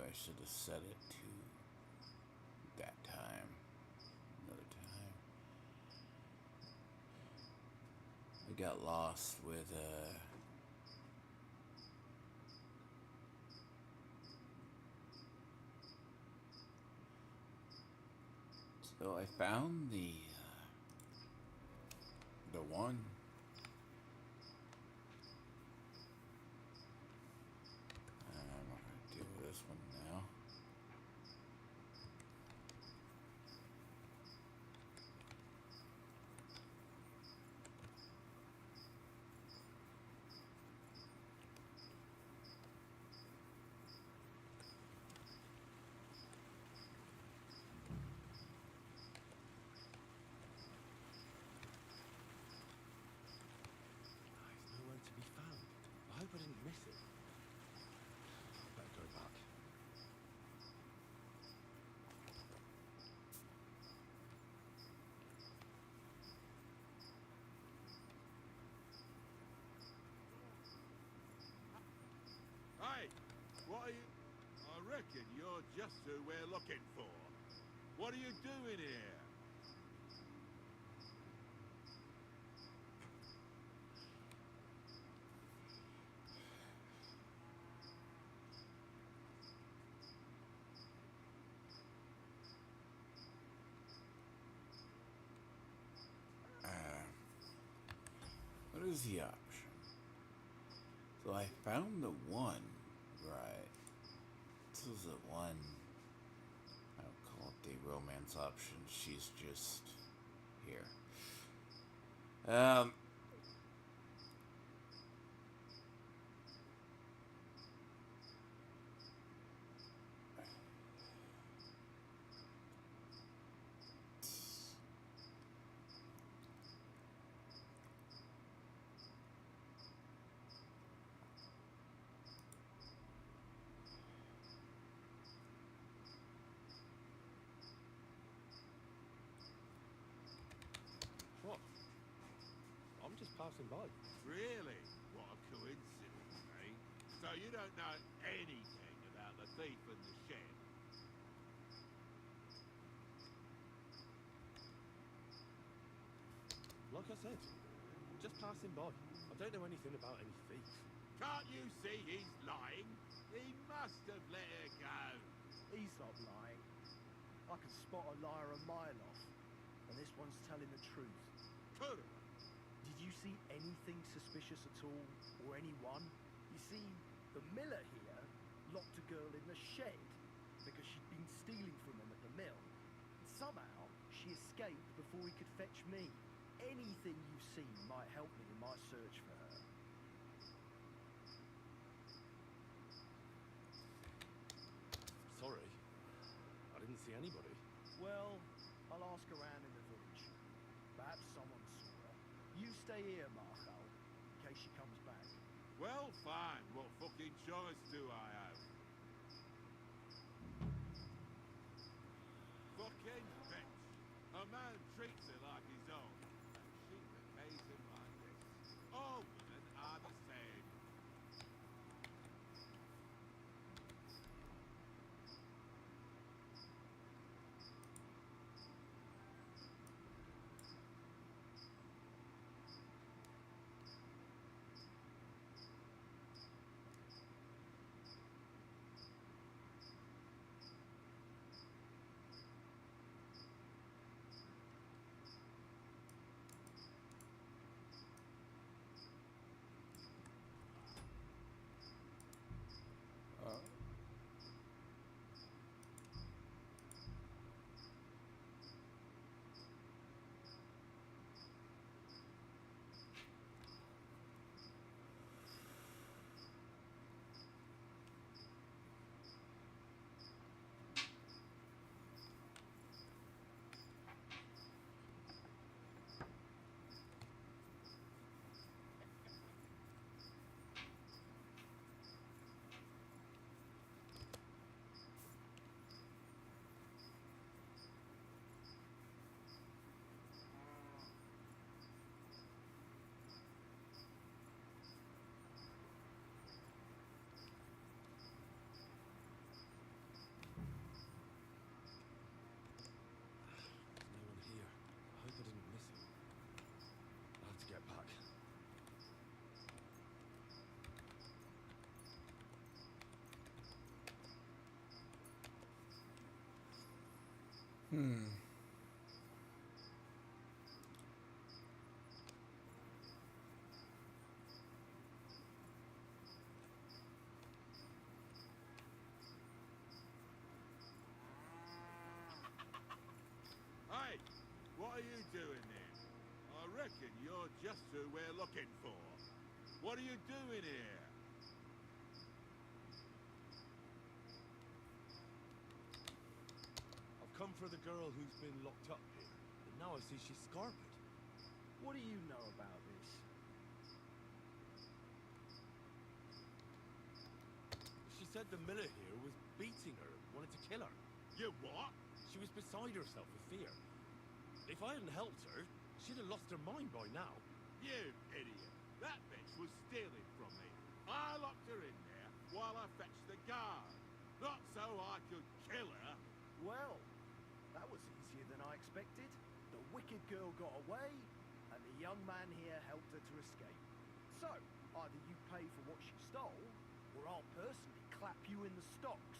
I should have set it to that time. Another time. I got lost with so I found the one. I'm not going to deal with this one now. He's nowhere to be found. I hope I didn't miss it. I better go back. Hey, what are you... I reckon you're just who we're looking for. What are you doing here? What is the option? So I found the one, right? This is the one. I don't call it the romance option. She's just here. What? I'm just passing by. Really? What a coincidence, eh? So you don't know anything about the thief and the shed? Like I said, just passing by. I don't know anything about any thief. Can't you see he's lying? He must have let her go. He's not lying. I can spot a liar a mile off, and this one's telling the truth. Could have. Did you see anything suspicious at all, or anyone? You see, the miller here locked a girl in the shed because she'd been stealing from him at the mill. Somehow, she escaped before he could fetch me. Anything you've seen might help me in my search for her. Sorry. I didn't see anybody. Well, I'll ask around in the village. Perhaps someone saw her. You stay here, Marco, in case she comes back. Well, fine. What fucking choice do I have? Fucking bitch. A man treats her like his own, and she behaves him like this. All women are the same. Hey, what are you doing there? I reckon you're just who we're looking for. What are you doing here? I've come for the girl who's been locked up here, but now I see she's scarpered. What do you know about this? She said the miller here was beating her, wanted to kill her. You what? She was beside herself with fear. If I hadn't helped her, she'd have lost her mind by now. You idiot. That bitch was stealing from me. I locked her in there while I fetched the guard. Not so I could kill her. Well, that was easier than I expected. The wicked girl got away, and the young man here helped her to escape. So, either you pay for what she stole, or I'll personally clap you in the stocks.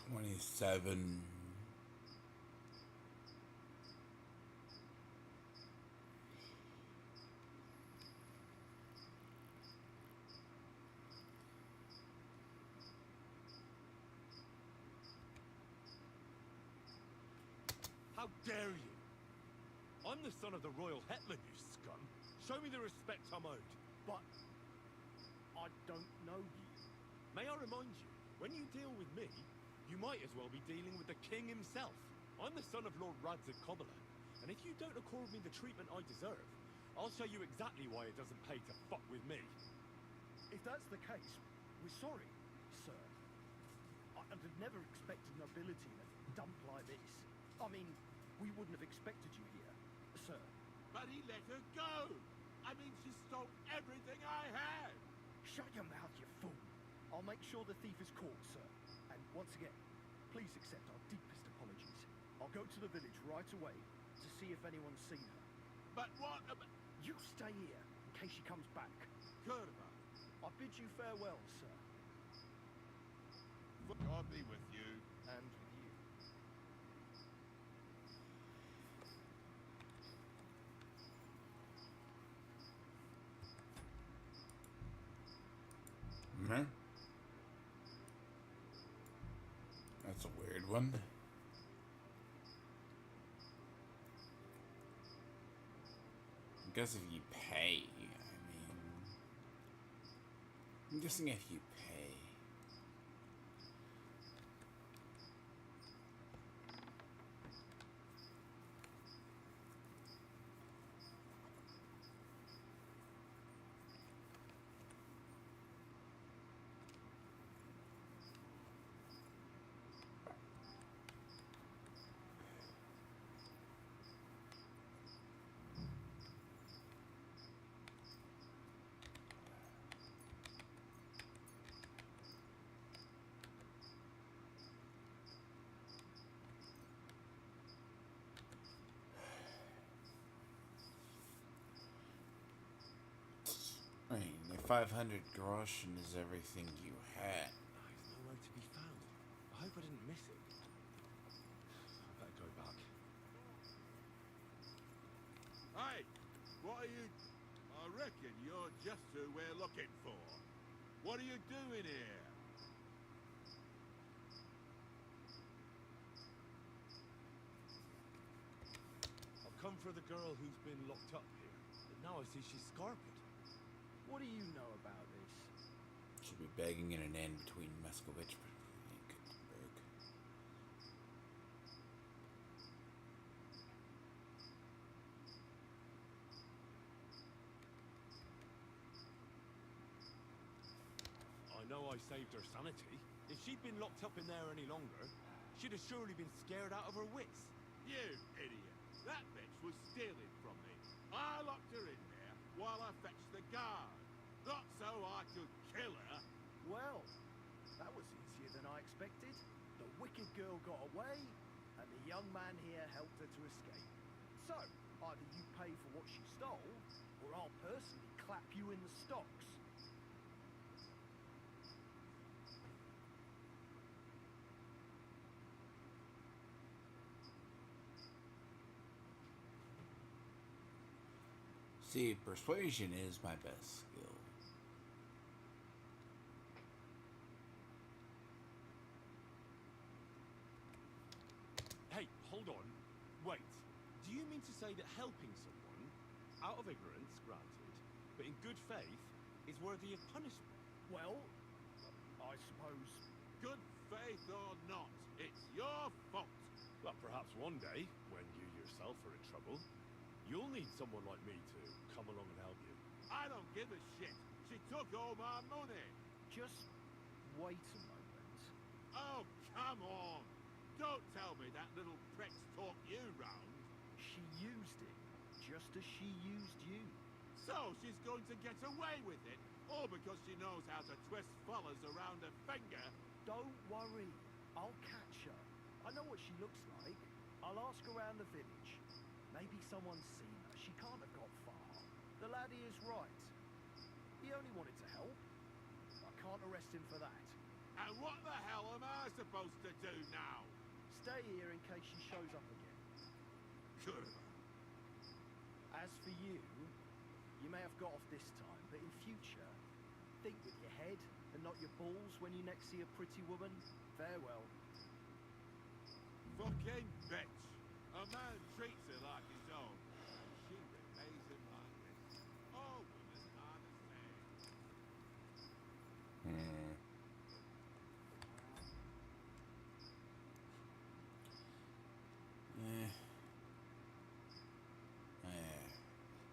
$27. How dare you? I'm the son of the royal hetman, you scum. Show me the respect I'm owed. But I don't know you. May I remind you, when you deal with me, you might as well be dealing with the king himself. I'm the son of Lord Radzig Kobyla, and if you don't accord me the treatment I deserve, I'll show you exactly why it doesn't pay to fuck with me. If that's the case, we're sorry, sir. I'd have never expected nobility in a dump like this. I mean, we wouldn't have expected you here, sir. But he let her go. I mean, she stole everything I had. Shut your mouth, you fool. I'll make sure the thief is caught, sir. And once again, please accept our deepest apologies. I'll go to the village right away to see if anyone's seen her. But what about... You stay here in case she comes back. Kurva? I bid you farewell, sir. God be with you. And with you. Hmm? That's a weird one. I guess if you pay, I'm guessing if you pay. I mean, if 500 groschen is everything you had. He's nowhere to be found. I hope I didn't miss it. I better go back. Hey, what are you... I reckon you're just who we're looking for. What are you doing here? I've come for the girl who's been locked up here, but now I see she's scarpered. What do you know about this? Should be begging in an inn between Muscovich and Gutenberg. I know I saved her sanity. If she'd been locked up in there any longer, she'd have surely been scared out of her wits. You idiot. That bitch was stealing from me. I locked her in there while I fetched the guard. Not so I could kill her. Well, That was easier than I expected. The wicked girl got away, and the young man here helped her to escape. So, either you pay for what she stole, or I'll personally clap you in the stocks. See, persuasion is my best skill. Hey, hold on. Wait. Do you mean to say that helping someone, out of ignorance, granted, but in good faith, is worthy of punishment? Well, I suppose... Good faith or not, it's your fault. Well, perhaps one day, when you yourself are in trouble, you'll need someone like me to come along and help you. I don't give a shit. She took all my money. Just wait a moment. Oh, come on. Don't tell me that little prick's talked you round. She used it, just as she used you. So she's going to get away with it, all because she knows how to twist fellas around her finger. Don't worry, I'll catch her. I know what she looks like. I'll ask around the village. Maybe someone's seen her. She can't have got far. The laddie is right. He only wanted to help. I can't arrest him for that. And what the hell am I supposed to do now? Stay here in case she shows up again. Good. As for you, you may have got off this time, but in future, think with your head and not your balls when you next see a pretty woman. Farewell. Fucking bitch. A man treats her like his own, and she repays him like this. All women are the same.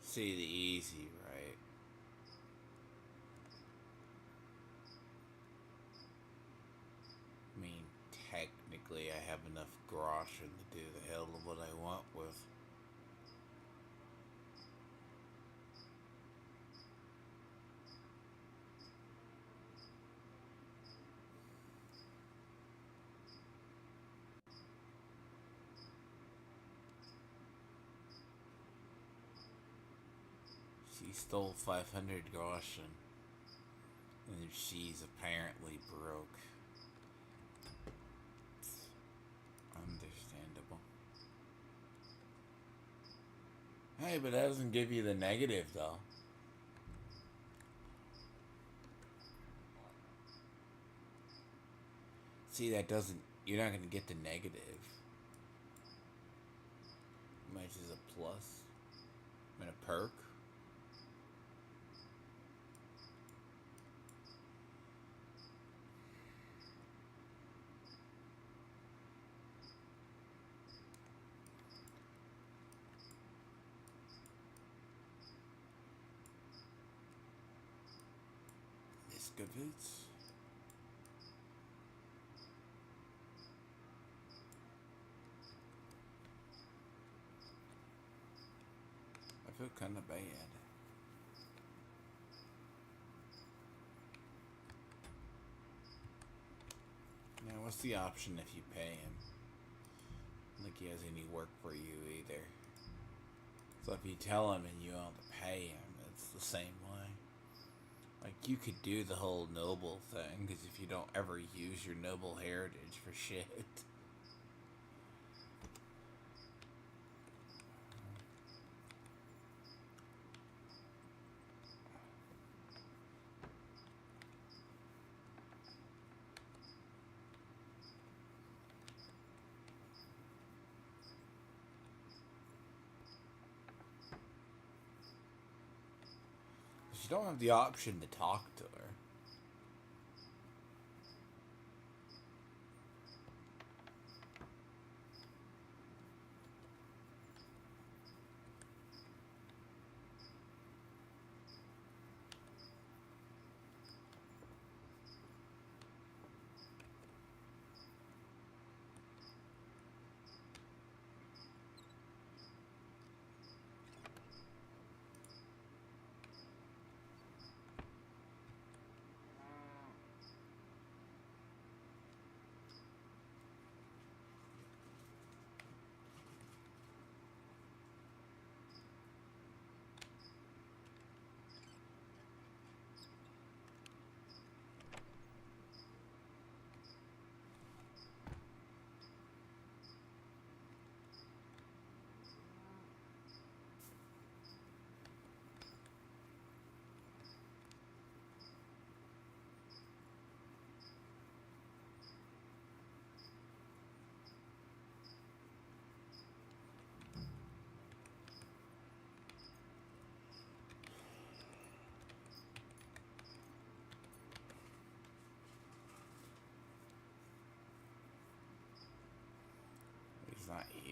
See the easy, right? I mean, technically I have enough groschen to do the hell of what I want with. She stole 500 groschen, and she's apparently broke. It's understandable. Hey, but that doesn't give you the negative, though. See, that doesn't... You're not going to get the negative. Much as a plus. I mean, a perk. Good boots. I feel kind of bad. Now, what's the option if you pay him? Like he has any work for you either. So if you tell him and you don't have to pay him, it's the same way. Like, you could do the whole noble thing, because if you don't ever use your noble heritage for shit. You don't have the option to talk to her.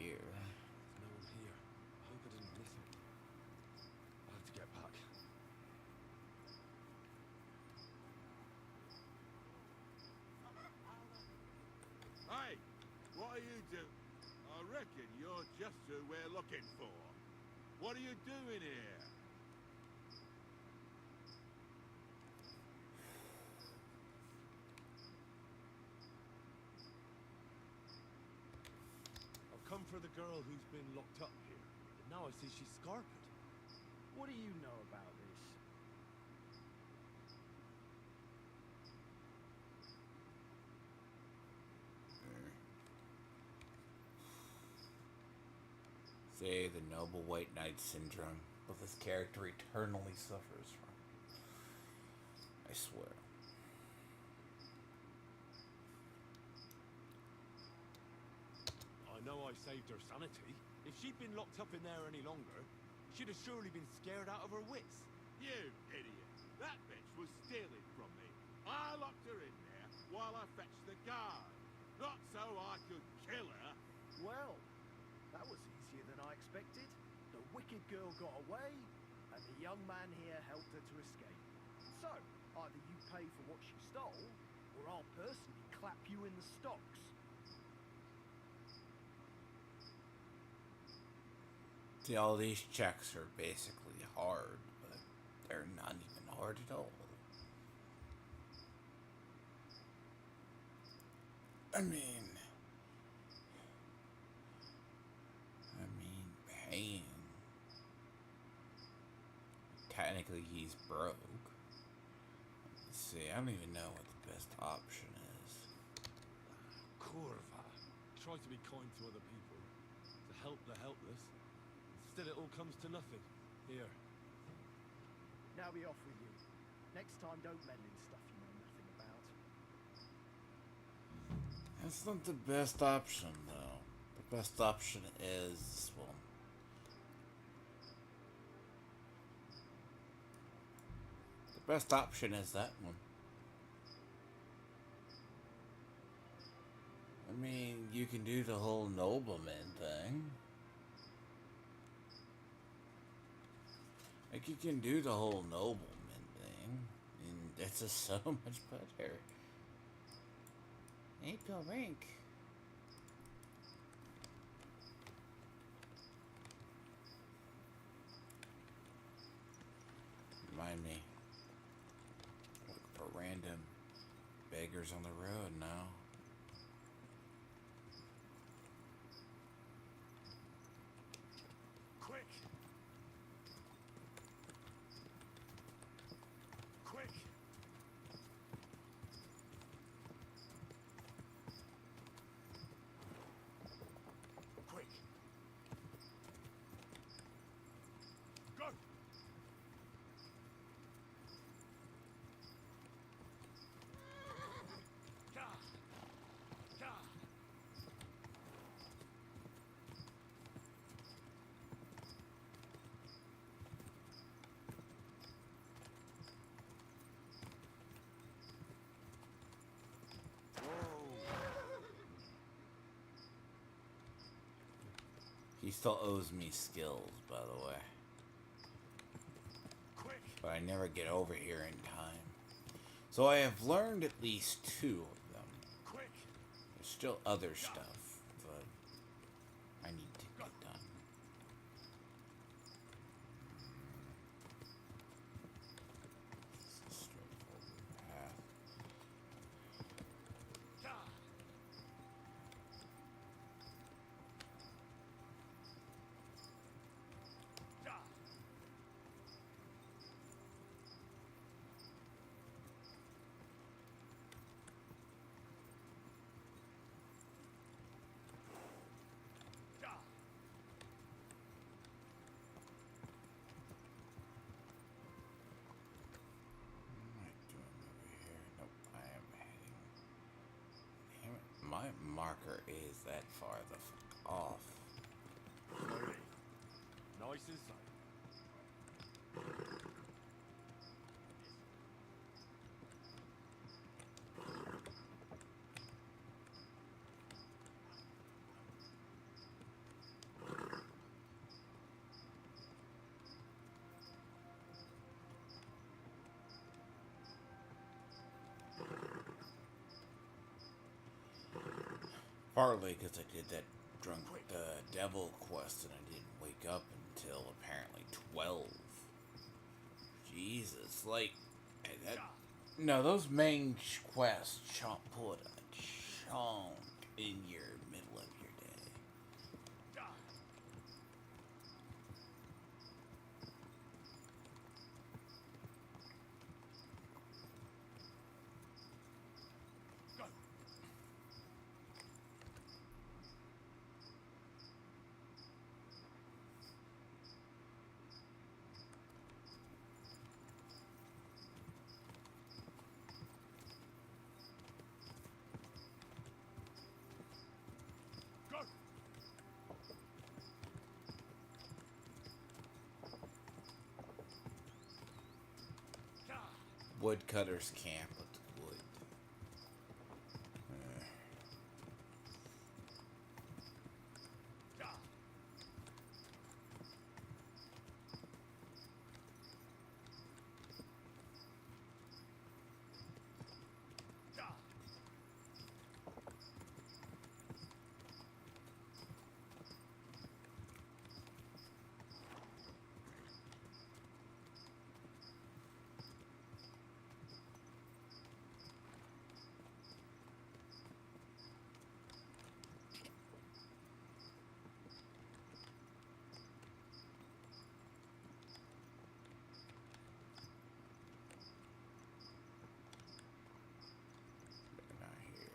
here. No one here. I hope I didn't miss it. I have to get back. Hey, what are you doing? I reckon you're just who we're looking for. What are you doing here? I've come for the girl who's been locked up here. But now I see she's scarpered. What do you know about this? Say the noble white knight syndrome, what this character eternally suffers from. I swear. I know I saved her sanity. If she'd been locked up in there any longer, she'd have surely been scared out of her wits. You idiot. That bitch was stealing from me. I locked her in there while I fetched the guard. Not so I could kill her. Well, that was easier than I expected. The wicked girl got away, and the young man here helped her to escape. So, either you pay for what she stole, or I'll personally clap you in the stocks. See, all these checks are basically hard, but they're not even hard at all. I mean, paying. Technically, he's broke. Let's see, I don't even know what the best option is. Kurva. Try to be kind to other people. To help the helpless. Instead it all comes to nothing. Here. Now be off with you. Next time, don't meddle in stuff you know nothing about. That's not the best option, though. The best option is, well, the best option is that one. I mean, you can do the whole nobleman thing. Like, you can do the whole nobleman thing, and it's just so much better. April Rink. Remind me. Look for random beggars on the road now. Quick! Quick! Quick! Go! Gah! Gah! He still owes me skills, by the way. Quick! But I never get over here in time. So I have learned at least 2 of them. Quick! There's still other stuff, but I need to get done. This is a straightforward path. Gah! Gah! Gah! What am I doing over here? Nope, I am heading. Damn it, my marker is that far the fuck off. Slowly. Nice and safe. Partly because I did that drunk devil quest and I didn't wake up until apparently 12. Jesus, like that. No, those main quests put a chunk in your middle of your day. Woodcutters camp with the wood. They're not here.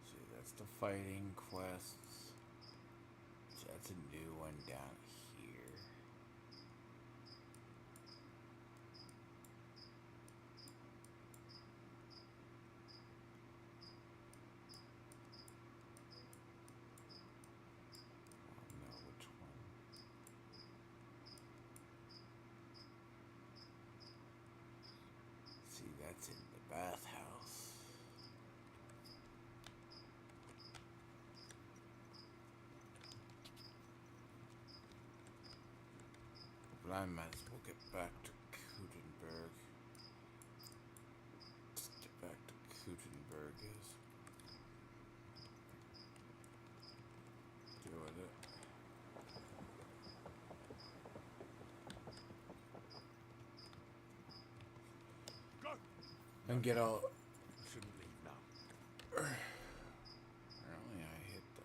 See, that's the fighting quests. That's a new one down here. I don't know which one. See, that's in the bathhouse. But I might as well get back to Kudenberg. Let's get back to Kudenberg is. Deal with it. And get all. Shouldn't leave now. Apparently I hit the.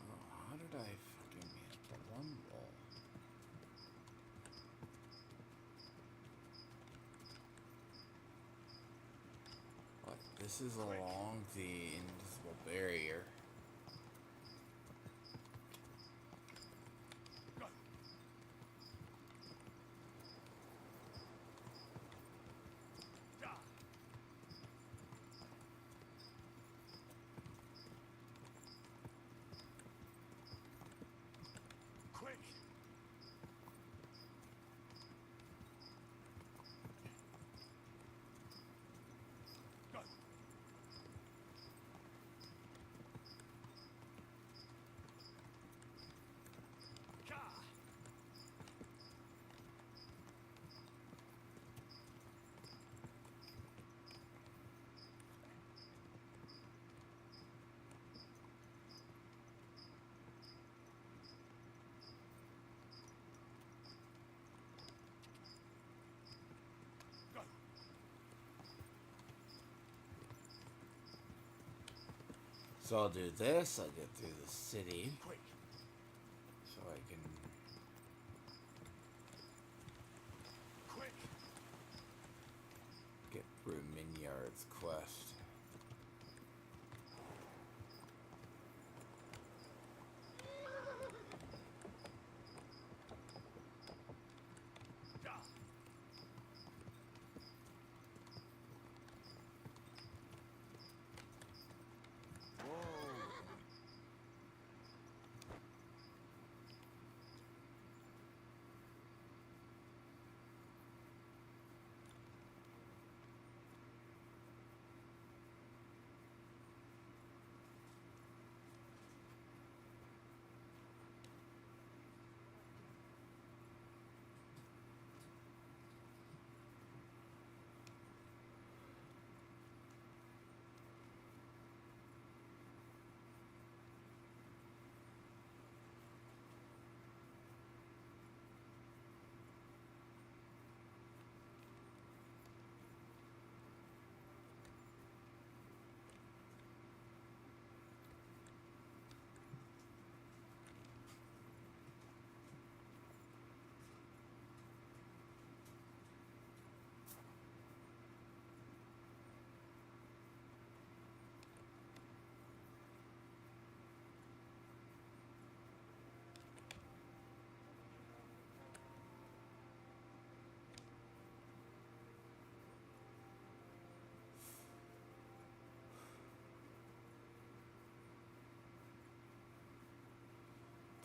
Oh, how did I fucking hit the one wall? What? This is along the invisible barrier. Quick! Go! Ka! Go! So I'll do this, I'll get through the city, Quick! so I can Quick! get through Minyard's quest. Da!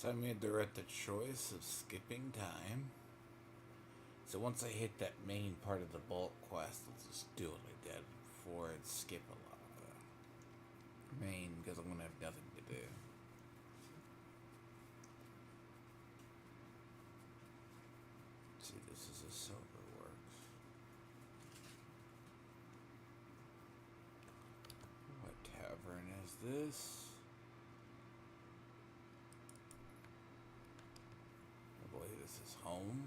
So I made the right choice of skipping time. So once I hit that main part of the bulk quest, I'll just do it like that before I skip a lot of the main, because I'm gonna have nothing to do. Let's see, this is a silver works. What tavern is this? I believe this is home.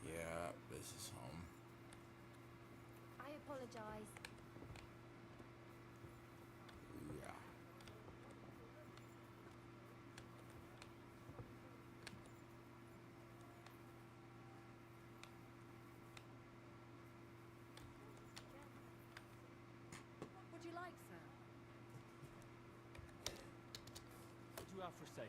Yeah, this is home. I apologize. Yeah. What would you like, sir? What do you have for sale?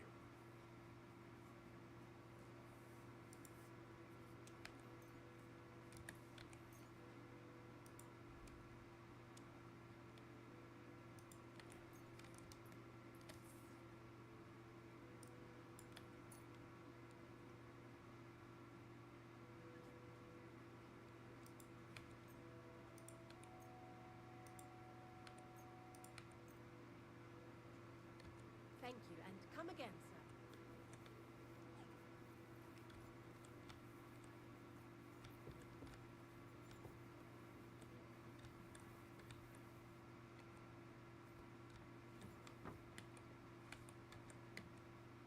Thank you, and come again, sir.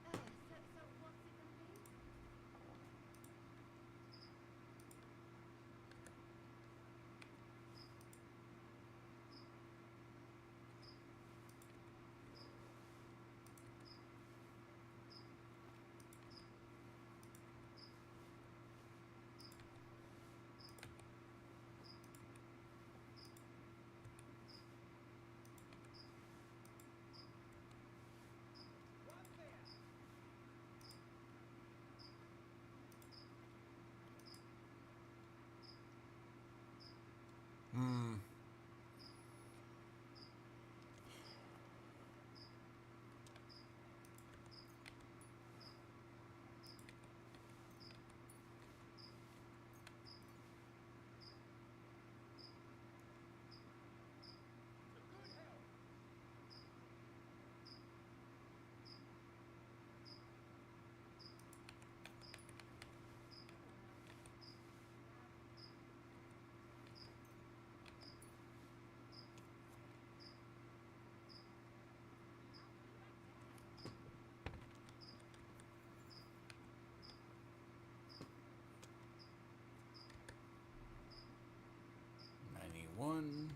So what's it gonna be? Hmm. One.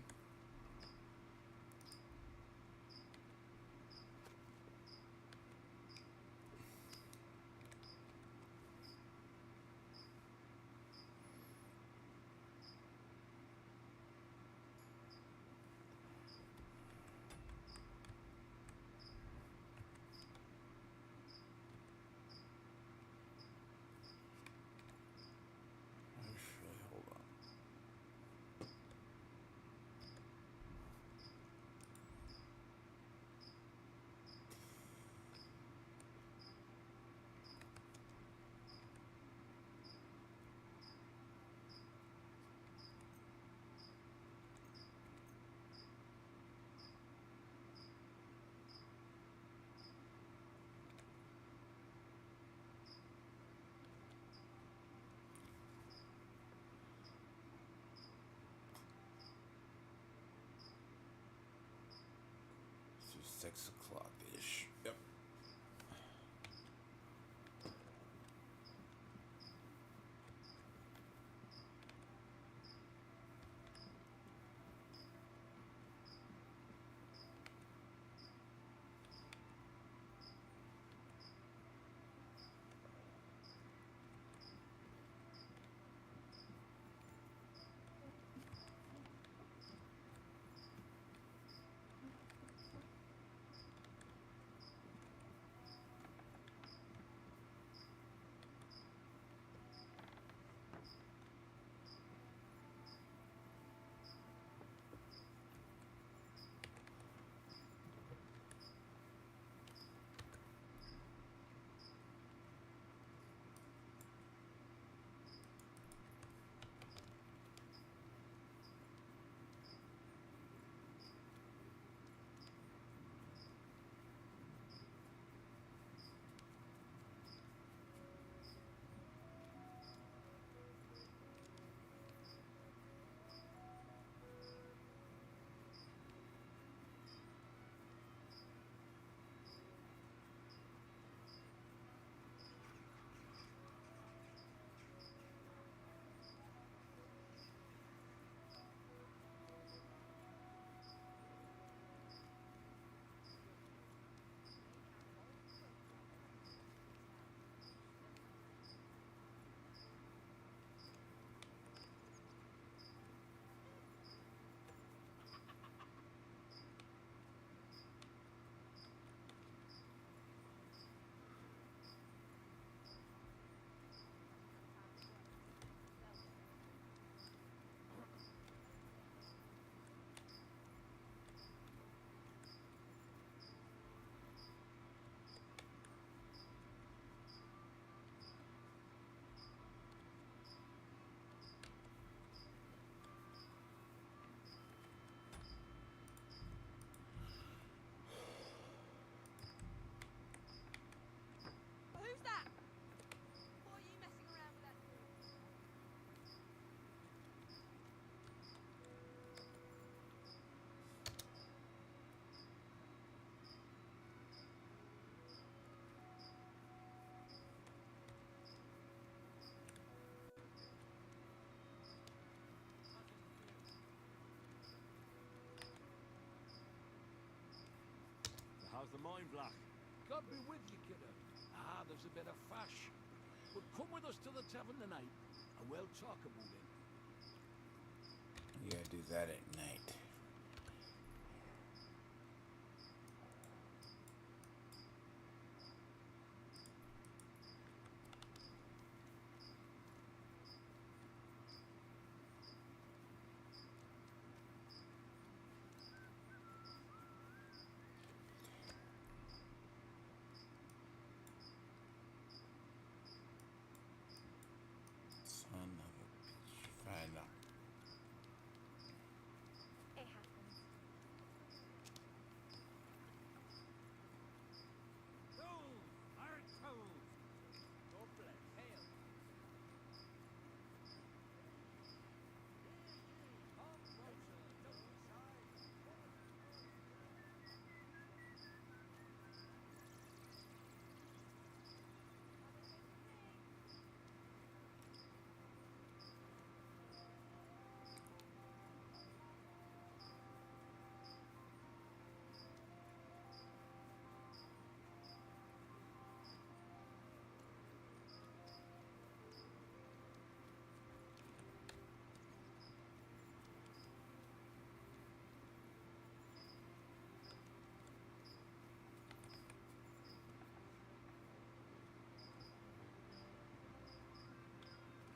Actually, hold on. So 6 o'clock-ish. Yep. the mine black? God be with you, kiddo. Ah, there's a bit of fash. But come with us to the tavern tonight, and we'll talk about it. Yeah, do that at night. Son of a bitch. Fine now. It happens. Tools! Our tools! Double hail!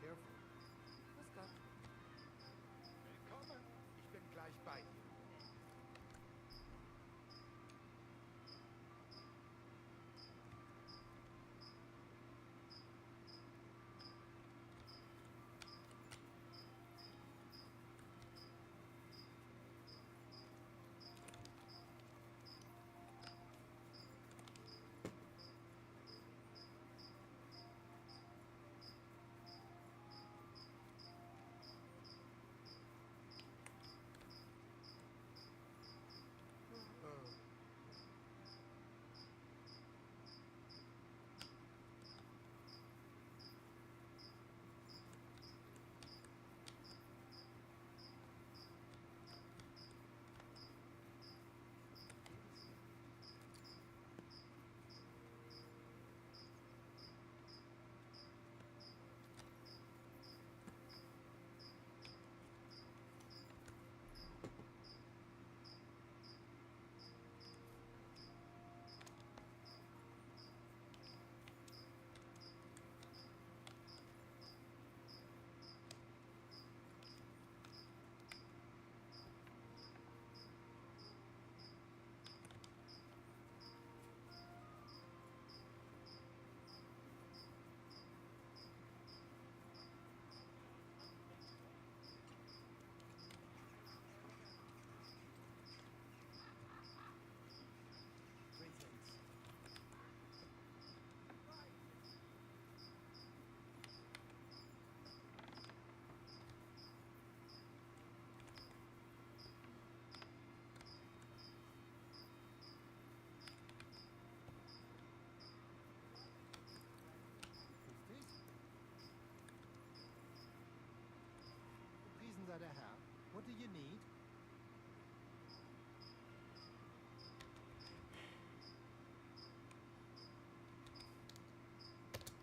Careful. What's good? Willkommen. Ich bin gleich bei dir. Greetings. Grüß dich. Gepriesen sei der Herr. What do you need?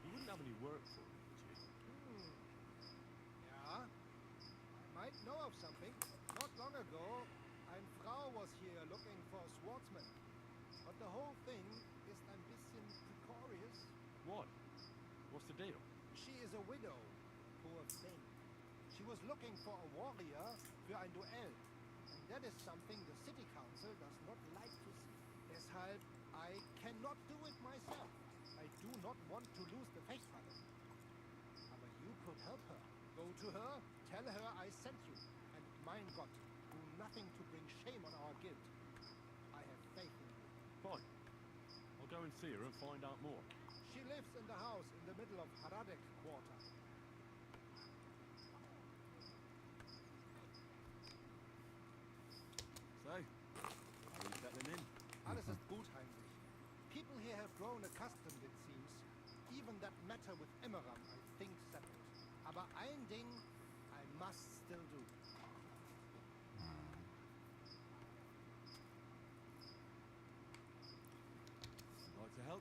You wouldn't have any work for me, would you? Yeah. I might know of something. Not long ago, eine Frau was here looking for a swordsman. But the whole thing is ein bisschen precarious. Why? What's the deal? She is a widow. Poor thing. She was looking for a warrior für ein Duell. And that is something the city council does not like to see. Deshalb, I cannot do it myself. I do not want to lose the Fechthalle. Aber you could help her. Go to her, tell her I sent you. And mein Gott, do nothing to bring shame on our guild. I have faith in you. Fine. I'll go and see her and find out more. She lives in the house in the middle of Haradek quarter. So, how are you settling in? Alles ist gut, Heinrich. People here have grown accustomed, it seems. Even that matter with Emmeram, I think, settled. Aber ein Ding I must still do.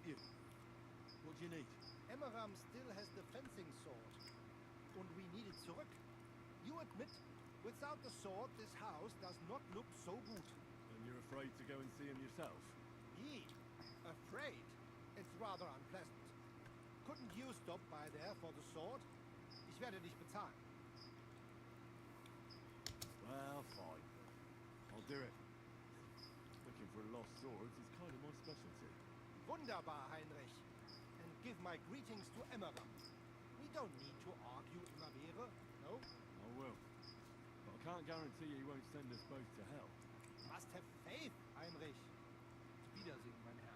help you? What do you need? Emmeram still has the fencing sword, and we need it zurück. You admit, without the sword, this house does not look so good. And you're afraid to go and see him yourself? Me? Afraid? It's rather unpleasant. Couldn't you stop by there for the sword? Ich werde dich bezahlen. Well, fine. I'll do it. Looking for lost swords is kind of my specialty. Wunderbar, Heinrich. And give my greetings to Emmeram. We don't need to argue in Avere, no? I will. But I can't guarantee he won't send us both to hell. Must have faith, Heinrich. Wiedersehen, mein Herr.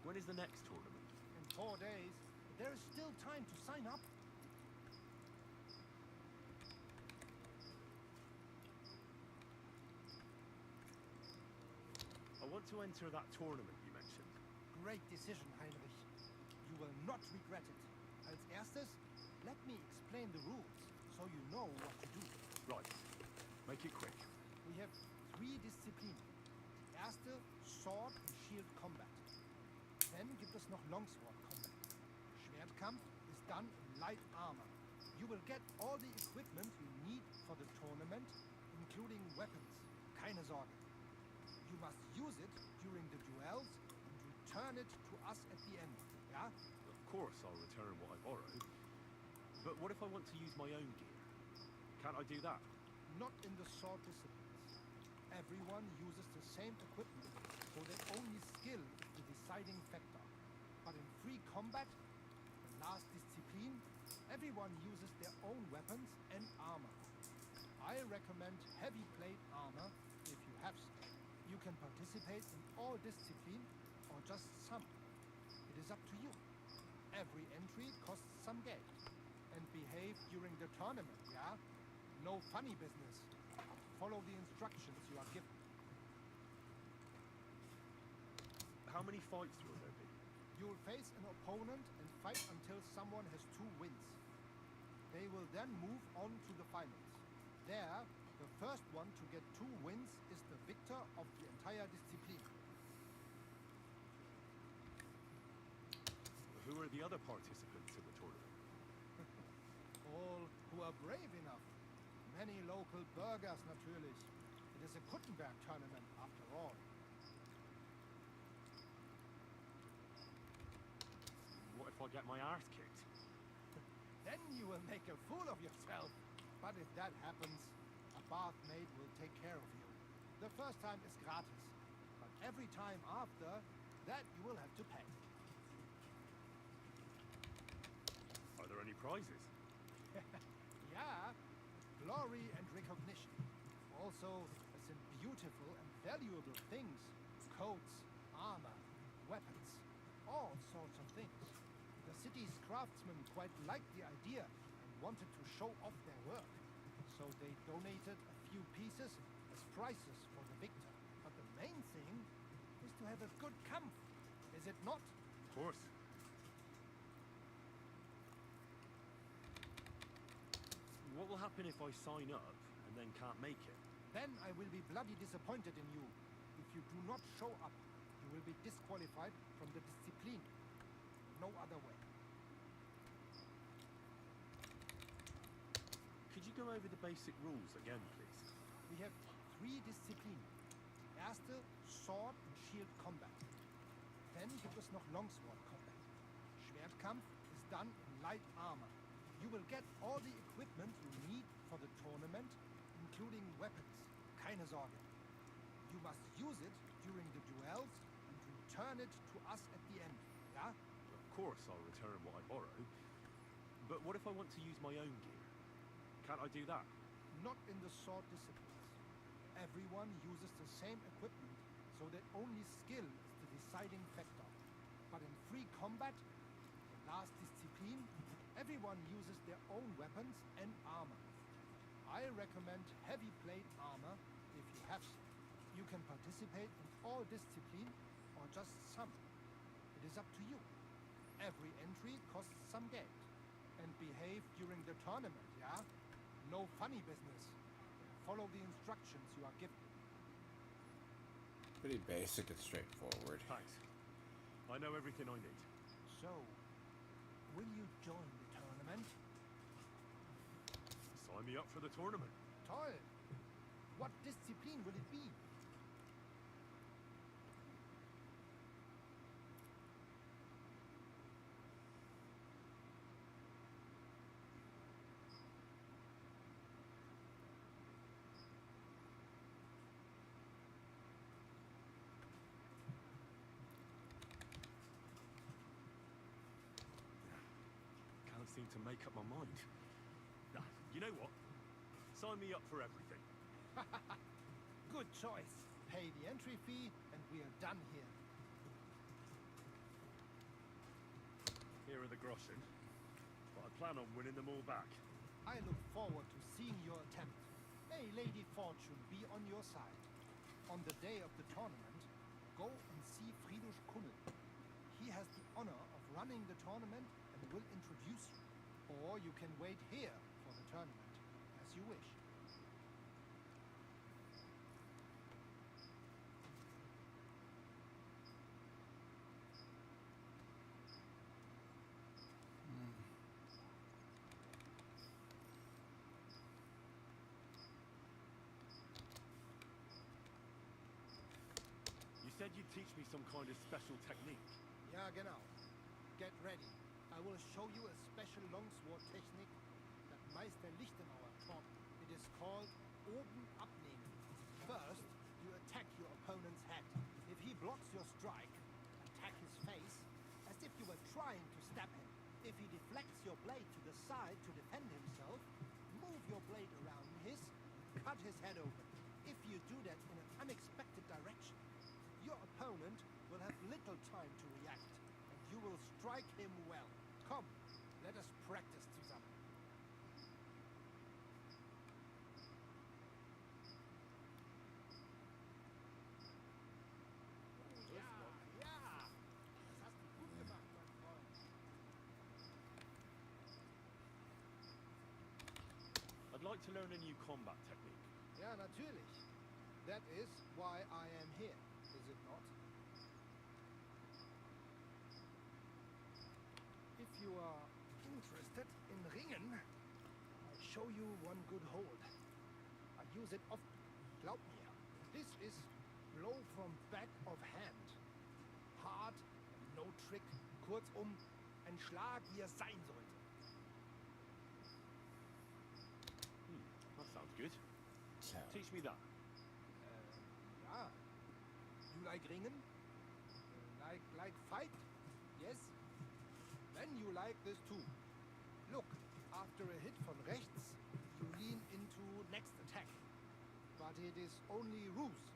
When is the next tournament? In 4 days, there is still time to sign up. I want to enter that tournament you mentioned. Great decision, Heinrich. You will not regret it. Als erstes, let me explain the rules, so you know what to do. Right. Make it quick. We have 3 Disziplinen. Die erste, Sword and Shield Combat. Dann gibt es noch Longsword Combat. Schwertkampf is done in light armor. You will get all the equipment you need for the tournament, including weapons. Keine Sorge. You must use it during the duels and return it to us at the end. Yeah? Of course I'll return what I borrowed. But what if I want to use my own gear? Can't I do that? Not in the sword disciplines. Everyone uses the same equipment, so that only skill is the deciding factor. But in free combat, the last discipline, everyone uses their own weapons and armor. I recommend heavy plate armor if you have some. You can participate in all disciplines or just some. It is up to you. Every entry costs some geld. And behave during the tournament, yeah? No funny business. Follow the instructions you are given. How many fights will there be? You will face an opponent and fight until someone has 2 wins. They will then move on to the finals. There, the first one to get 2 wins is the victor of the entire discipline. Who are the other participants in the tournament? All who are brave enough. Many local burghers, natürlich. It is a Kuttenberg tournament, after all. What if I get my arse kicked? Then you will make a fool of yourself. But if that happens, a bath maid will take care of you. The first time is gratis. But every time after, that you will have to pay. Are there any prizes? Yeah, glory and recognition. Also, some beautiful and valuable things. Coats, armor, weapons, all sorts of things. The city's craftsmen quite liked the idea and wanted to show off their work. So they donated a few pieces as prizes for the victor. But the main thing is to have a good camp, is it not? Of course. What will happen if I sign up and then can't make it? Then I will be bloody disappointed in you. If you do not show up, you will be disqualified from the discipline. No other way. Could you go over the basic rules again, please? We have 3 Disziplinen. Erste, Sword and Shield Combat. Dann gibt es noch Longsword Combat. Schwertkampf is done in light armor. You will get all the equipment you need for the tournament, including weapons. Keine Sorge. You must use it during the duels and return it to us at the end, yeah? Of course I'll return what I borrowed. But what if I want to use my own gear? Can't I do that? Not in the sword disciplines. Everyone uses the same equipment, so that only skill is the deciding factor. But in free combat, the last discipline, everyone uses their own weapons and armor. I recommend heavy plate armor if you have some. You can participate in all disciplines or just some. It is up to you. Every entry costs some geld. And behave during the tournament, yeah? No funny business. Follow the instructions you are given. Pretty basic and straightforward. Thanks. I know everything I need. So, will you join the tournament? Sign me up for the tournament. Toll! What discipline will it be? Can't seem to make up my mind. Nah, you know what? Sign me up for everything. Good choice. Pay the entry fee and we are done here. Here are the groschen. But I plan on winning them all back. I look forward to seeing your attempt. May Lady Fortune be on your side. On the day of the tournament, go and see Friedrich Kunnel. He has the honor of running the tournament and will introduce you. Or you can wait here for the tournament, as you wish. You said you'd teach me some kind of special technique. Ja, genau. Get ready. I will show you a special longsword technique that Meister Lichtenauer taught. It is called oben abnehmen. First, you attack your opponent's head. If he blocks your strike, attack his face as if you were trying to stab him. If he deflects your blade to the side to defend himself, move your blade around his, cut his head open. If you do that in an unexpected direction, your opponent will have little time to react, and you will strike him well. Come, let us practice zusammen. Ja, ja. Das hast du gut gemacht, mein Freund. I'd like to learn a new combat technique. Ja, natürlich. That is why I am here, is it not? If you are interested in ringen, I'll show you one good hold. I use it often. Glaub mir. This is blow from back of hand. Hard, no trick. Kurzum, ein Schlag, wie er sein sollte. That sounds good. So, Teach me that. Ja. You like ringen? Like fight? Yes? Then you like this too. Look, after a hit from rechts, you lean into next attack. But it is only ruse.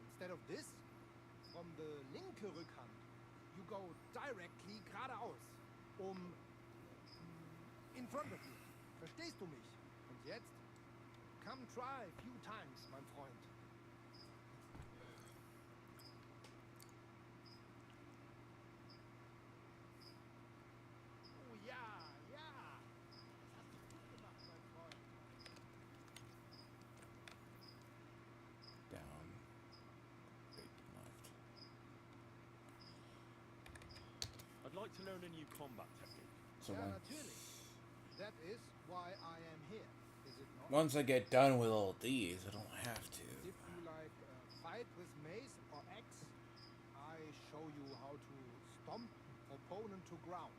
Instead of this, from the linke Rückhand, you go directly geradeaus. In front of you. Verstehst du mich? Und jetzt? Come try a few times, mein Freund. Oh ja, ja. Das hast du gut gemacht, mein Freund. down, big left. I'd like to learn a new combat technique. So Ja, when, natürlich. That is why I am here, is it not? once I get done with all these, I don't have to. If you like fight with mace or axe, I show you how to stomp opponent to ground.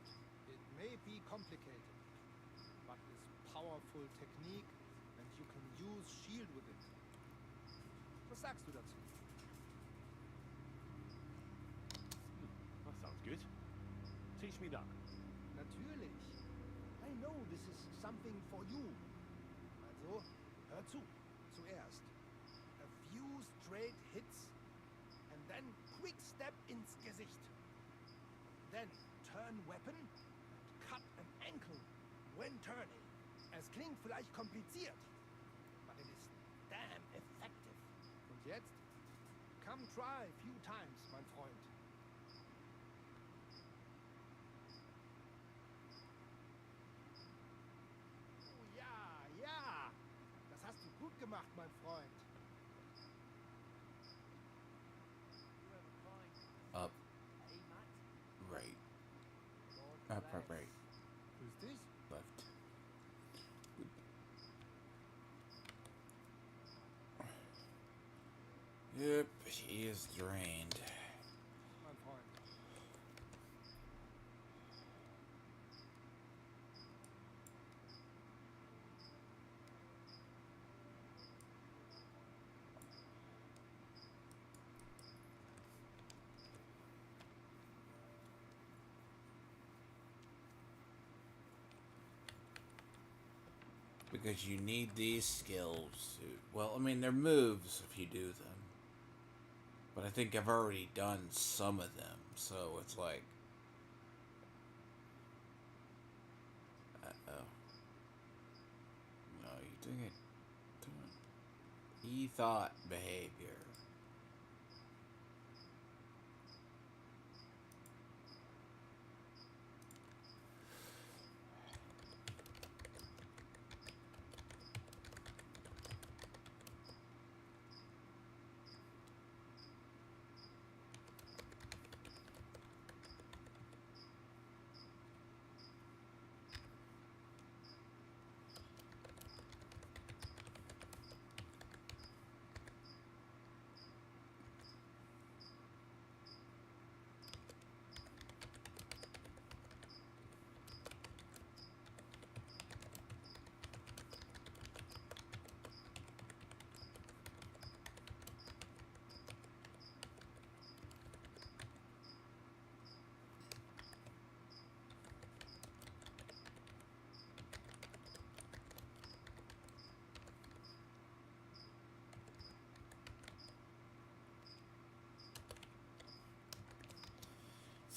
It may be complicated, but it's powerful technique and you can use shield with it. Was sagst du dazu? That sounds good. Teach me that. Natürlich. I know this is something for you. Also, hör zu. Zuerst. A few straight hits and then quick step ins Gesicht. Then turn weapon and cut an ankle when turning. Es klingt vielleicht kompliziert, but it is damn effective. Und jetzt? Come try a few times, mein Freund. Yep, he is drained. mein Freund. Because you need these skills to, well, I mean, they're moves if you do them. But I think I've already done some of them, so it's like... Uh-oh. No, you're doing it... E-thought behavior.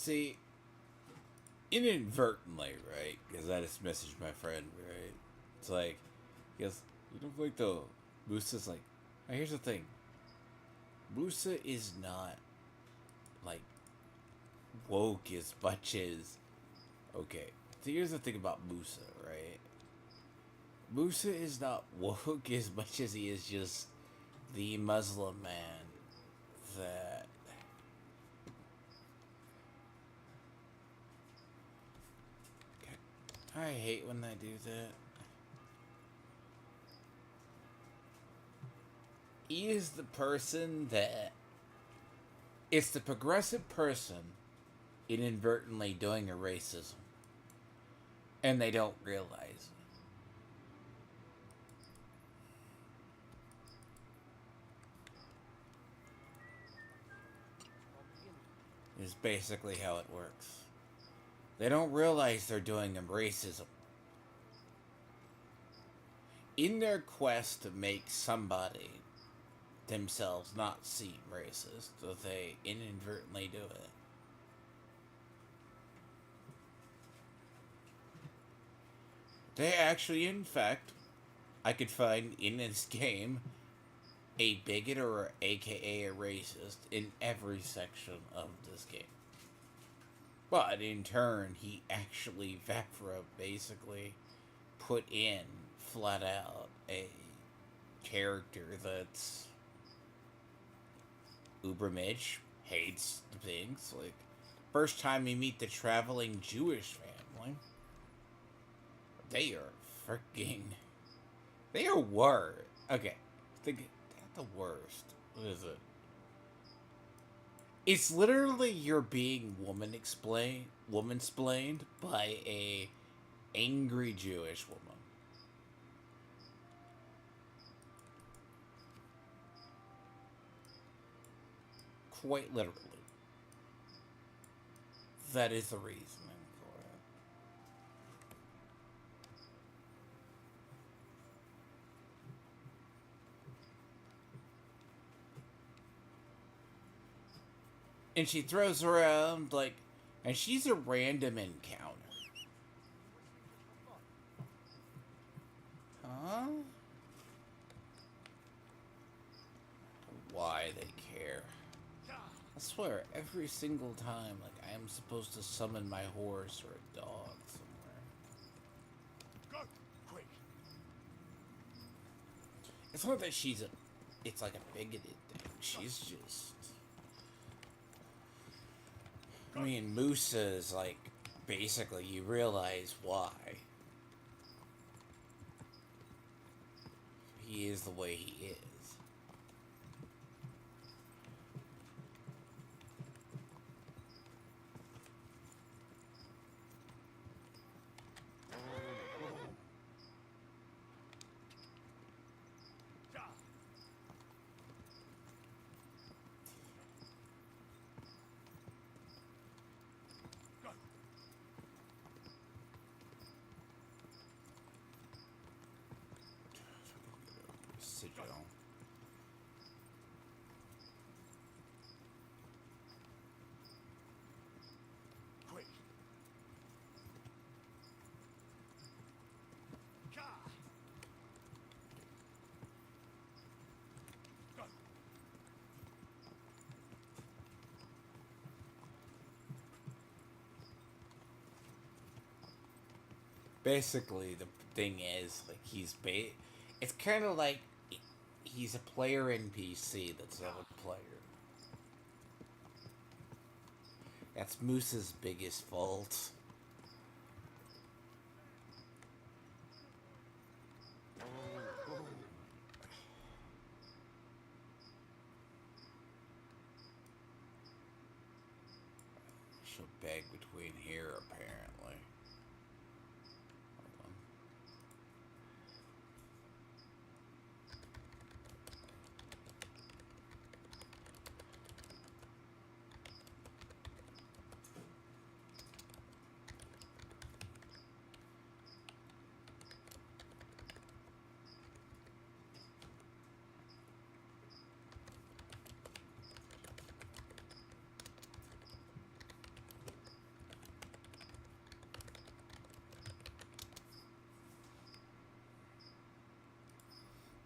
See, inadvertently, right? Because I just messaged my friend, right? It's like, he goes, you don't like the Musa's like, now here's the thing. Musa is not like woke as much as, okay. So here's the thing about Musa, right? Musa is not woke as much as he is just the Muslim man that I hate when they do that. He is the person that... It's the progressive person inadvertently doing a racism. And they don't realize it. Is basically how it works. They don't realize they're doing a racism. In their quest to make somebody themselves not seem racist, that they inadvertently do it. They actually, in fact, I could find in this game a bigot or aka a racist in every section of this game. But in turn, he actually, Vectra basically put in, flat out, a character that's uber Mitch, hates the things. Like, first time you meet the traveling Jewish family, they are freaking... They are worse. Okay, they're the worst. What is it? It's literally you're being woman-splained by a angry Jewish woman. Quite literally. That is the reasoning for it. And she throws around, like, and she's a random encounter. Huh? Why they care. I swear, every single time, like, I am supposed to summon my horse or a dog somewhere. Go! Quick! It's not that she's a... It's like a bigoted thing. She's just... I mean, Musa is like, basically, you realize why. He is the way he is. sigil. Quick. Ka! Go. Basically, the thing is, like, it's kind of like he's a player NPC that's not a player. That's Moose's biggest fault. She'll beg between here, apparently. Hold on.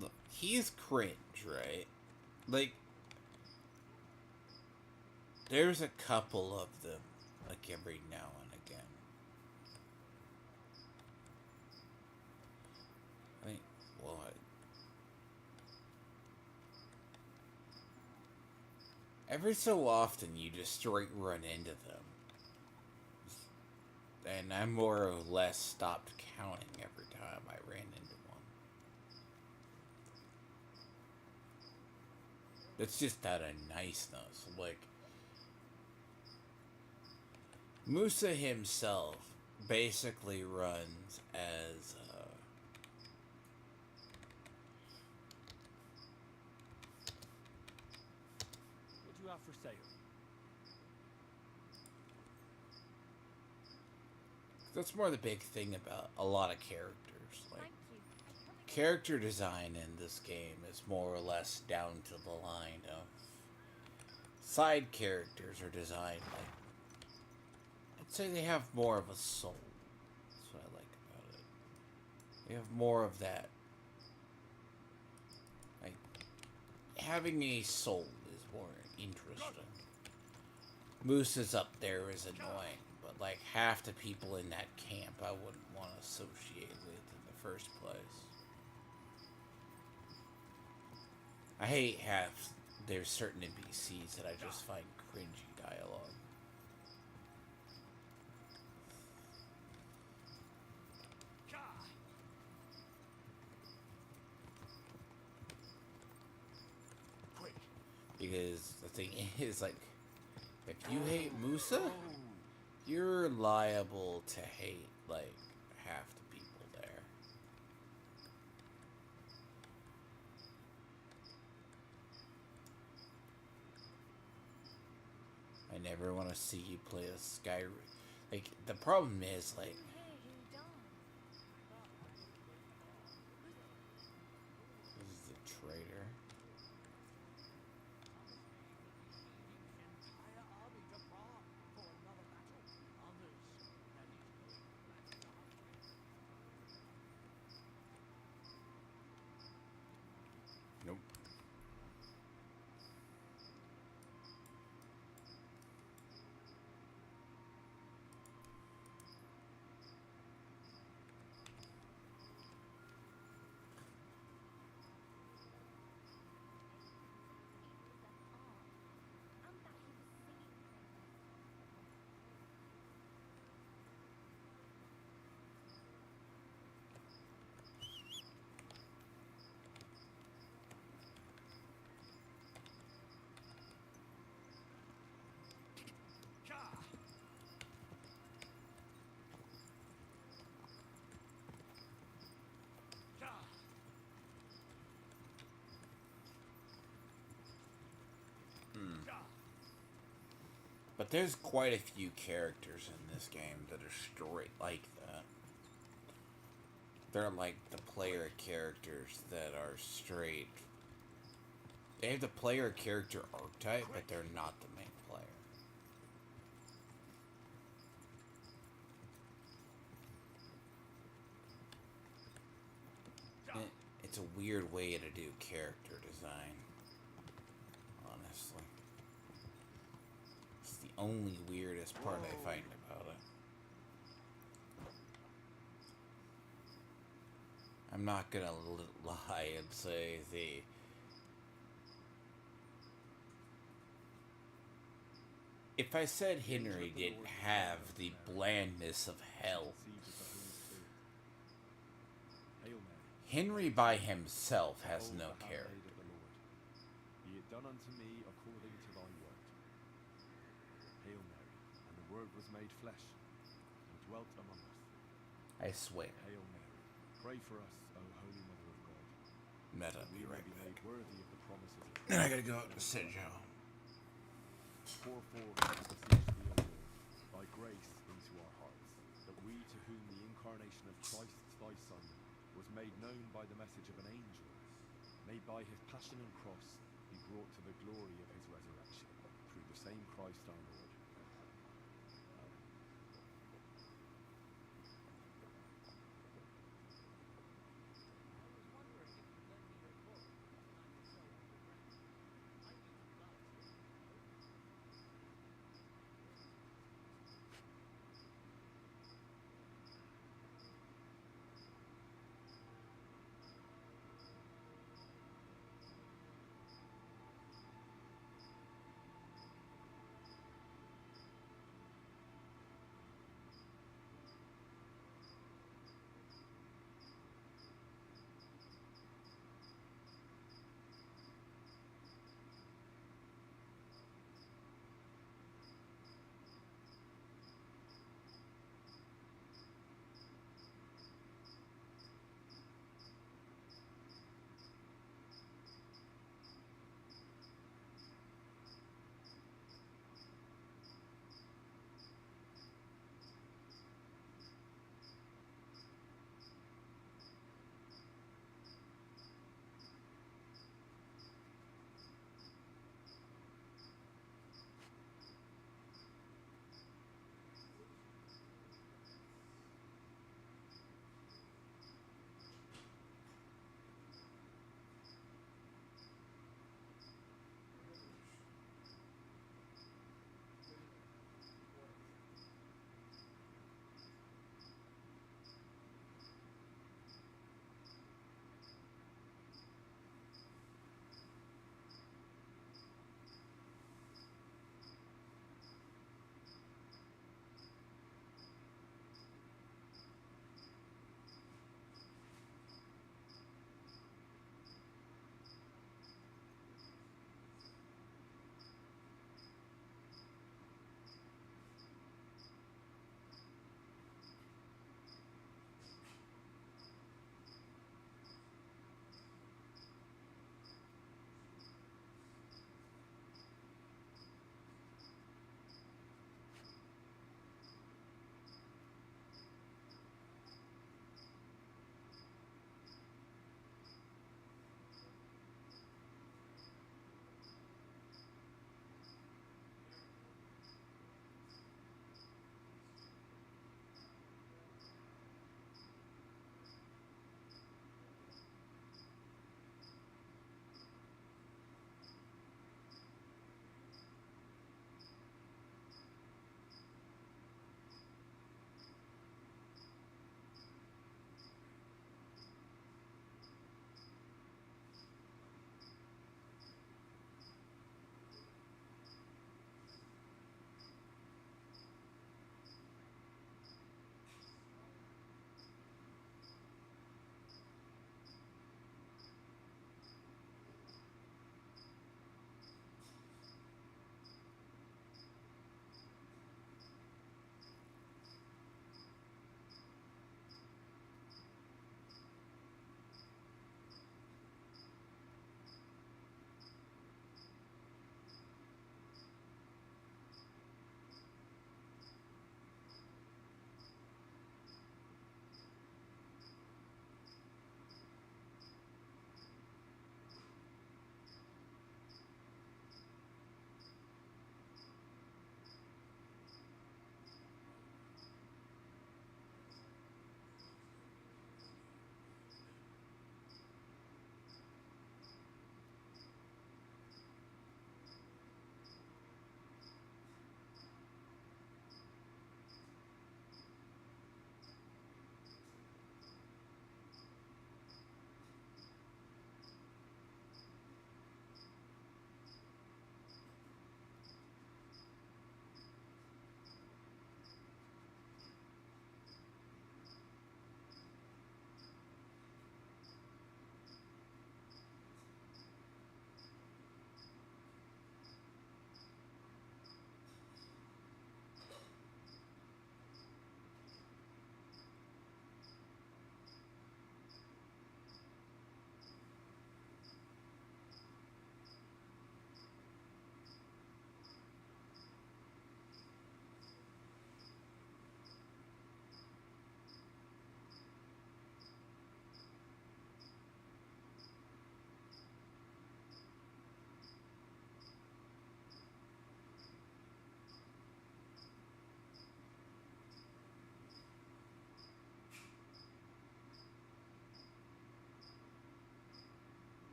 Look, he's cringe, right? Like, there's a couple of them, like, every now and again. I mean, what? Every so often, you just straight run into them. And I more or less stopped counting every time I ran into one. It's just out of niceness. Like, Musa himself basically runs as What do you have for sale? that's more the big thing about a lot of characters. Like, Thank you. I come again. character design in this game is more or less down to the line of side characters are designed like, I'd say they have more of a soul. That's what I like about it. They have more of that. Like, having a soul is more interesting. Moose is up there is annoying, but like half the people in that camp I wouldn't want to associate with in the first place. I hate half there's certain NPCs that I just find cringy dialogue. Quick. Because the thing is, like, if you hate Musa, you're liable to hate, like, half the people there. I never want to see you play a Skyrim. Like, the problem is, like, Hey, you don't. this is the traitor. Nope. And that he was singing things. But there's quite a few characters in this game that are straight like that. They're like the player characters that are straight. They have the player character archetype, but they're not the main player. It's a weird way to do character design, honestly. It's the only weirdest part I find about it. I'm not gonna lie and say if I said Henry didn't have the blandness of hell, Henry by himself has no character. Be it done unto me according to thy word. Hail Mary, and the word was made flesh, and dwelt among us. I swear. Hail Mary, pray for us, O Holy Mother of God. Meta, We be may right be made back. worthy of the promises of Then I gotta go out to sit Joe. Pour forth us beseech thee, O Lord, thy grace into our hearts, that we to whom the incarnation of Christ thy Son was made known by the message of an angel, may by his passion and cross be brought to the glory of his resurrection, through the same Christ our Lord.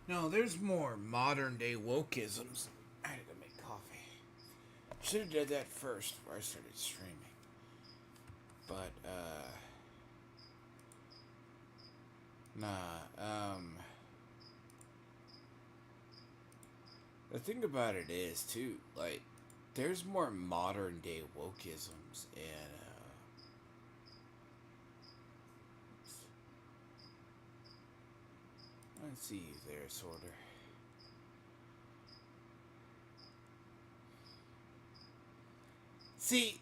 No, there's more modern day wokeisms. I had to make coffee. Should have did that first before I started streaming. But, the thing about it is, too, like, there's more modern day wokeisms and, let's see there, sorter. See,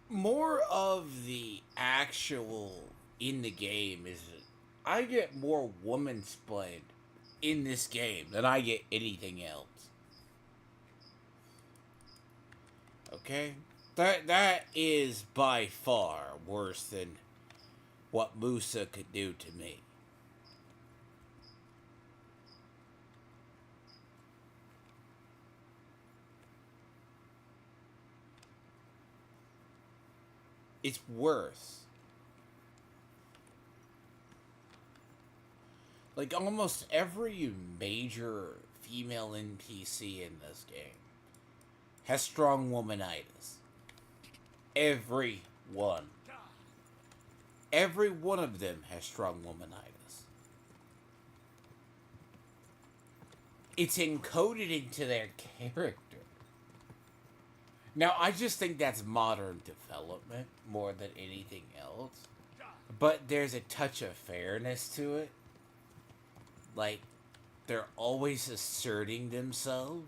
more of the actual in the game is I get more woman splained in this game than I get anything else. Okay? That is by far worse than what Musa could do to me. It's worse. Like, almost every major female NPC in this game has strong womanitis. Every one. Every one of them has strong womanitis. It's encoded into their character. Now, I just think that's modern development more than anything else. But there's a touch of fairness to it. Like, they're always asserting themselves.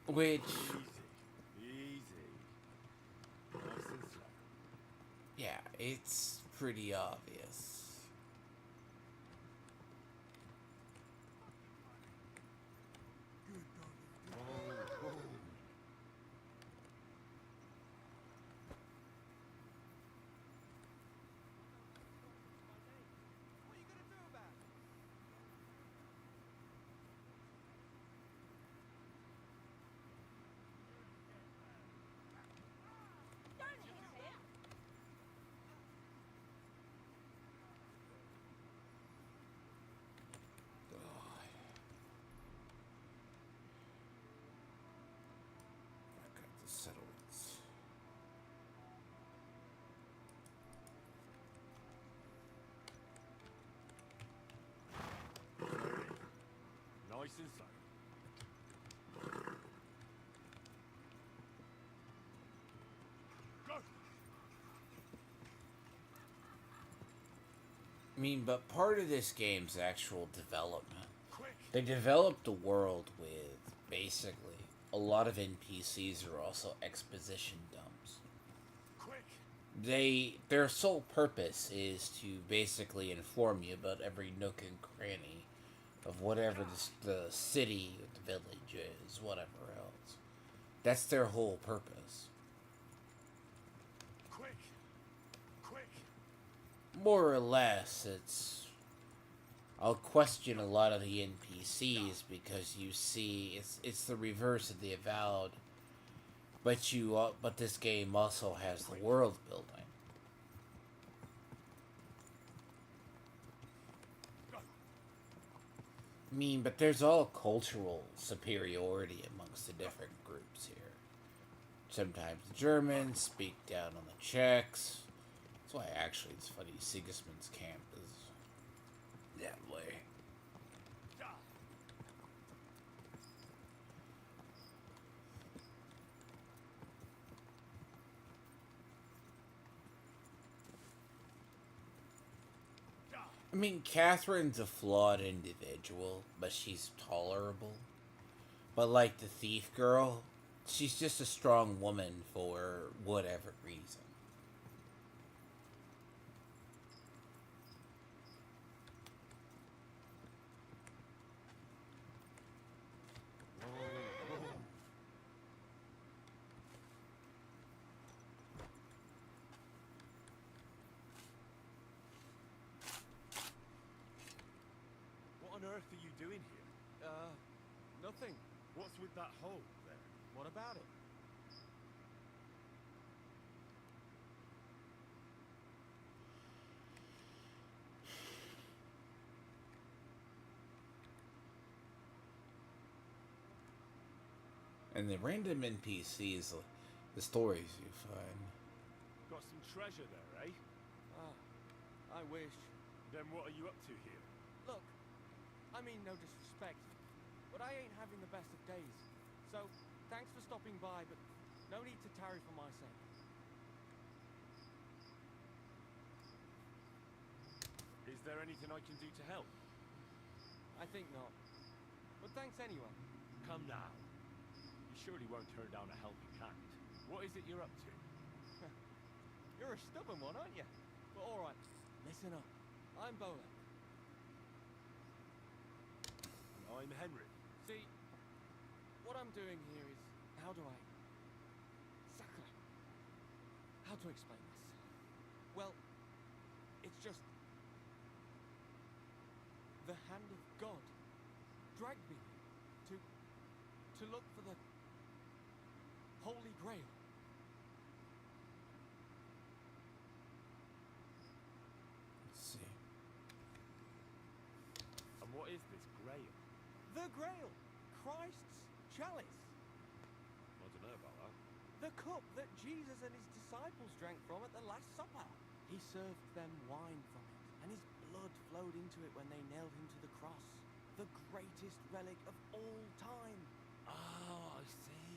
Which... Easy. Nice and slow. yeah, it's pretty obvious. Settlements. Nice and slow. Go. I mean, but part of this game's actual development. Quick. They developed the world with basically a lot of NPCs are also exposition dumps. Quick. Their sole purpose is to basically inform you about every nook and cranny of whatever the city or the village is, whatever else. That's their whole purpose. Quick. Quick. More or less, I'll question a lot of the NPCs because you see it's the reverse of the Avowed, but this game also has the world building. I mean, but there's all cultural superiority amongst the different groups here. Sometimes the Germans speak down on the Czechs. That's why actually it's funny Sigismund's camp is that way. I mean, Catherine's a flawed individual, but she's tolerable. But like the thief girl, she's just a strong woman for whatever reason. What on earth are you doing here? Nothing. What's with that hole there? What about it? And the random NPCs, the stories you find. Got some treasure there, eh? Ah, I wish. Then what are you up to here? Look, I mean no disrespect, but I ain't having the best of days. So, thanks for stopping by, but no need to tarry for my sake. Is there anything I can do to help? I think not. But thanks anyway. Come now. You surely won't turn down a helping hand. What is it you're up to? You're a stubborn one, aren't you? But alright, listen up. I'm Bolek. And I'm Henry. See, what I'm doing here is, how do I... Sakura. How to explain this? Well, it's just... The hand of God dragged me here to look for the Holy Grail. Let's see. And what is this grail? The Grail! Christ's chalice! I don't know about that. The cup that Jesus and his disciples drank from at the Last Supper. He served them wine from it, and his blood flowed into it when they nailed him to the cross. The greatest relic of all time. Ah, I see.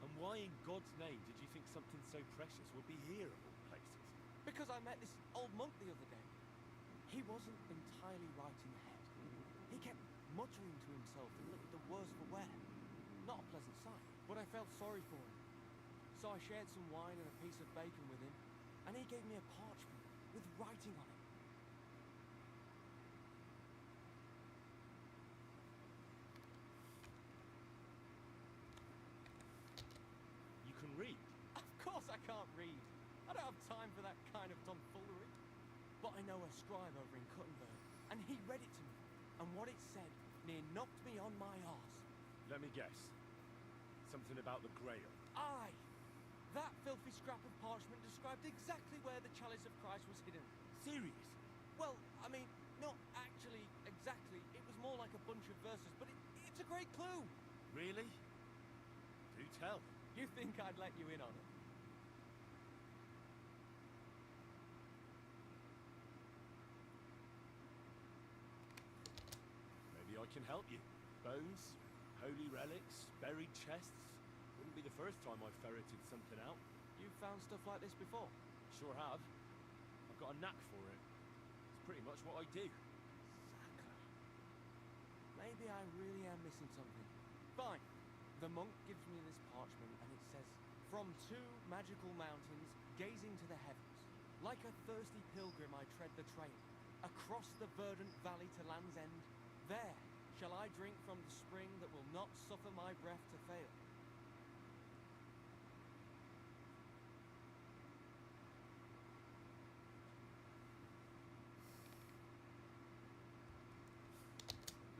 And why in God's name did you think something so precious would be here of all places? Because I met this old monk the other day. He wasn't entirely right in the head. He kept muttering to himself and looked the worse for wear. Not a pleasant sight, but I felt sorry for him. So I shared some wine and a piece of bacon with him, and he gave me a parchment with writing on it. You can read. Of course I can't read. I don't have time for that kind of tomfoolery. But I know a scribe over in Cuttenberg, and he read it to me. And what it said near knocked me on my arse. Let me guess. Something about the Grail. Aye! That filthy scrap of parchment described exactly where the chalice of Christ was hidden. Seriously? Well, I mean, not actually exactly. It was more like a bunch of verses, but it's a great clue. Really? Do tell. You think I'd let you in on it? Maybe I can help you. Bones, holy relics, buried chests. Wouldn't be the first time I've ferreted something out. You've found stuff like this before? Sure have. I've got a knack for it. It's pretty much what I do. Sakura. Maybe I really am missing something. Fine. The monk gives me this parchment and it says, "From two magical mountains, gazing to the heavens. Like a thirsty pilgrim I tread the trail. Across the verdant valley to Land's End. There shall I drink from the spring that will not suffer my breath to fail."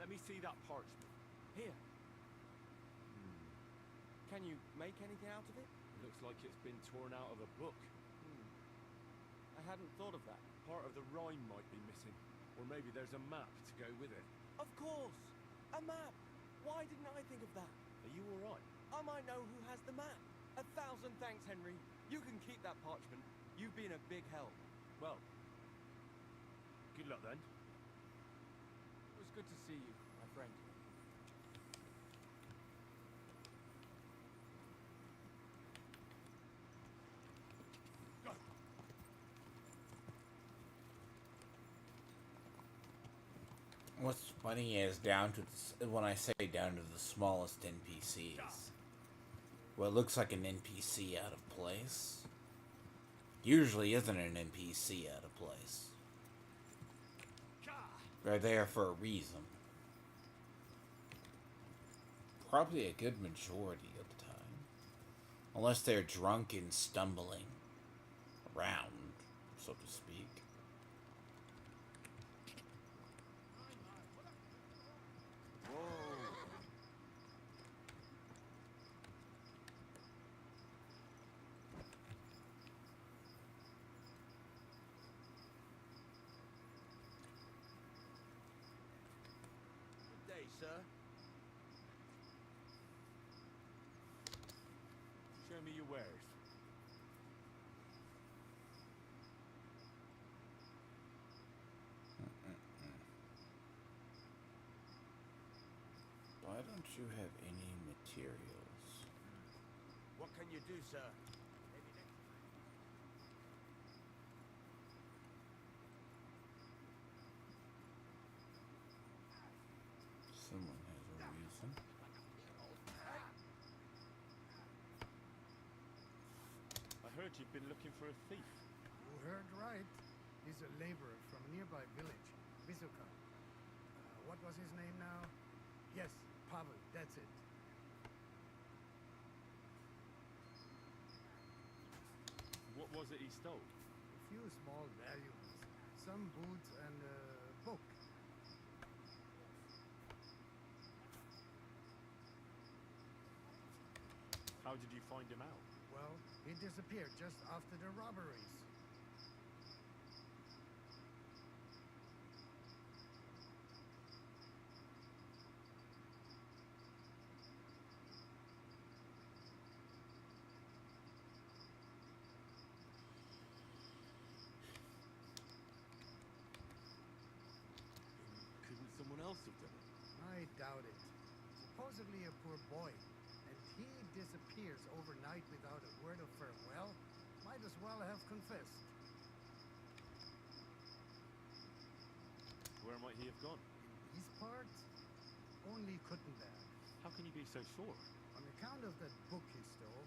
Let me see that parchment. Here. Can you make anything out of it? It looks like it's been torn out of a book. I hadn't thought of that. Part of the rhyme might be missing. Or maybe there's a map to go with it. Of course! A map! Why didn't I think of that? Are you alright? I might know who has the map. 1,000 thanks, Henry. You can keep that parchment. You've been a big help. Well, good luck then. It was good to see you, my friend. Go! What's funny is down to when I say down to the smallest NPCs, what looks like an NPC out of place usually isn't an NPC out of place. They're there for a reason. Probably a good majority of the time, unless they're drunk and stumbling around, so to speak. Good day, sir. me your wares. Why don't you have any materials? What can you do, sir? Maybe next time. Someone has a reason. I heard you've been looking for a thief. You heard right. He's a laborer from a nearby village, Vysoka. What was his name now? Yes, Pavel, that's it. What was it he stole? A few small valuables, some boots and a book. How did you find him out? Well, he disappeared just after the robberies. Couldn't someone else have done it? I doubt it. Supposedly a poor boy, and he disappears overnight without a word of farewell. Might as well have confessed. Where might he have gone? In these parts, only Kuttenberg. How can you be so sure? On account of that book he stole,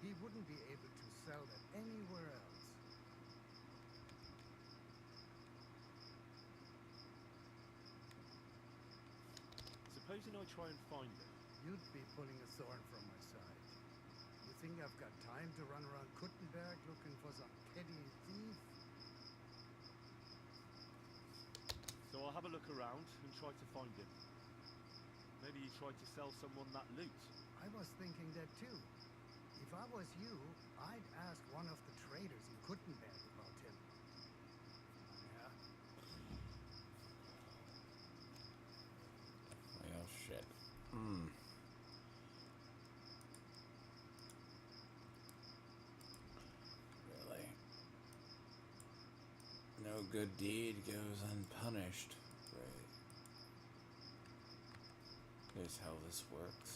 he wouldn't be able to sell that anywhere else. Supposing I try and find him. You'd be pulling a thorn from my side. You think I've got time to run around Kuttenberg looking for some petty thief? So I'll have a look around and try to find him. Maybe he tried to sell someone that loot. I was thinking that too. If I was you, I'd ask one of the traders in Kuttenberg about him. Yeah. Well, shit. Really? No good deed goes unpunished. Right. Here's how this works.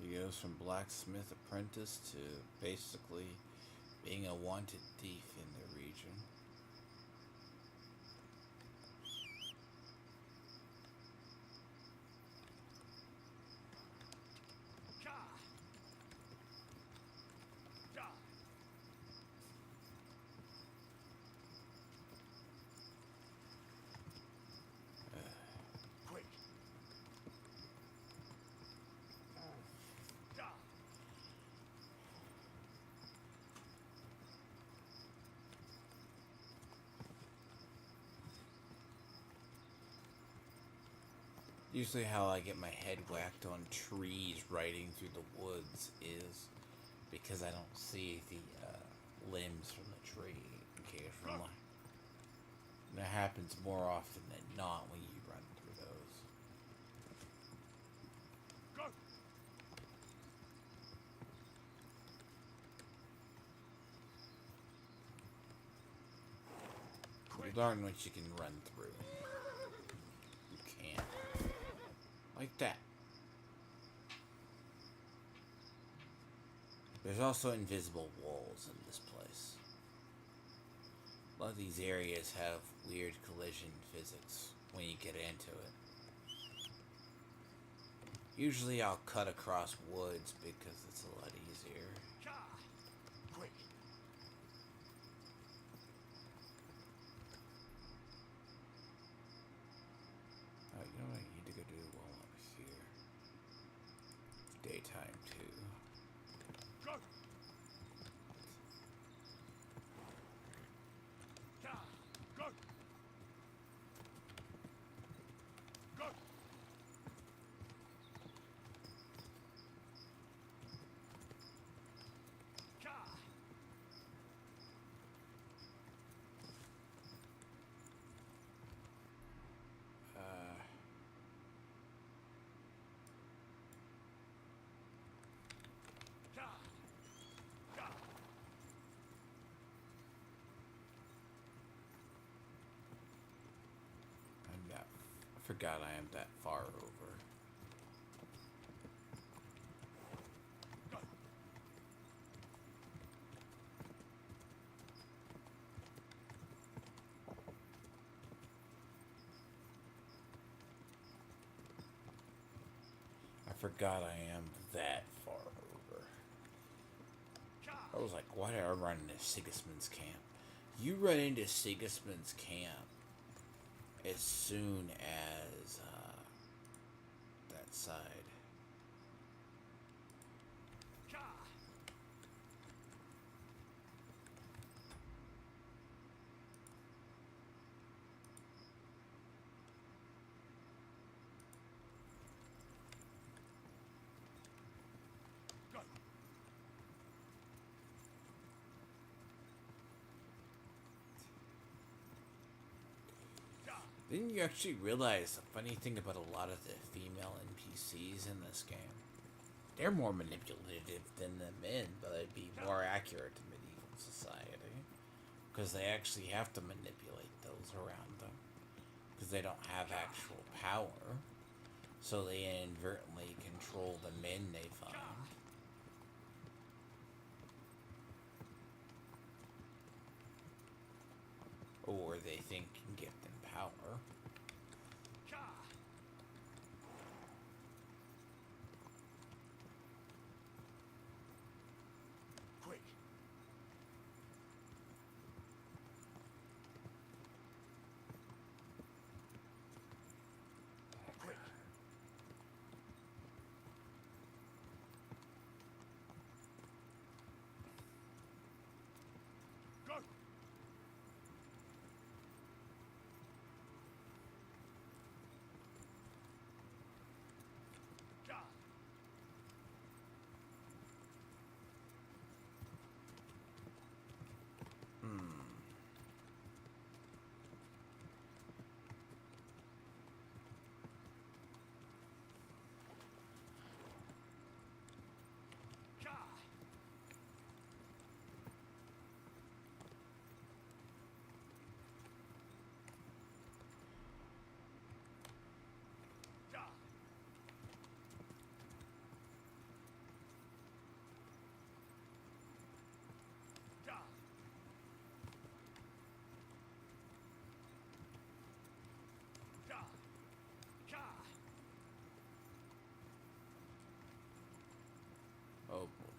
He goes from blacksmith apprentice to basically being a wanted thief in the region. Quick! Usually how I get my head whacked on trees riding through the woods is because I don't see the limbs from the tree occasionally. And that happens more often than not when you run through those. Go! You learn what you can run through. You can't. Like that. There's also invisible walls in this place. A lot of these areas have weird collision physics when you get into it. Usually I'll cut across woods because it's a lot easier. Quick! You know what I need to go do while I'm here? It's daytime too. Go! Go! Go! forgot I am that far over. I forgot I am that far over. I was like, why did I run into Sigismund's camp? You run into Sigismund's camp as soon as that side. Didn't you actually realize the funny thing about a lot of the female NPCs in this game? They're more manipulative than the men, but it'd be more accurate to medieval society. Because they actually have to manipulate those around them. Because they don't have actual power. So they inadvertently control the men they find. Or they think can give them power. Quick. Quick. Go. Oh boy.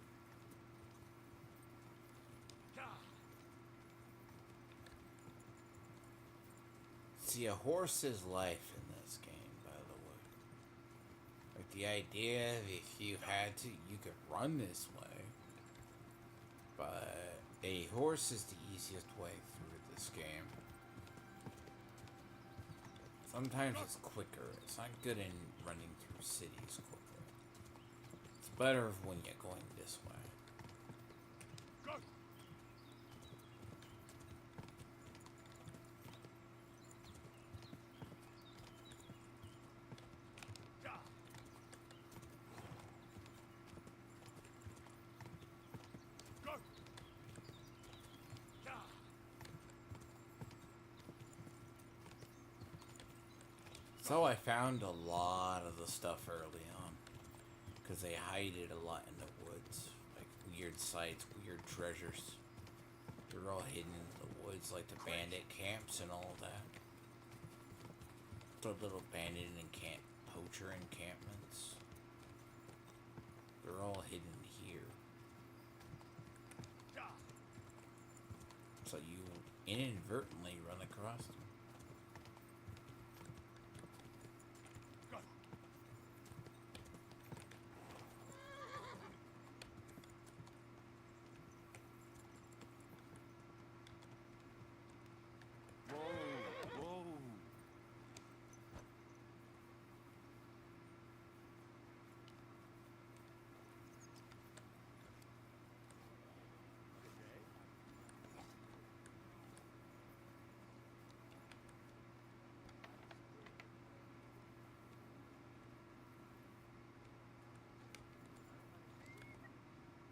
See, a horse's life in this game, by the way. Like the idea of if you had to, you could run this way. But a horse is the easiest way through this game. Sometimes it's quicker. It's not good in running through cities quicker. It's better when you're going this way. Go. Go. So I found a lot of the stuff early on. Because they hide it a lot in the woods. Like weird sites, weird treasures. They're all hidden in the woods, like the bandit camps and all that. The little bandit and poacher encampments. They're all hidden here. So you inadvertently run across them. Go. Whoa, whoa.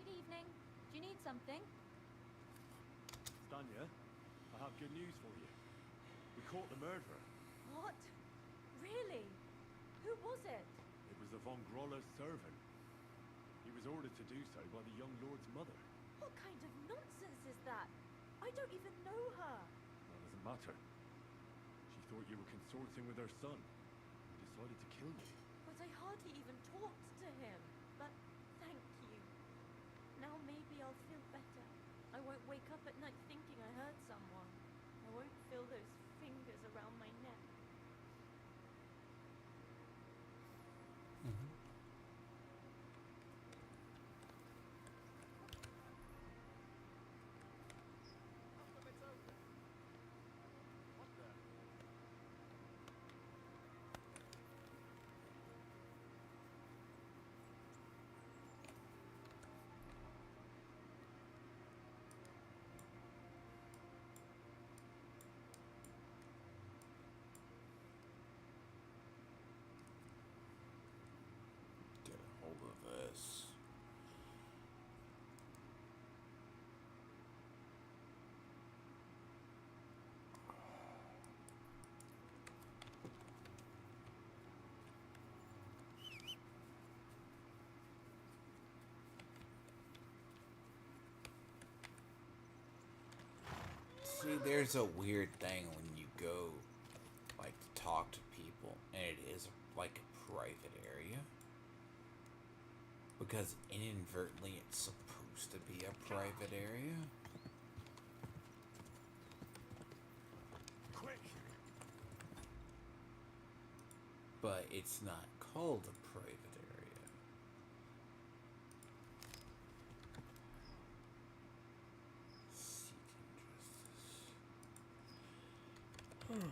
Good evening. Do you need something? Stanya, I have good news for you. We caught the murderer. What? Really? Who was it? It was the von Groller's servant. He was ordered to do so by the young lord's mother. What kind of nonsense is that? I don't even know her. That doesn't matter. She thought you were consorting with her son and decided to kill you. But I hardly even talked to him. But thank you. Now maybe I'll feel better. I won't wake up at night thinking I hurt someone. I won't feel those fingers around my neck. Get a hold of this. See, there's a weird thing when you go, like, to talk to people, and it is, like, a private area. Because inadvertently it's supposed to be a private area. Quick! But it's not called a private area. Seeking justice.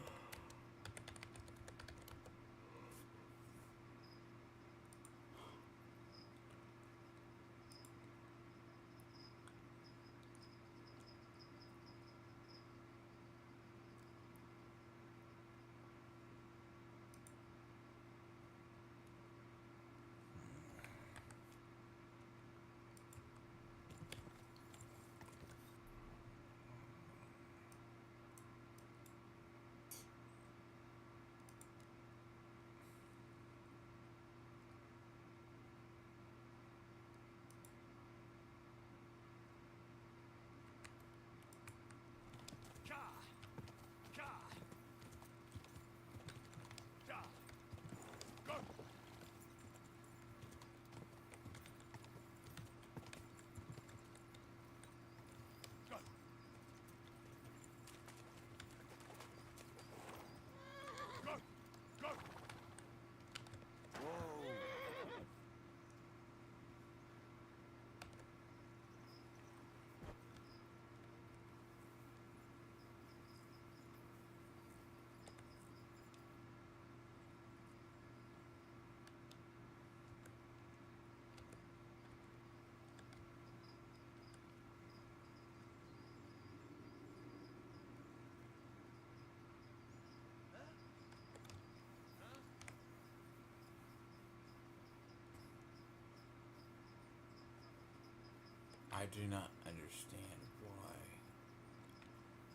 I do not understand why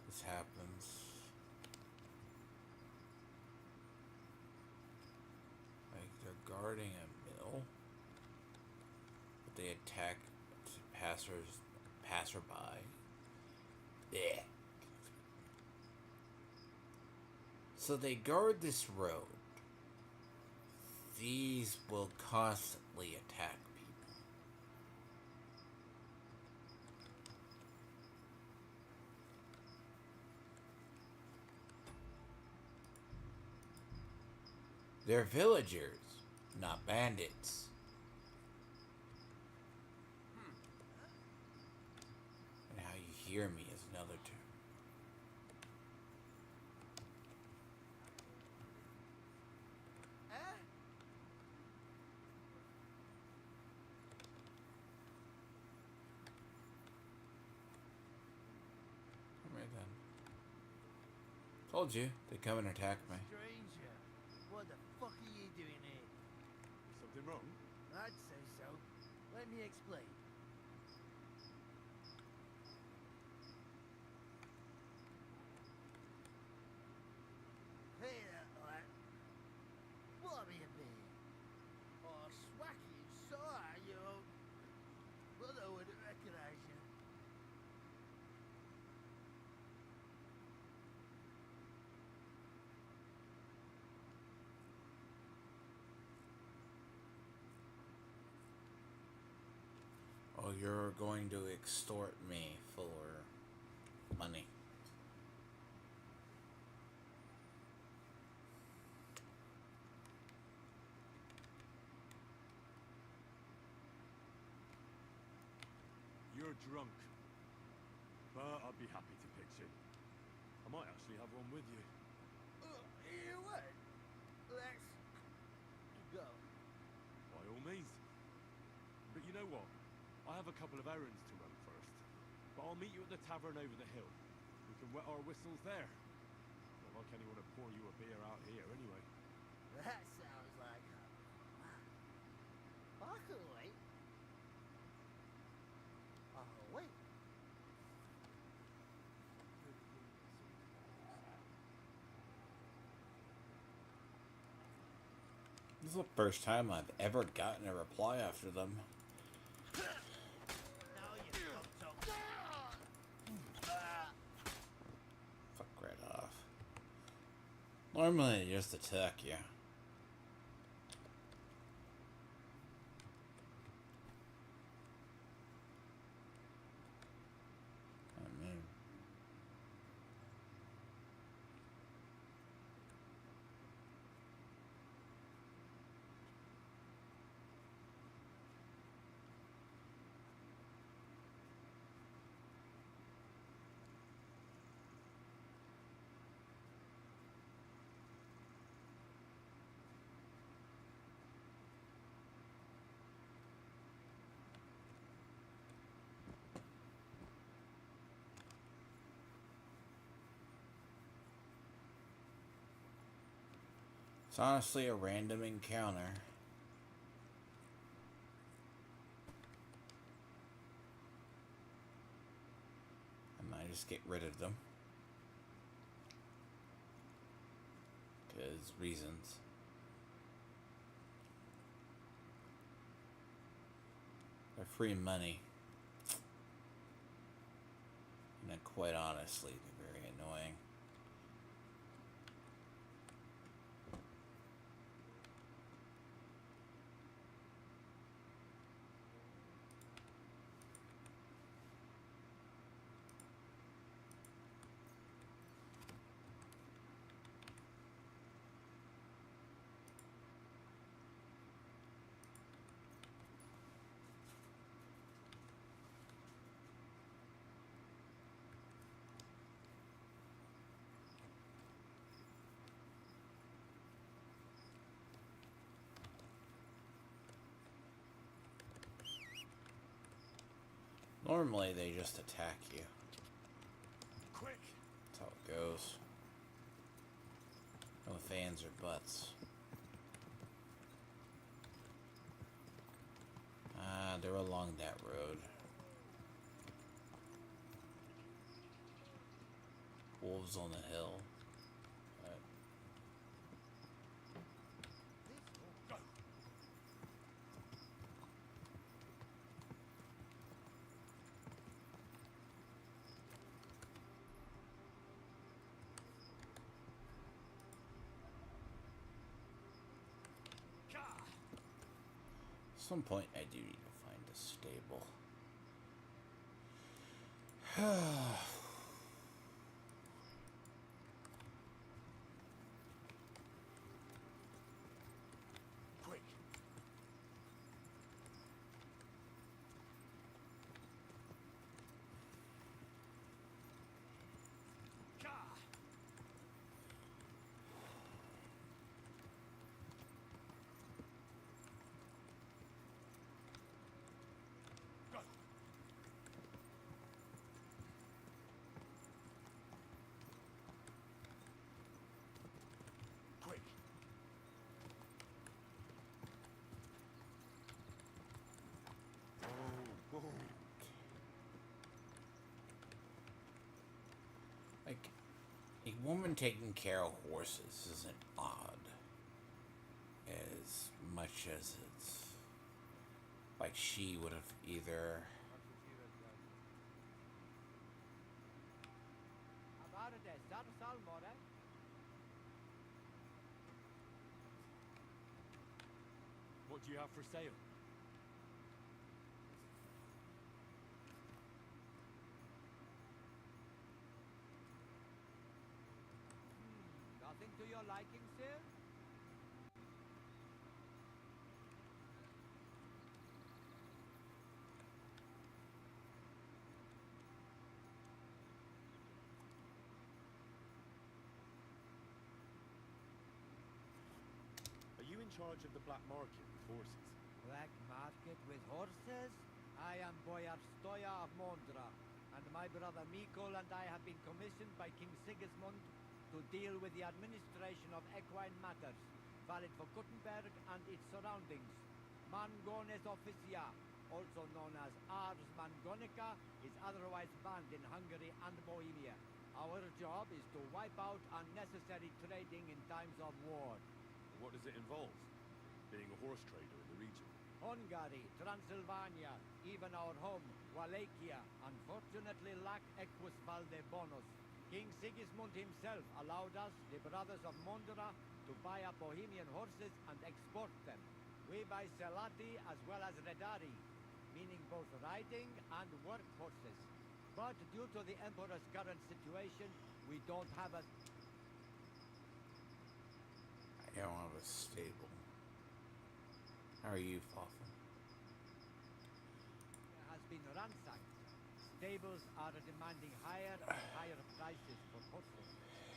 this happens. Like, they're guarding a mill, but they attack passerby. Yeah. So they guard this road. These will constantly attack people. They're villagers, not bandits. And how you hear me is another term. Alright then. Told you, they come and attack me. Stranger, what the fuck are you doing here? Something wrong? I'd say so. Let me explain. Hey there, lad. You're going to extort me for money. You're drunk. But I'd be happy to pitch in. I might actually have one with you. You what? Let's go. By all means. But you know what? I have a couple of errands to run first. But I'll meet you at the tavern over the hill. We can wet our whistles there. Not like anyone to pour you a beer out here anyway. That sounds like a plan. I can wait. Wait. This is the first time I've ever gotten a reply after them. Fuck right off. Normally they just attack you. It's honestly a random encounter. I might just get rid of them. Because reasons. They're free money. And quite honestly, they're very annoying. Normally they just attack you. Quick! That's how it goes. No fans or butts. They're along that road. Wolves on the hill. At some point I do need to find a stable. Quick! Quick! Oh. Like, a woman taking care of horses isn't odd as much as it's like she would have either What do you have for sale? Nothing to your liking, sir? Are you in charge of the black market with horses? Black market with horses? I am Boyar Stoya of Mondra, and my brother Mikol and I have been commissioned by King Sigismund to deal with the administration of equine matters, valid for Gutenberg and its surroundings. Mangones officia, also known as Ars Mangonica, is otherwise banned in Hungary and Bohemia. Our job is to wipe out unnecessary trading in times of war. What does it involve? Being a horse trader in the region? Hungary, Transylvania, even our home, Wallachia, unfortunately lack equus valde bonus. King Sigismund himself allowed us, the brothers of Mondra, to buy up Bohemian horses and export them. We buy selati as well as redari, meaning both riding and work horses. But due to the Emperor's current situation, we don't have a... I don't have a stable. How are you, Faffa? has been ransacked. Stables are demanding higher and higher prices for horses.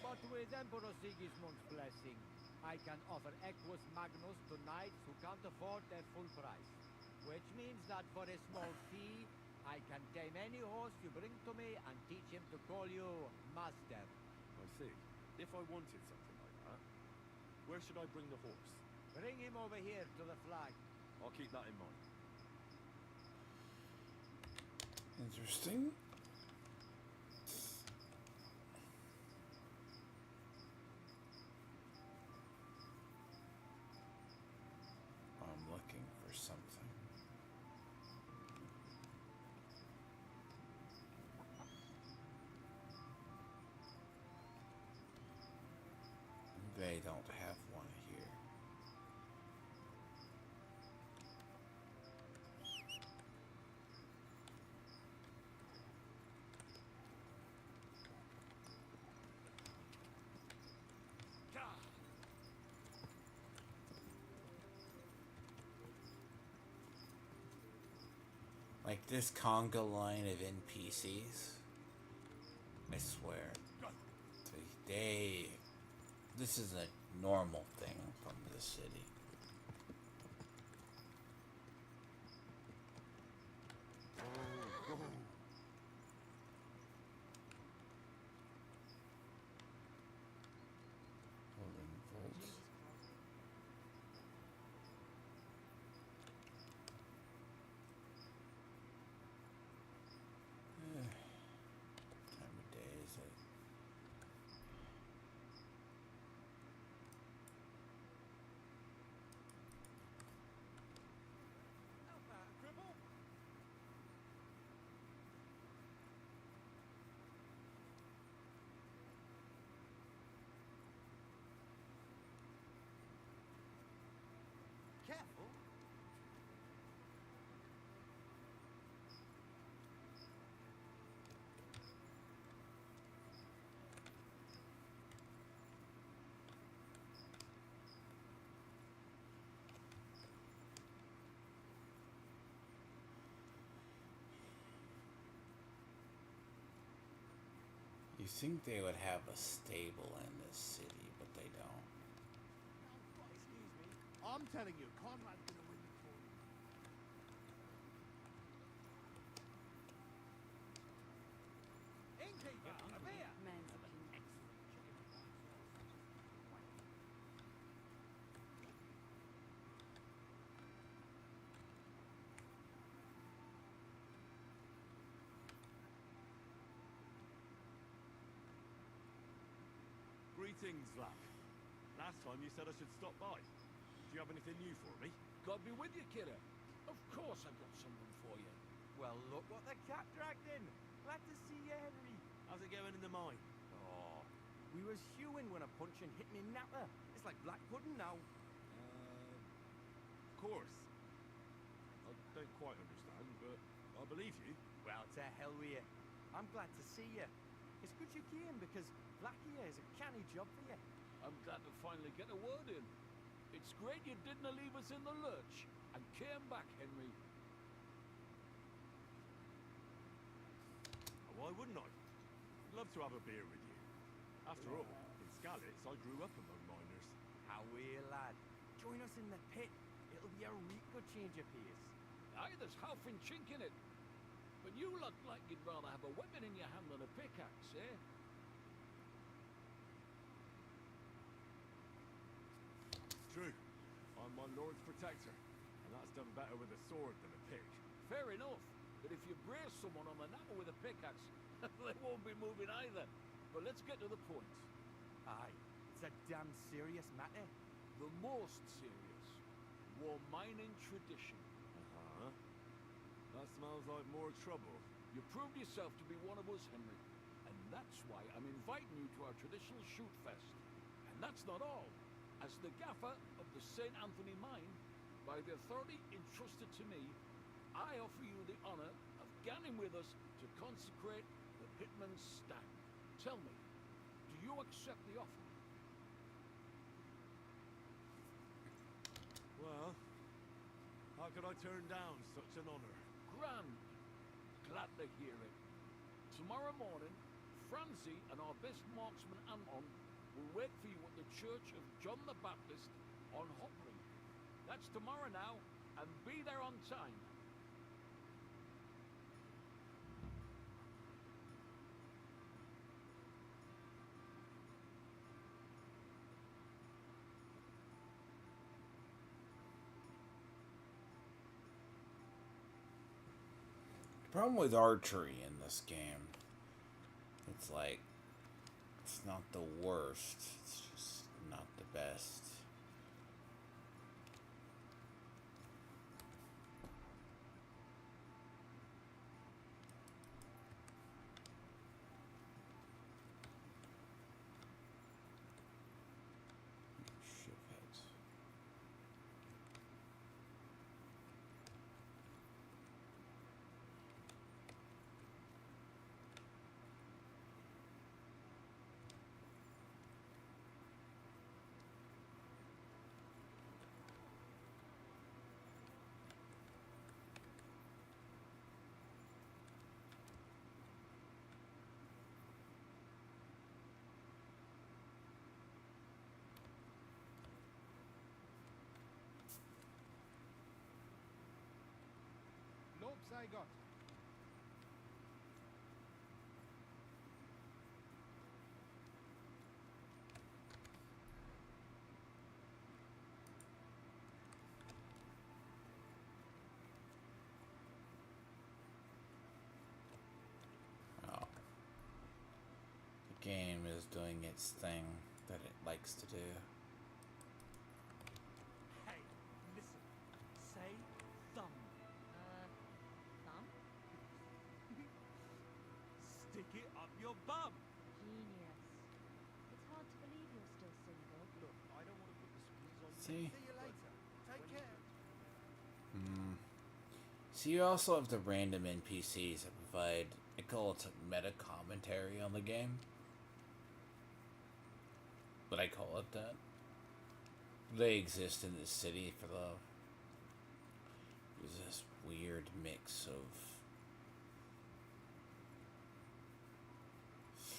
But with Emperor Sigismund's blessing, I can offer equus magnus to knights who can't afford their full price. Which means that for a small fee, I can tame any horse you bring to me and teach him to call you master. I see. If I wanted something like that, where should I bring the horse? Bring him over here to the flag. I'll keep that in mind. Interesting. I'm looking for something. They don't have one here. Like this conga line of NPCs, I swear, this is a normal thing from the city. Holding volts. Time of day is it? Careful. You think they would have a stable in this city, but they don't. Excuse me. I'm telling you, Conrad's gonna win the tournament. Innkeeper, a beer! Greetings, Vlad. Last time you said I should stop by. Do you have anything new for me? God be with you, kiddo. Of course I've got someone for you. Well, look what the cat dragged in. Glad to see you, Henry. How's it going in the mine? Oh, we was hewing when a punch and hit me napper. It's like black pudding now. Of course. I don't quite understand, but I believe you. Well, to hell with you. I'm glad to see you. It's good you came because black here is a canny job for you. I'm glad to finally get a word in. It's great you didn't leave us in the lurch and came back, Henry. Why wouldn't I? Love to have a beer with you. After all, in Skalitz, I grew up among miners. How we're lad. Join us in the pit. It'll be a real good change of pace. Aye, there's half and chink in it. But you look like you'd rather have a weapon in your hand than a pickaxe, eh? True. I'm my lord's protector, and that's done better with a sword than a pick. Fair enough. But if you brace someone on the knacker with a pickaxe, they won't be moving either. But let's get to the point. Aye, it's a damn serious matter. The most serious. War mining tradition. Uh-huh. That smells like more trouble. You proved yourself to be one of us, Henry. And that's why I'm inviting you to our traditional shoot fest. And that's not all. As the gaffer of the St. Anthony mine, by the authority entrusted to me, I offer you the honor of ganning with us to consecrate the Pitman's stag. Tell me, do you accept the offer? Well, how could I turn down such an honor? Grand. Glad to hear it. Tomorrow morning, Francie and our best marksman Anton will wait for you at the Church of John the Baptist on Hopring. That's tomorrow now, and be there on time. The problem with archery in this game, it's like, it's not the worst, it's just not the best. Shitheads. Lob sei Gott. Oh. The game is doing its thing that it likes to do. Hey, listen. Say thumb. Thumb? Stick it up your bum. Genius. It's hard to believe you're still single. Look, I don't want to put the squeeze on you. See? See you later. Take care. So you also have the random NPCs that provide, I call it meta commentary on the game. But I call it that. They exist in this city for the... There's this weird mix of...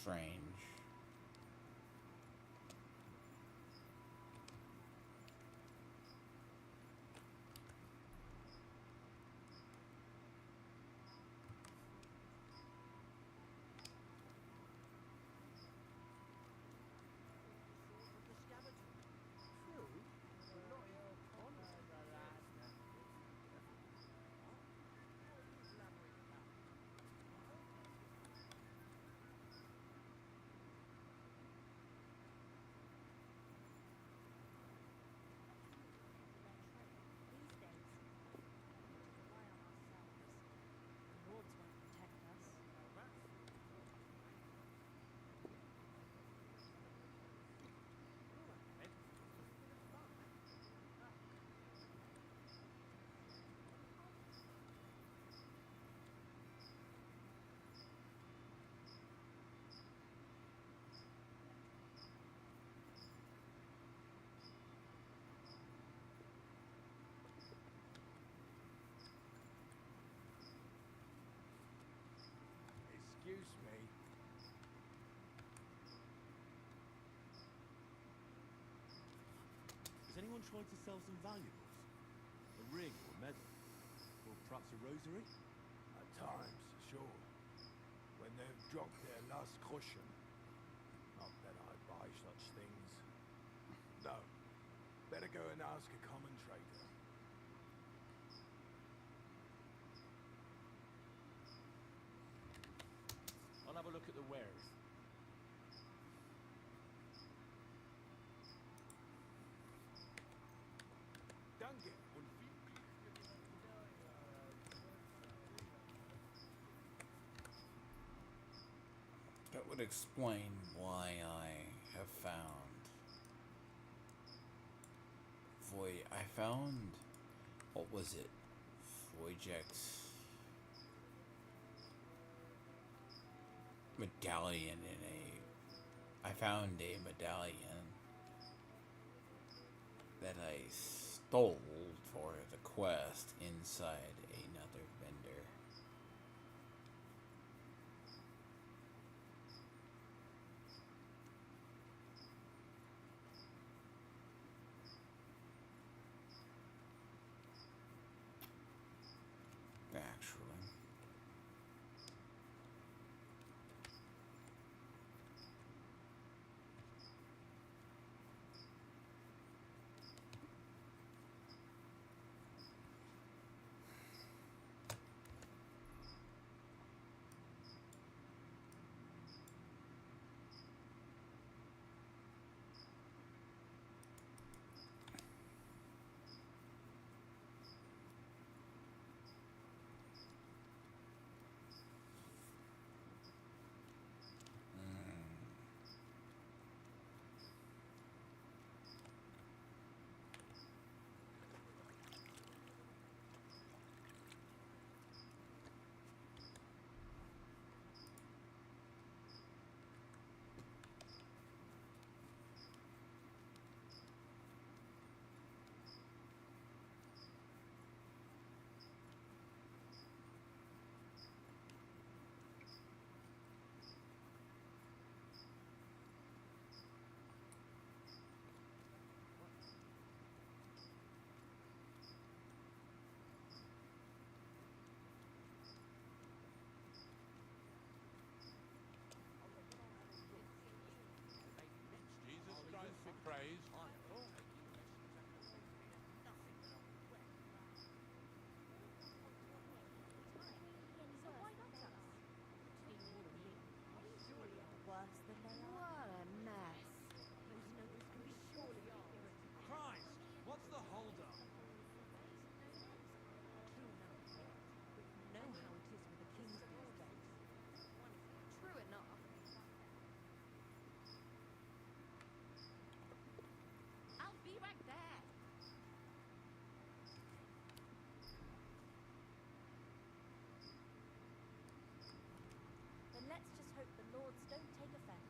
strange. anyone tried to sell some valuables? A ring or a medal? Or perhaps a rosary? At times, sure. When they've dropped their last groschen. Not that I buy such things. No. Better go and ask a common trader. I'll have a look at the wares. Danke und viel That would explain why I have found I found, what was it? Voyjack's medallion I found a medallion that I stole for the quest inside another vendor. Actually. Jesus Christ be praised. So why not us? Between you and me, surely are worse than they are. What a mess. Those nobles can be surely ignorant. Christ! What's the hold-up? True enough, but you know how it is with the kings these days. True enough. I'll be right there. Then let's just hope the lords don't take offense.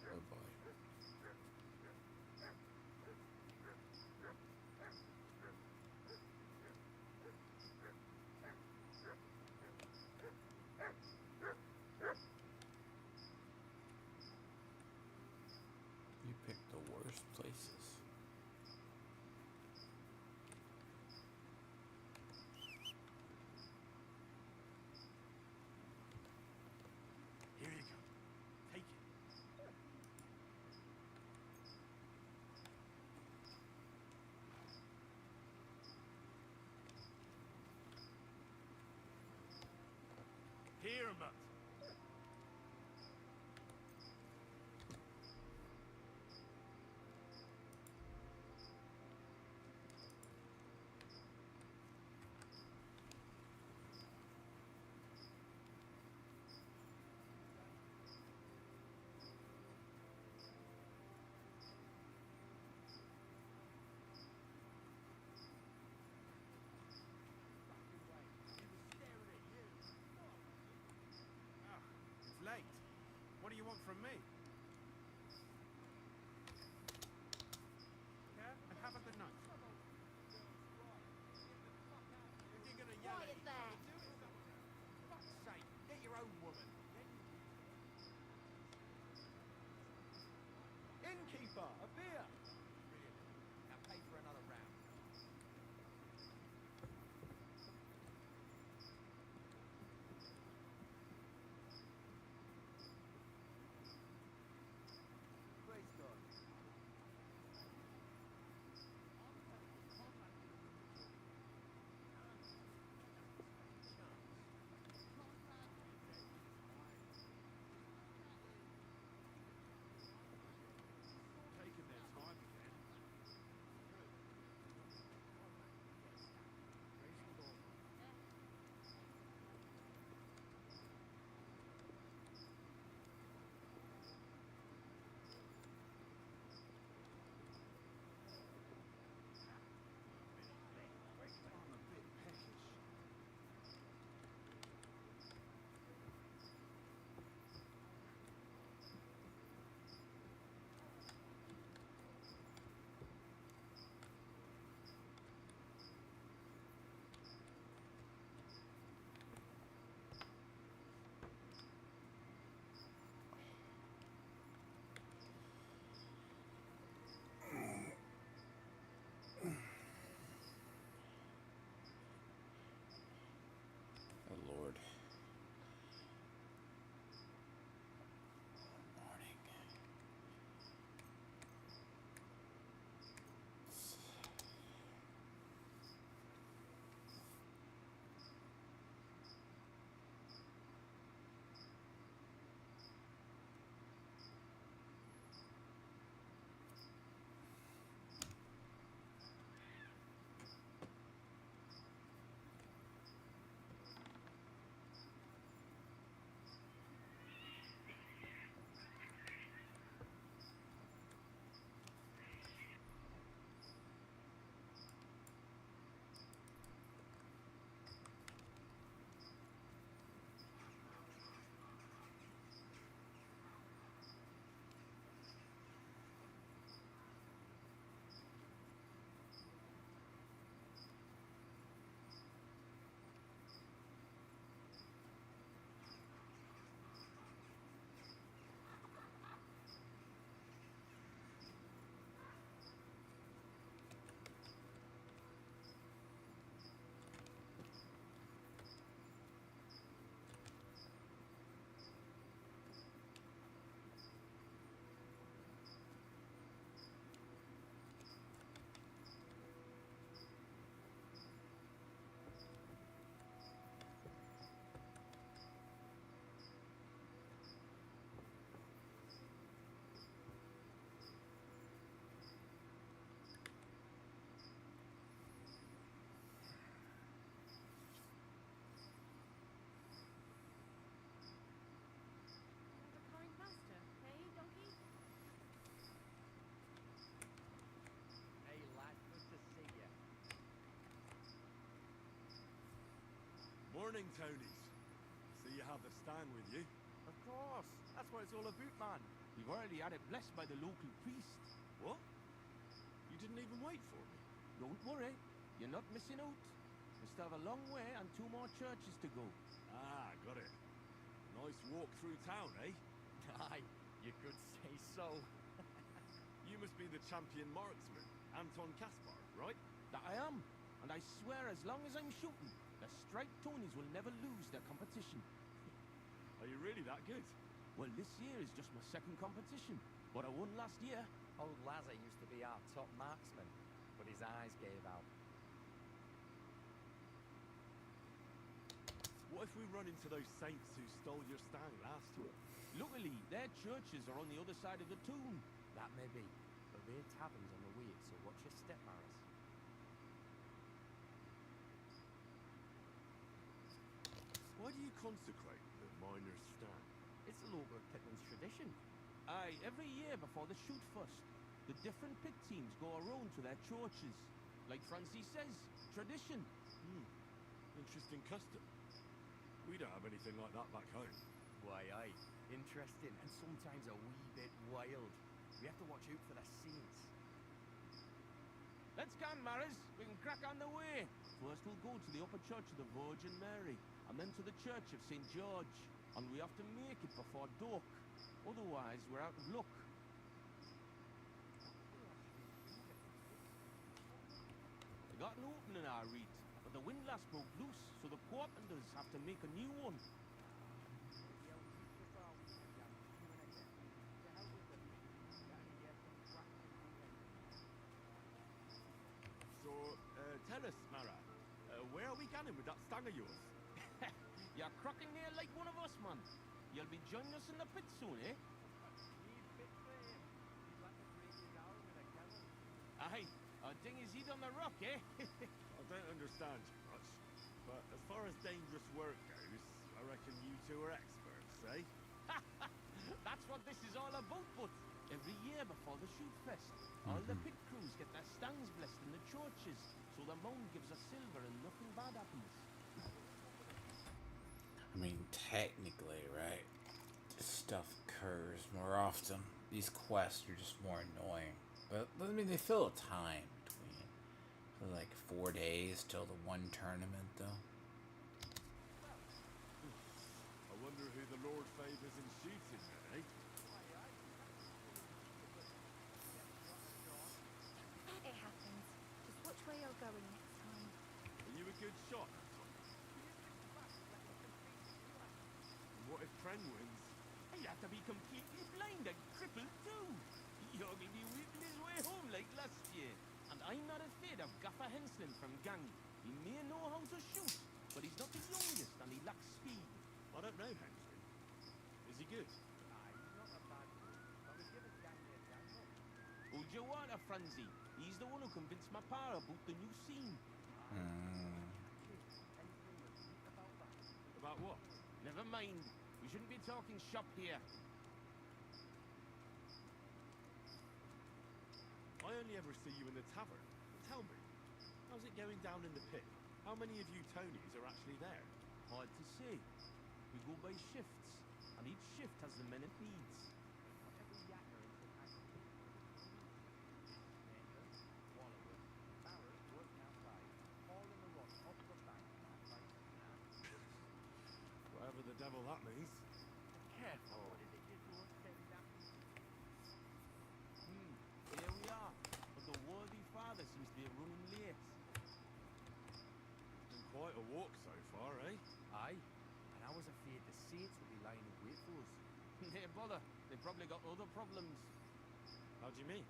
Oh boy. You picked the worst places. Here you go. Take it. Here, Mutt. from me. Yeah, and have a good night. If you're gonna yell at Quiet each there. other, do it somewhere else. For fuck's sake, get your own woman. Innkeeper, a beer! Really? Now pay for another round. Praise God. Taking their time again. Praise the Lord. I'm a bit peckish. Oh Lord. Morning. What a kind master, hey, donkey? Hey lad, good to see you. Morning, Tonies. See you have the stand with you. Of course, that's what it's all about, man. We've already had it blessed by the local priest. What? You didn't even wait for me? Don't worry, you're not missing out. We still have a long way and 2 more churches to go. Ah, got it. Nice walk through town, eh? Aye, you could say so. You must be the champion marksman, Anton Kaspar, right? That I am, and I swear as long as I'm shooting, the striped Tonys will never lose their competition. Are you really that good? Well, this year is just my 2nd competition, but I won last year. Old Lazar used to be our top marksman, but his eyes gave out. What if we run into those saints who stole your stand last year? Luckily, their churches are on the other side of the tomb. That may be, but their tavern's on the way, so watch your step, Maris. Why do you consecrate the miner's stand? It's a local pitman's tradition. Aye, every year before the shoot first, the different pit teams go around to their churches. Like Francis says, tradition. Interesting custom. We don't have anything like that back home. Why, aye. Interesting, and sometimes a wee bit wild. We have to watch out for the saints. Let's go, Maris. We can crack on the way. First we'll go to the upper church of the Virgin Mary, and then to the church of St. George. And we have to make it before dark. Otherwise, we're out of luck. They got an opening, I read, but the windlass broke loose, so the carpenters have to make a new one. So, tell us, Mara, where are we going with that stag of yours? You're crocking there like one of us, man. You'll be joining us in the pit soon, eh? Aye, our ding is heat on the rock, eh? I don't understand you much, but as far as dangerous work goes, I reckon you two are experts, eh? That's what this is all about, but every year before the shoot fest, all the pit crews get their stangs blessed in the churches, so the mound gives us silver and nothing bad happens. I mean, technically, right? This stuff occurs more often. These quests are just more annoying. But, I mean, they fill a time between. For like 4 days till the one tournament, though. I wonder who the Lord favours in shooting, eh? It happens. Just watch where you're going next time. Are you a good shot? And what if Pren wins? He had to be completely blind and crippled too. You'll be weeping his way home like last year. And I'm not afraid of Gaffer Henslin from Gang. He may know how to shoot, but he's not the youngest and he lacks speed. I don't know, Henry. Is he good? Hold your water, Franzi. He's the one who convinced my pa about the new scene. About what? Never mind. We shouldn't be talking shop here. I only ever see you in the tavern. Tell me, how's it going down in the pit? How many of you Tonys are actually there? Hard to say. We go by shifts, and each shift has the men it needs. Whatever the devil that means. Careful. Here we are. But the worthy father seems to be running late. It's been quite a walk so far, eh? Aye, and I was afraid the saints would be lying in wait for us. Hey, bother. They've probably got other problems. How do you mean?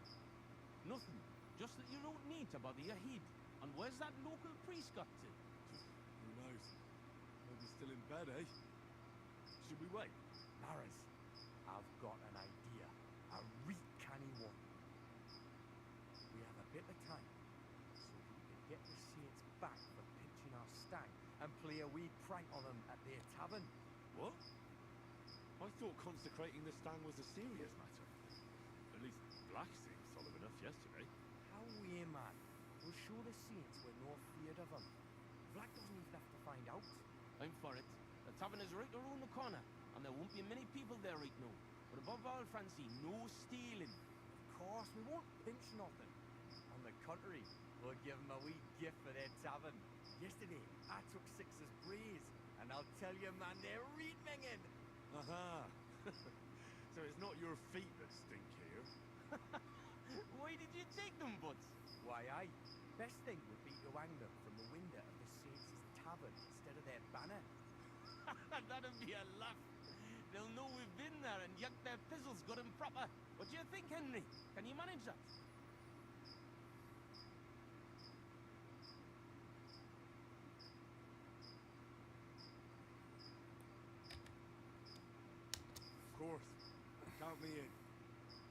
Nothing. Just that you don't need to bother your head. And where's that local priest got to? Who knows? Maybe still in bed, eh? Should we wait? Maris, I've got an idea. A real canny one. We have a bit of time, so we can get the saints back for pinching our stag and play a wee prank on them at their tavern. What? I thought consecrating the stang was a serious matter. At least Black seemed solemn enough yesterday. How we, man? We'll show the saints we're no afraid of them. Black doesn't even have to find out. I'm for it. The tavern is right around the corner, and there won't be many people there right now. But above all, Francie, no stealing. Of course, we won't pinch nothing. On the contrary, we'll give them a wee gift for their tavern. Yesterday, I took 6's braes, and I'll tell you, man, they're reet-minging. Aha! So it's not your feet that stink here. Why did you take them, Butts? Why, aye. Best thing would be to hang them from the window of the saints' tavern instead of their banner. That'd be a laugh. They'll know we've been there and yanked their pizzles good and proper. What do you think, Henry? Can you manage that? Of course. Count me in.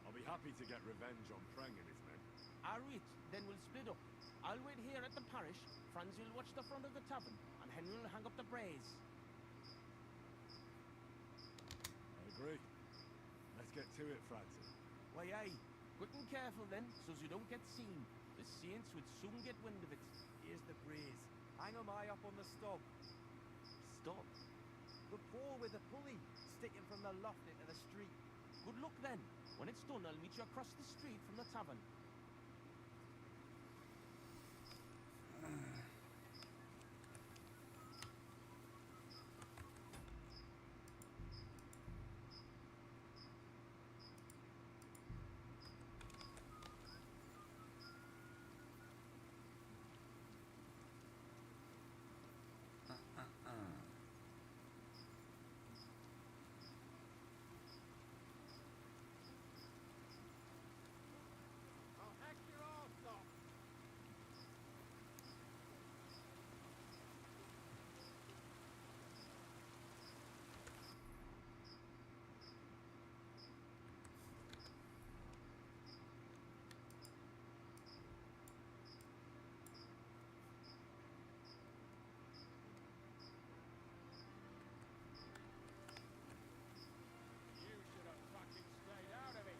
I'll be happy to get revenge on Preng and his men. All right, then we'll split up. I'll wait here at the parish, Franz will watch the front of the tavern, and Henry will hang up the braes. I agree. Let's get to it, Francie. Why, aye. Quick and careful then, so you don't get seen. The saints would soon get wind of it. Here's the braes. Hang 'em high up on the stub. Stop. The pole with the pulley. sticking from the loft into the street. Good luck then. When it's done, I'll meet you across the street from the tavern. I'll hack your arse off. You should have fucking stayed out of it.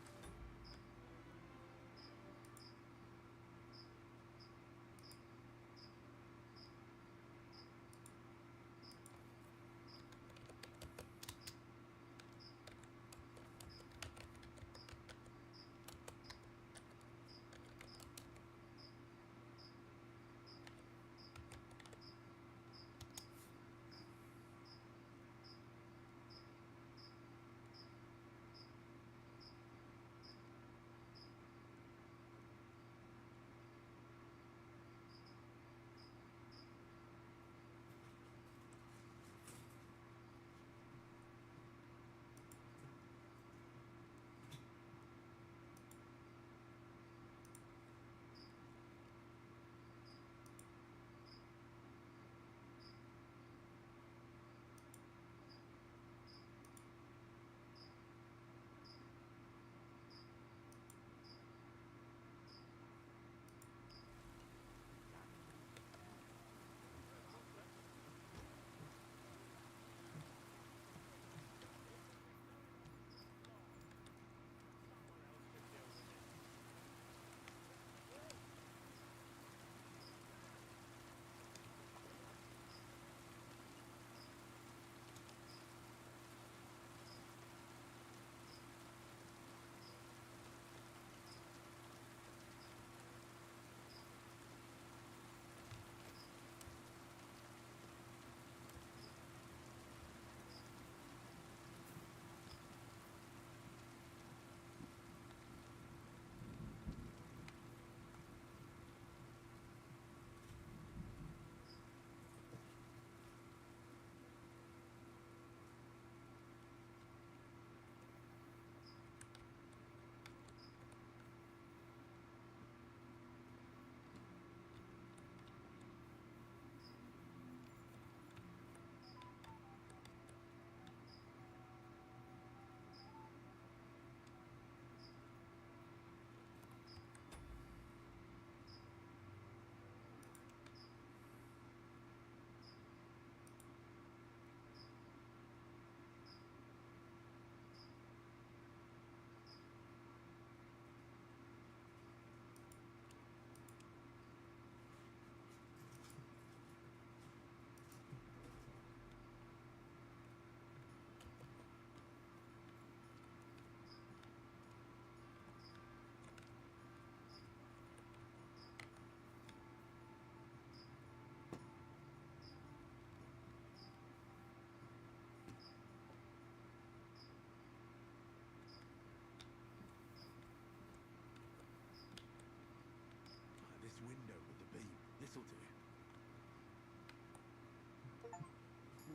This window with the beam. This'll do.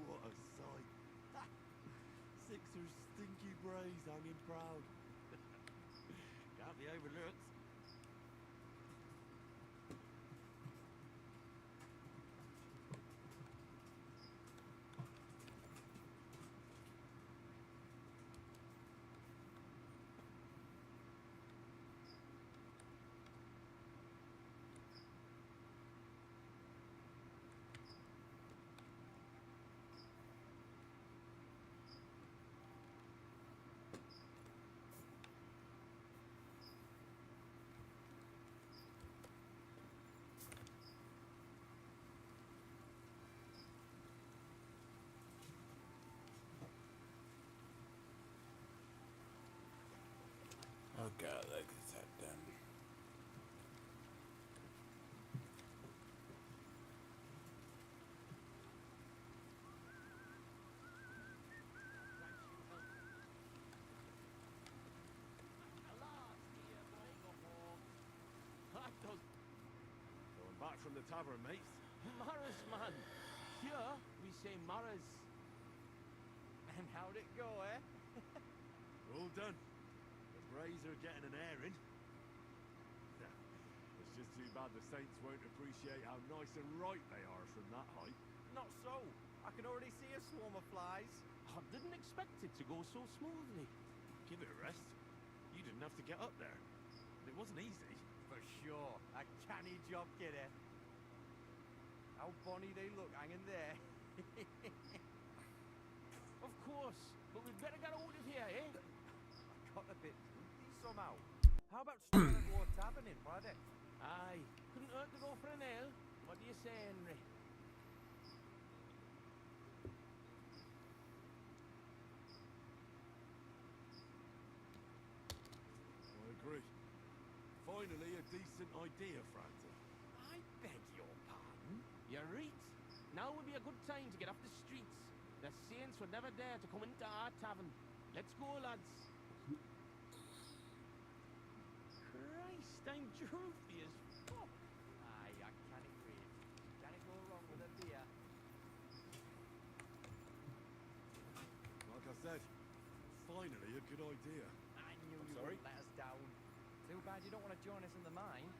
What a sight. Sixer's stinky brays hanging proud. Can't be overlooked. the tavern, mate. Maras, man. Here, we say Maras. And how'd it go, eh? All done. The Brays are getting an airing. It's just too bad the Saints won't appreciate how nice and right they are from that height. Not so. I can already see a swarm of flies. I didn't expect it to go so smoothly. Give it a rest. You didn't have to get up there. It wasn't easy. For sure. A canny job, kidder. How bonny they look hanging there. Of course, but we'd better get out of here, eh? I got a bit droopy somehow. How about stopping at War Tavern in Braddock? Aye, couldn't hurt to go for an ale. What do you say, Henry? I agree. Finally, a decent idea, Francis. I beg your pardon? You're right. Now would be a good time to get off the streets. The Saints would never dare to come into our tavern. Let's go, lads. Christ, I'm droopy as fuck. Aye, I can't agree. Can't go wrong with a beer. Like I said, finally a good idea. I knew I'm you sorry? wouldn't let us down. Too bad you don't want to join us in the mine.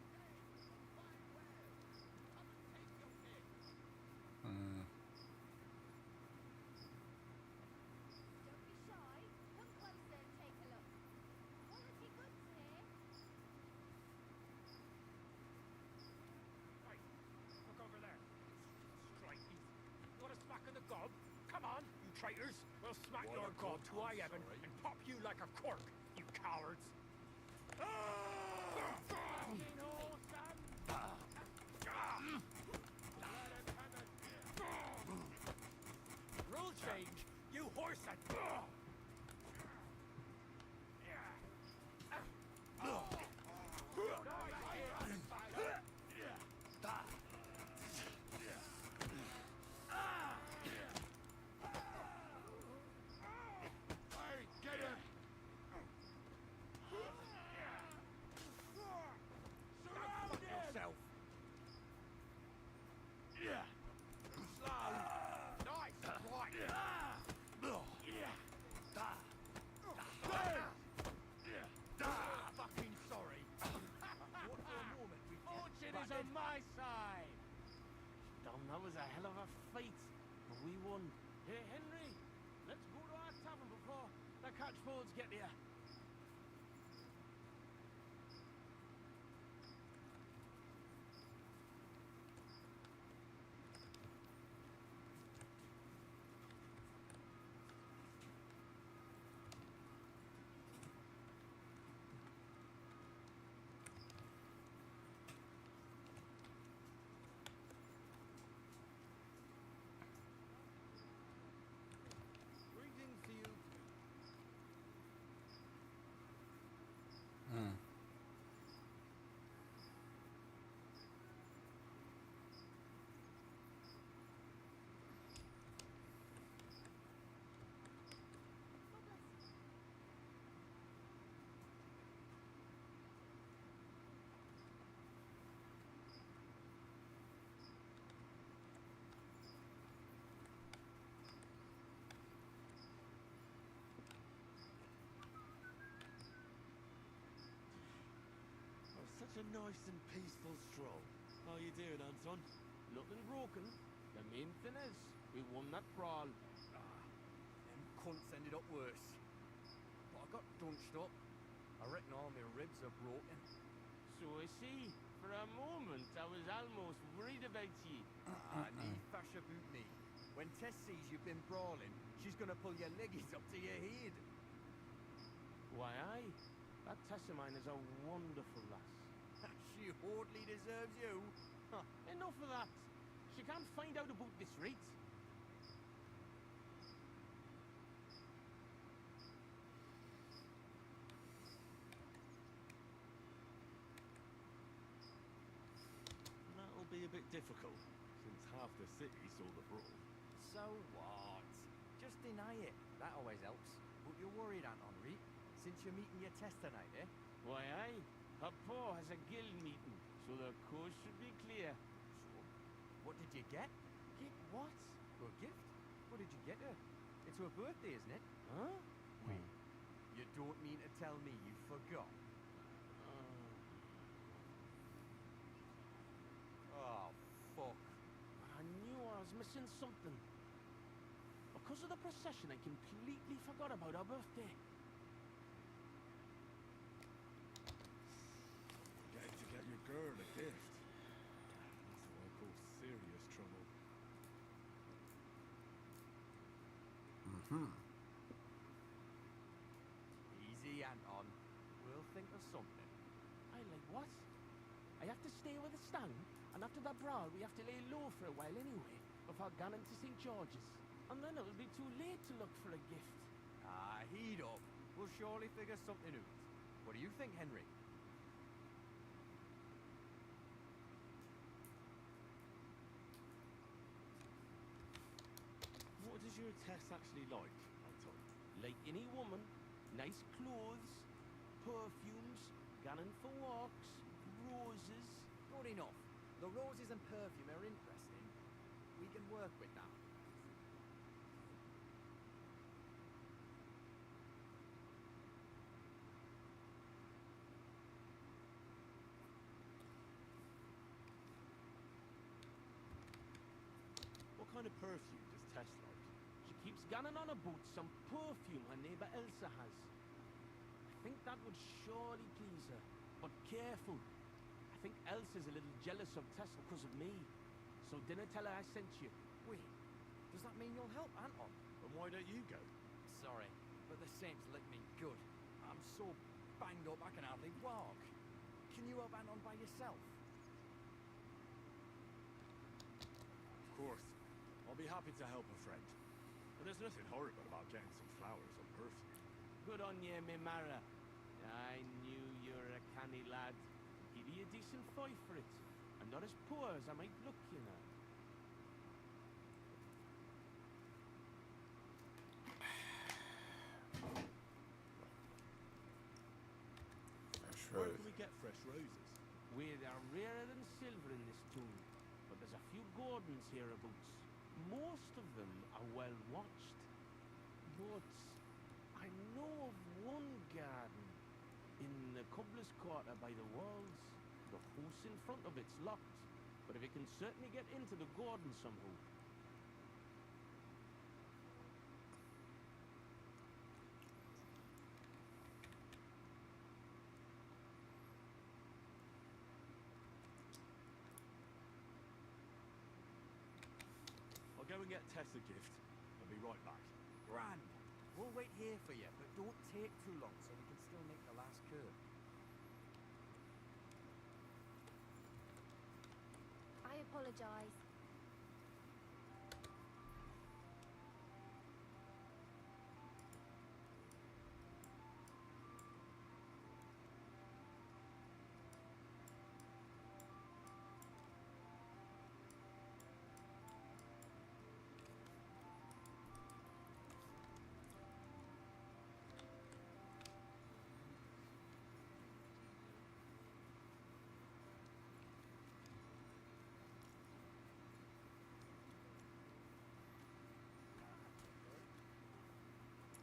Don't be shy. Come closer and take a look. Quality goods here. Hey, look over there. Strikey. You want a smack in the gob? Come on, you traitors. We'll smack What your a gob gob, to high I'm heaven sorry. and pop you like a cork, you cowards. Rule change, you horse and... Yourself. Slow. Nice. Right. Fucking sorry. What for a moment we Fortune is on my side. Damn, that was a hell of a fight. But we won. Hey, Henry, let's go to our tavern before the catchfolds get here. Greetings to you. Oh, such a nice and peaceful stroll. How you doing, Anton? Nothing broken. The main thing is, we won that brawl. Them cunts ended up worse. But I got dunched up. I reckon all my ribs are broken. So I see. For a moment, I was almost worried about ye. Need fash about me. When Tess sees you've been brawling, she's gonna pull your leggies up to your head. Why, aye. That Tess of mine is a wonderful lass. She hardly deserves you. Huh. Enough of that. She can't find out about this rate. That'll be a bit difficult, since half the city saw the brawl. So what? Just deny it. That always helps. But you're worried, Aunt Henri, since you're meeting your test tonight, eh? Why, aye. Her paw has a guild meeting, so the coast should be clear. So What did you get? Get what? A gift? What did you get her? It's her birthday, isn't it? Huh? You don't mean to tell me you forgot? Oh, fuck. I knew I was missing something. Because of the procession, I completely forgot about our birthday. Getting to get your girl a gift. That's what I call serious trouble. Easy, Anton. We'll think of something. I like what? I have to stay with the stand, and after that brawl, we have to lay low for a while anyway, before going to St. George's. And then it'll be too late to look for a gift. Ah, heat up. We'll surely figure something out. What do you think, Henry? What does your test actually like, Anton? Like any woman, nice clothes, perfumes, going for walks, roses. Good enough. The roses and perfume are interesting. We can work with that. What kind of perfume does Tess like? She keeps gunning on about some perfume her neighbour Elsa has. I think that would surely please her. But careful. I think Elsa's a little jealous of Tess because of me. So dinna tell her I sent you. Wait, does that mean you'll help Anton? And why don't you go? Sorry, but the saints licked me good. I'm so banged up I can hardly walk. Can you help Anton by yourself? Of course. I'll be happy to help a friend. And there's nothing horrible about getting some flowers or perfume. Good on ye, me Mara. I knew you were a canny lad. Give you a decent fight for it. I'm not as poor as I might look, you know. Fresh Where rose. can we get fresh roses? We are rarer than silver in this town, but there's a few gardens hereabouts. Most of them are well watched. But I know of one garden in the cobbler's quarter by the walls. The house in front of it's locked, but if you can certainly get into the garden somehow. I'll go and get Tess a gift. I'll be right back. Grand. We'll wait here for you, but don't take too long so we can still make the last curve. I apologize.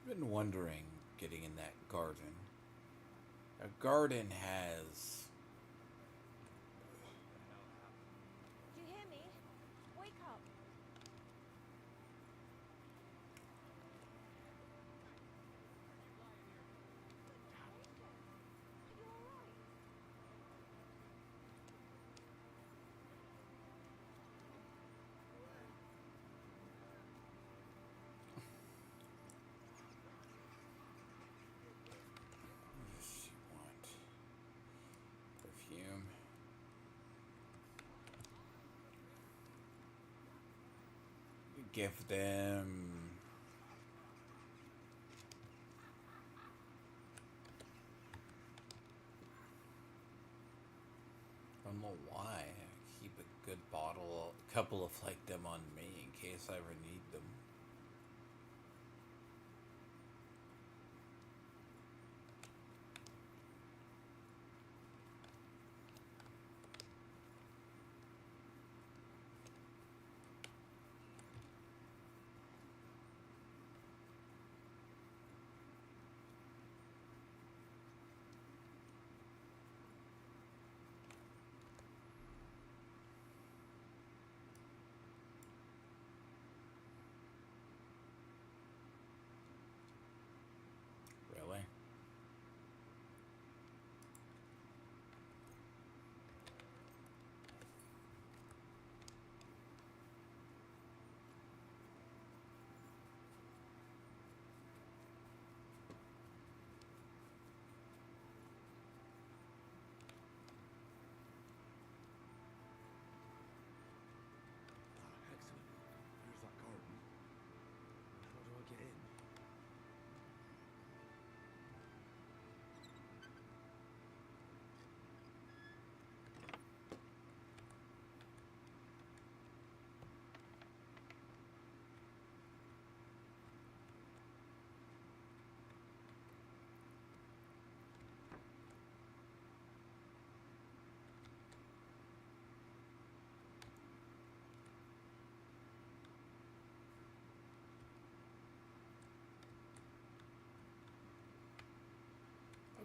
Been wondering getting in that garden. A garden has Do you hear me? Wake up. Are you alright? what does she want? Perfume. Give them I don't know why. I keep a good bottle, a couple of like them on me in case I ever need them.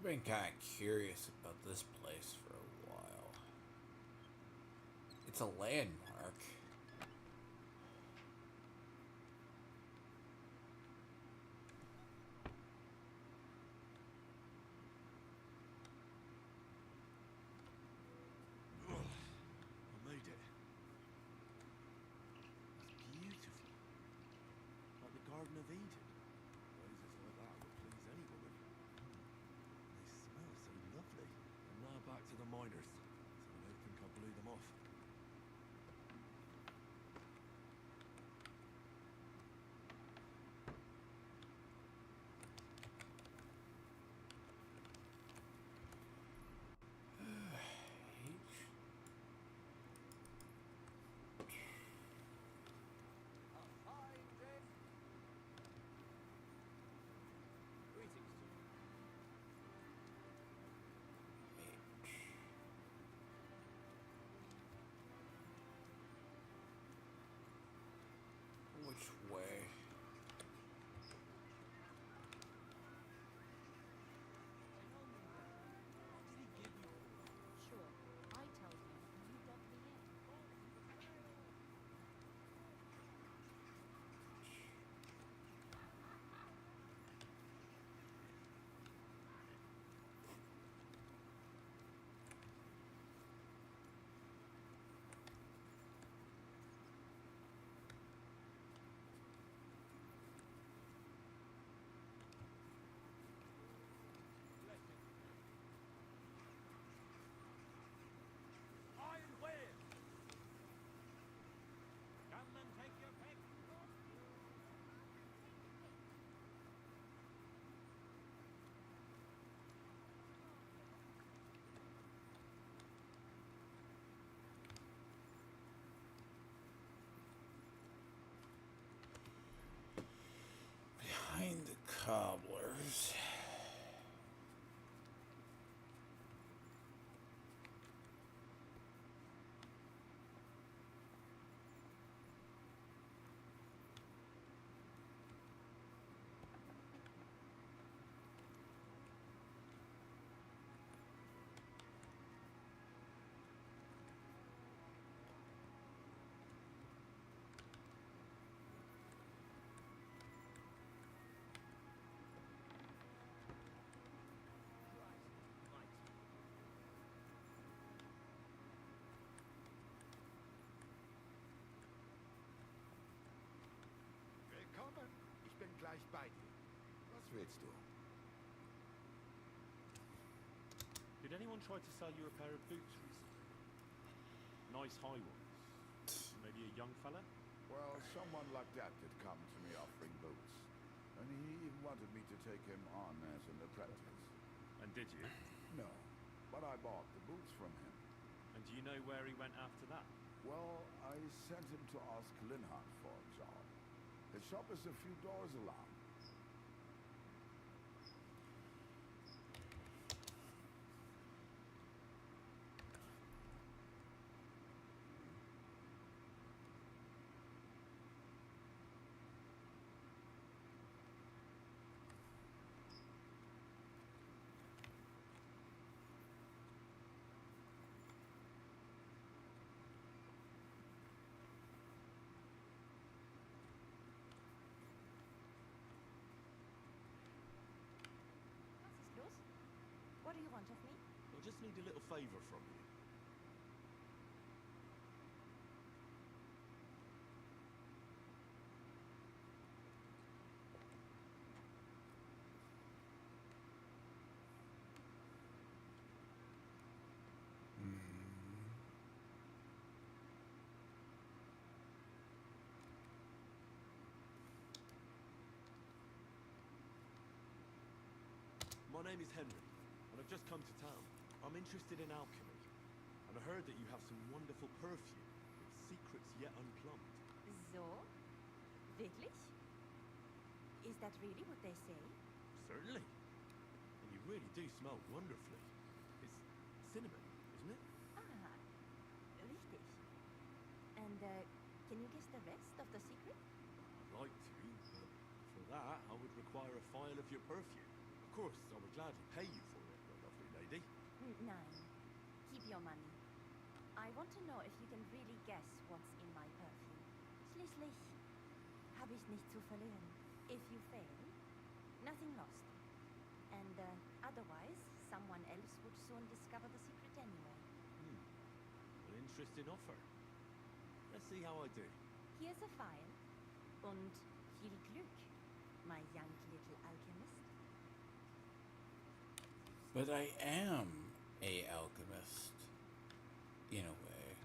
I've been kind of curious about this place for a while. It's a landmark. I made it. It's beautiful. Like the Garden of Eden. Places like that would please any woman. They smell so lovely. And now back to the miners. So I don't think I blew them off. Which way? Sure, I tell you, you dug me in. Iron Whale! Come and take your pick. Behind the cobblers. Willkommen. Ich bin gleich bei dir. Was willst du? Did anyone try to sell you a pair of boots recently? Nice high ones. Maybe a young fella? Well, someone like that did come to me offering boots. And he even wanted me to take him on as an apprentice. And did you? No, but I bought the boots from him. And do you know where he went after that? Well, I sent him to ask Linhardt for a job. His shop is a few doors along. Was ist los? What do you want of me? I just need a little favour from you. My name is Henry, and I've just come to town. I'm interested in alchemy, and I heard that you have some wonderful perfume with secrets yet unplumbed. So? Wirklich? Is that really what they say? Certainly. And you really do smell wonderfully. It's cinnamon, isn't it? Ah, richtig. And, can you guess the rest of the secret? I'd like to, but for that I would require a phial of your perfume. Of course, I would gladly pay you for it. 9. Keep your money. I want to know if you can really guess what's in my perfume. Schließlich habe ich nichts zu verlieren. If you fail, nothing lost. And otherwise, someone else would soon discover the secret anyway. An interesting offer. Let's see how I do. Here's a file. Und viel Glück, my young little alchemist. But I am a alchemist, in a way.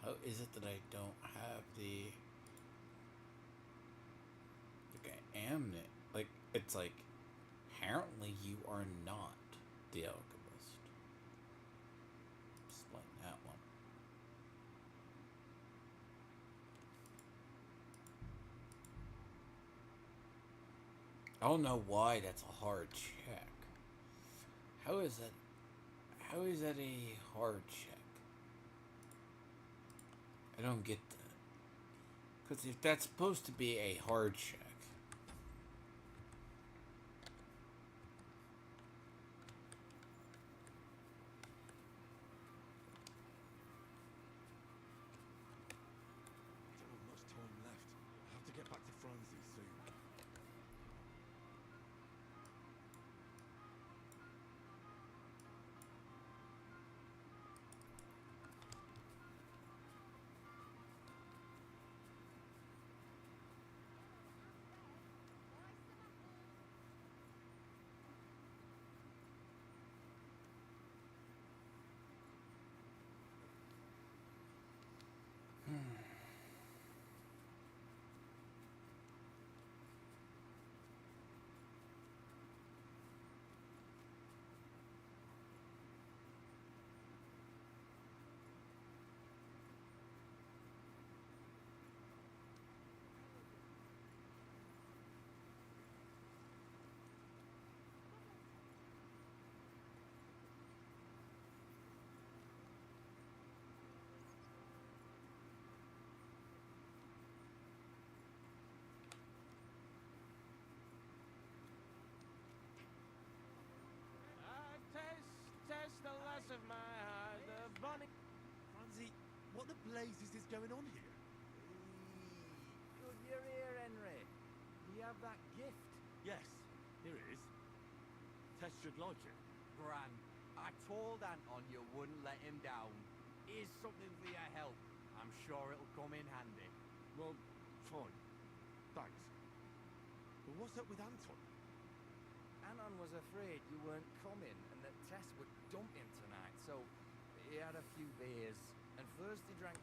How is it that I don't have the... Like, I am it. Like, it's like, apparently you are not the alchemist. Explain that one. I don't know why that's a hard check. How is that? How is that a hard check? I don't get that. Because if that's supposed to be a hard check, I don't have much time left. I have to get back to Franzi soon. Test the lass of my heart, the bonny... Franzi, what the blazes is going on here? Good you're here, Henry. Do you have that gift? Yes, here it is. Tess should like it. Gran, I told Anton you wouldn't let him down. Here's something for your help. I'm sure it'll come in handy. Well, fine. Thanks. But what's up with Anton? Anton was afraid you weren't coming and that Tess would dump him tonight, so he had a few beers, and first he drank...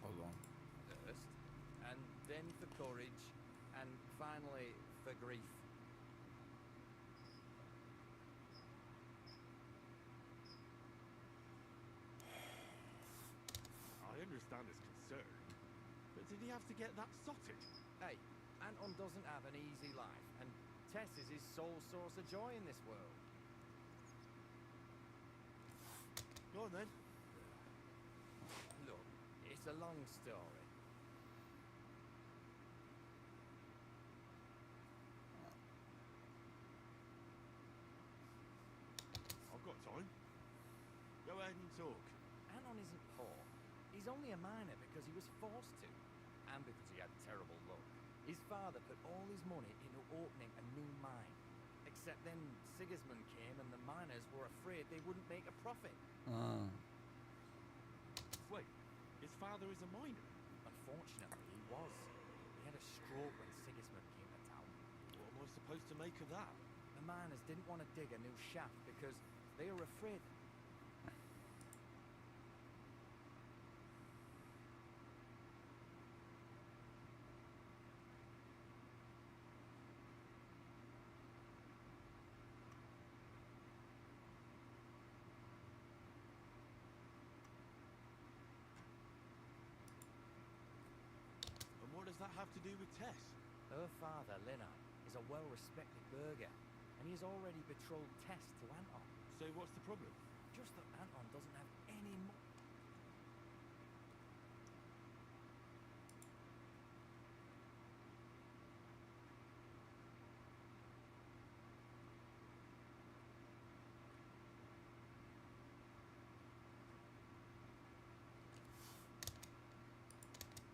hold on. First, and then for courage, and finally for grief. I understand his concern, but did he have to get that sotted? Hey, Anton doesn't have an easy life, and Tess is his sole source of joy in this world. Go on then. Look, it's a long story. I've got time. talk. Anton isn't poor. He's only a miner because he was forced to, and because he had terrible luck. His father put all his money into opening a new mine. Except then Sigismund came and the miners were afraid they wouldn't make a profit. Wait, his father is a miner? Unfortunately, he was. He had a stroke when Sigismund came to town. What am I supposed to make of that? The miners didn't want to dig a new shaft because they were afraid. And what does that have to do with Tess? Her father, Linard, is a well-respected burgher, and he's already betrothed Tess to Anton. So what's the problem? Just that Anton doesn't have any more.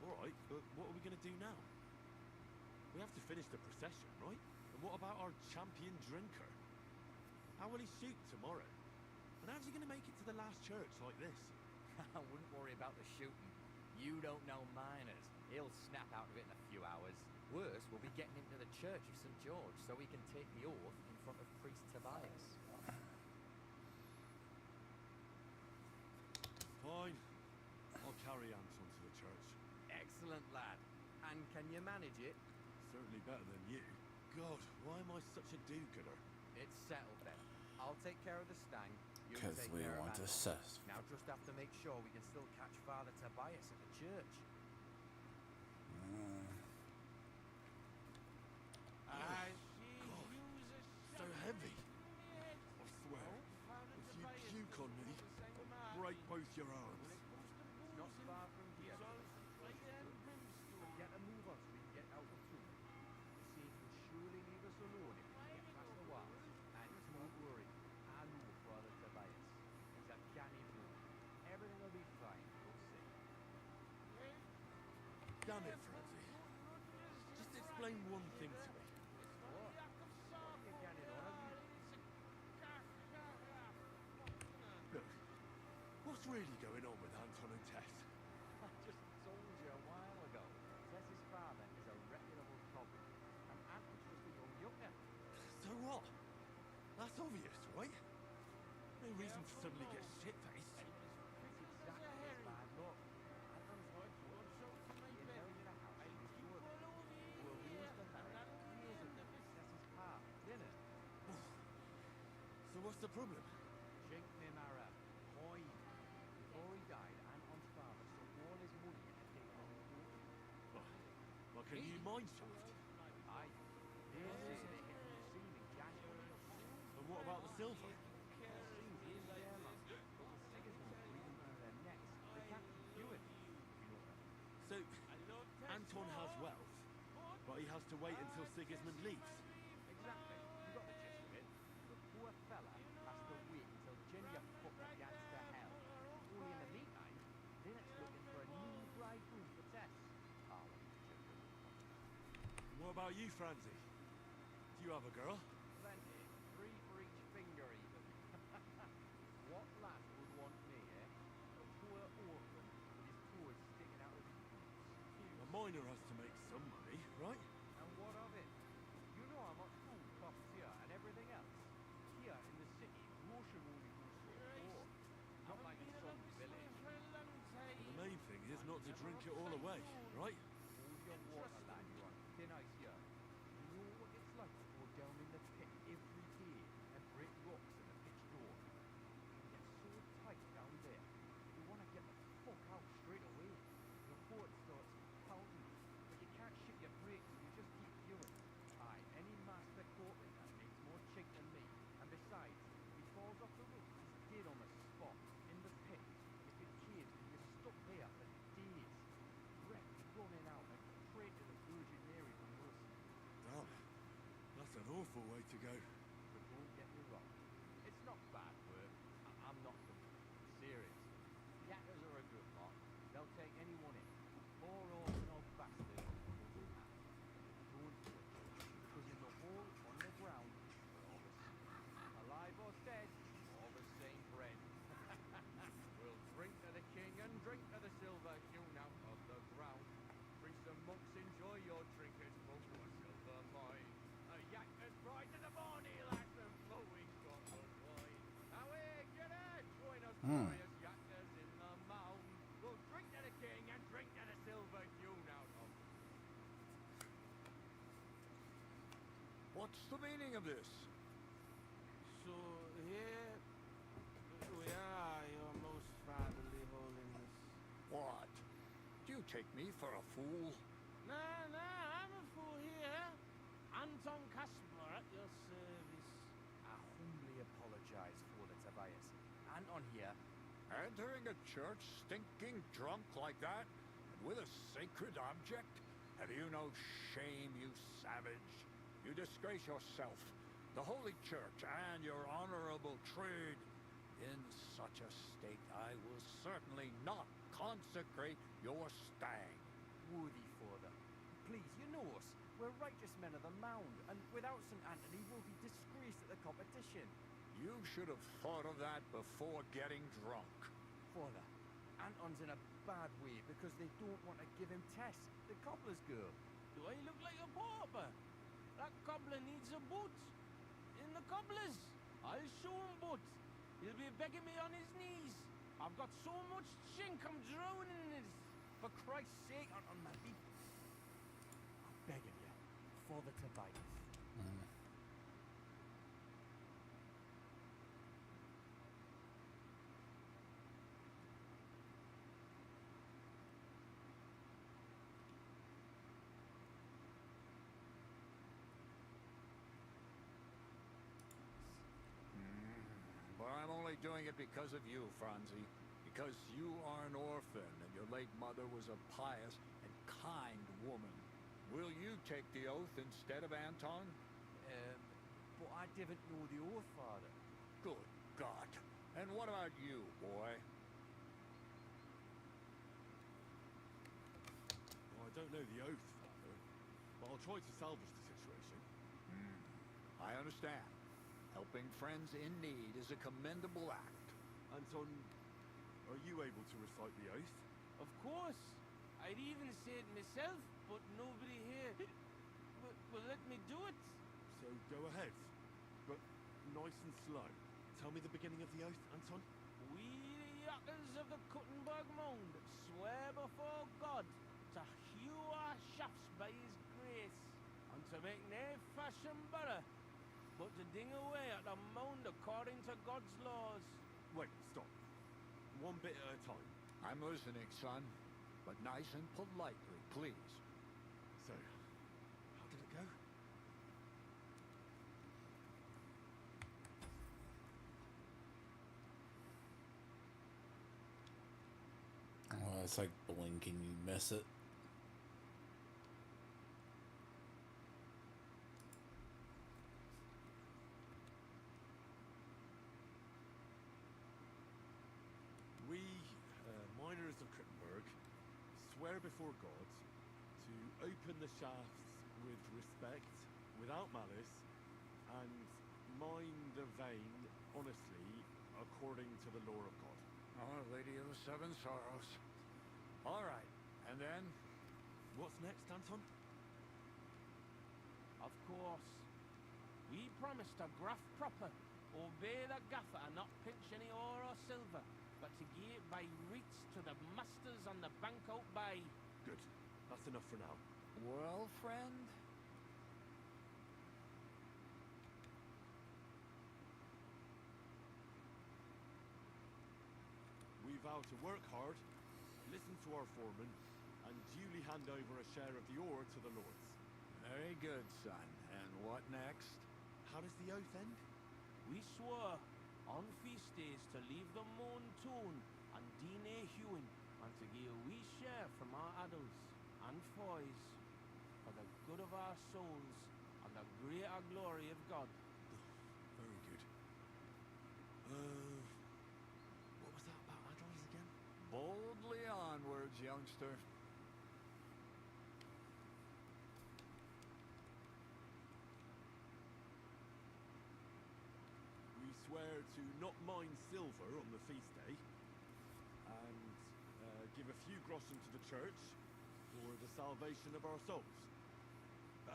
Alright, but what are we going to do now? We have to finish the procession, right? And what about our champion drinker? How will he shoot tomorrow? And how's he going to make it to the last church like this? I wouldn't worry about the shooting. You don't know miners. He'll snap out of it in a few hours. Worse, we'll be getting him to the Church of St. George so he can take the oath in front of Priest Tobias. Fine. I'll carry Anton to the church. Excellent, lad. And can you manage it? Certainly better than you. God, why am I such a do-gooder? It's settled then. I'll take care of the stang. You Because take we care of want to Anton. assess. Now just have to make sure we can still catch Father Tobias at the church. I see God, you's a so shot heavy. in the head. I swear, Father if you Tobias puke on me, was the same I'll man. break both your arms. When it comes to It's not boozing, far from here. it's all fire and But brimstone. get a move on so we can get out the tomb. The saint will surely leave us alone if we can get past the walls. And don't worry, I know Father Tobias. He's a canny boy. Everything will be fine, we'll see. Damn it, Francie. Just explain one thing to me. What? What are you canning on about? Look, what's really going on with Anton and Tess? I just told you a while ago. Tess's father is a reputable cobbler, and Anton's just a young yucca. So what? That's obvious, right? No reason to suddenly get shit-faced. It's exactly his bad luck. Anton's wife was he inherited a house from his brother, who arranged to marry years ago with Tess's pa, Leonard. So what's the problem? Chink Mimara, Hoy. Before he died, Anton's father sunk all his money into taking on the boat. Like a new mine shaft? Aye. They say they hit the scene in January. And what about the silver? Seems in their land, but with Sigismund breathing through their necks, they can't keep doing it, if you know what I mean. So, Anton has wealth, but he has to wait until Sigismund leaves. Exactly. You got the gist of it. The poor fella has to wait until Ginger put the gas to hell. Only in the meantime, Linnet's looking for a new bridegroom for Tess. Ah, well, children. And what about you, Francie? Do you have a girl? Plenty. 3 for each finger, even. What lad would want me, eh? A poor orphan with his toes sticking out of his boots. A miner has to make some money, right? And what of it? You know how much food costs here and everything else. Here in the city, grocery only goes so poor. Not like in some village. And the main thing is not to drink it all away, right? Hold your water, lad, you on thin ice here. You know what it's like to go down in the pit every day and break rocks in the pitch door. It gets so tight down there, you want to get the fuck out straight away. Your heart starts pounding, but you can't shit your brakes and you just keep going. Aye, any master caught in that needs more chink than me. And besides, if he falls off the roof, he's dead on the spot, in the pit. If it caves, you're stuck there for days. Breath running out and pray to the Virgin Mary for mercy. Damn, that's an awful way to go. But don't get me wrong, it's not bad work. I'm not complaining. Serious. Glorious yachters in the mound. We'll drink to the king and drink to the silver dune out of. What's the meaning of this? So here we are, your most fatherly holiness. What? Do you take me for a fool? Nah, I'm a fool here. Anton Caspar at your service. I humbly apologize, Father Tobias. Anton here. Entering a church stinking drunk like that? And with a sacred object? Have you no shame, you savage? You disgrace yourself, the Holy Church, and your honorable trade. In such a state, I will certainly not consecrate your stag. Worthy Father, please, you know us. We're righteous men of the Mound, and without St. Anthony, we'll be disgraced at the competition. You should have thought of that before getting drunk. Father, Anton's in a bad way because they don't want to give him Tess, the cobbler's girl. Do I look like a pauper? That cobbler needs a boot. In the cobbler's. I'll show him boot. He'll be begging me on his knees. I've got so much chink, I'm drowning in it. For Christ's sake, Anton, my be... I beg of you, Father Tobias. But I'm only doing it because of you, Franzi. Because you are an orphan, and your late mother was a pious and kind woman. Will you take the oath instead of Anton? But I didn't know the oath, Father. Good God. And what about you, boy? Well, I don't know the oath, Father, but I'll try to salvage the situation. I understand. Helping friends in need is a commendable act. Anton, are you able to recite the oath? Of course. I'd even say it myself, but nobody here will let me do it. So go ahead, but nice and slow. Tell me the beginning of the oath, Anton. We, the yachters of the Kuttenberg Mound, swear before God to hew our shafts by his grace, and to make no fashion better, but to ding away at the mound according to God's laws. Wait, stop. One bit at a time. I'm listening, son. But nice and politely, please. So, how did it go? Oh, it's like blinking, you miss it. We, miners of Krittenberg, swear before God to open the shafts with respect, without malice, and mine the vein honestly, according to the law of God. Oh, Lady of the Seven Sorrows. All right, and then? What's next, Anton? Of course. We promise to graft proper, obey the gaffer, and not pinch any ore or silver, but to give it by reats to the masters on the bank out bay. Good. That's enough for now. Well, friend? We vow to work hard, listen to our foreman, and duly hand over a share of the ore to the lords. Very good, son. And what next? How does the oath end? We swore on feast days to leave the moon tune and dine hewing, and to give a wee share from our adults and foys for the good of our souls and the greater glory of God. Very good. What was that about adults again? Boldly onwards, youngster. We swear to not mine silver on the feast day, and give a few groschen to the church for the salvation of our souls,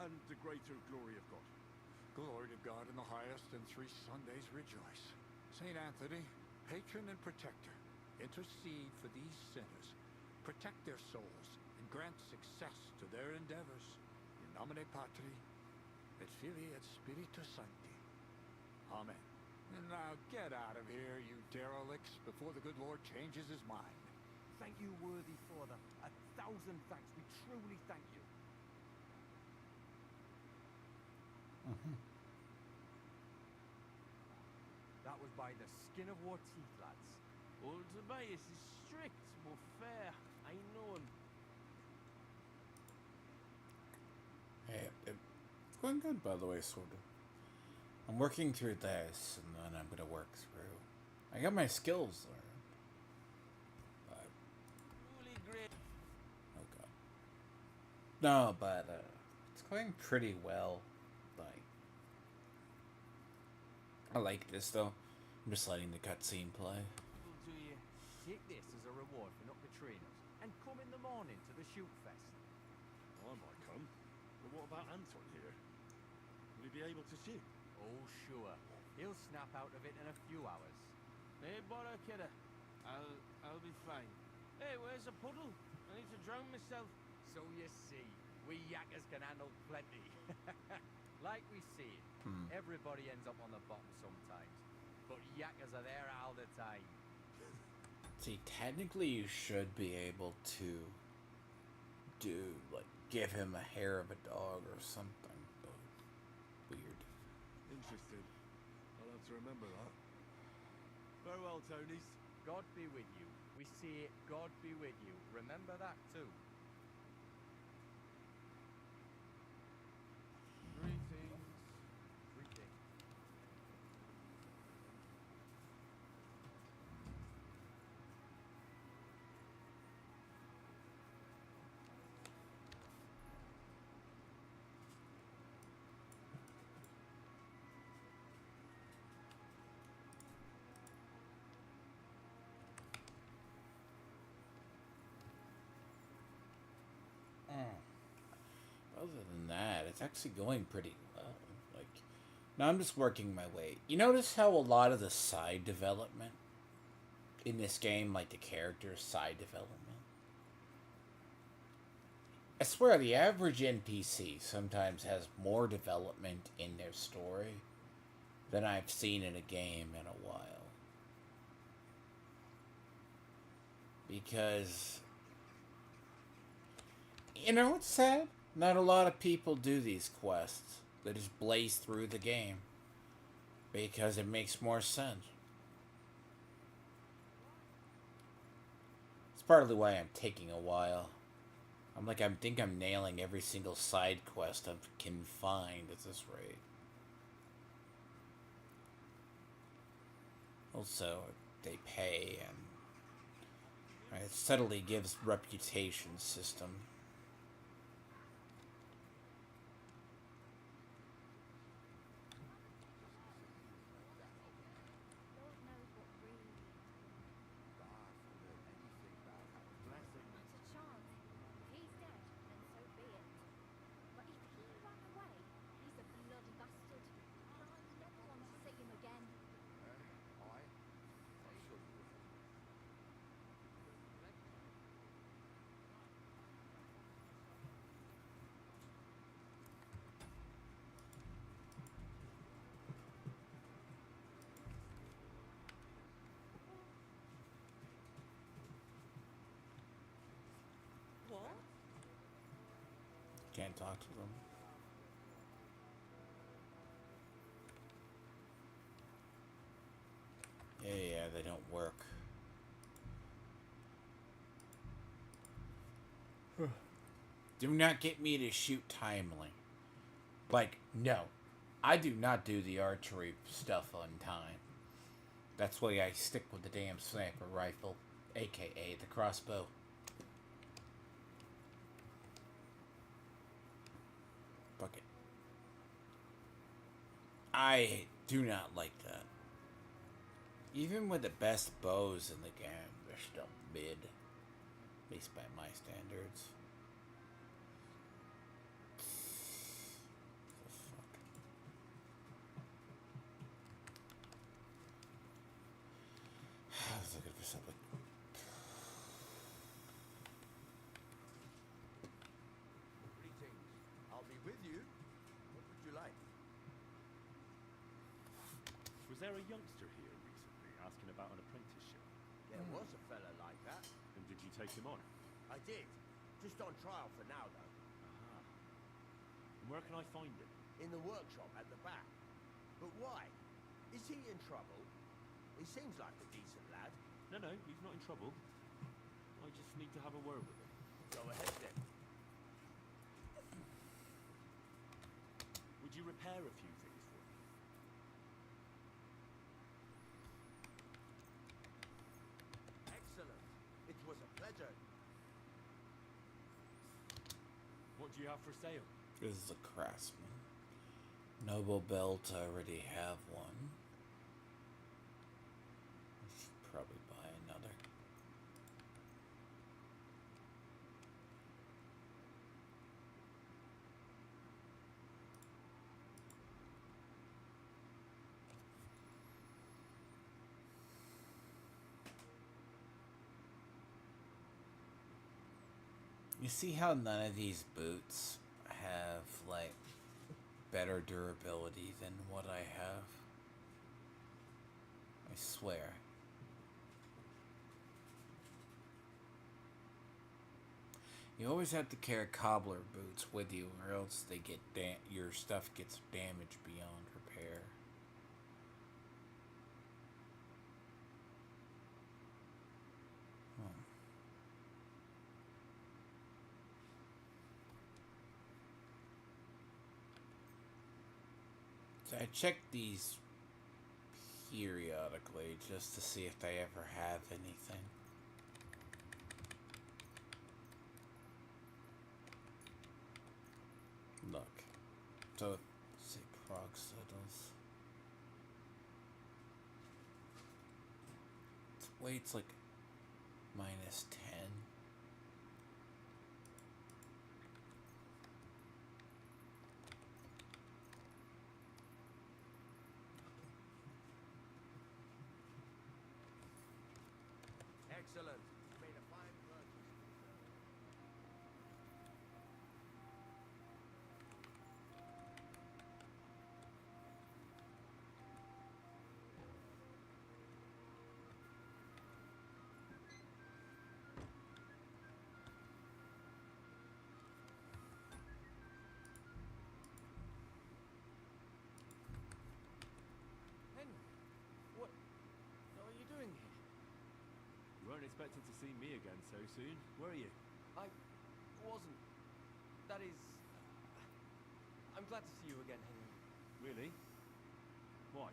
and the greater glory of God. Glory to God in the highest, and 3 Sundays rejoice. St. Anthony, patron and protector, intercede for these sinners, protect their souls, and grant success to their endeavors. In nomine Patri, et Filii et Spiritus Sancti. Amen. And now get out of here, you derelicts, before the good Lord changes his mind. Thank you, worthy father. 1,000 thanks. We truly thank you. That was by the skin of our teeth, lads. Old Tobias is strict, but fair. I know him. Hey, it's going good, by the way, sort of. I'm working through this, and then I'm gonna work through. I got my skills learned. But, Truly great. oh god. No, but it's going pretty well. Like, I like this though. I'm just letting the cutscene play. To you. Take this as a reward for not betraying us, and come in the morning to the shoot fest. I might come. But what about Anton here? Will he be able to shoot? Oh, sure. He'll snap out of it in a few hours. Hey, bother, kidder. I'll be fine. Hey, where's the puddle? I need to drown myself. So you see, we yakkers can handle plenty. Like we see, everybody ends up on the bottom sometimes. But yakkers are there all the time. See, technically you should be able to give him a hair of a dog or something, but weird. Interesting. I'll have to remember that. Farewell, Tonys. God be with you. We say God be with you. Remember that too. Greetings. Greetings. Other than that, it's actually going pretty well. Like, now I'm just working my way. You notice how a lot of the side development in this game, like the character's side development, I swear the average NPC sometimes has more development in their story than I've seen in a game in a while. Because, you know what's sad? Not a lot of people do these quests. They just blaze through the game because it makes more sense. It's partly why I'm taking a while. I think I'm nailing every single side quest I can find at this rate. Also, they pay, and it subtly gives reputation system. Lord knows what really Bless him. not a chance. If he's dead, then so be it. But if he ran away, he's a bloody bastard. And I never want to see him again. What? Can't talk to them. Yeah, they don't work. Do not get me to shoot timely. Like, no. I do not do the archery stuff on time. That's why I stick with the damn sniper rifle, aka the crossbow. Fuck it. I do not like that. Even with the best bows in the game, they're still mid. At least by my standards. The fuck? with you. What would you like? Was there a youngster here recently asking about an apprenticeship? There was a fella like that. And did you take him on? I did. Just on trial for now, though. Aha. And where can I find him? In the workshop at the back. But why? Is he in trouble? He seems like a decent lad. No, he's not in trouble. I just need to have a word with him. Go ahead, then. Would you repair a few things for me? Excellent. It was a pleasure. What do you have for sale? This is a craftsman. Noble belt, I already have one. I should probably buy another. You see how none of these boots have, like, better durability than what I have? I swear. You always have to carry cobbler boots with you, or else they get your stuff gets damaged beyond repair. So I check these periodically just to see if they ever have anything. Look. So let's see, prog-settles. Weight's like -10. Excellent. You made a fine purchase. Henry, what are you doing here? You weren't expecting to see me again so soon, were you? I wasn't. That is... I'm glad to see you again, Henry. Really? Why?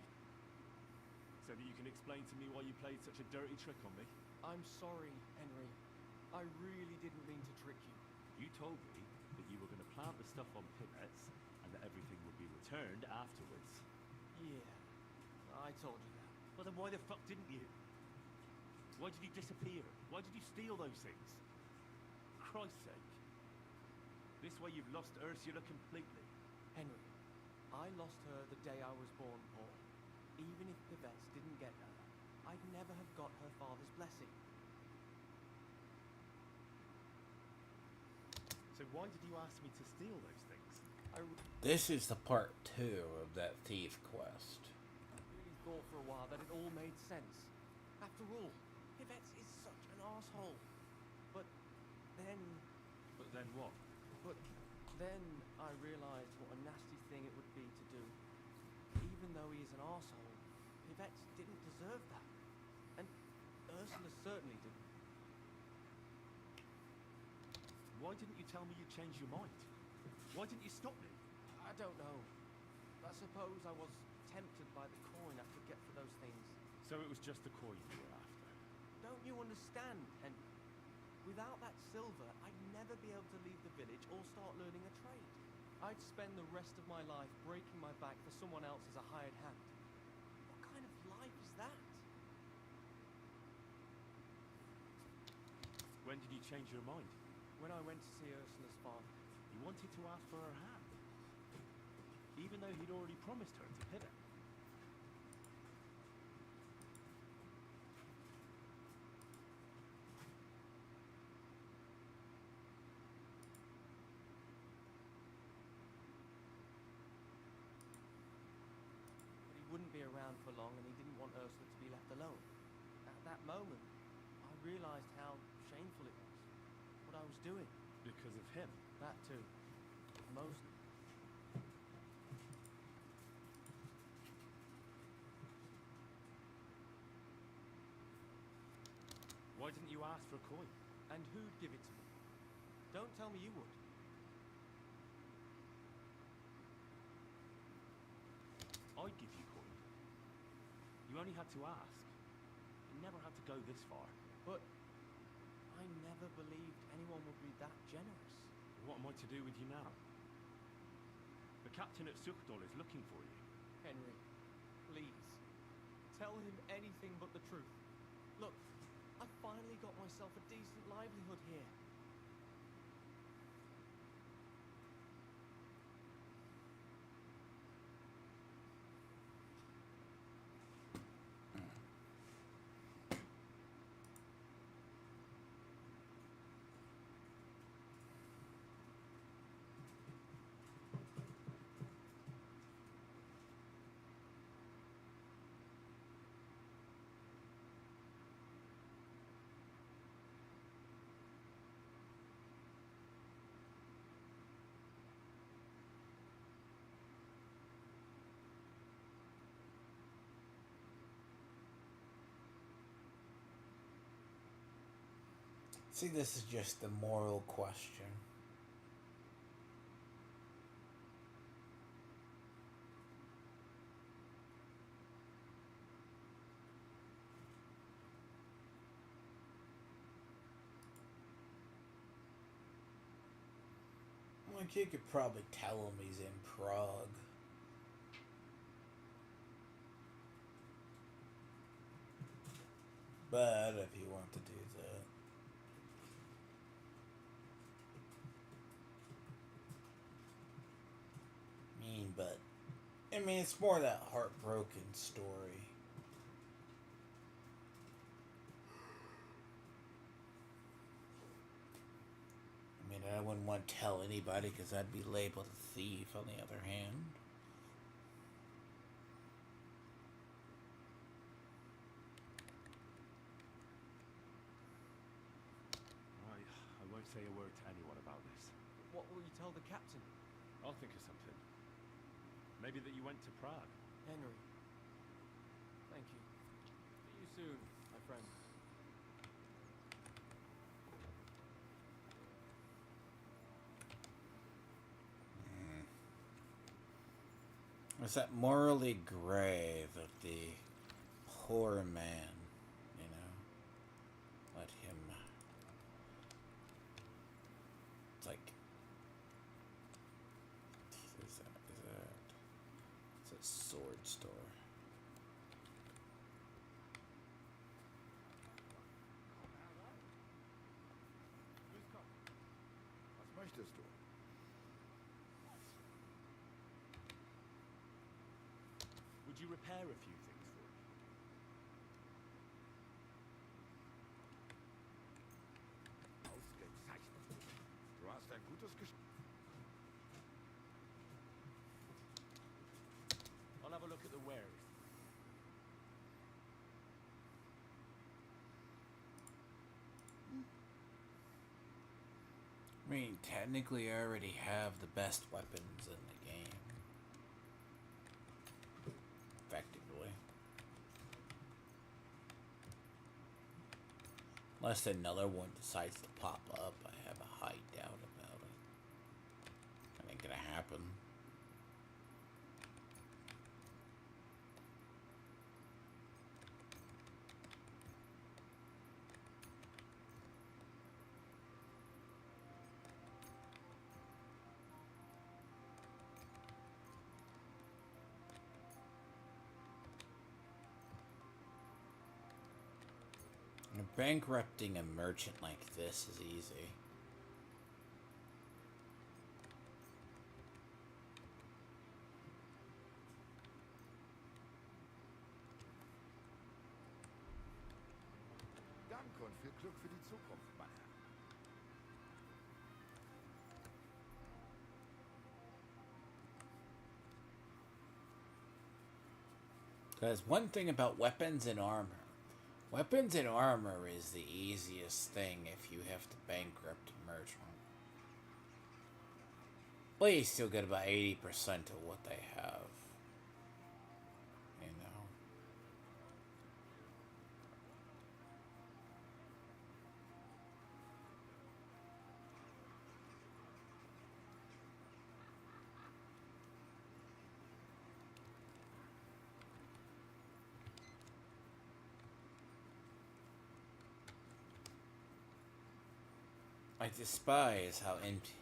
So that you can explain to me why you played such a dirty trick on me? I'm sorry, Henry. I really didn't mean to trick you. You told me that you were going to plant the stuff on pivots and that everything would be returned afterwards. Yeah, I told you that. Well then why the fuck didn't you? Why did you disappear? Why did you steal those things? Christ's sake. This way you've lost Ursula completely. Henry, I lost her the day I was born, Paul. Even if Pivettes didn't get her, I'd never have got her father's blessing. So why did you ask me to steal those things? This is the part 2 of that thief quest. I really thought for a while that it all made sense. After all, Pivettes is such an asshole. But then... But then what? But then I realized what a nasty thing it would be to do. Even though he is an arsehole, Pivettes didn't deserve that. And Ursula certainly didn't. Why didn't you tell me you'd changed your mind? Why didn't you stop me? I don't know. I suppose I was tempted by the coin I could get for those things. So it was just the coin you were after? Don't you understand, Henry? Without that silver, I'd never be able to leave the village or start learning a trade. I'd spend the rest of my life breaking my back for someone else as a hired hand. What kind of life is that? When did you change your mind? When I went to see Ursula's father. You wanted to ask for her hand? Even though he'd already promised her to Pivot. be around for long and he didn't want Ursula to be left alone. At that moment, I realized how shameful it was, what I was doing. Because of him. That too. Most. Why didn't you ask for a coin? And who'd give it to me? Don't tell me you would. I'd give you coin. You only had to ask. You never had to go this far. But I never believed anyone would be that generous. What am I to do with you now? The captain at Suchdol is looking for you. Henry, please, tell him anything but the truth. Look, I finally got myself a decent livelihood here. See, this is just the moral question. Like, you could probably tell him he's in Prague. But if you want to do that, I mean, it's more that heartbroken story. I mean, I wouldn't want to tell anybody because I'd be labeled a thief on the other hand. I won't say a word to anyone about this. What will you tell the captain? I'll think of something. Maybe that you went to Prague. Henry, thank you. See you soon, my friend. It's that morally grave of the poor man, you know. Let him. It's like. Is that? It's a sword store. Was möchtest du? Would you repair a few things for me? Ausgezeichnet. Du hast ein gutes Gespräch. I'll have a look at the wares. I mean, technically, I already have the best weapons in the game. Effectively. Unless another one decides to pop up, I have a high doubt about it. That ain't gonna happen. Bankrupting a merchant like this is easy. Danke und viel Glück für die Zukunft, mein Herr. Because one thing about weapons and armor. Weapons and armor is the easiest thing if you have to bankrupt a merchant. Well, you still get about 80% of what they have. You know? I despise how empty.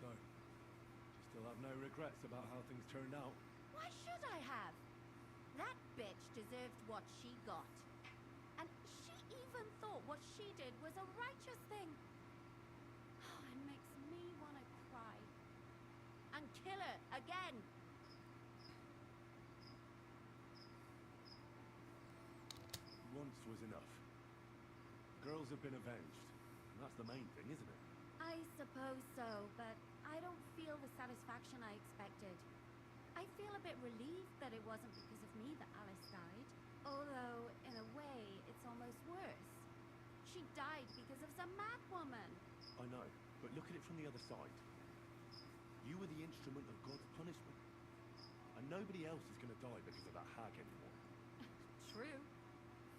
So, still have no regrets about how things turned out? Why should I have? That bitch deserved what she got. And she even thought what she did was a righteous thing. Oh, it makes me want to cry. And kill her again. Once was enough. Girls have been avenged. And that's the main thing, isn't it? I suppose so, but I don't feel the satisfaction I expected. I feel a bit relieved that it wasn't because of me that Alice died. Although, in a way, it's almost worse. She died because of some mad woman. I know, but look at it from the other side. You were the instrument of God's punishment. And nobody else is going to die because of that hag anymore. True.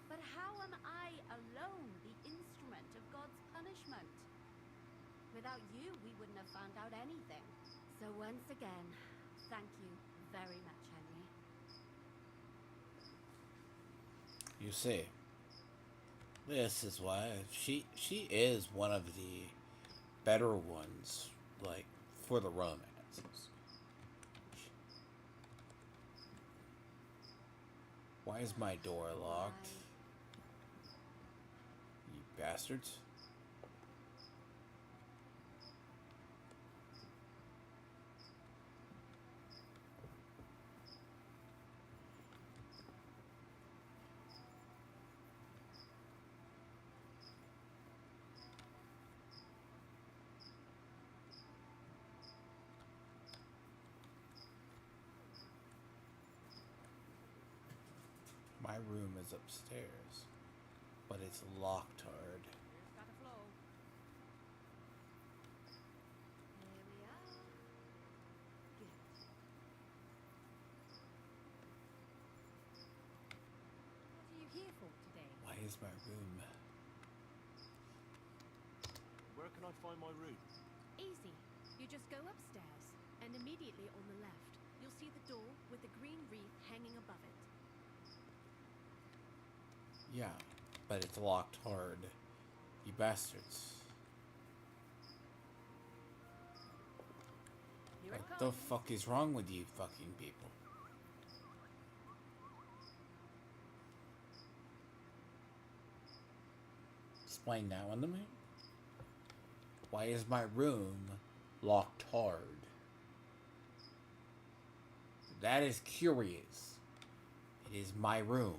But how am I alone the instrument of God's punishment? Without you, we wouldn't have found out anything. So once again, thank you very much, Henry. You see, this is why she is one of the better ones, like, for the romances. Why is my door locked? You bastards. My room is upstairs, but it's locked hard. Here's got a flow. Here we are. Good. What are you here for today? Why is my room? Where can I find my room? Easy. You just go upstairs, and immediately on the left, you'll see the door with the green wreath hanging above it. Yeah, but it's locked hard. You bastards. Here it What the comes. fuck is wrong with you fucking people? Explain that one to me. Why is my room locked hard? That is curious. It is my room.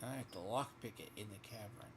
I have to lockpick it in the cavern.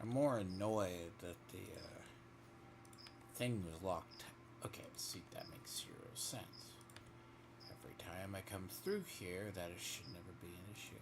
I'm more annoyed that the thing was locked. Okay, see, that makes 0 sense. Every time I come through here, that should never be an issue.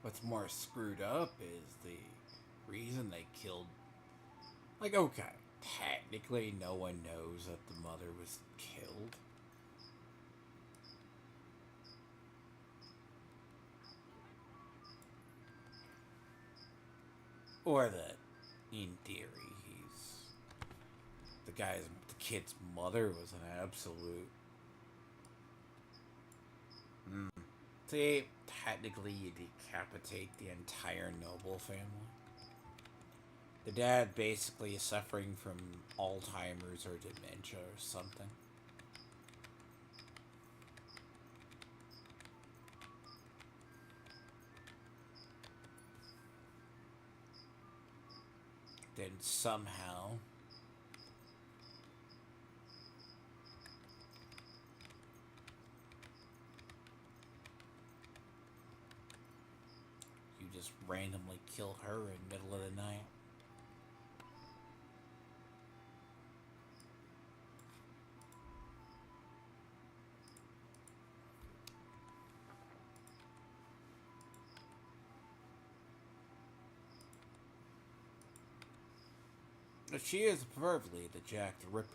What's more screwed up is the reason they killed. Like, okay, technically no one knows that the mother was killed. Or that, in theory, the kid's mother was an absolute. See, technically you decapitate the entire noble family. The dad basically is suffering from Alzheimer's or dementia or something. Then somehow you just randomly kill her in the middle of the night. But she is preferably the Jack the Ripper.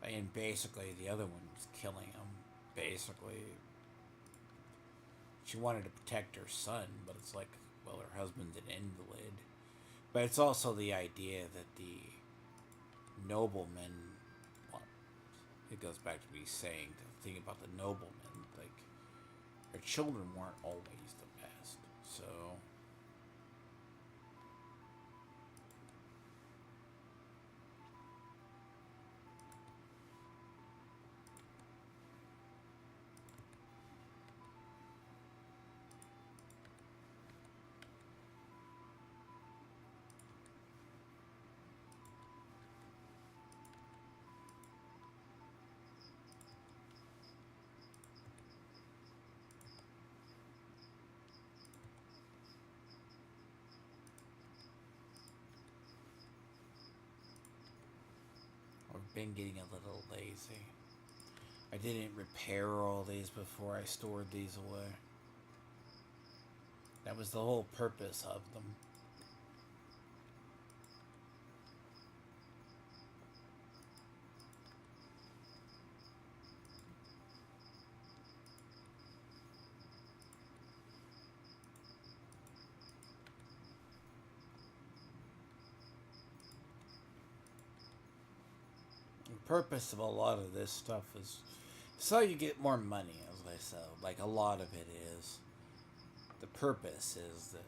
And basically the other one was killing him. Basically, she wanted to protect her son, but it's like, well, her husband's an invalid. But it's also the idea that the noblemen, well, it goes back to me saying, the thing about the noblemen, like, their children weren't always the best. So I've been getting a little lazy. I didn't repair all these before I stored these away. That was the whole purpose of them. purpose of a lot of this stuff is so you get more money, as I said. Like, a lot of it is. The purpose is this.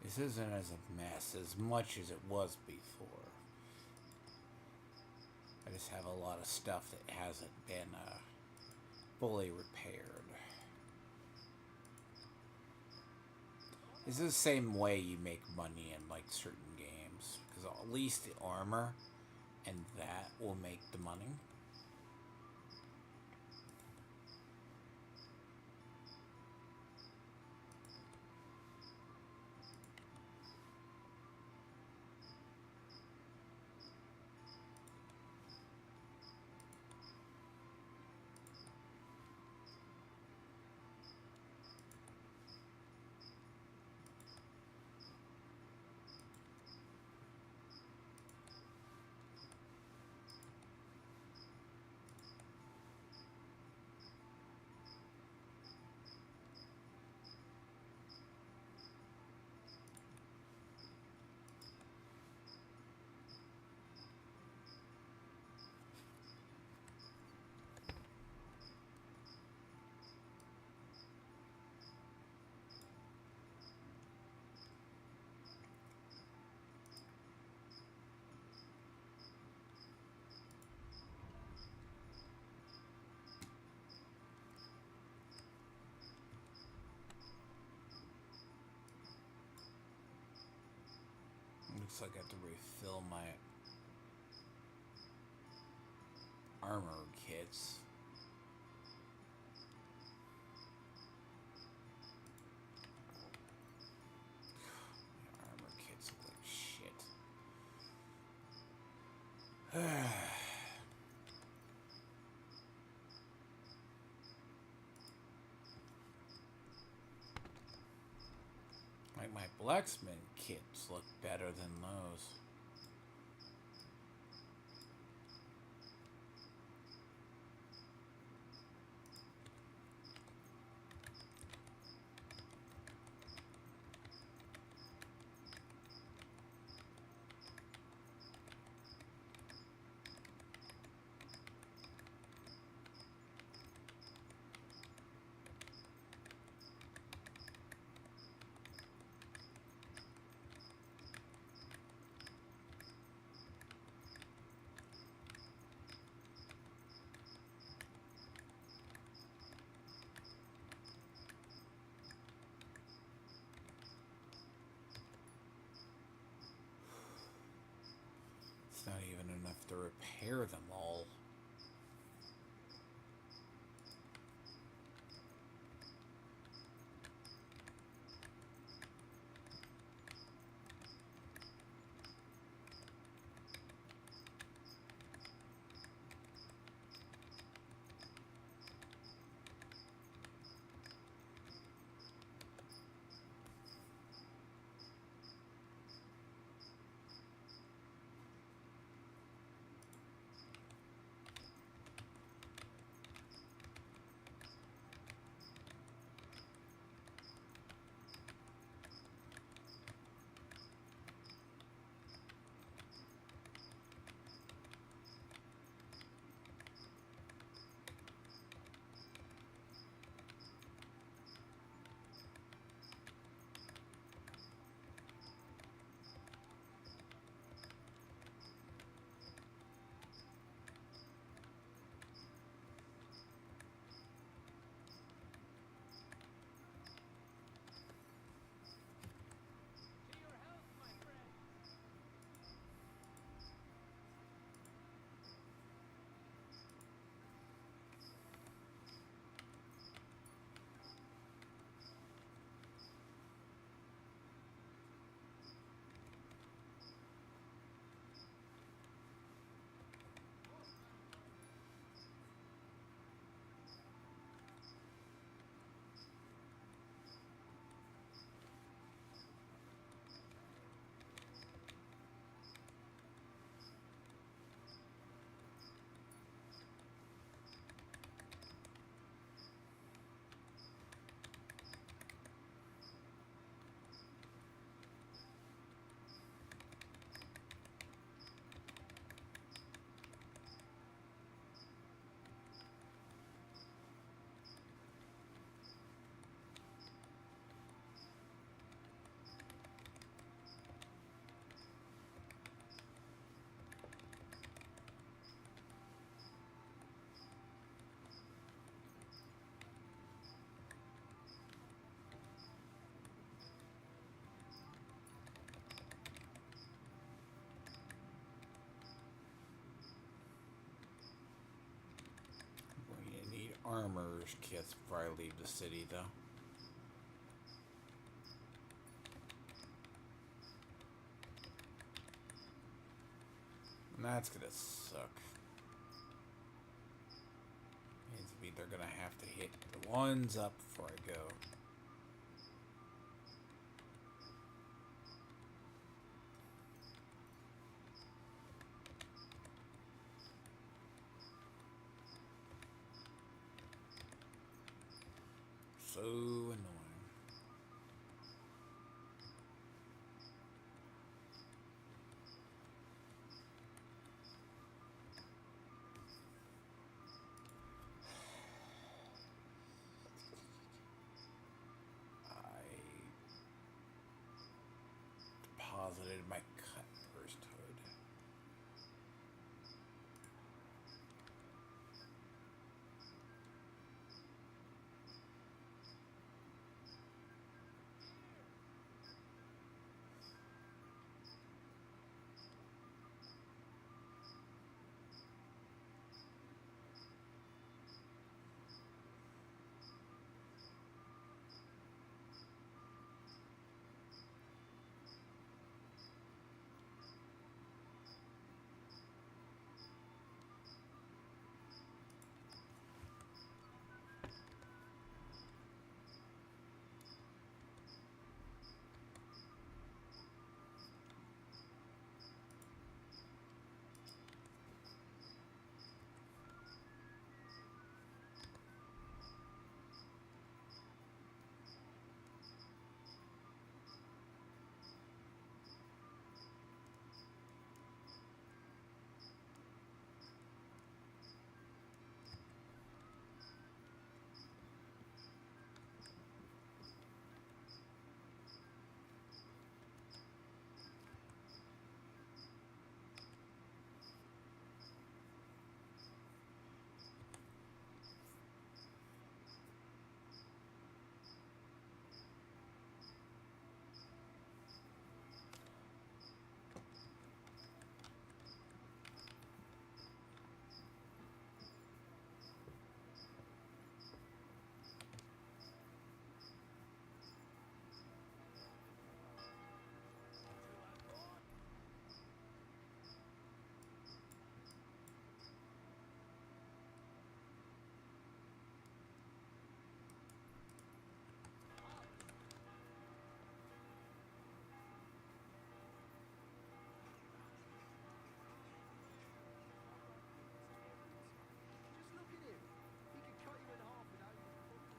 This isn't as a mess as much as it was before. I just have a lot of stuff that hasn't been fully repaired. This is the same way you make money in like certain games, because at least the armor and that will make the money. Looks like I have to refill my armor kits. My armor kits look like shit. Like my blacksmith kits look better than those. It's not even enough to repair them all. armor's kits before I leave the city, though. And that's gonna suck. Means they're gonna have to hit the ones up before I go. So annoying. I deposited my cut first hood. Just look at him. He could cut you in half without even fucking...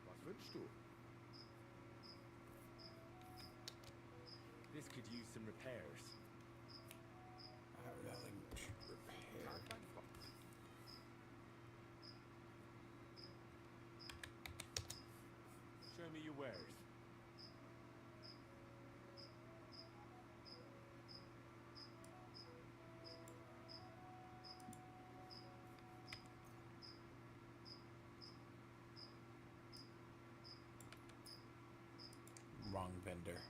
Was wünschst du? This could use some repairs. I have nothing to repair. Show me your wares. Wrong vendor.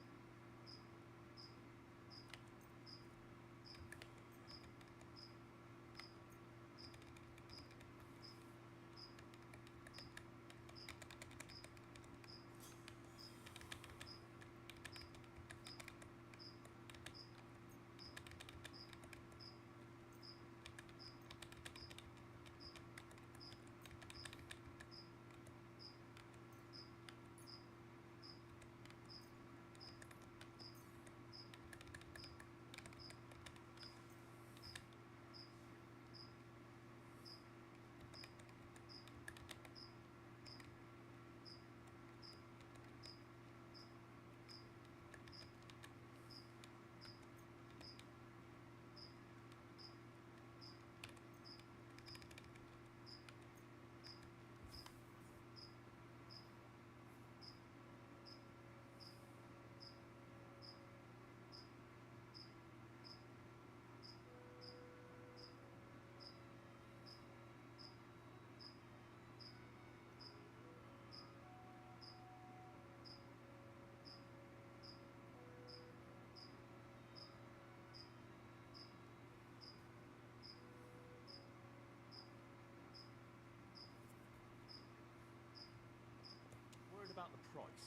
price.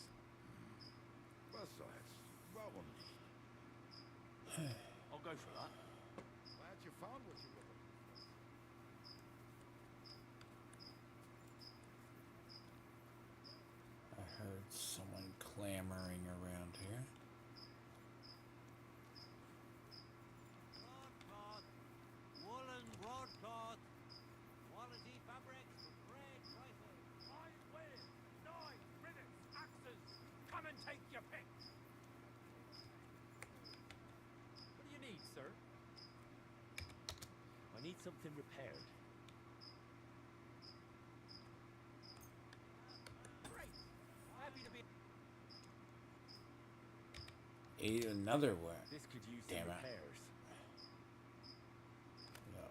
Besides, what one? I'll go for that. Glad you found what you were looking for. I heard someone clamoring around here. Broadcloth, woolen broadcloth, quality fabrics for great prices. Fine waves, knives, rivets, axes. Come and take your pick. What do you need, sir? I need something repaired. Great. Happy to be. Ate another one. This could use Damn some it. repairs. No.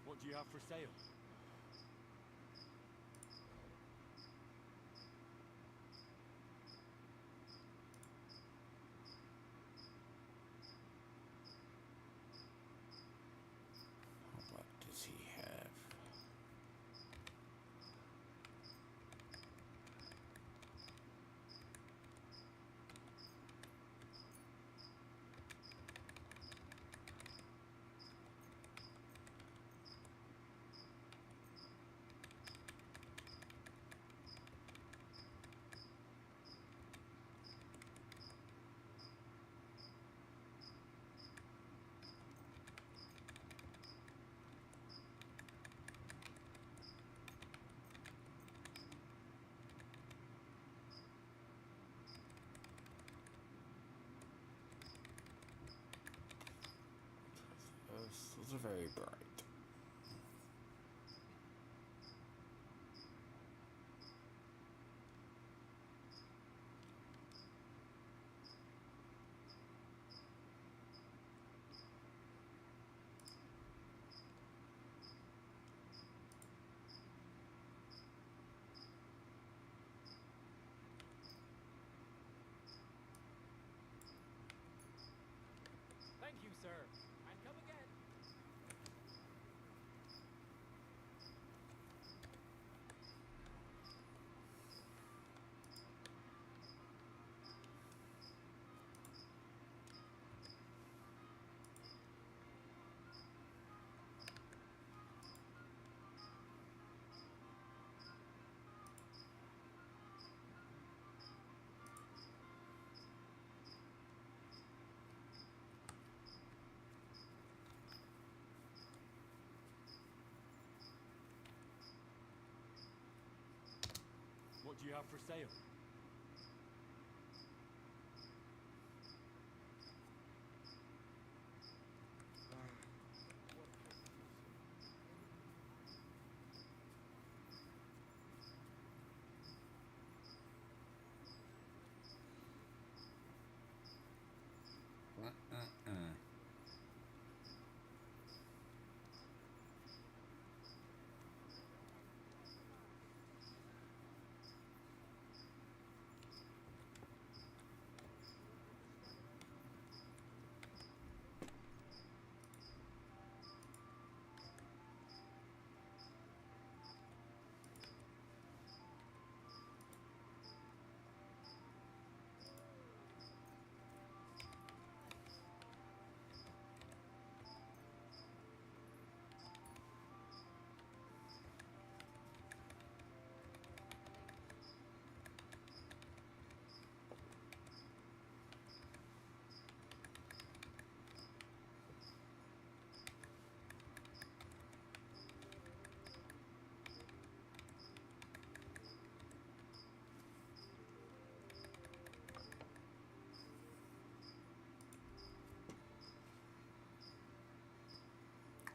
What do you have for sale? What does he have? Those are very bright. Thank you, sir. And come again. What do you have for sale?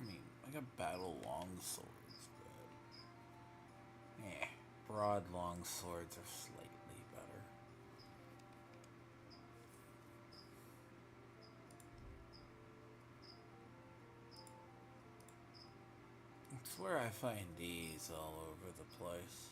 I mean, I got battle long swords, but broad long swords are slightly better. I swear I find these all over the place.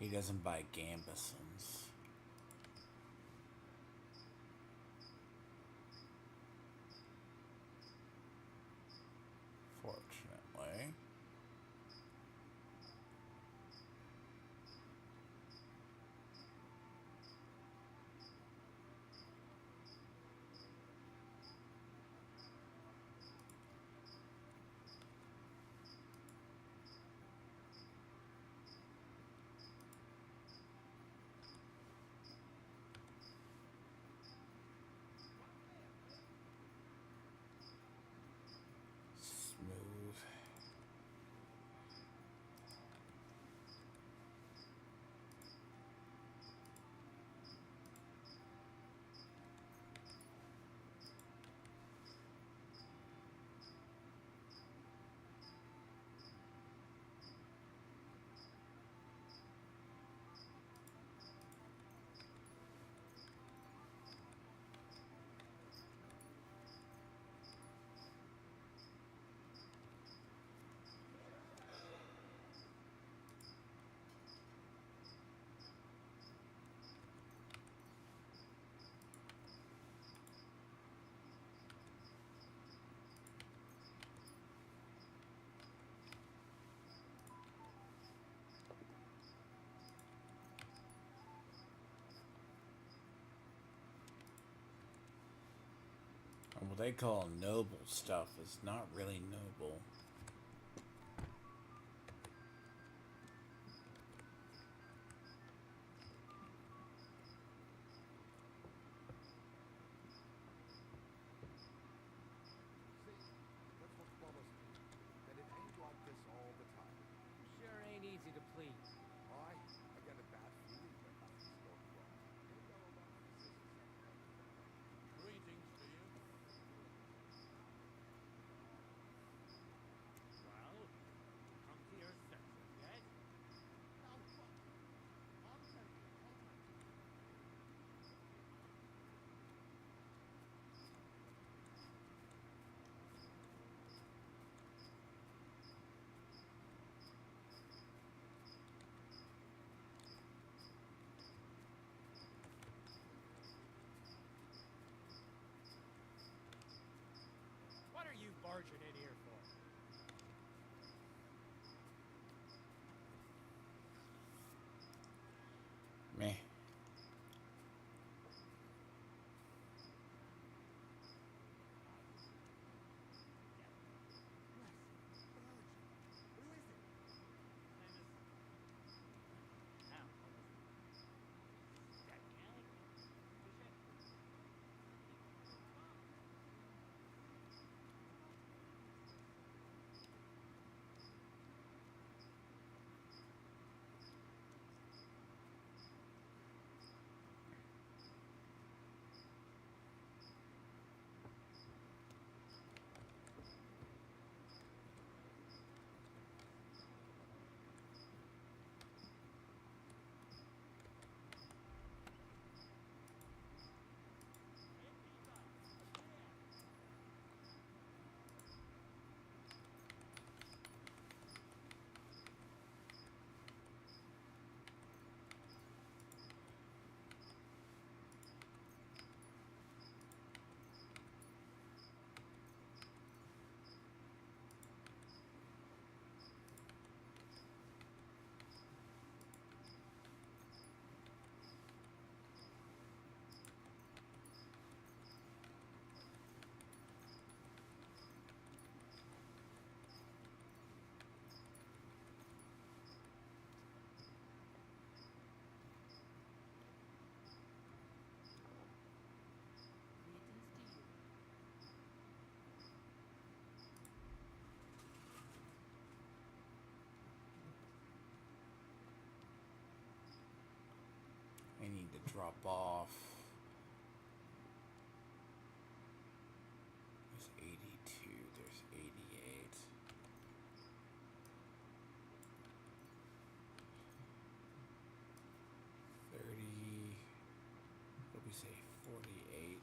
He doesn't buy gambesons. Fortunately. Smooth. And what they call noble stuff is not really noble. That's what bothers me. That it ain't like this all the time. Sure ain't easy to please. I get a bad feeling when nothing's going wrong. Greetings to you. Well, come to your senses yet? Now what? I'll tell you. What are you barging in here for? Meh. I need to drop off. There's 82, there's 88. What we say, 48.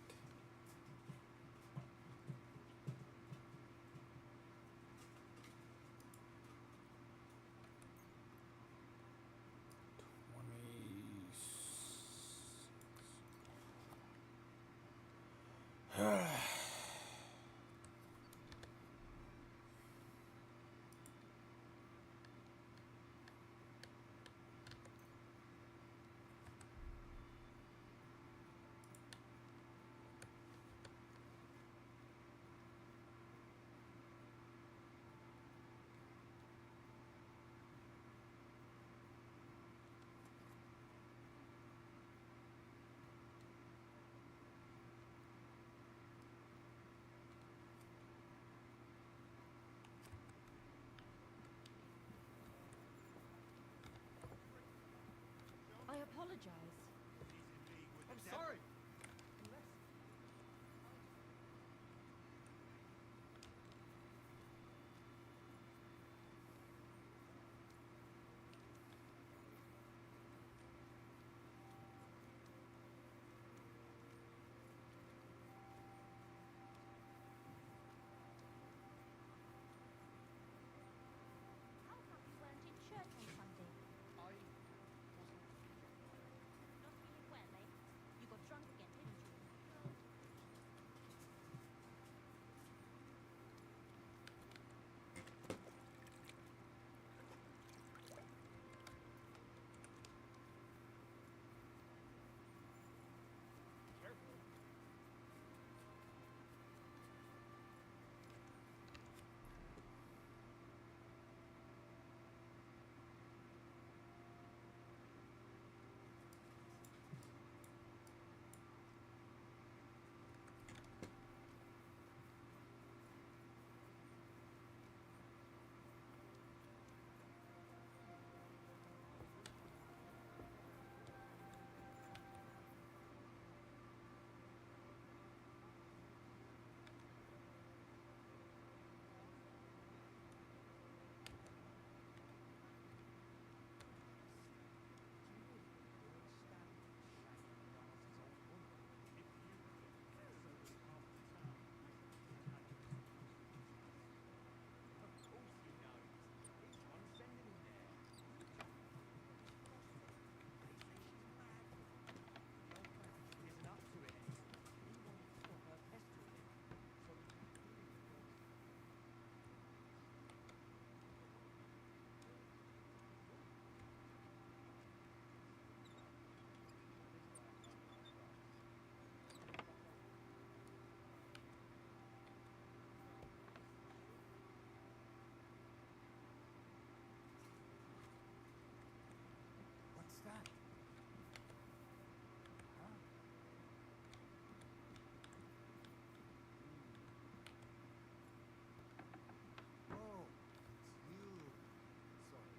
I apologize. I'm sorry. How come you weren't in church on Sunday? I wasn't. Not feeling well, eh? You got drunk again, didn't you? Careful. What's that? Huh? Oh, it's you. Sorry.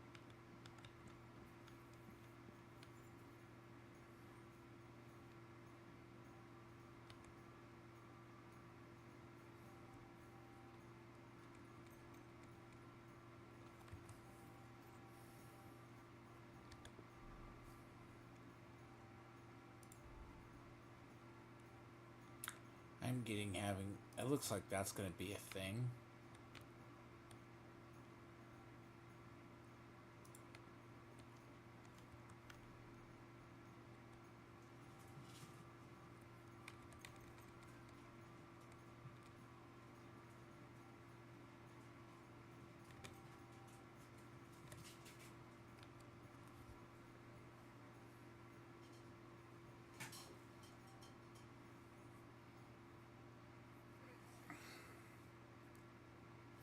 I'm having. It looks like that's gonna be a thing.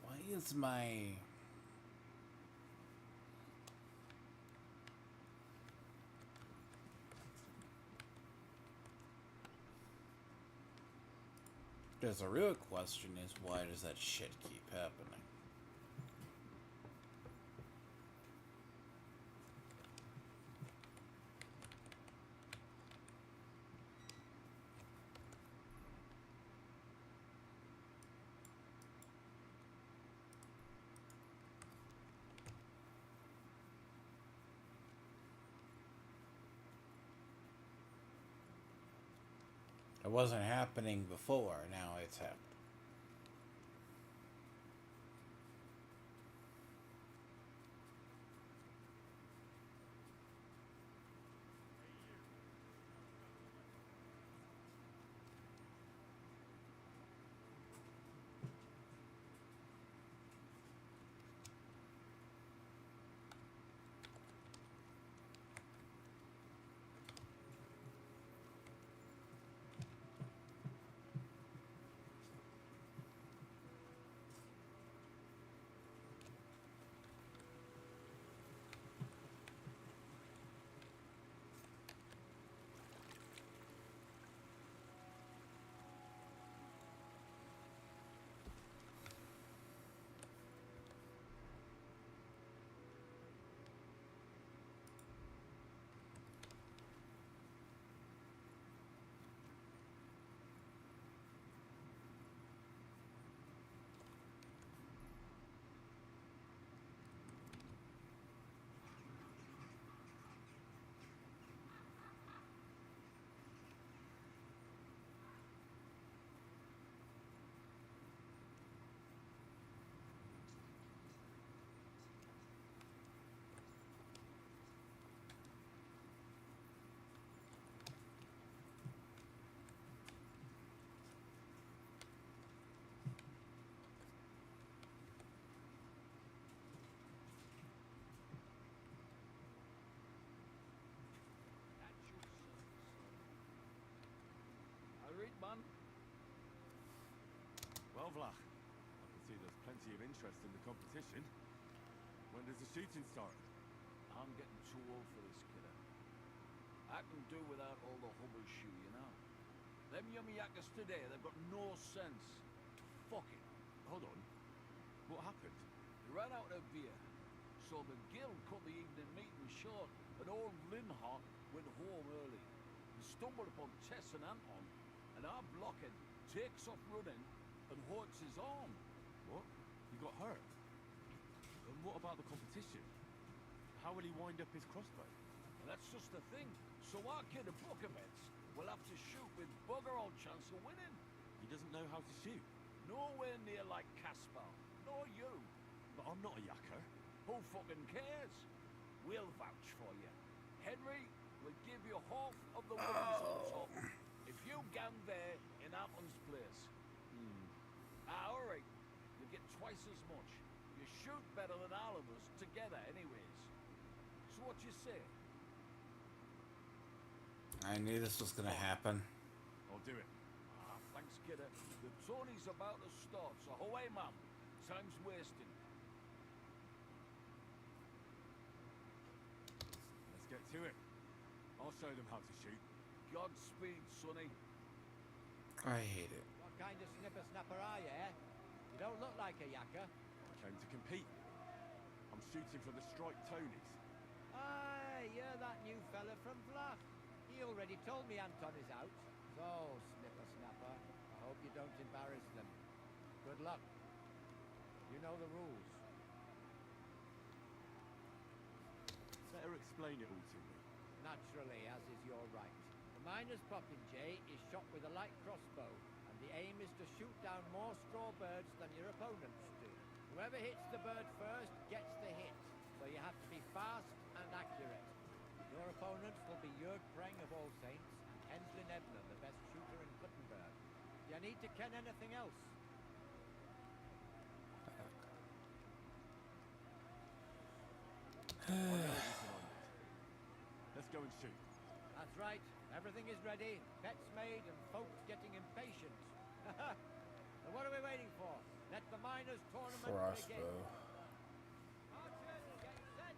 Why is my... Because the real question is, why does that shit keep happening? It wasn't happening before, now it's happening. Agreed, man. Well, Vlach, I can see there's plenty of interest in the competition. When does the shooting start? I'm getting too old for this, kidder. I can do without all the hubble shoe, you know. Them yummy yakkers today, they've got no sense. Fuck it. Hold on. What happened? They ran out of beer, so the guild cut the evening meeting short, and old Linhart went home early. He stumbled upon Tess and Anton, and our blockhead takes off running and hurts his arm. What? He got hurt? And what about the competition? How will he wind up his crossbow? And that's just the thing. So our kid of Buckerheads will have to shoot with bugger all chance of winning. He doesn't know how to shoot. Nowhere near like Caspar, nor you. But I'm not a yakker. Who fucking cares? We'll vouch for you. Henry will give you half of the winnings on top if you gang there in Anton's place. All right. You get twice as much. You shoot better than all of us together anyways. So what you say? I knew this was gonna happen. I'll do it. Ah, thanks, kidder. The tourney's about to start, so away, man. Time's wasting. Let's get to it. I'll show them how to shoot. Godspeed, sonny. I hate it. What kind of snipper-snapper are you, eh? You don't look like a yakker. I came to compete. I'm shooting for the Strike Tonys. Aye, you're that new fella from Vlach. He already told me Anton is out. So, snipper-snapper, I hope you don't embarrass them. Good luck. You know the rules. Better explain it all to me. Naturally, as is your right. The miner's popinjay is shot with a light crossbow, and the aim is to shoot down more straw birds than your opponents do. Whoever hits the bird first gets the hit, so you have to be fast and accurate. Your opponents will be Jörg Preng of All Saints and Henslin Ebner, the best shooter in Kuttenberg. Do you need to ken anything else? Let's go and shoot. That's right. Everything is ready, bets made, and folks getting impatient. So what are we waiting for? Let the miners' tournament begin. Crossbow. Archers, get set.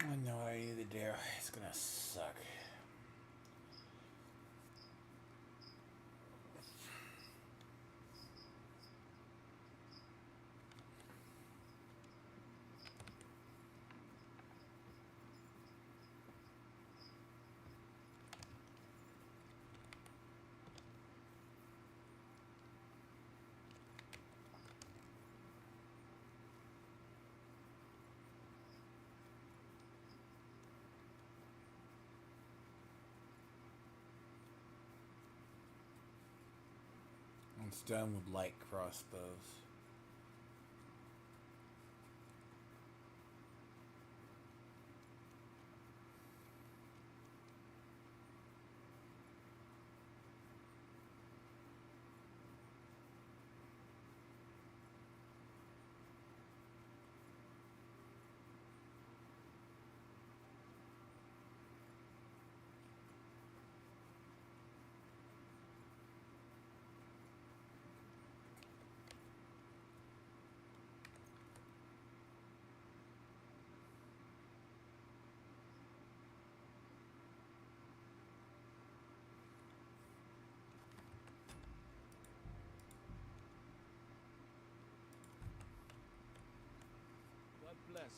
I know what I need to do. It's gonna suck. almost done with light crossbows. God bless.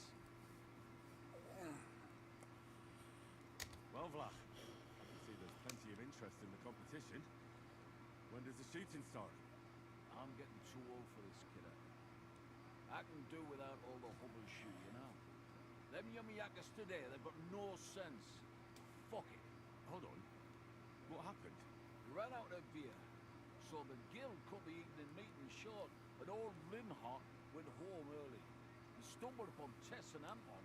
Well, Vlach, I can see there's plenty of interest in the competition. When does the shooting start? I'm getting too old for this, kidder. I can do without all the hubble shoe, you know. Them yummy yakkers today, they've got no sense. Fuck it. Hold on. What happened? We ran out of beer, so the guild cut the evening meeting short, and old Linhart went home early. He stumbled upon Tess and Anton,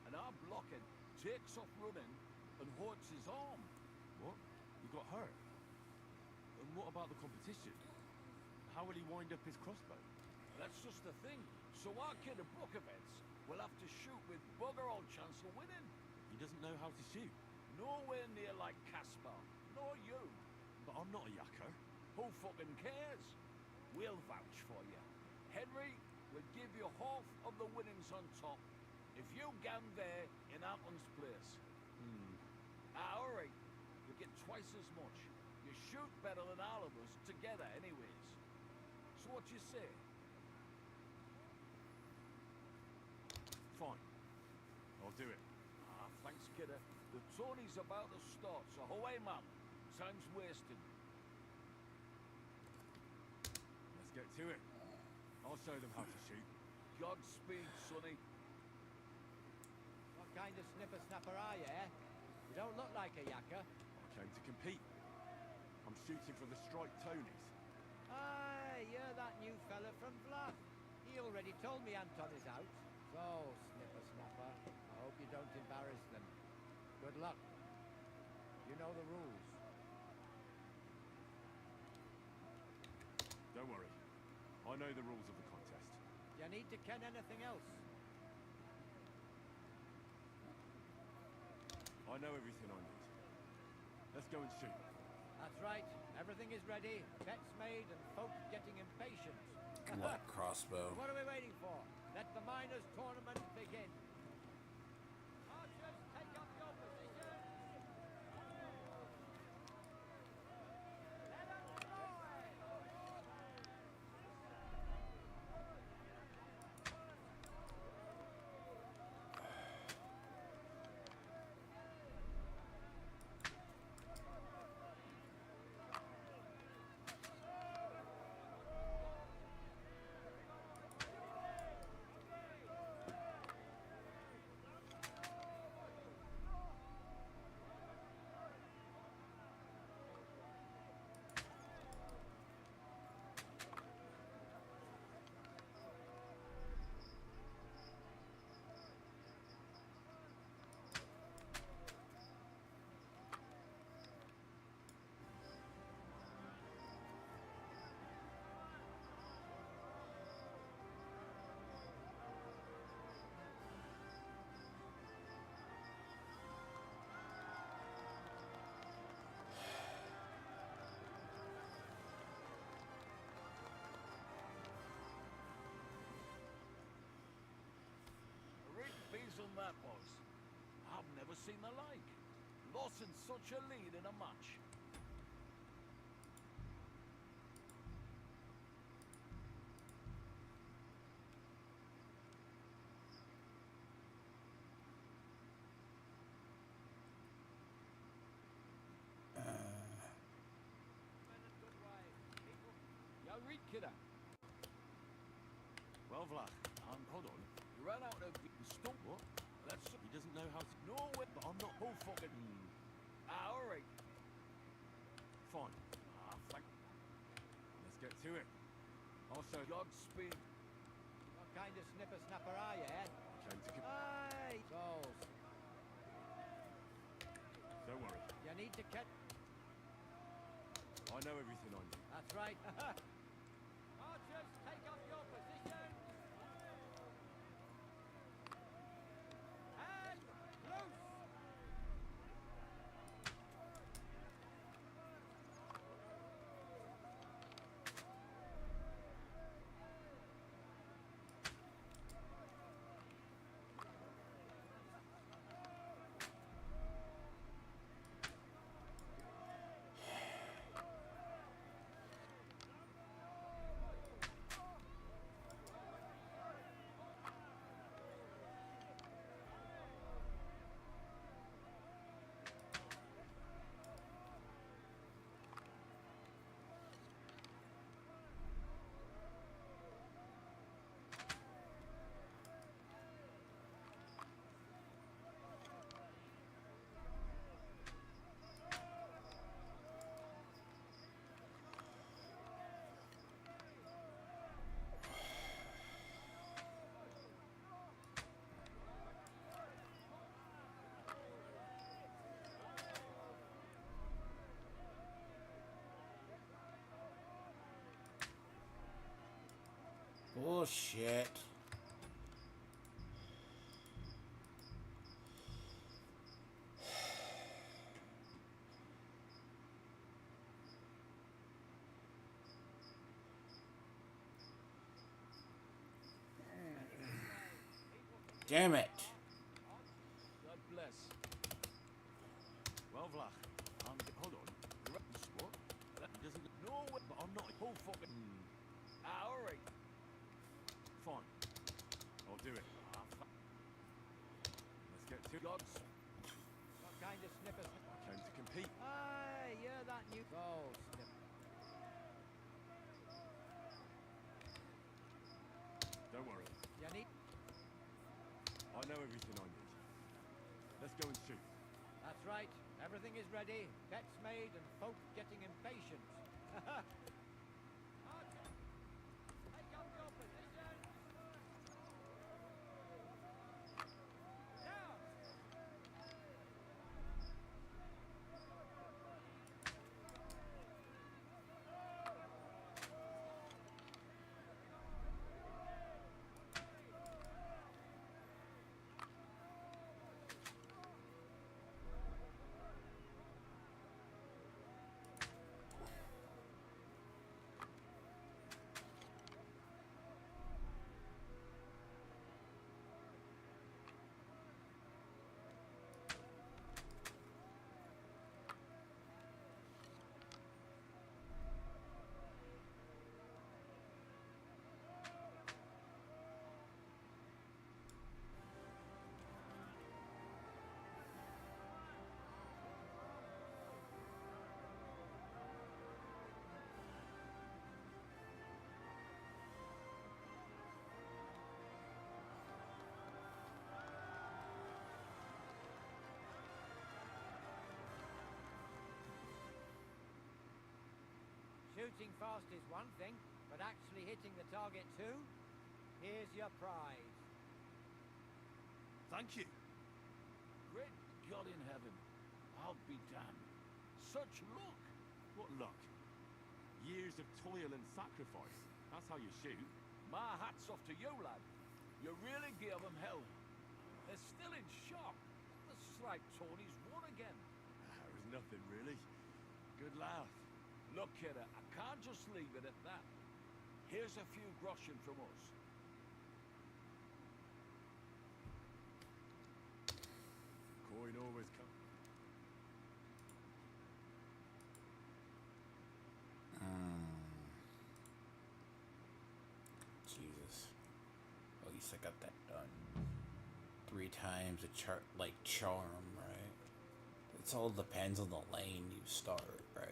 and our blockhead takes off running and hurts his arm. What? He got hurt? And what about the competition? How will he wind up his crossbow? That's just the thing. So our kid of Brookovets will have to shoot with bugger all chance of winning. He doesn't know how to shoot. Nowhere near like Caspar, nor you. But I'm not a yakker. Who fucking cares? We'll vouch for you. Henry will give you half of the winnings on top if you gang there in Anton's place. All right. You get twice as much. You shoot better than all of us together anyways. So what you say? Fine. I'll do it. Ah, thanks, kidder. The tourney's about to start, so away, man. Time's wasted. Let's get to it. I'll show them how to shoot. Godspeed, sonny. What kind of snipper-snapper are you, eh? You don't look like a yakker. I came to compete. I'm shooting for the Strike Tonys. Aye, you're that new fella from Vlach. He already told me Anton is out. So, snipper-snapper, I hope you don't embarrass them. Good luck. You know the rules. Don't worry. I know the rules of the contest. You need to ken anything else? I know everything I need. Let's go and shoot. That's right. Everything is ready. Bets made and folk getting impatient. Light crossbow. What are we waiting for? Let the miners' tournament begin. Archers, take up your positions. Let us fly. Reason that was. I've never seen the like. Lost in such a lead in a match. Yeah, read, kidder. Well, Vlach, hold on. You ran out of stump. What? That's He doesn't know how to... no way. But I'm not... Who fucking... Ah, all right. Fine. Ah, thank... Let's get to to it. Also, Godspeed. What kind of snipper-snapper are you, eh? came to... Aye! Souls. Don't worry. You need to catch... I know everything on you. That's right. Archers, take up your positions. And loose. Bullshit. Damn it. God bless. Well, Vlach, hold on. You're up to what? That doesn't... No way, but I'm not a whole fucking... all right. Fine. I'll do it. Let's get to... Gods. What kind of snipper... I came to compete. Aye, you're that new... Souls. Don't worry. You need... I know everything I need. Let's go and shoot. That's right. Everything is ready. Bets made and folk getting impatient. Archers, take up your positions. Down. Shooting fast is one thing, but actually hitting the target too? Here's your prize. Thank you. Great God in heaven. I'll be damned. Such luck. What luck. Years of toil and sacrifice. That's how you shoot. My hat's off to you, lad. You really gave them hell. They're still in shock. The slight Tony's won again. That was nothing, really. Good laugh. Look, kidder, I can't just leave it at that. Here's a few groschen from us. Coin always comes. Jesus. At least I got that done. 3 times a charm, right? It all depends on the lane you start, right?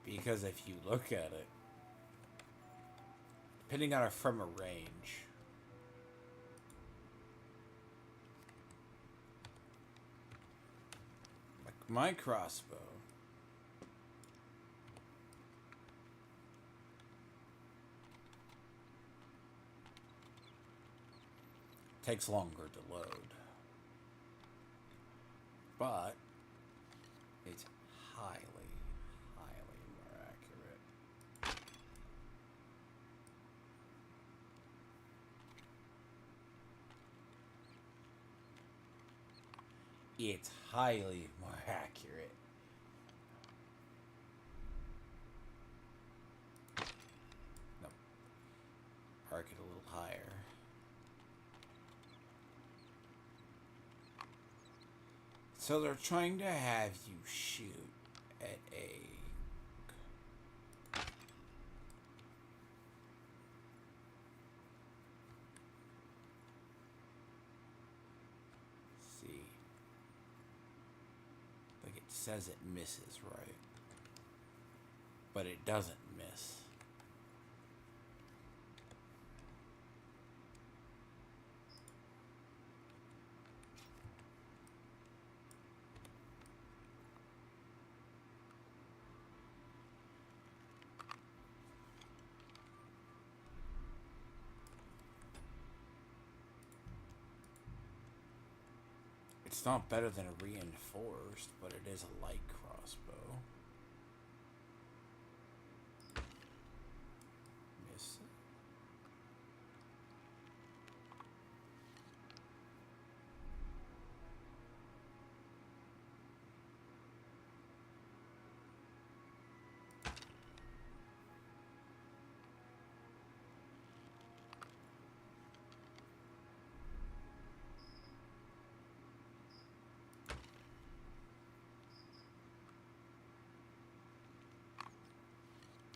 Because if you look at it, depending on it from a range, My crossbow takes longer to load, but it's highly more accurate. It's highly more accurate. No. Arc it a little higher. So they're trying to have you shoot at a... See. Like it says it misses, right? But it doesn't miss. It's not better than a reinforced, but it is a light crossbow. Miss.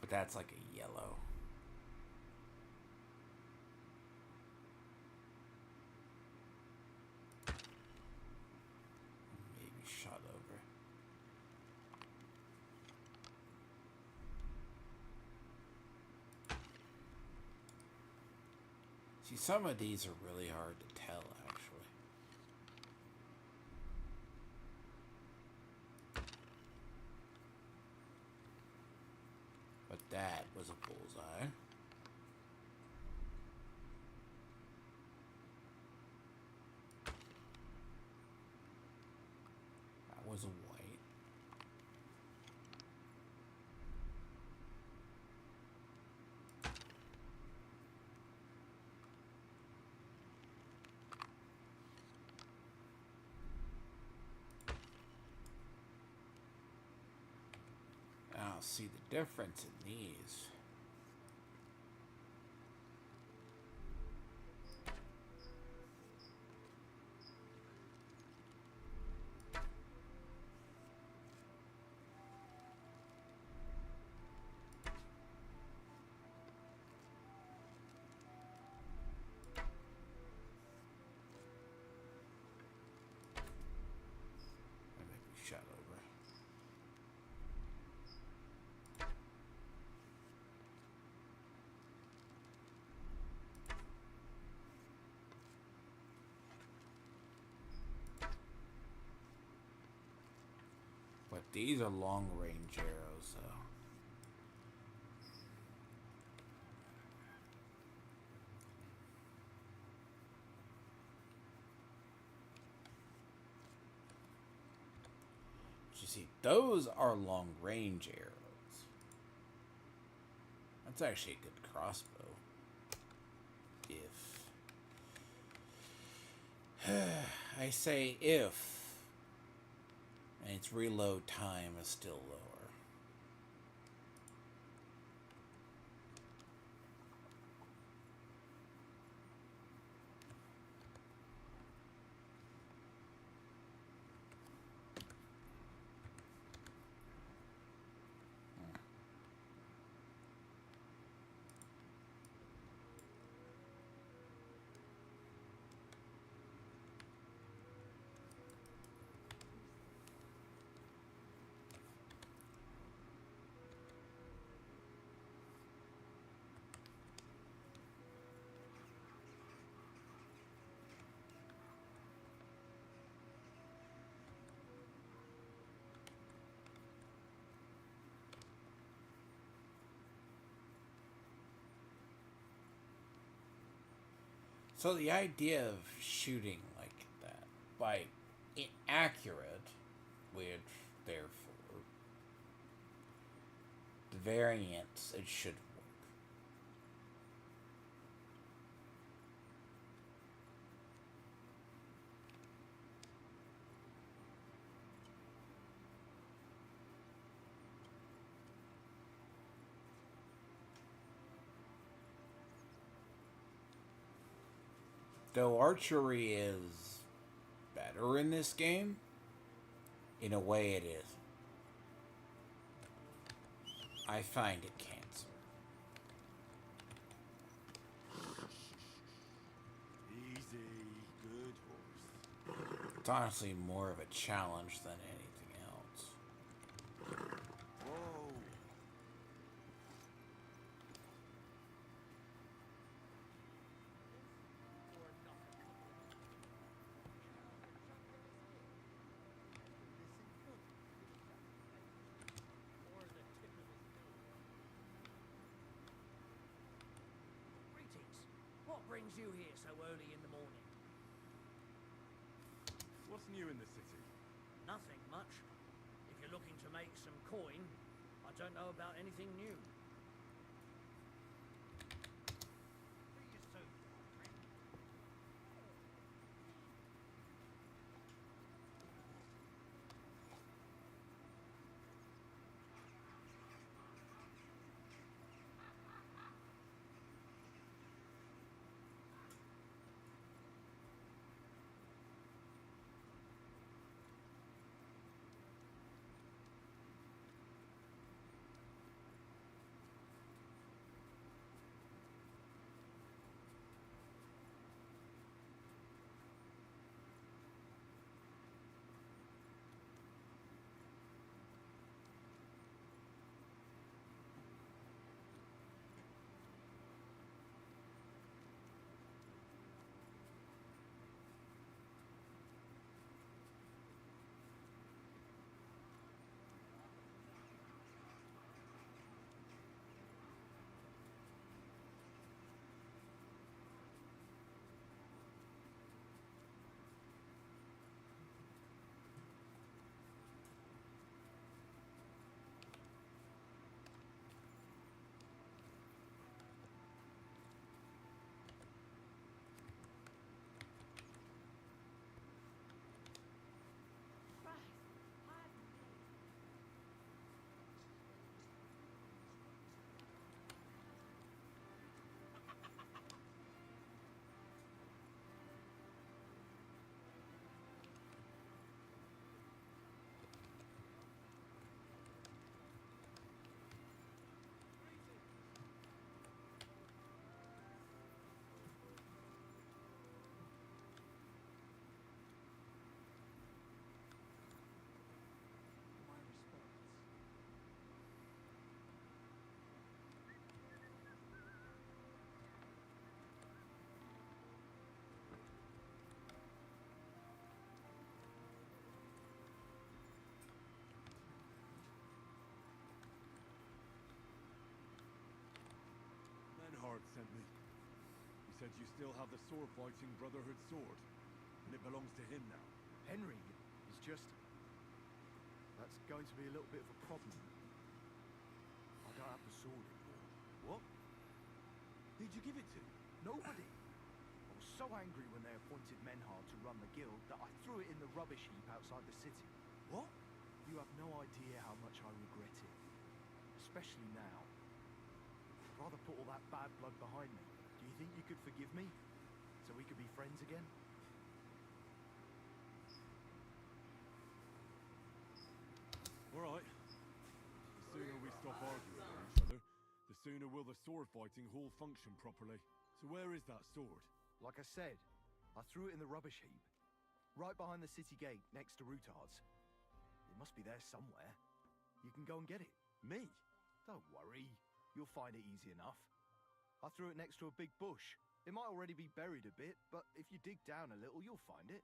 But that's like a yellow. Maybe shot over. See, some of these are really hard to tell, actually. But that was a bullseye. That was a white. Now, see the difference in these. I might be shot over. But these are long range arrows, though. You see, those are long range arrows. That's actually a good crossbow. If I say if, and its reload time is still lower. So the idea of shooting like that, by inaccurate, which therefore the variance, it should work. Though archery is better in this game, in a way it is. I find it cancer. Easy, good horse. It's honestly more of a challenge than anything else. Whoa. Greetings. What brings you here so early in the morning? What's new in the city? Nothing much. If you're looking to make some coin, I don't know about anything new. Menhard sent me. He said you still have the sword-fighting Brotherhood sword, and it belongs to him now. Henry is just... That's going to be a little bit of a problem. I don't have the sword anymore. What? Who'd you give it to? Nobody! I was so angry when they appointed Menhard to run the guild that I threw it in the rubbish heap outside the city. What? You have no idea how much I regret it. Especially now. I'd rather put all that bad blood behind me. Do you think you could forgive me? So we could be friends again? All right. The sooner we stop arguing with each other, the sooner will the sword fighting hall function properly. So where is that sword? Like I said, I threw it in the rubbish heap. Right behind the city gate, next to Rutard's. It must be there somewhere. You can go and get it. Me? Don't worry. You'll find it easy enough. I threw it next to a big bush. It might already be buried a bit, but if you dig down a little, you'll find it.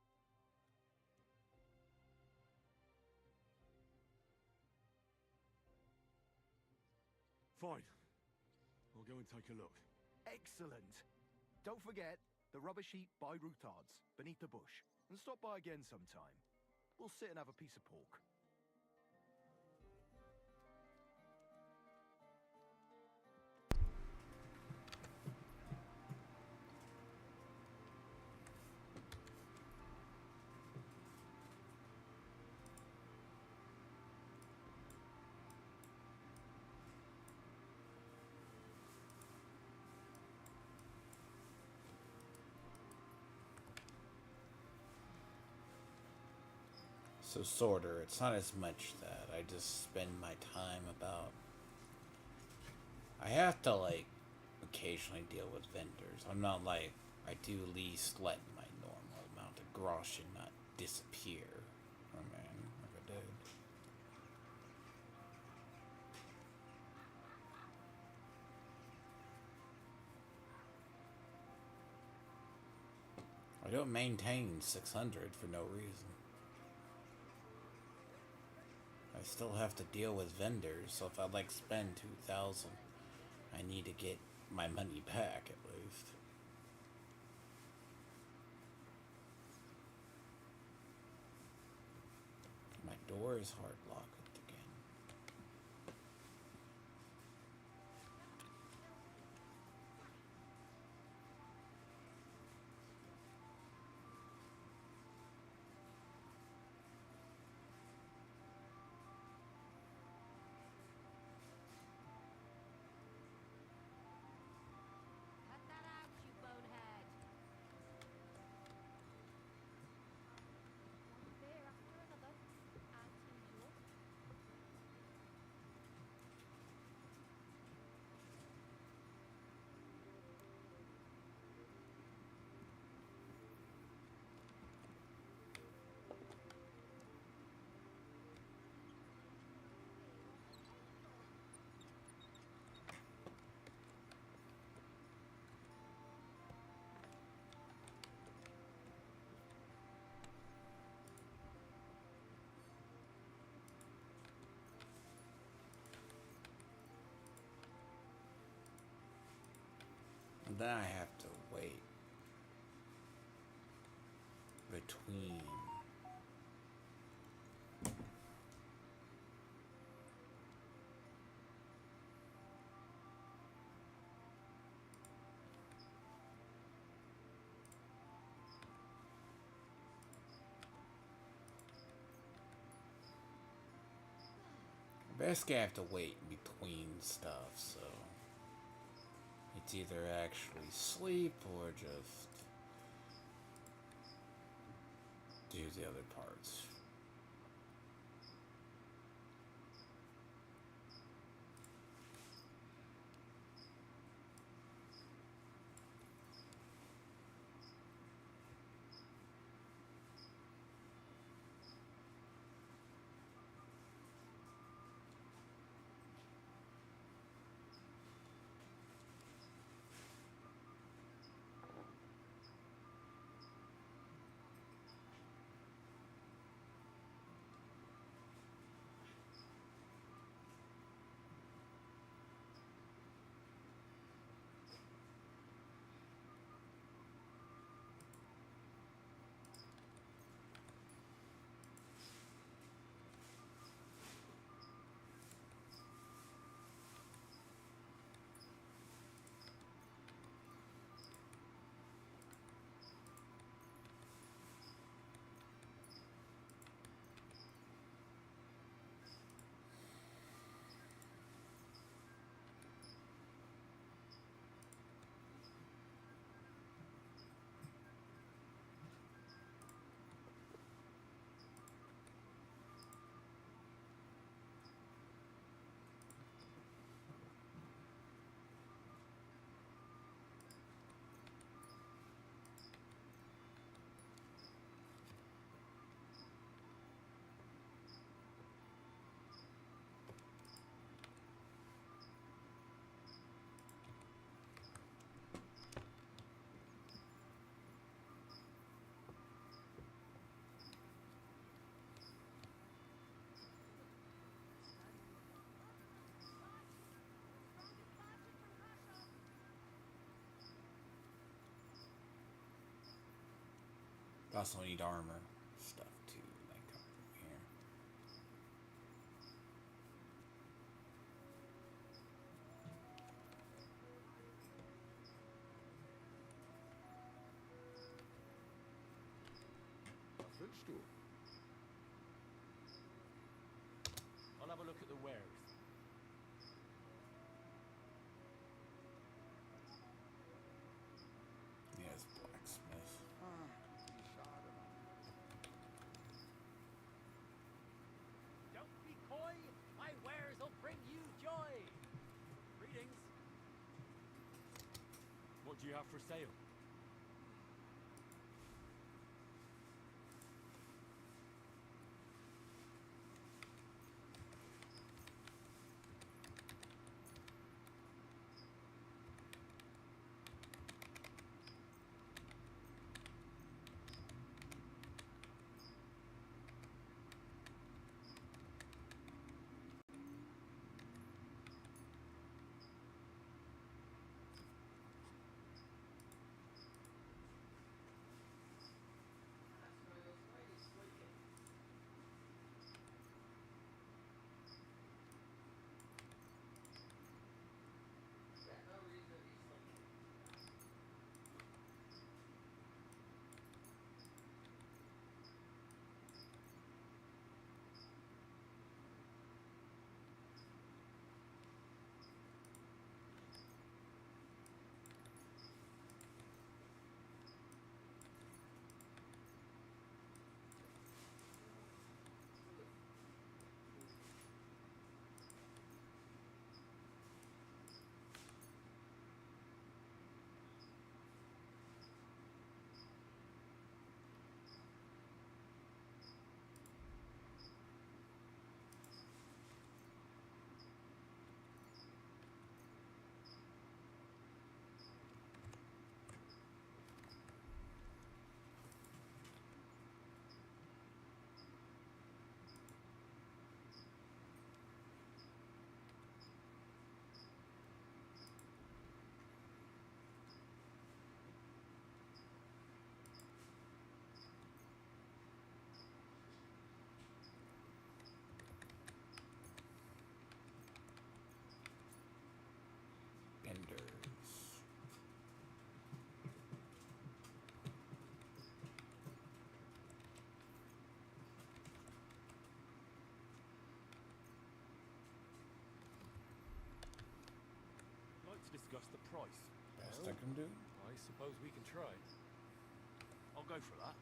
Fine. I'll go and take a look. Excellent. Don't forget, the rubbish heap by Routards, beneath the bush. And stop by again sometime. We'll sit and have a piece of pork. So sorter, it's not as much that I just spend my time about. I have to like occasionally deal with vendors. I'm not like I do at least let my normal amount of groschen not disappear. Oh man, like I did. I don't maintain 600 for no reason. I still have to deal with vendors, so if I like spend 2,000, I need to get my money back at least. My door is hard locked again. Cut that out, you bonehead. One beer after another, as usual. And then I have to wait between. Basically, I have to wait between stuff, so it's either actually sleep or just do the other parts. also need armor stuff too, like up here. Was wünschst du? I'll have a look at the wares. Yes, blacksmith. Don't be coy. My wares will bring you joy. Greetings. What do you have for sale? Benders. I'd like to discuss the price. Best I can do. I suppose we can try. I'll go for that.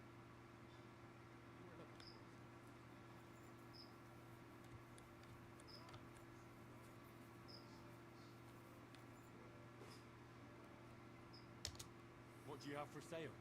What do you have for sale?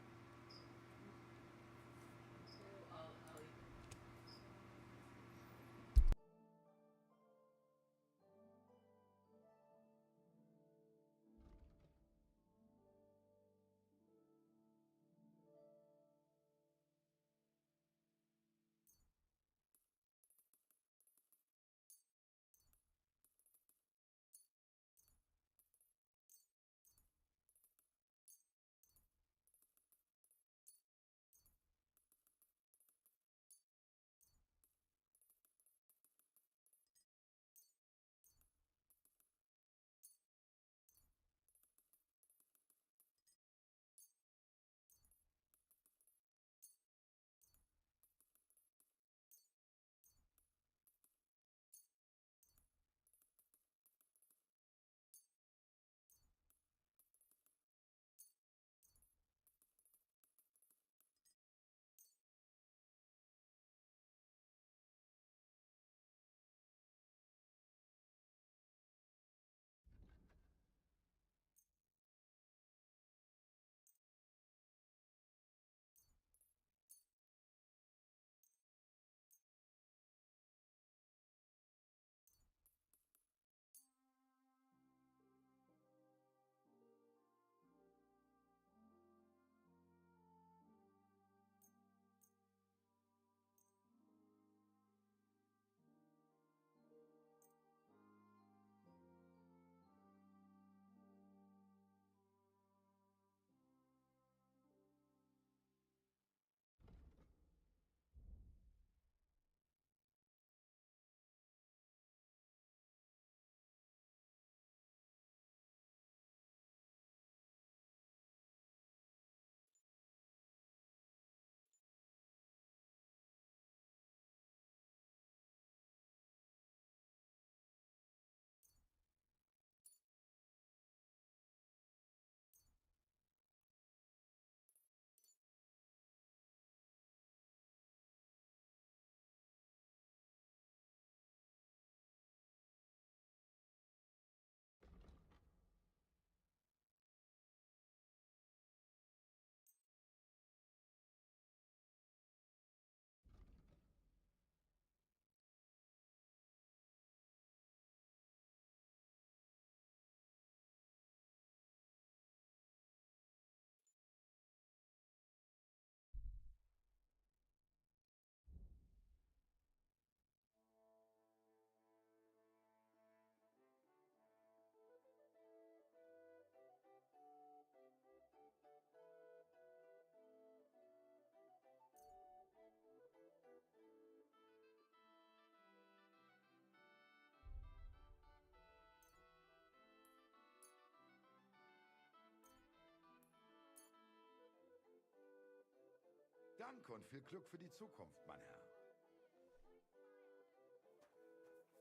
Danke und viel Glück für die Zukunft, mein Herr.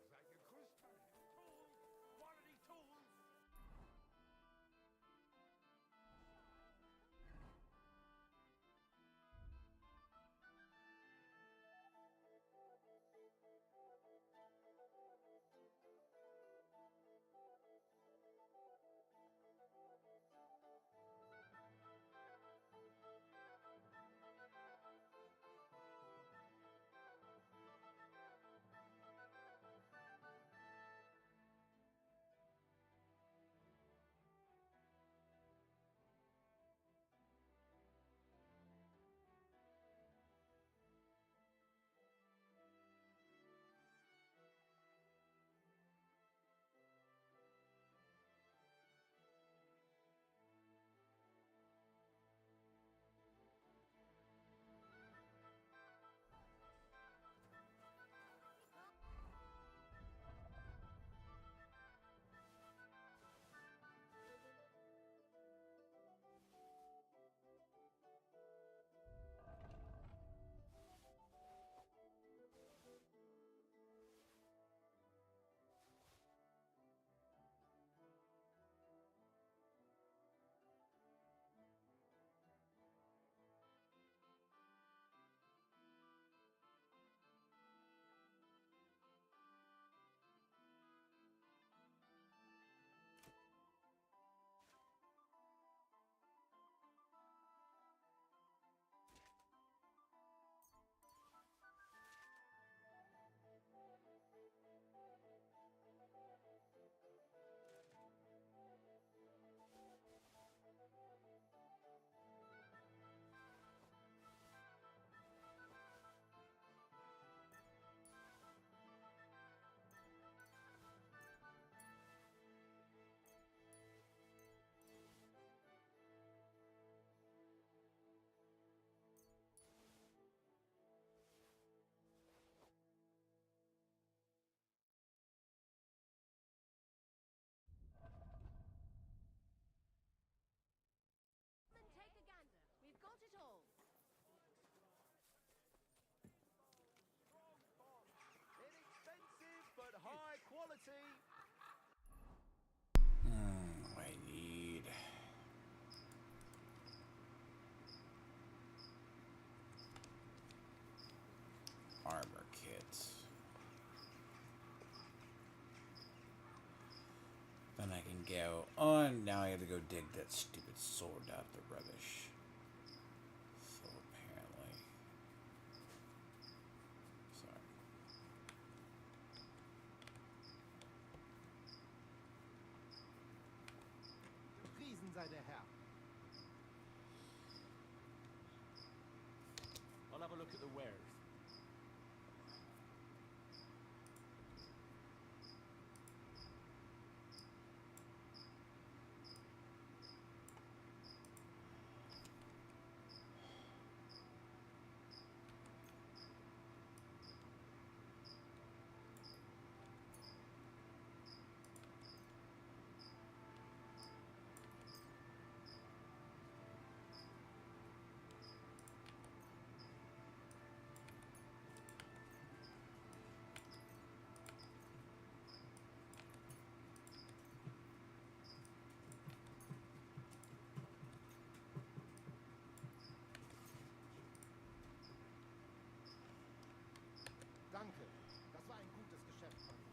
Seid gegrüßt, mein Herr. Tools! Quality tools! Take a gander. We've got it all. Inexpensive, but high quality. I need armor kits. Then I can go on. Now I have to go dig that stupid sword out of the rubbish. So apparently, sorry. Gepriesen sei der Herr. I'll have a look at the wares. Danke. Das war ein gutes Geschäft von dir.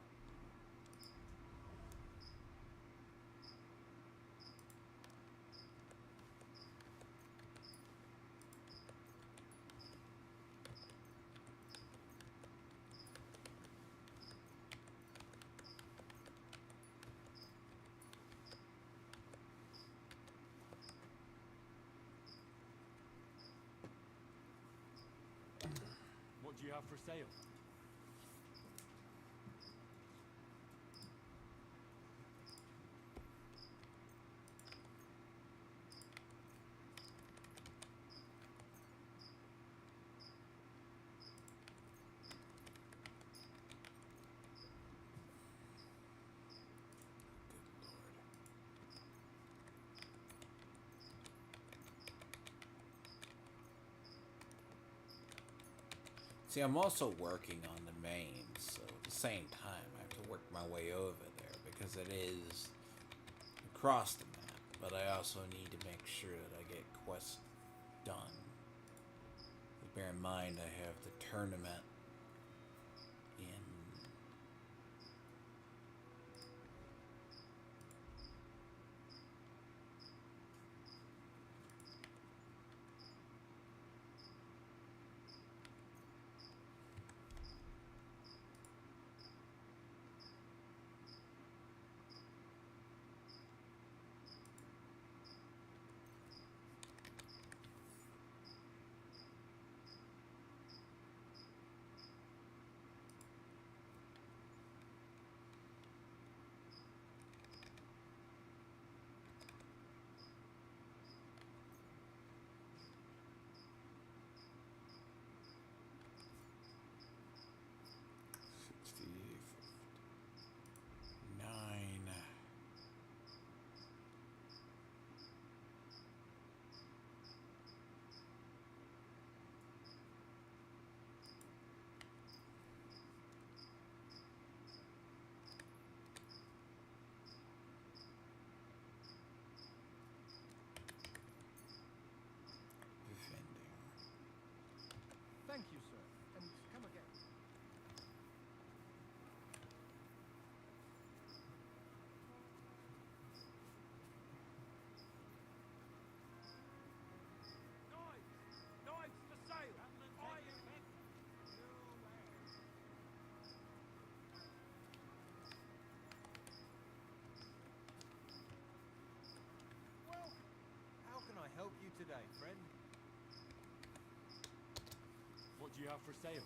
What do you have for sale? See, I'm also working on the main, so at the same time, I have to work my way over there because it is across the map. But I also need to make sure that I get quests done. Bear in mind, I have the tournament in Thank you, sir, and come again. Knives for sale! Well, how can I help you today, friend? What do you have for sale?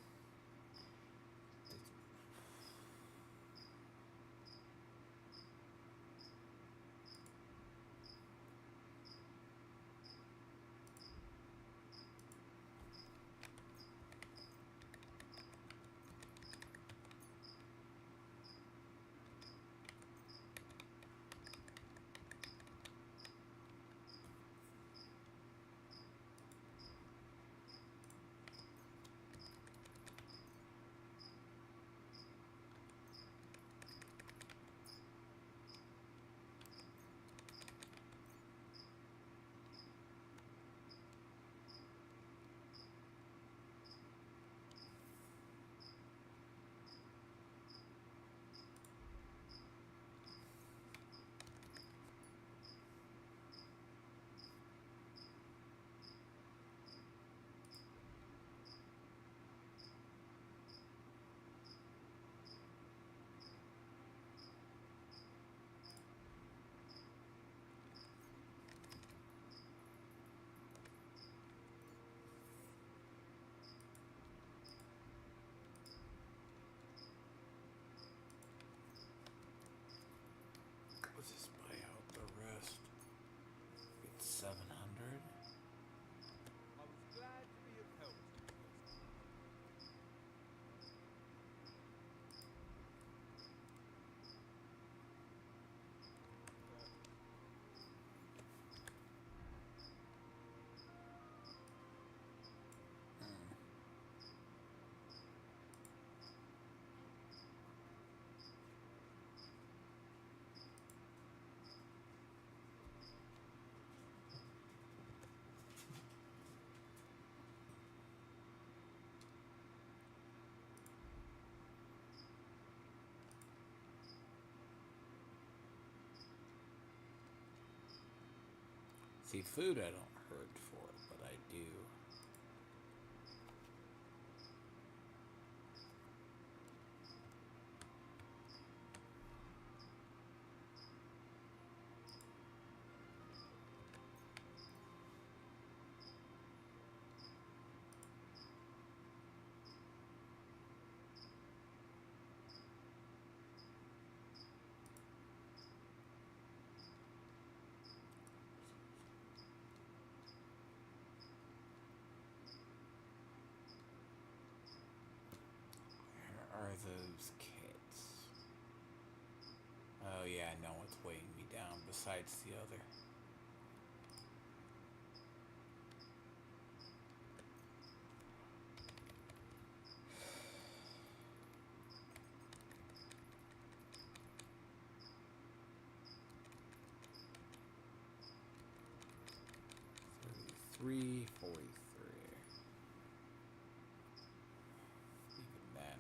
Let's just buy out the rest. It's 700. I was glad to be of help. See, food I don't hurt for, but I do. Where are those kits? Oh yeah, I know what's weighing me down besides the other. 343. Even then.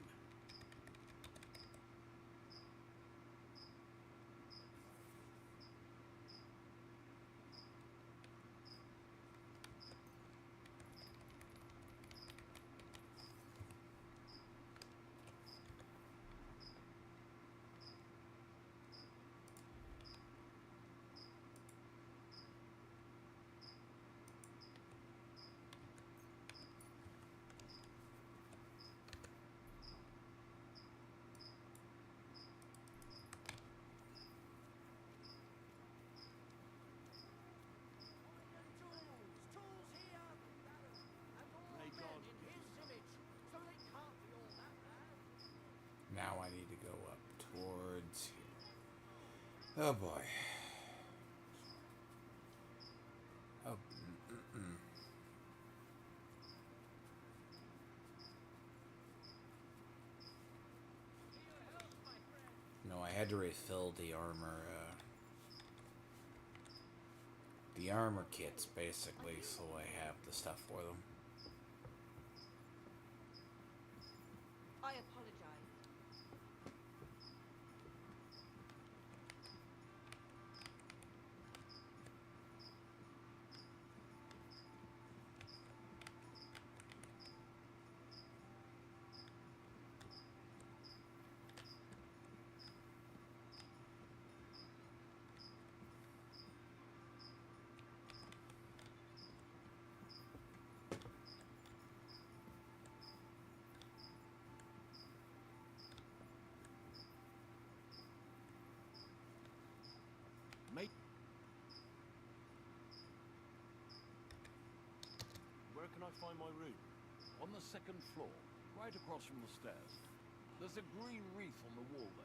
Now I need to go up towards here. Oh boy. Oh. No, I had to refill the armor. The armor kits, basically, so I have the stuff for them. I apologize. Mate. Where can I find my room? On the second floor, right across from the stairs. There's a green wreath on the wall there.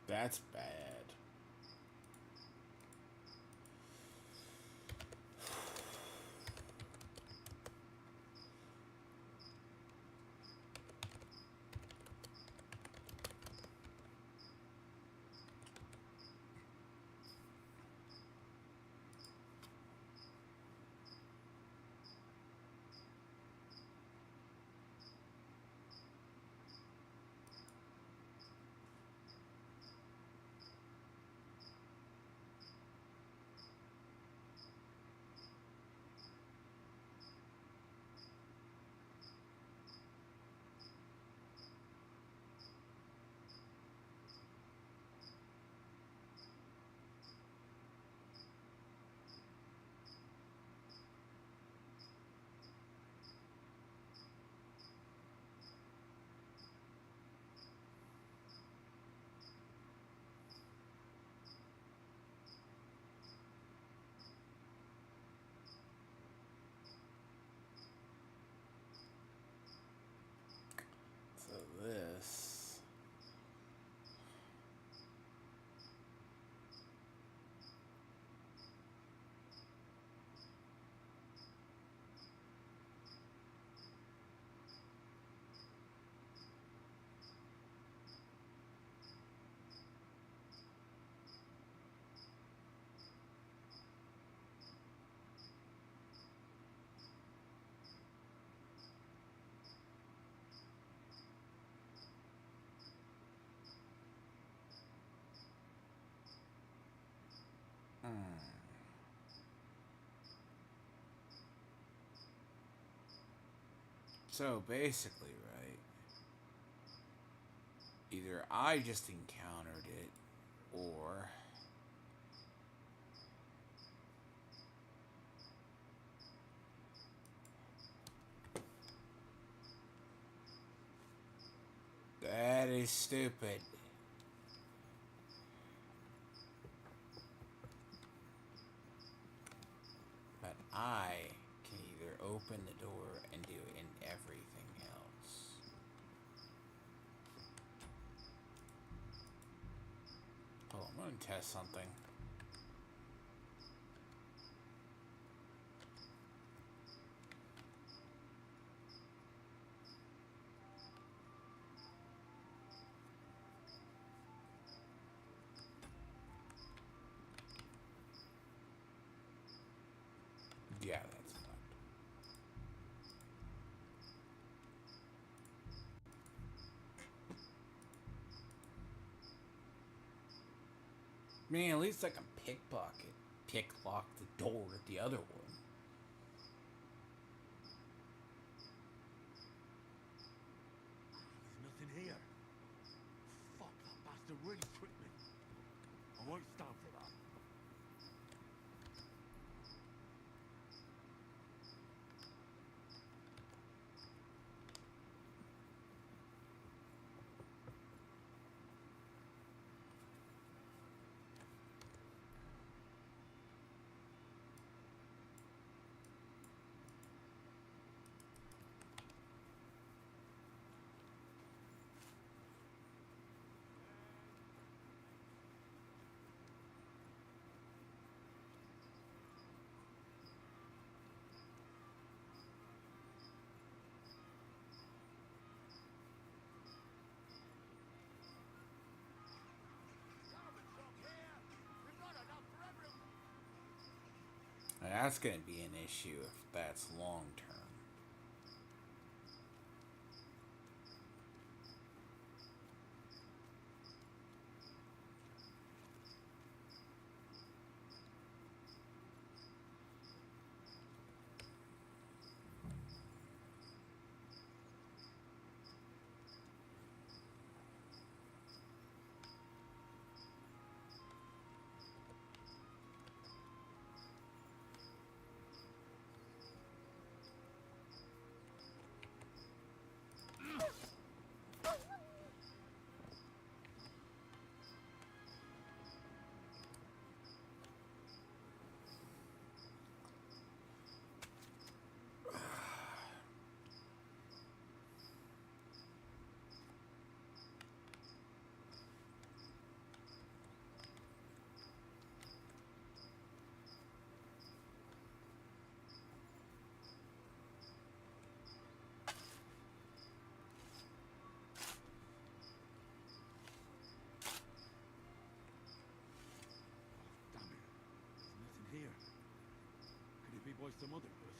That's bad. So this. So basically, right, either I just encountered it, or That is stupid. But I can either open the door and do it in everything else. Oh, I'm gonna test something. Yeah, that's fine. Man, at least I can picklock the door at the other one. There's nothing here. Fuck, that bastard really tricked me. I won't stand for that. And that's going to be an issue if that's long term. Here. Could it be by some other bush?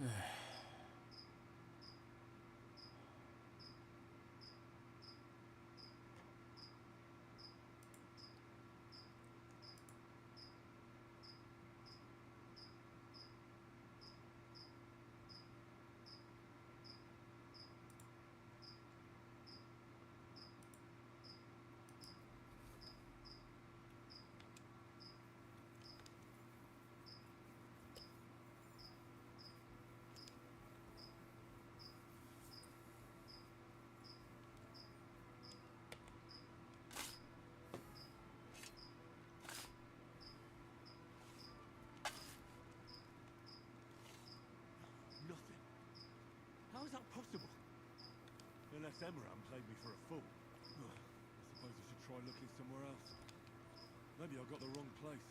Nothing. How is that possible? Unless Emran played me for a fool. Ugh, I suppose I should try looking somewhere else. Maybe I got the wrong place.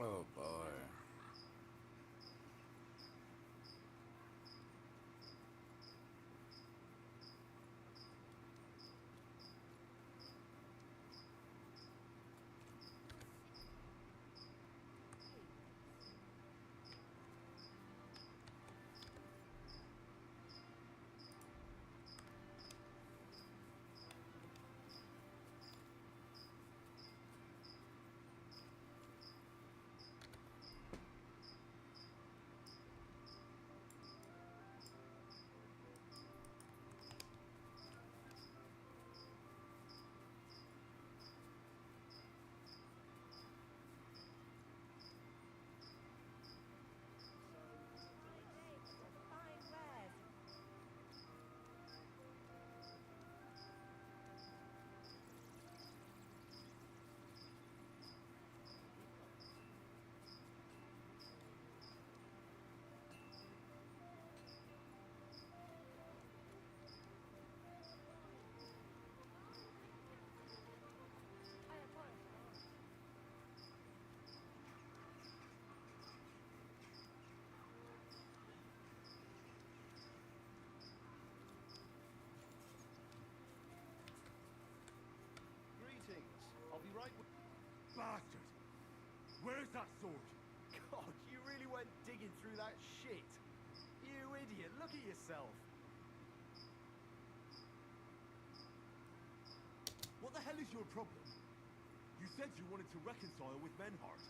Oh boy. I'll be right with... Bastard! Where's that sword? God, you really went digging through that shit. You idiot, look at yourself. What the hell is your problem? You said you wanted to reconcile with Menhart.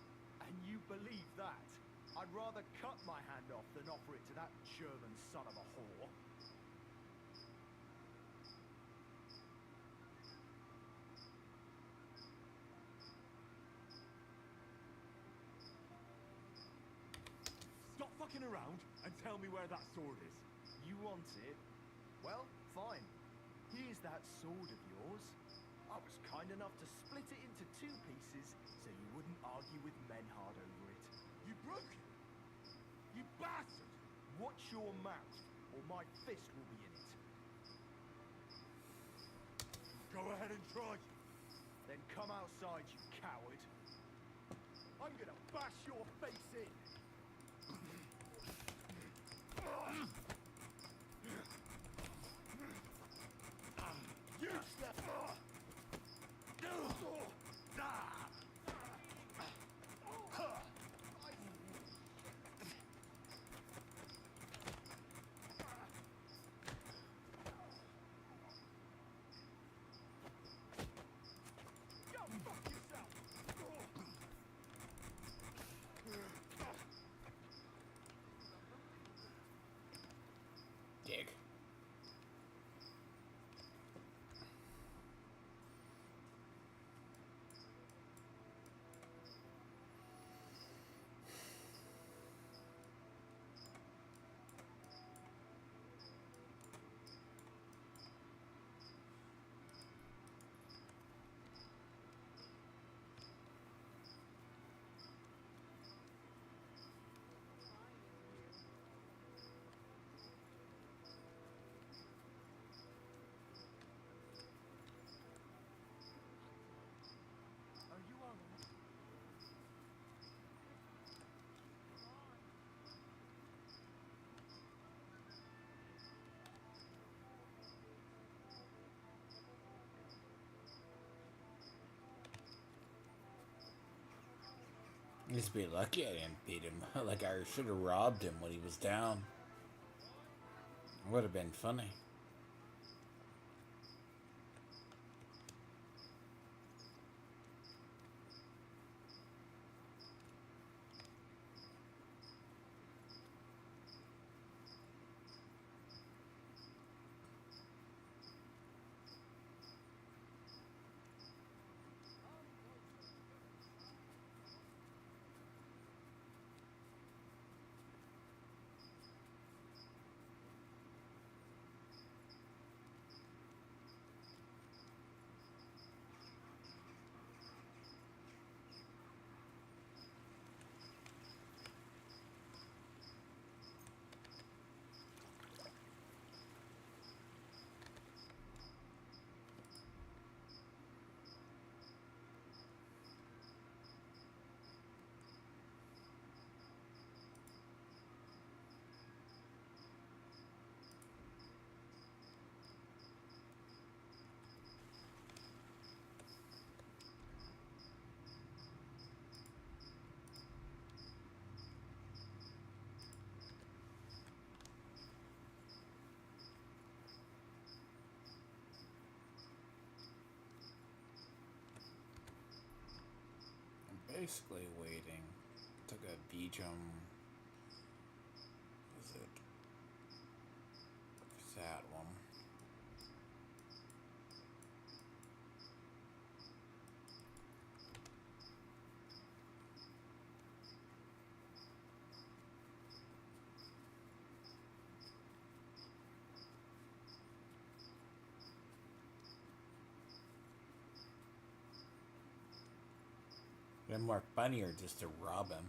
And you believe that? I'd rather cut my hand off than offer it to that German son of a whore. Stop fucking around and tell me where that sword is. You want it? Well, fine. Here's that sword of yours. I was kind enough to split it into 2 pieces so you wouldn't argue with Menhard over it. You broke it? You bastard! Watch your mouth, or my fist will be in it. Go ahead and try. Then come outside, you coward. I'm gonna bash your face in. Dig. Are you alright? Just be lucky I didn't beat him. Like I should have robbed him when he was down. Would have been funny. Basically waiting to go beach is it that one? Then Mark Bunny or just to rob him.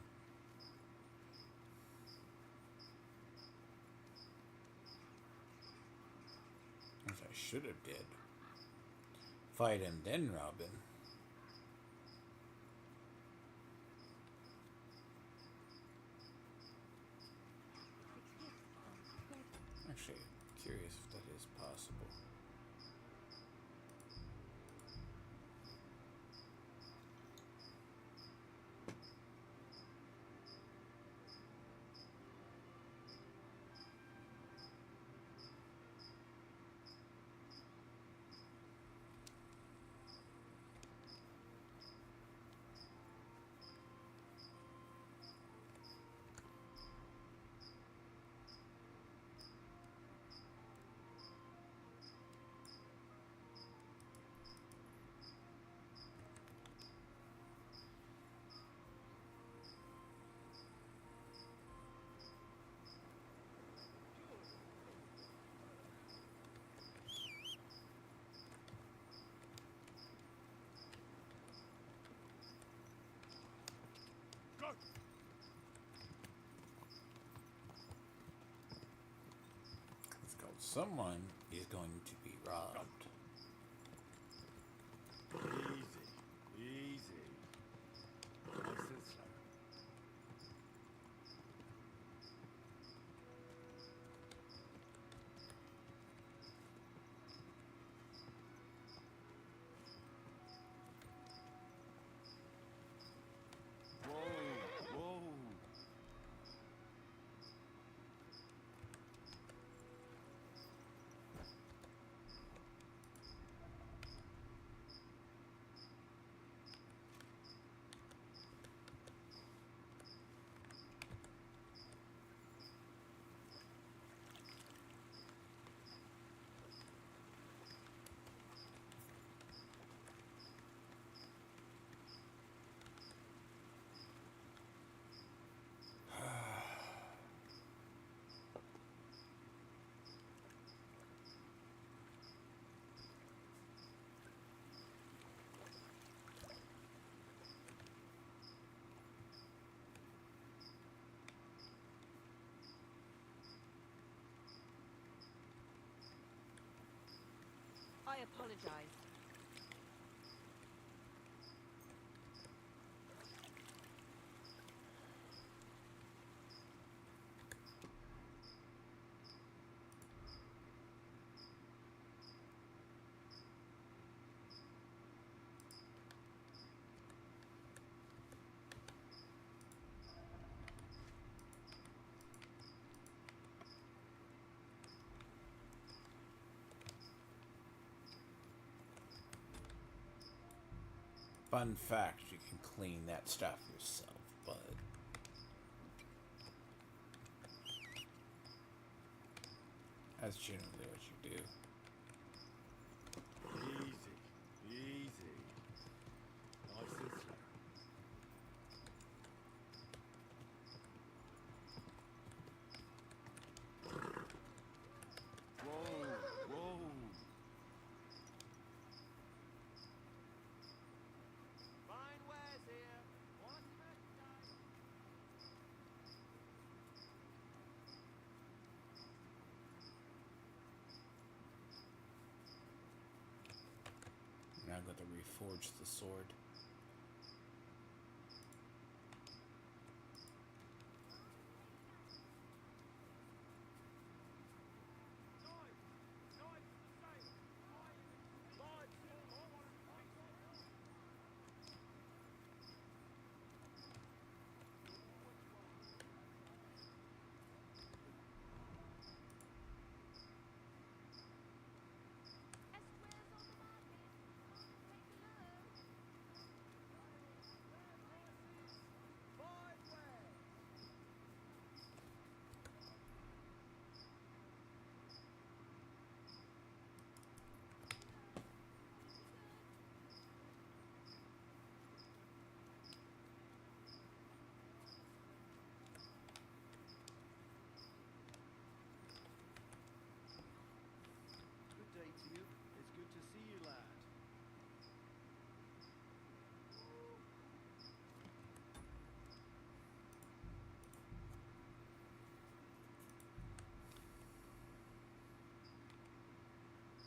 As I should have did. Fight him, then rob him. Actually, curious if that is possible. Someone is going to be robbed. Easy, easy. Nice and slow. Whoa, whoa. I apologize. Fun fact, you can clean that stuff yourself, but that's generally what you do. Easy, easy. Nice and slow. Whoa, whoa. Fine wares here. Quality merchandise. Now I'm going to reforge the sword. Good day to you. It's good to see you, lad.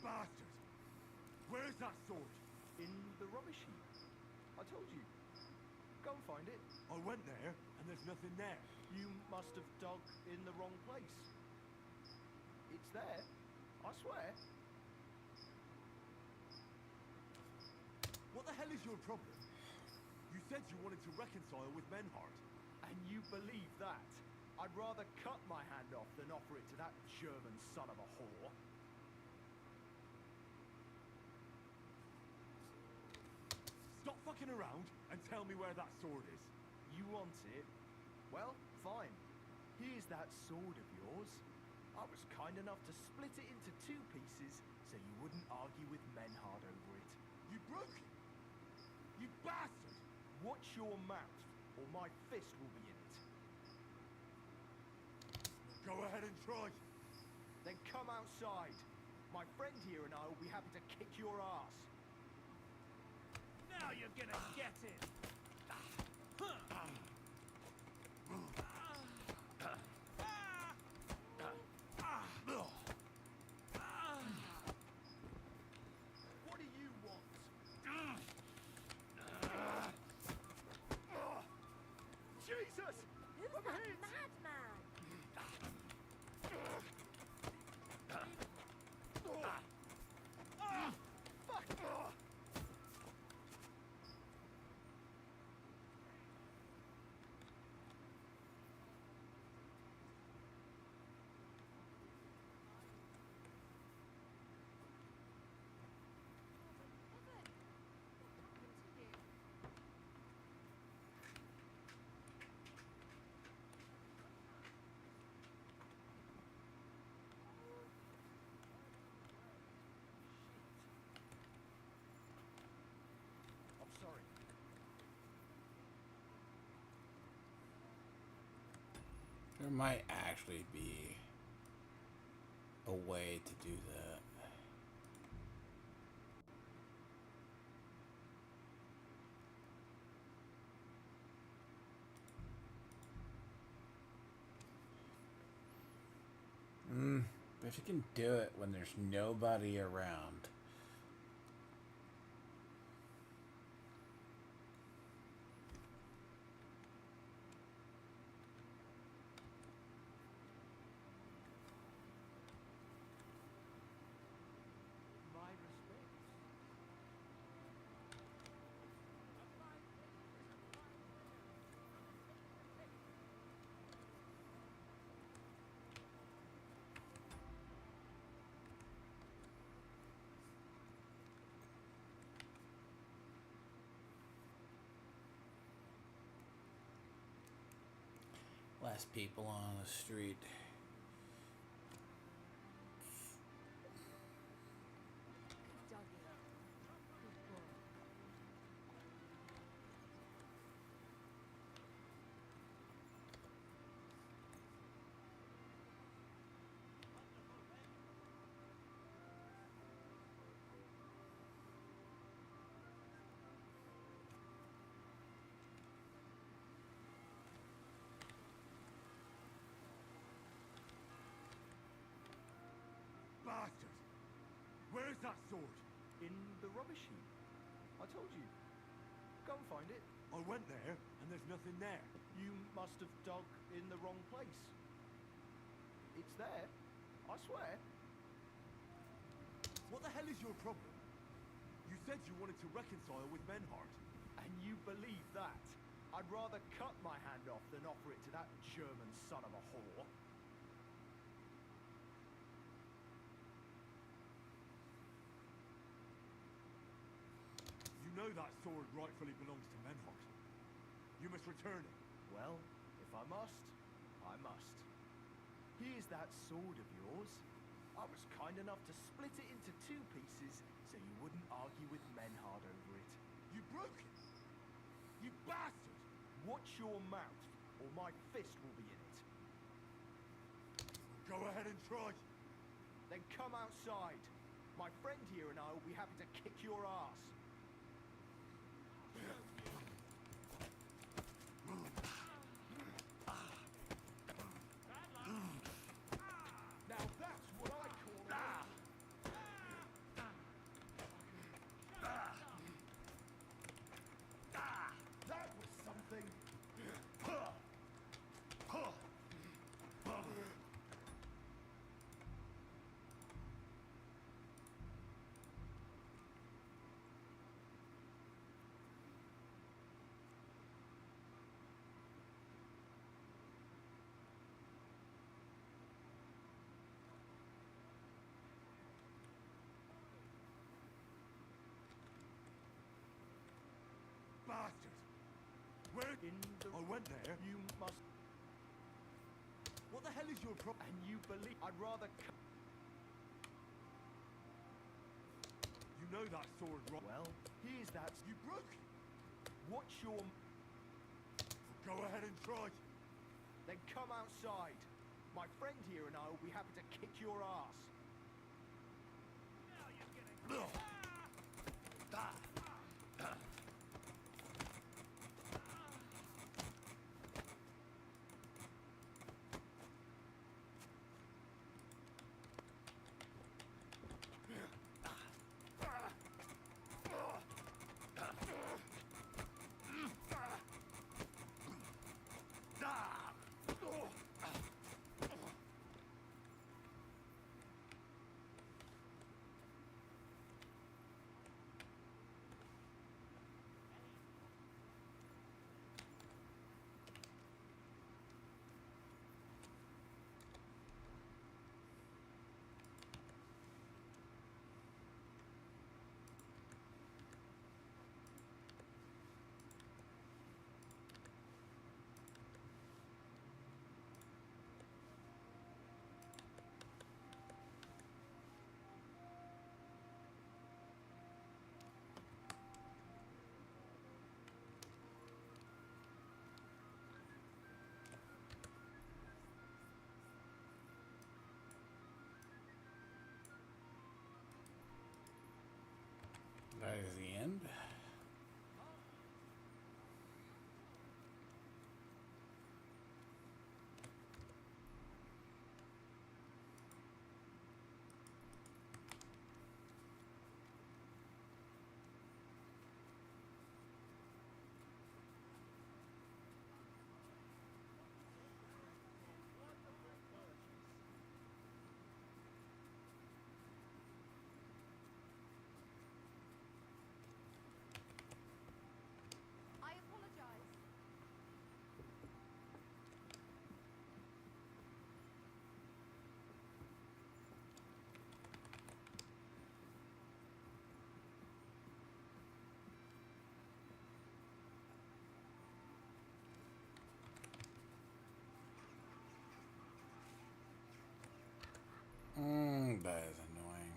Bastard! Where's that sword? In the rubbish heap. I told you. Go and find it. I went there, and there's nothing there. You must have dug in the wrong place. It's there. I swear. What the hell is your problem? You said you wanted to reconcile with Menhard. And you believe that? I'd rather cut my hand off than offer it to that German son of a whore. Stop fucking around and tell me where that sword is. You want it? Well, fine. Here's that sword of yours. I was kind enough to split it into 2 pieces so you wouldn't argue with Menhard over it. You broke it? You bastard! Watch your mouth, or my fist will be in it. Go ahead and try. Then come outside. My friend here and I will be happy to kick your ass. Now you're gonna get it. There might actually be a way to do that. But if you can do it when there's nobody around. My respects. Less people on the street. Bastard! Where's that sword? In the rubbish heap. I told you. Go and find it. I went there, and there's nothing there. You must have dug in the wrong place. It's there. I swear. What the hell is your problem? You said you wanted to reconcile with Menhart. And you believe that? I'd rather cut my hand off than offer it to that German son of a whore. You know that sword rightfully belongs to Menhart. You must return it. Well, if I must, I must. Here's that sword of yours. I was kind enough to split it into 2 pieces so you wouldn't argue with Menhard over it. You broke it! You bastard! Watch your mouth, or my fist will be in it. Go ahead and try. Then come outside. My friend here and I will be happy to kick your ass. Now that's what I call that was something. Bastard! Where? In the... I went there. You must... What the hell is your problem? And you believe... I'd rather... You know that sword, right? Well, here's that... You broke it. Watch your... Go ahead and try. Then come outside. My friend here and I will be happy to kick your ass. Now you're gonna... There's the end. I apologize. That is annoying.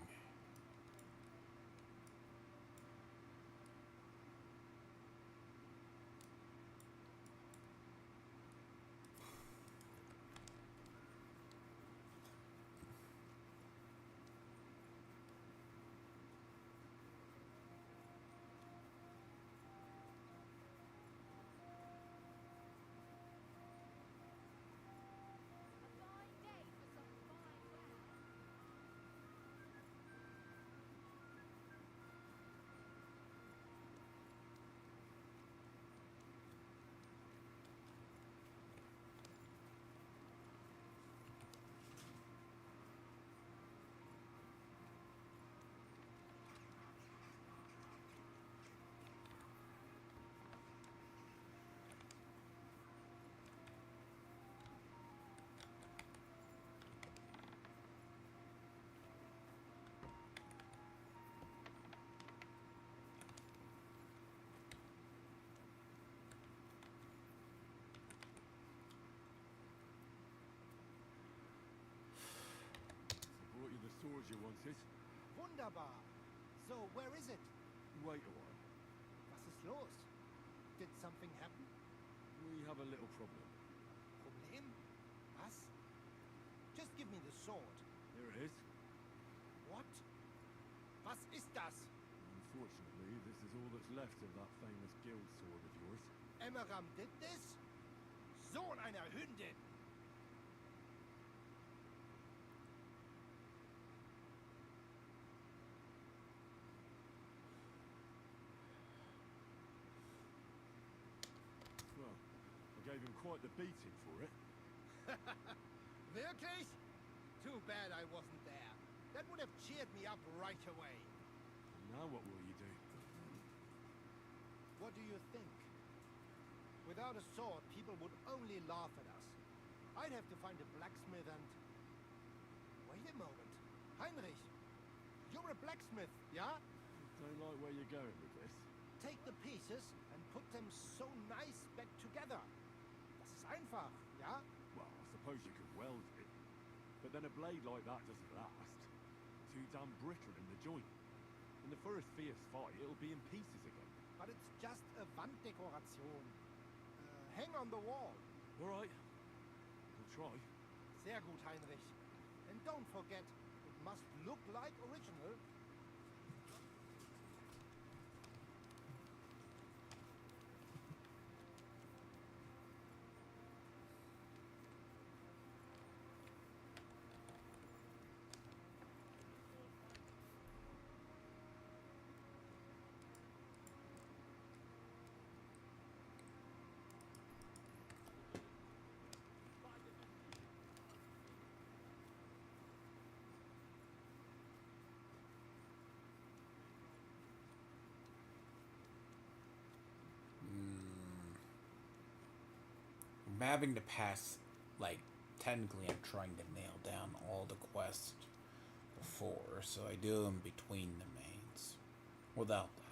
A fine day for some fine weather. Brought you the swords you wanted. Wunderbar. So, where is it? Wait a while. Was ist los? Did something happen? We have a little problem. Problem? Was? Just give me the sword. Here it is. What? Was ist das? Unfortunately, this is all that's left of that famous guild sword of yours. Emmeram did this? Sohn einer Hündin! Well, I gave him quite the beating for it. Wirklich? Too bad I wasn't there. That would have cheered me up right away. Now what will you do? What do you think? Without a sword, people would only laugh at us. I'd have to find a blacksmith and... Wait a moment. Heinrich, you're a blacksmith, yeah? Don't like where you're going with this. Take the pieces and put them so nice back together. Das ist einfach, ja? Well, I suppose you could weld it. But then a blade like that doesn't last. Too damn brittle in the joint. In the first fierce fight, it'll be in pieces again. But it's just a Wanddekoration. Hang on the wall. All right. We'll try. Sehr gut, Heinrich. And don't forget, it must look like original. I'm having to pass, like, technically I'm trying to nail down all the quests before, so I do them between the mains. Without that.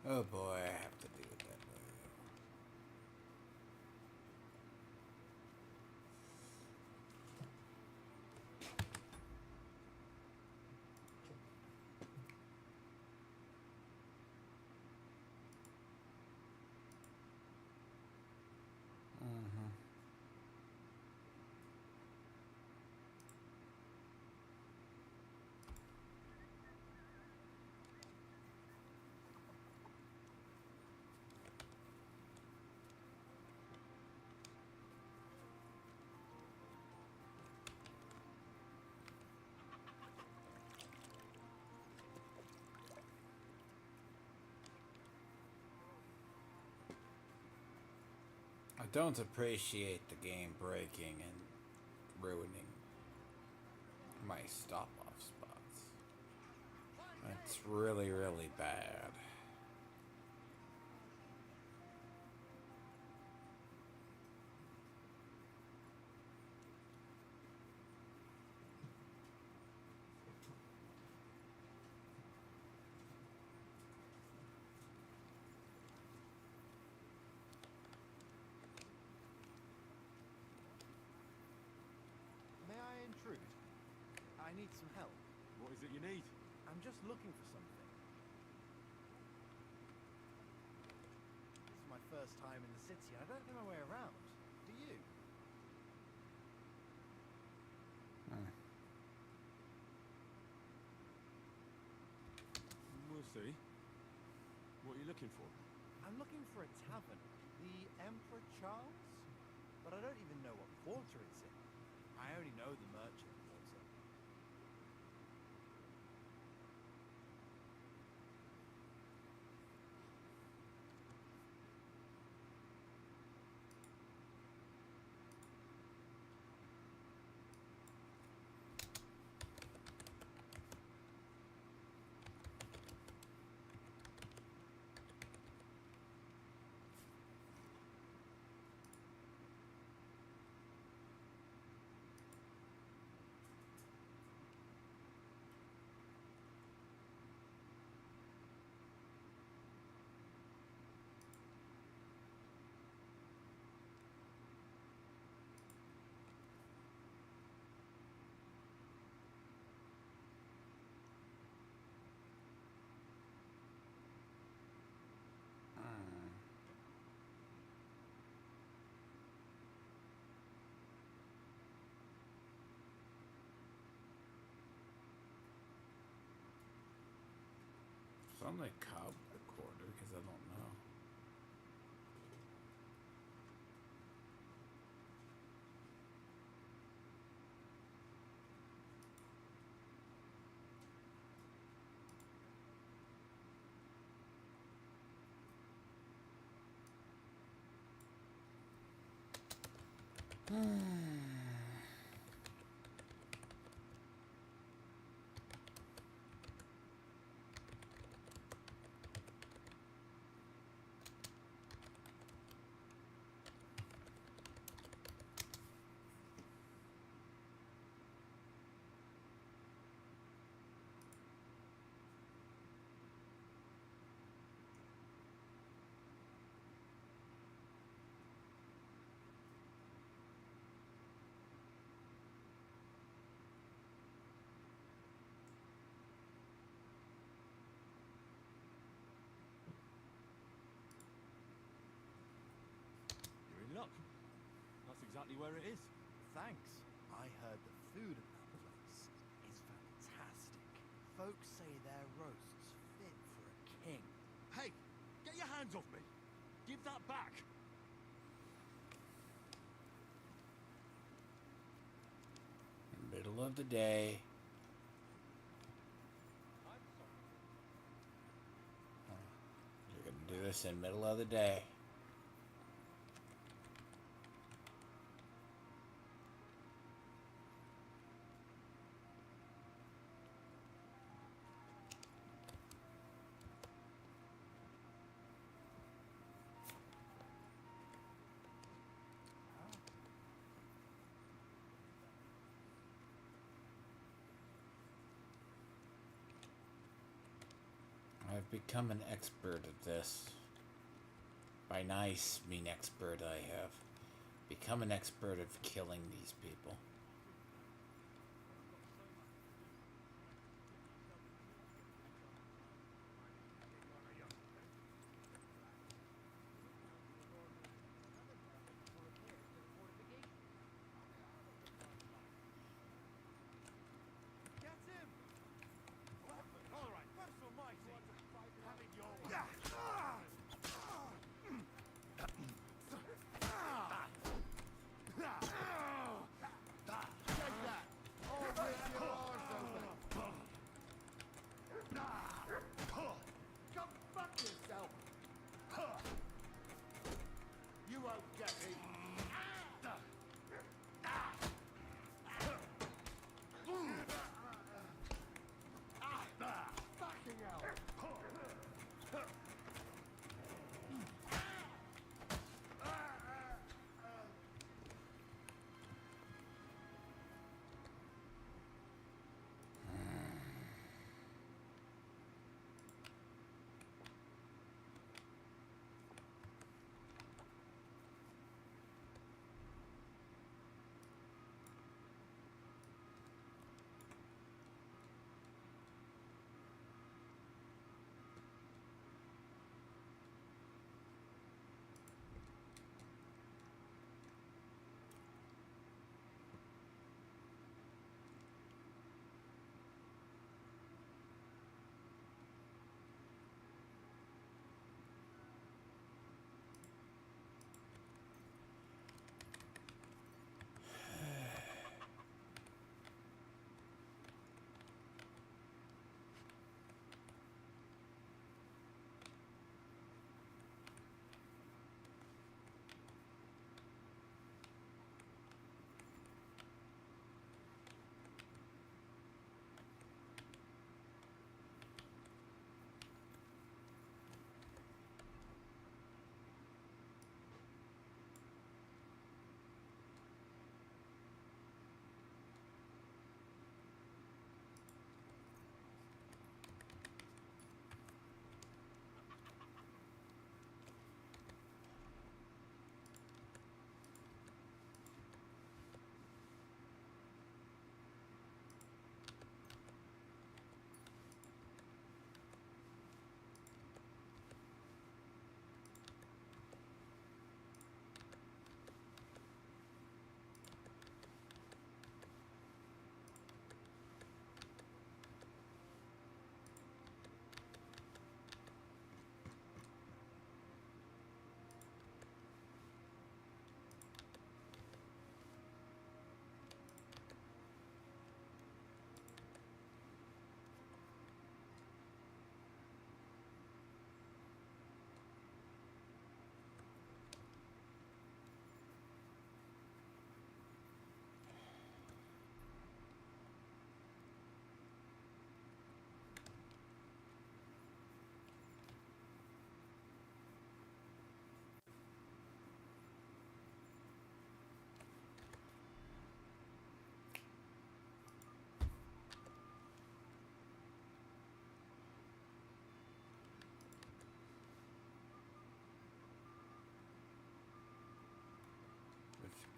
Oh boy, I have to deal with that boy. I don't appreciate the game breaking and ruining my stop-off spots. That's really, really bad. May I intrude? I need some help. What is it you need? I'm just looking for something. This is my first time in the city. I don't know my way around. Do you? We'll see. What are you looking for? I'm looking for a tavern. The Emperor Charles? But I don't even know what quarter it's in. I only know the merchant quarter. Some like cob recorder because I don't know. You're in luck. That's exactly where it is. Thanks. I heard the food at that place is fantastic. Folks say their roasts fit for a king. Hey, get your hands off me. Give that back. Middle of the day. You're gonna do this in middle of the day. I've become an expert at this. By nice, mean expert, I have become an expert of killing these people.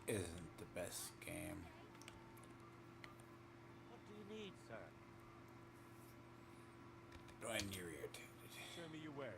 Isn't the best game. What do you need, sir? I'm irritated. Show me your wares.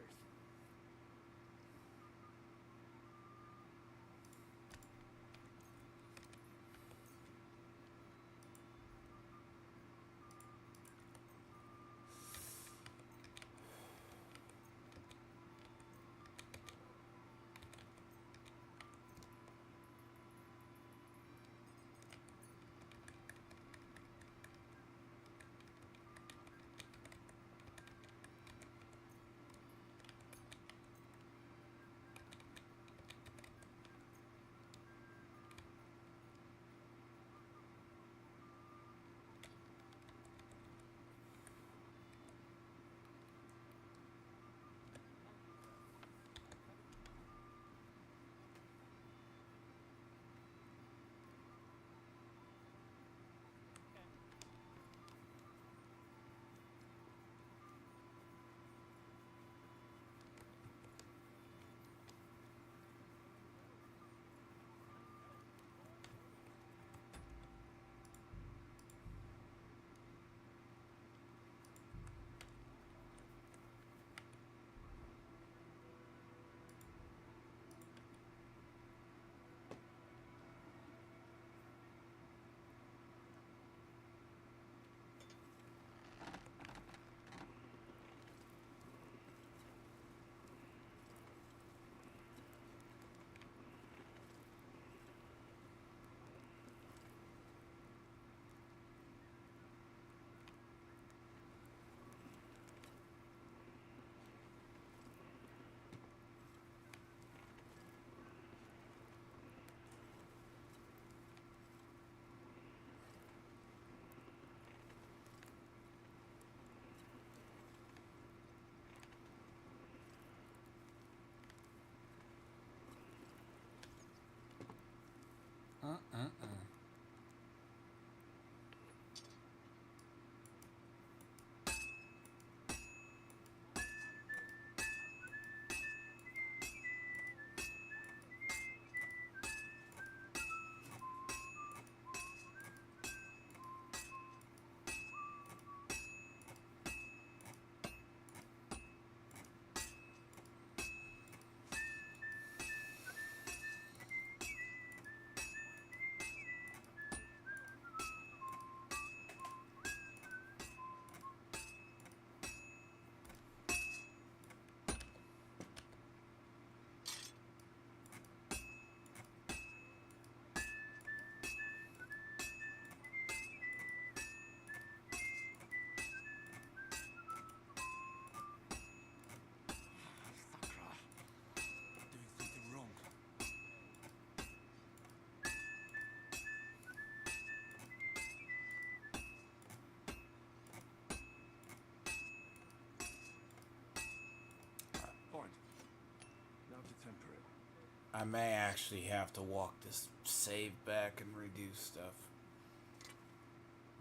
I may actually have to walk this save back and redo stuff.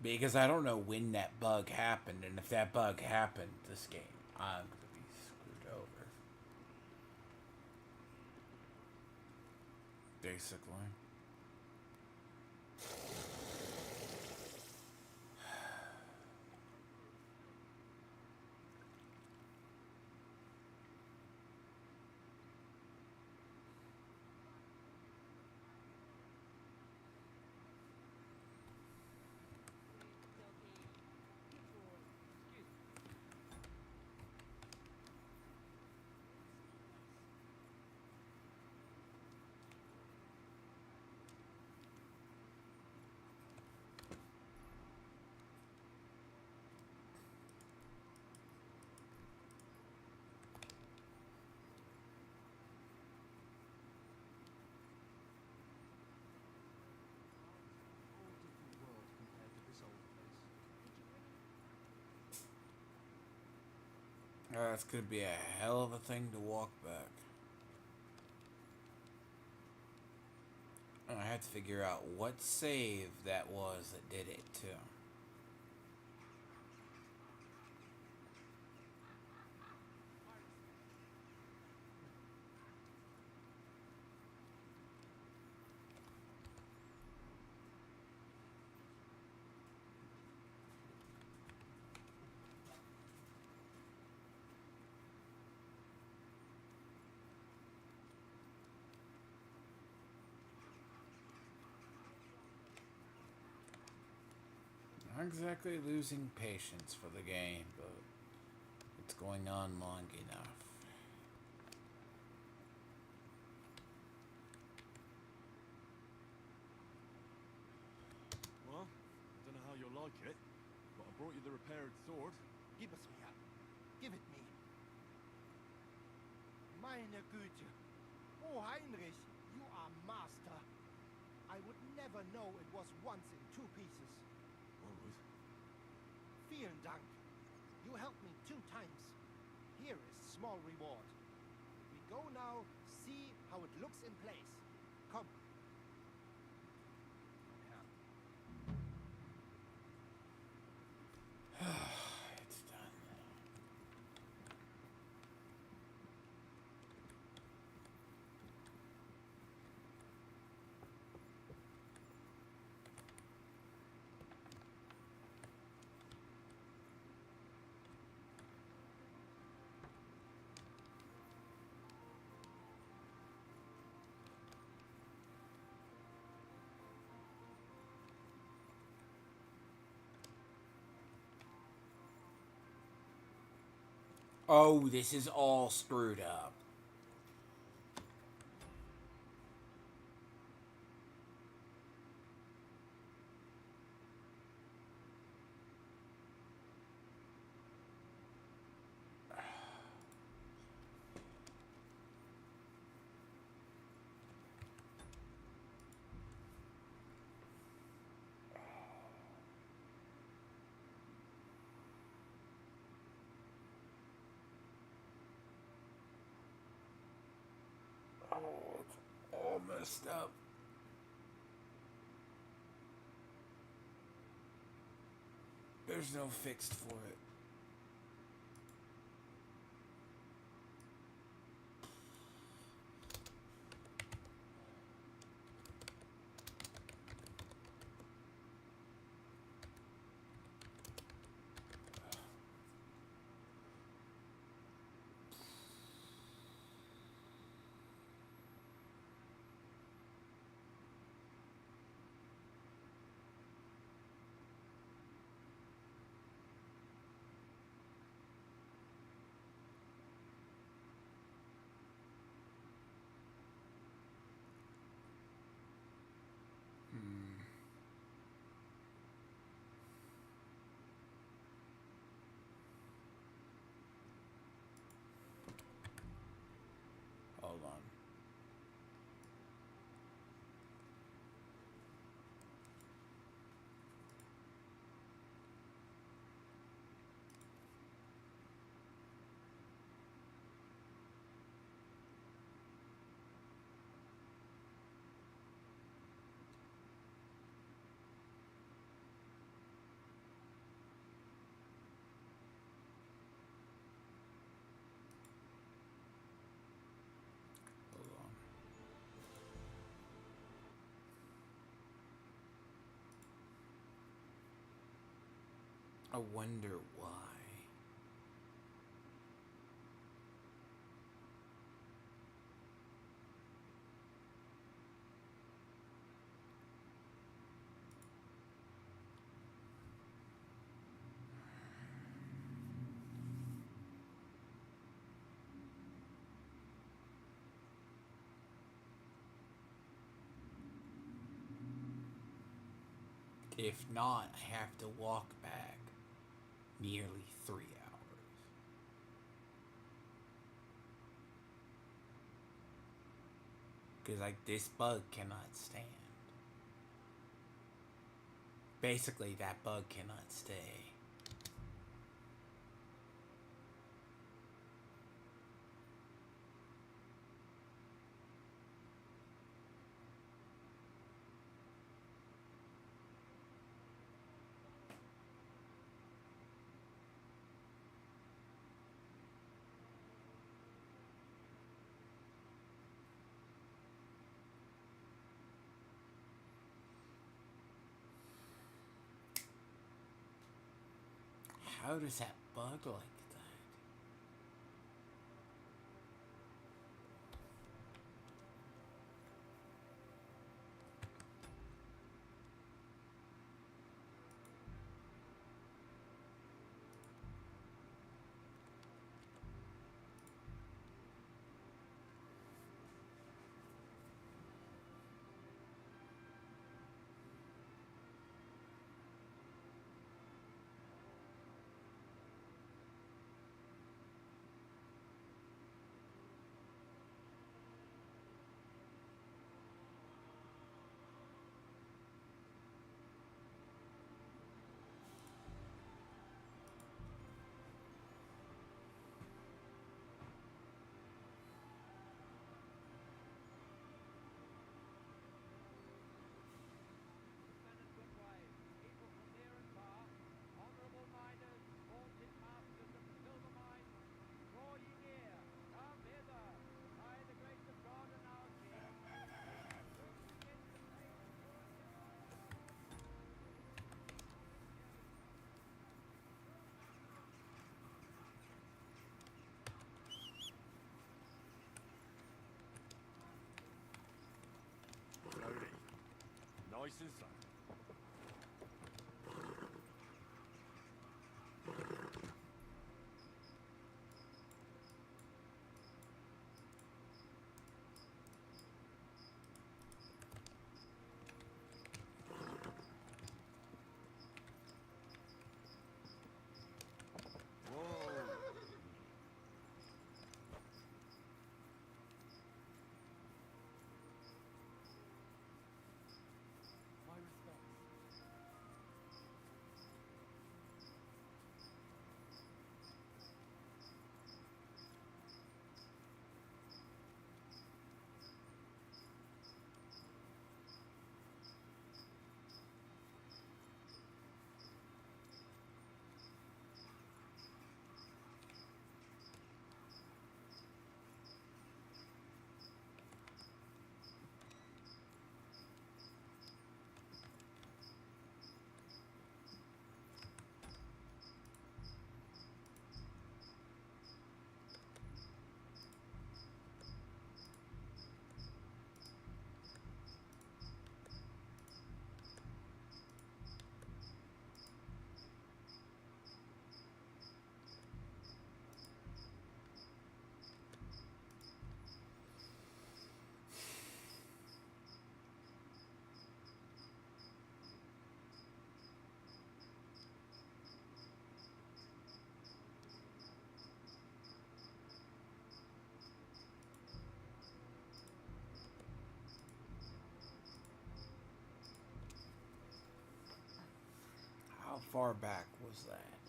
Because I don't know when that bug happened, and if that bug happened this game, I'm going to be screwed over. Basically. That's going to be a hell of a thing to walk back. And I had to figure out what save that was that did it too. Not exactly losing patience for the game, but it's going on long enough. Well, I don't know how you'll like it, but I brought you the repaired sword. Gib es mir. Give it me. Meine Güte. Oh, Heinrich, you are master. I would never know it was once in 2 pieces. Always. Vielen Dank. You helped me 2 times. Here is small reward. We go now, see how it looks in place. Come. It's done. Oh, this is all screwed up. Oh, it's all messed up. There's no fix for it. I wonder why. If not, I have to walk back nearly 3 hours. Because, like, this bug cannot stand. Basically, that bug cannot stay. How does that bug like that? Nice and safe. How far back was that?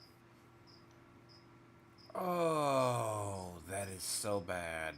Oh, that is so bad.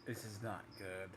This is not good.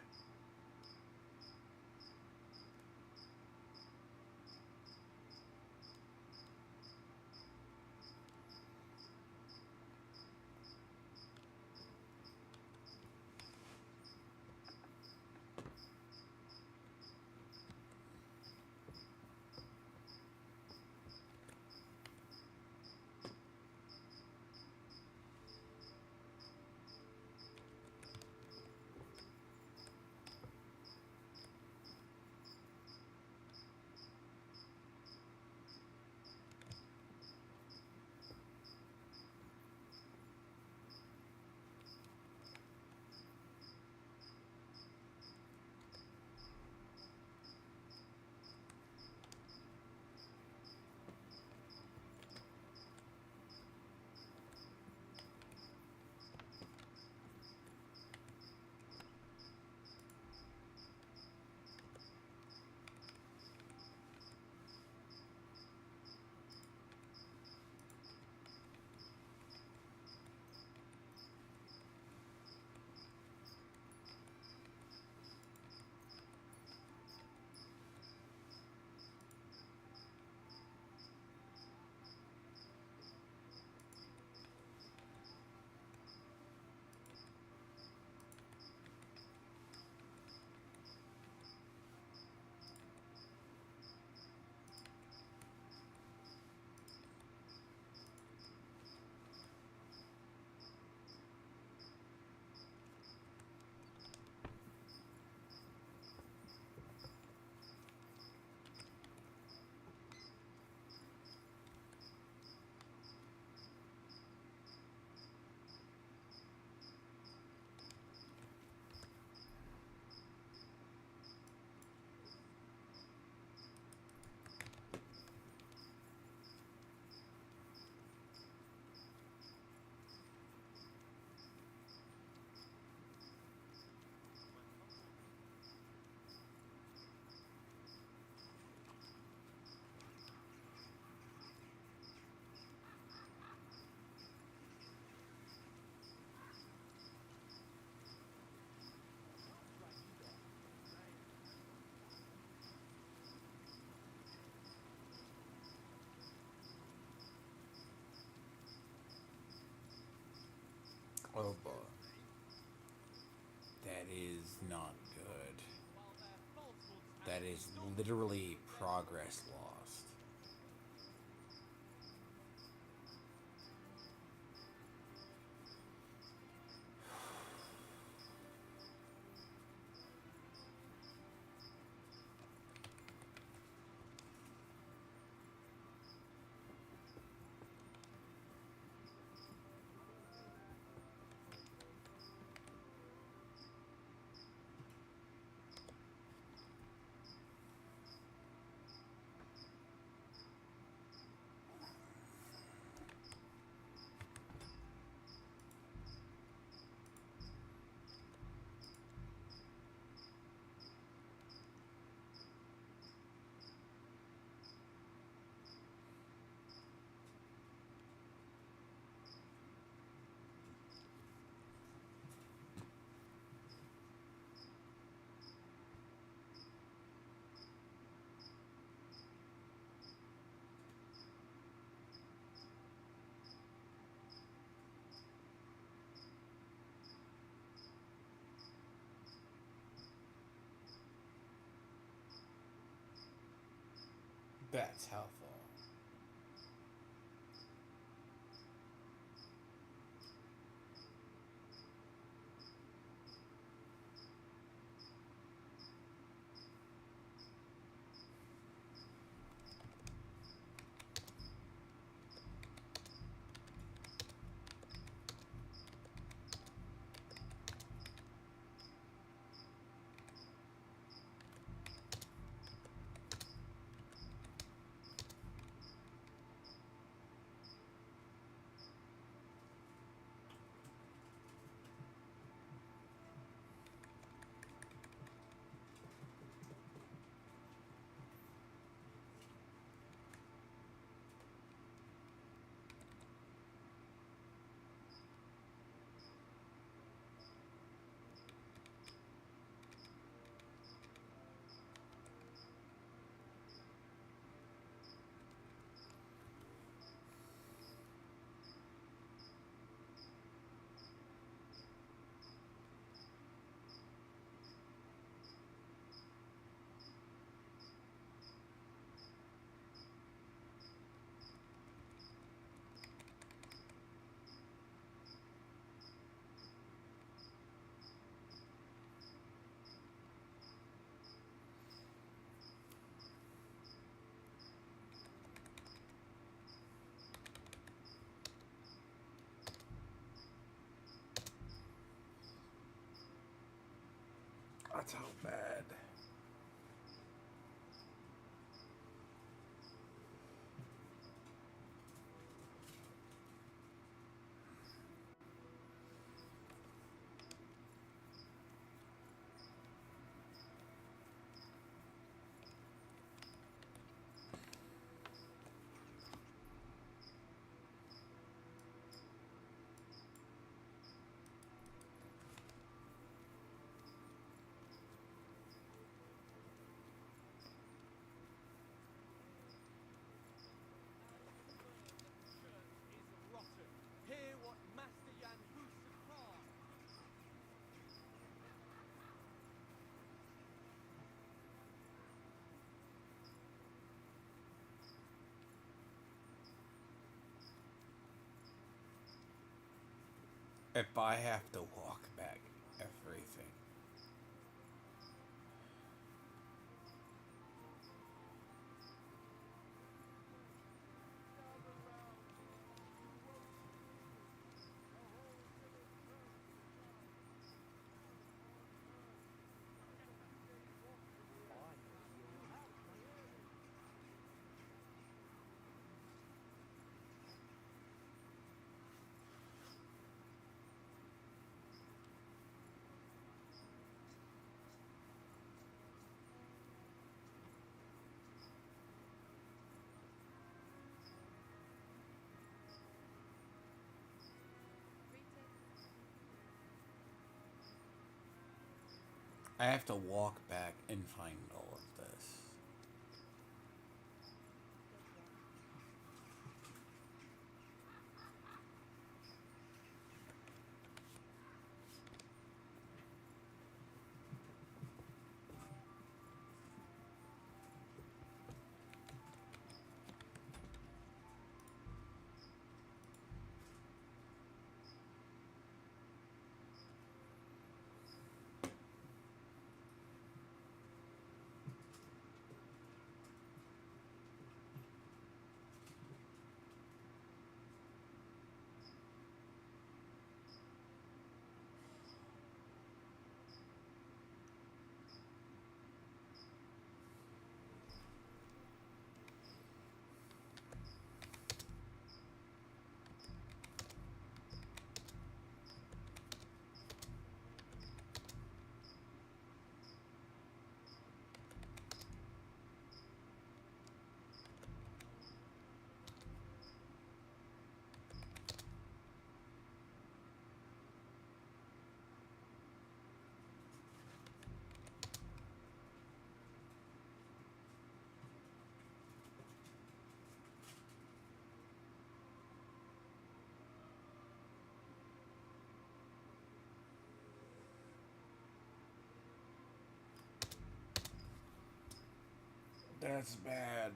Oh boy. That is not good. That is literally progress lost. That's how far. That's how bad. Is rotten. Hear what Master Jan Husa cry. If I have to walk back everything. I have to walk back and find all of this. That's bad.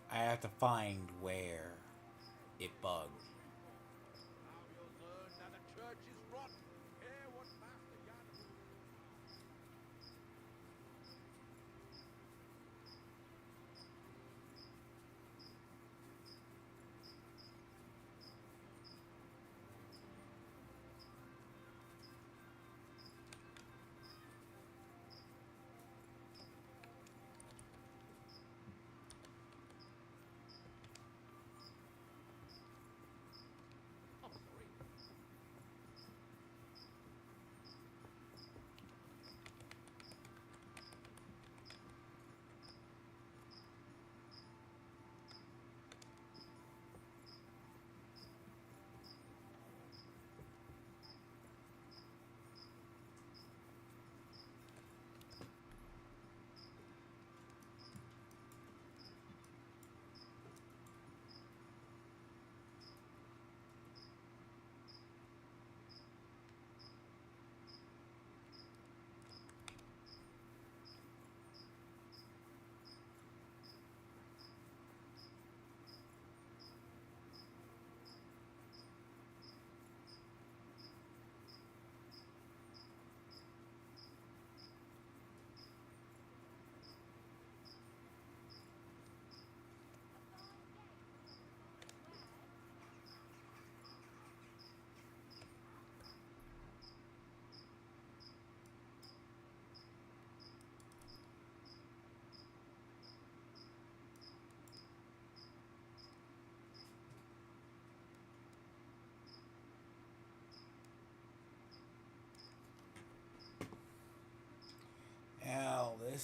I have to find where it bugged. Now you'll learn that the church is rotten. Hear what Master Jan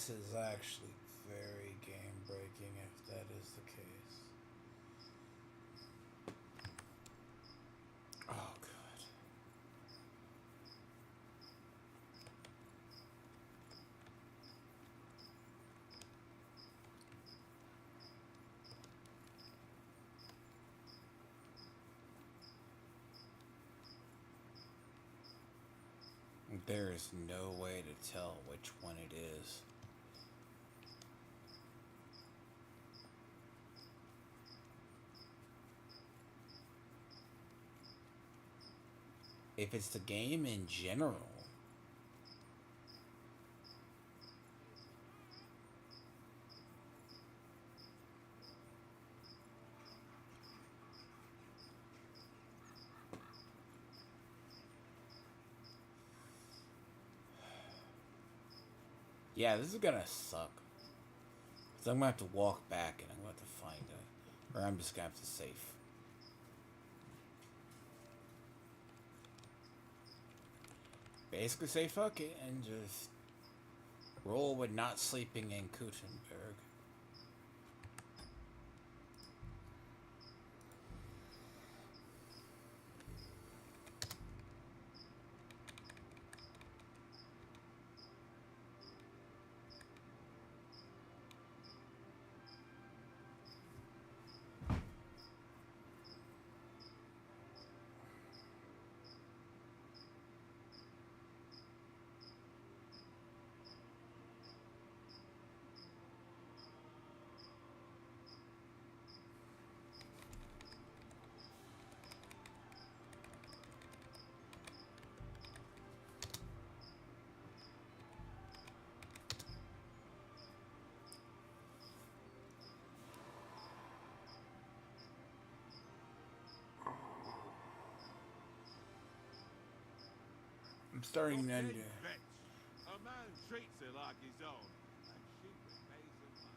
This is actually very game breaking if that is the case. Oh, God. There is no way to tell which one it is. If it's the game in general, yeah, this is gonna suck. So I'm gonna have to walk back and I'm gonna have to find it. Or I'm just gonna have to save. Basically say fuck it and just roll with not sleeping in Gutenberg. I'm starting to under. A man treats her like his own, and she repays him back.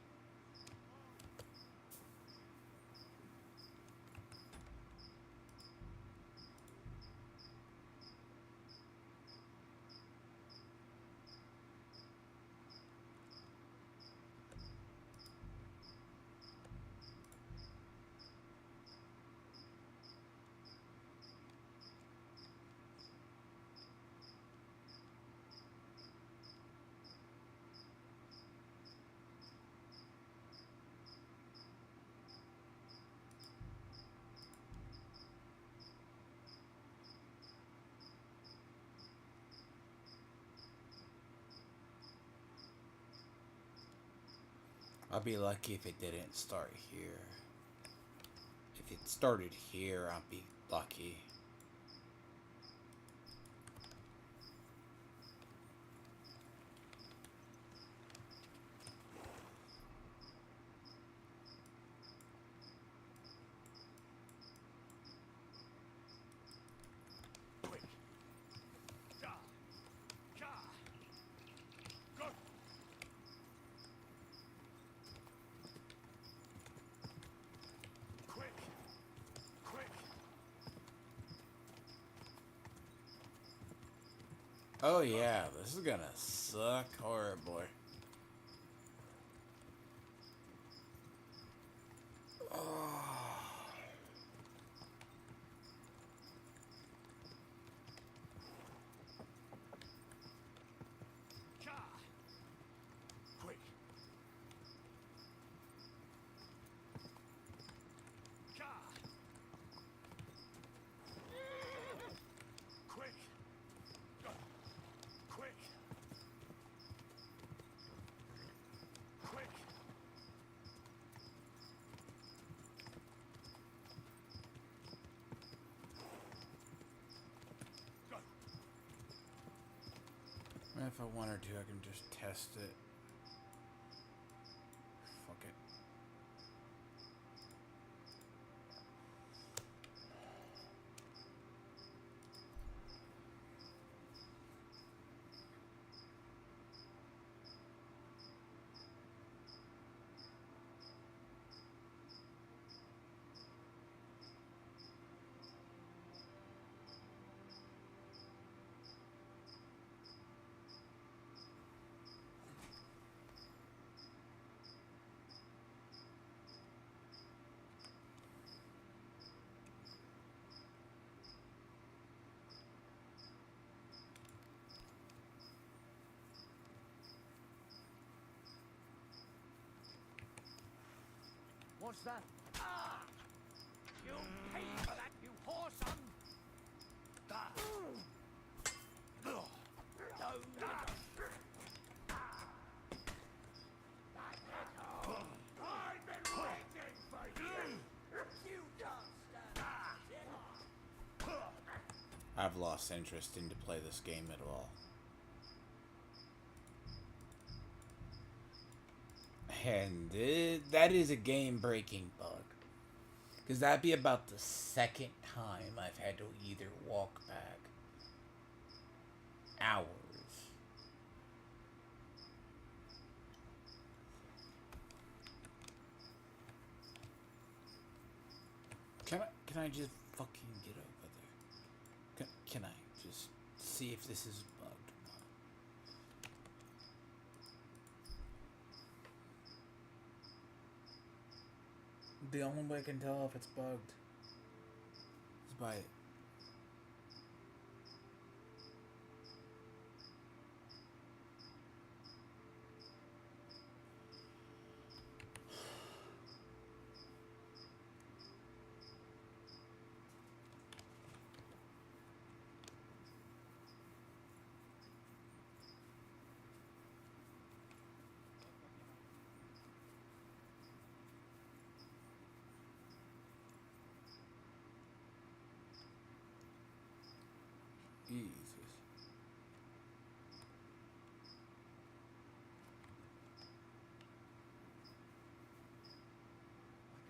I'll be lucky if it didn't start here. If it started here, I'll be lucky. Oh yeah, this is gonna suck horribly. If I wanted to, I can just test it. Fuck it. What's that? Ah! You'll pay for that, you whoreson! Ah. No, I've been waiting for you! You don't stand it! I've lost interest into play this game at all. And that is a game-breaking bug. Because that'd be about the second time I've had to either walk back hours. Can I just fucking get over there? Can I just see if this is bugged or not? The only way I can tell if it's bugged is by it. Jesus.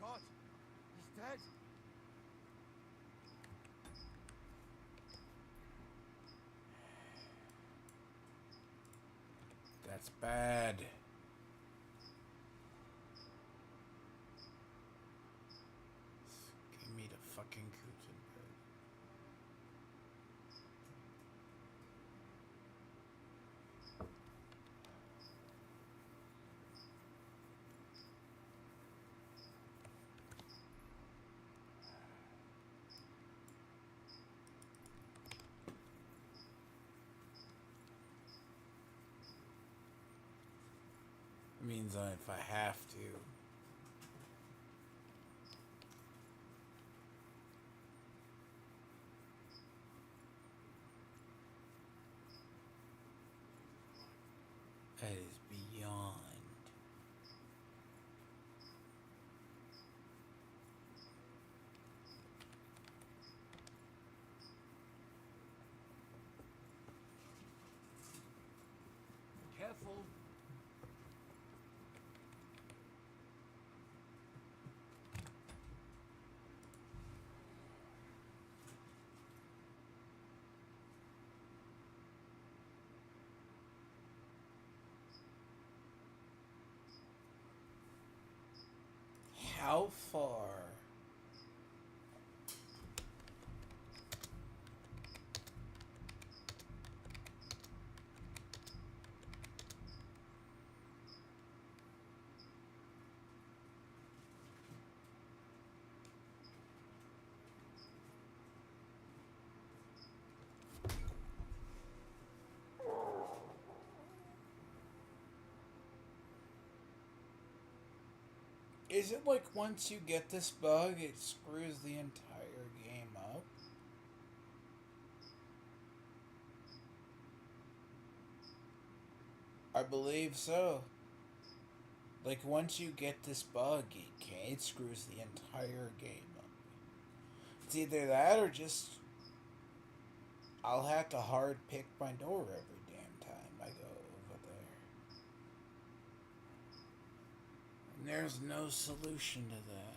My God, he's dead. That's bad. Give me the fucking coochie bed. Means if I have to. That is beyond. Careful. How far? Is it like once you get this bug, it screws the entire game up? I believe so. Like once you get this bug, it screws the entire game up. It's either that or just I'll have to hard pick my door every damn time I go over there. And there's no solution to that.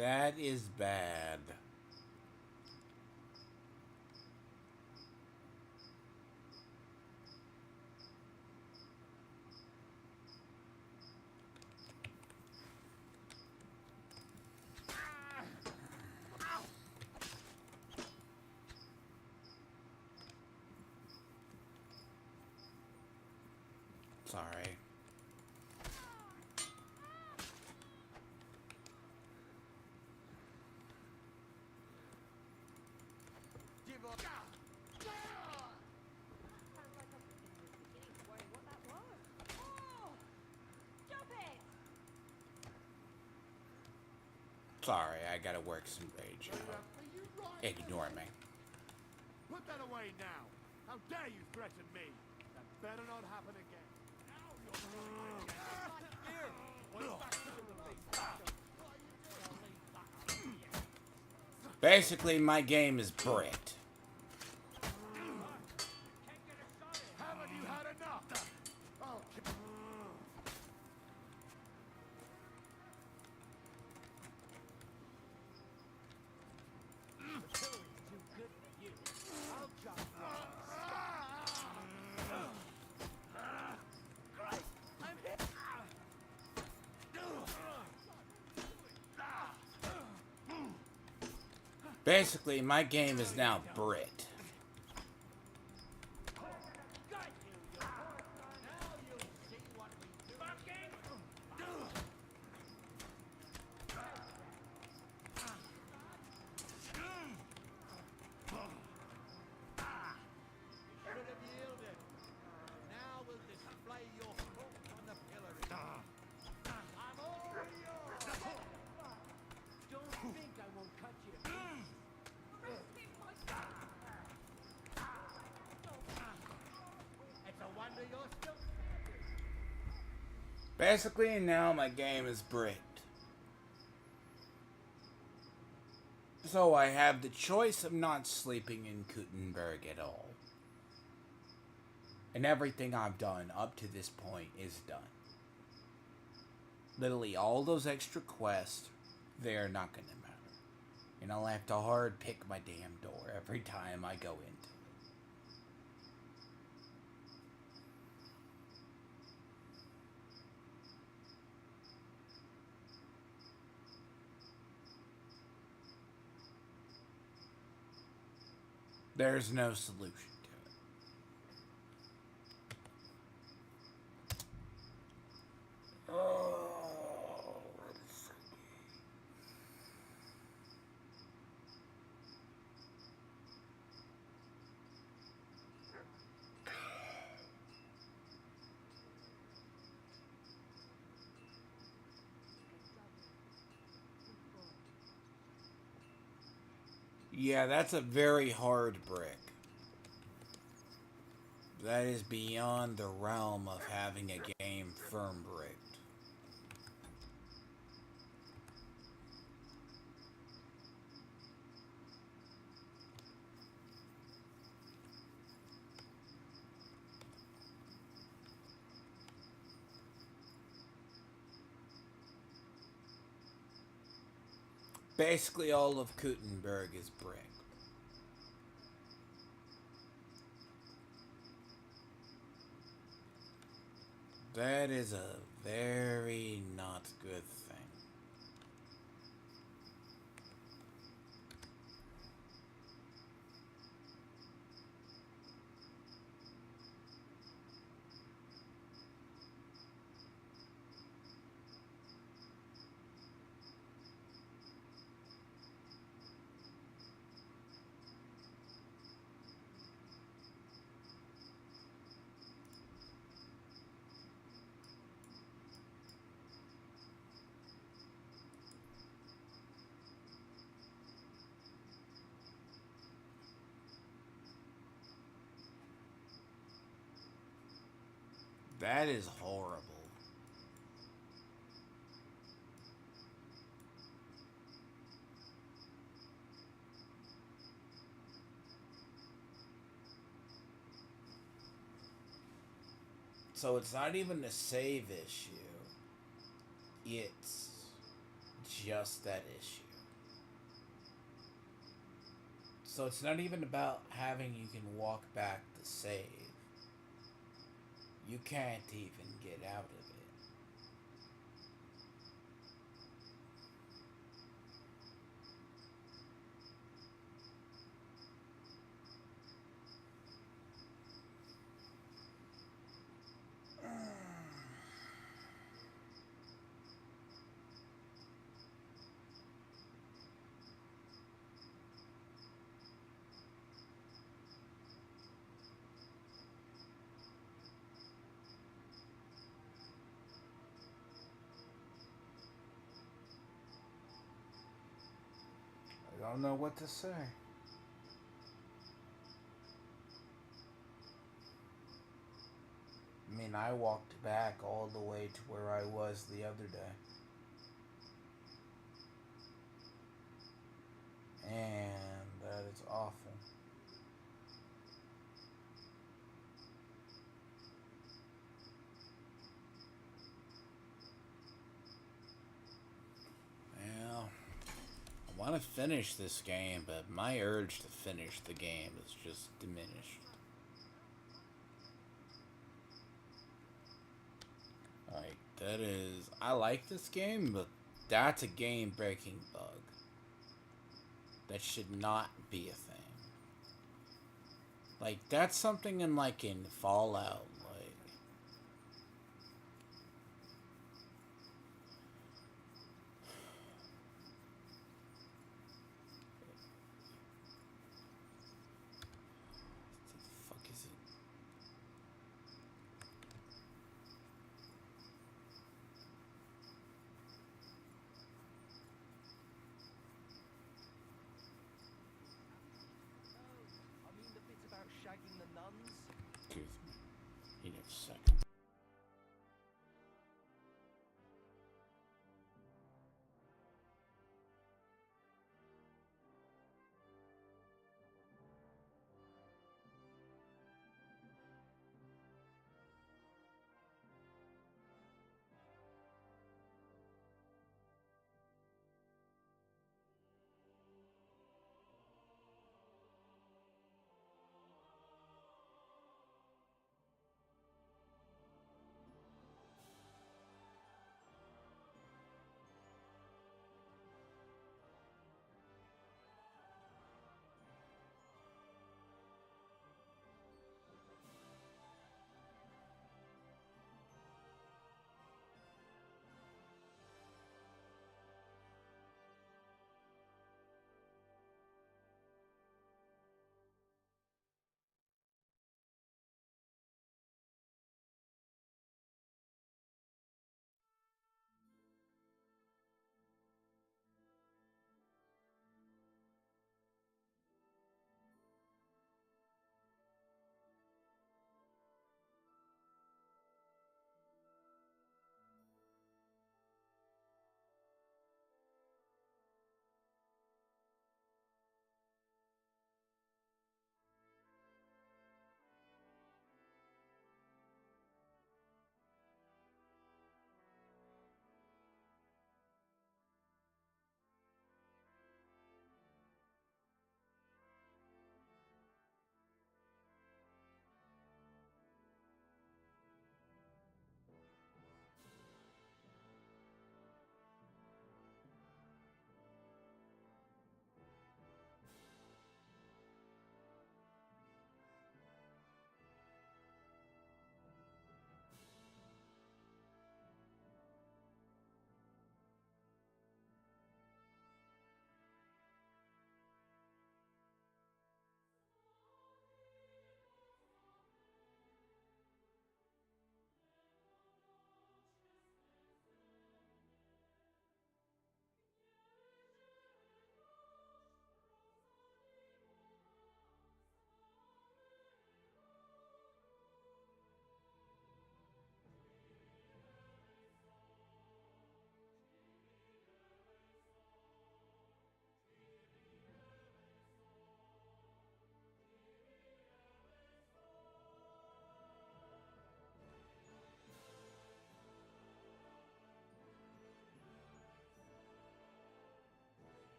That is bad. Sorry. Sorry, I gotta work some rage out. Ignore me. Put that away now. How dare you threaten me? That better not happen again. Basically, my game is bricked. Haven't you had enough? Oh, Basically, my game is now bricked. Basically, now my game is bricked. So I have the choice of not sleeping in Gutenberg at all. And everything I've done up to this point is done. Literally, all those extra quests, they're not going to matter. And I'll have to hard pick my damn door every time I go into it. There's no solution to it. Oh, what is that? Yeah, that's a very hard brick. That is beyond the realm of having a game firm bricked. Basically, all of Gutenberg is brick. That is a very not good thing. That is horrible. So it's not even a save issue. It's just that issue. So it's not even about having you can walk back to save. You can't even get out of it. I don't know what to say. I mean, I walked back all the way to where I was the other day. And that is awful. Well, I want to finish this game, but my urge to finish the game is just diminished. Like, that is... I like this game, but that's a game-breaking bug. That should not be a thing. Like, that's something in, like, in Fallout, like... What the fuck is it? I mean the bit about shagging the nuns? Excuse me.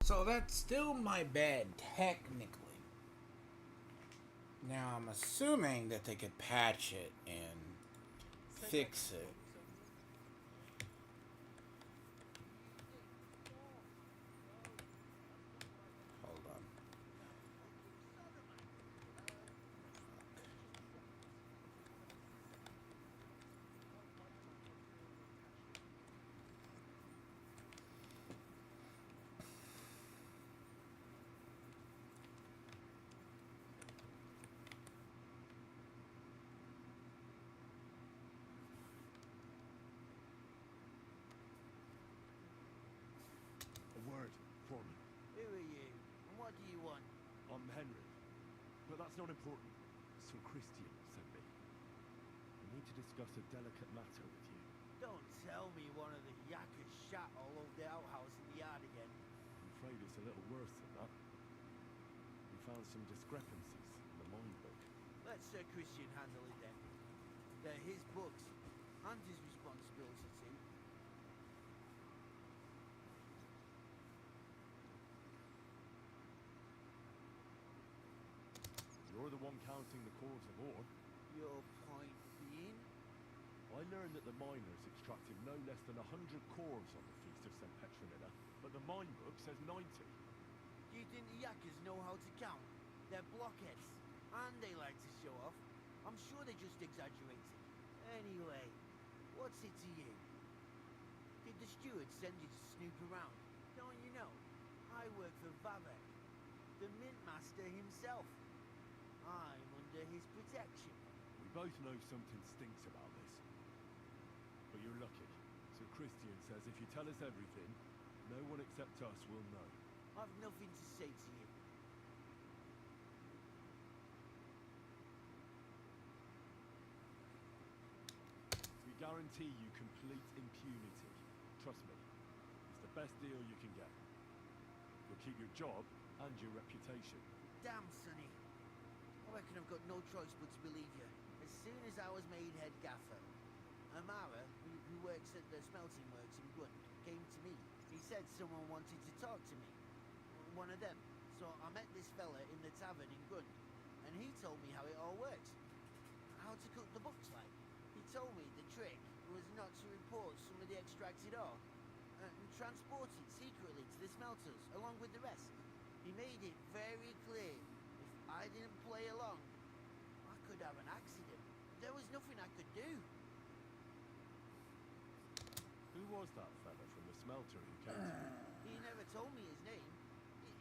So that's still my bed, technically. Now I'm assuming that they could patch it and fix it. Hold on. A word, Foreman. Who are you? And what do you want? I'm Henry. But that's not important. Some Christian sent me. I need to discuss a delicate matter with you. Don't tell me one of the yakkers shat all over the outhouse in the yard again. I'm afraid it's a little worse than that. We found some discrepancies in the mine book. Let Sir Christian handle it then. They're his books, and his responsibility too. You're the one counting the cores of ore. Your point being? I learned that the miners extracted no less than 100 cores on the Feast of St. Petronilla, but the mine book says 90. Do you think the yakkers know how to count? They're blockheads, and they like to show off. I'm sure they just exaggerated. Anyway, what's it to you? Did the steward send you to snoop around? Don't you know? I work for Vavek, the mint master himself. I'm under his protection. We both know something stinks about this. But you're lucky. Sir Christian says if you tell us everything, no one except us will know. I've nothing to say to you. We guarantee you complete impunity. Trust me, it's the best deal you can get. You'll keep your job and your reputation. Damn, Sonny. I reckon I've got no choice but to believe you. As soon as I was made head gaffer, Amara, who works at the smelting works in Gund, came to me. He said someone wanted to talk to me. One of them. So I met this fella in the tavern in Gund, and he told me how it all works. How to cook the books like. He told me the trick was not to report some of the extracted ore, and transport it secretly to the smelters, along with the rest. He made it very clear, if I didn't play along, I could have an accident. There was nothing I could do. Who was that fella from the smelter who came to you? He never told me his name,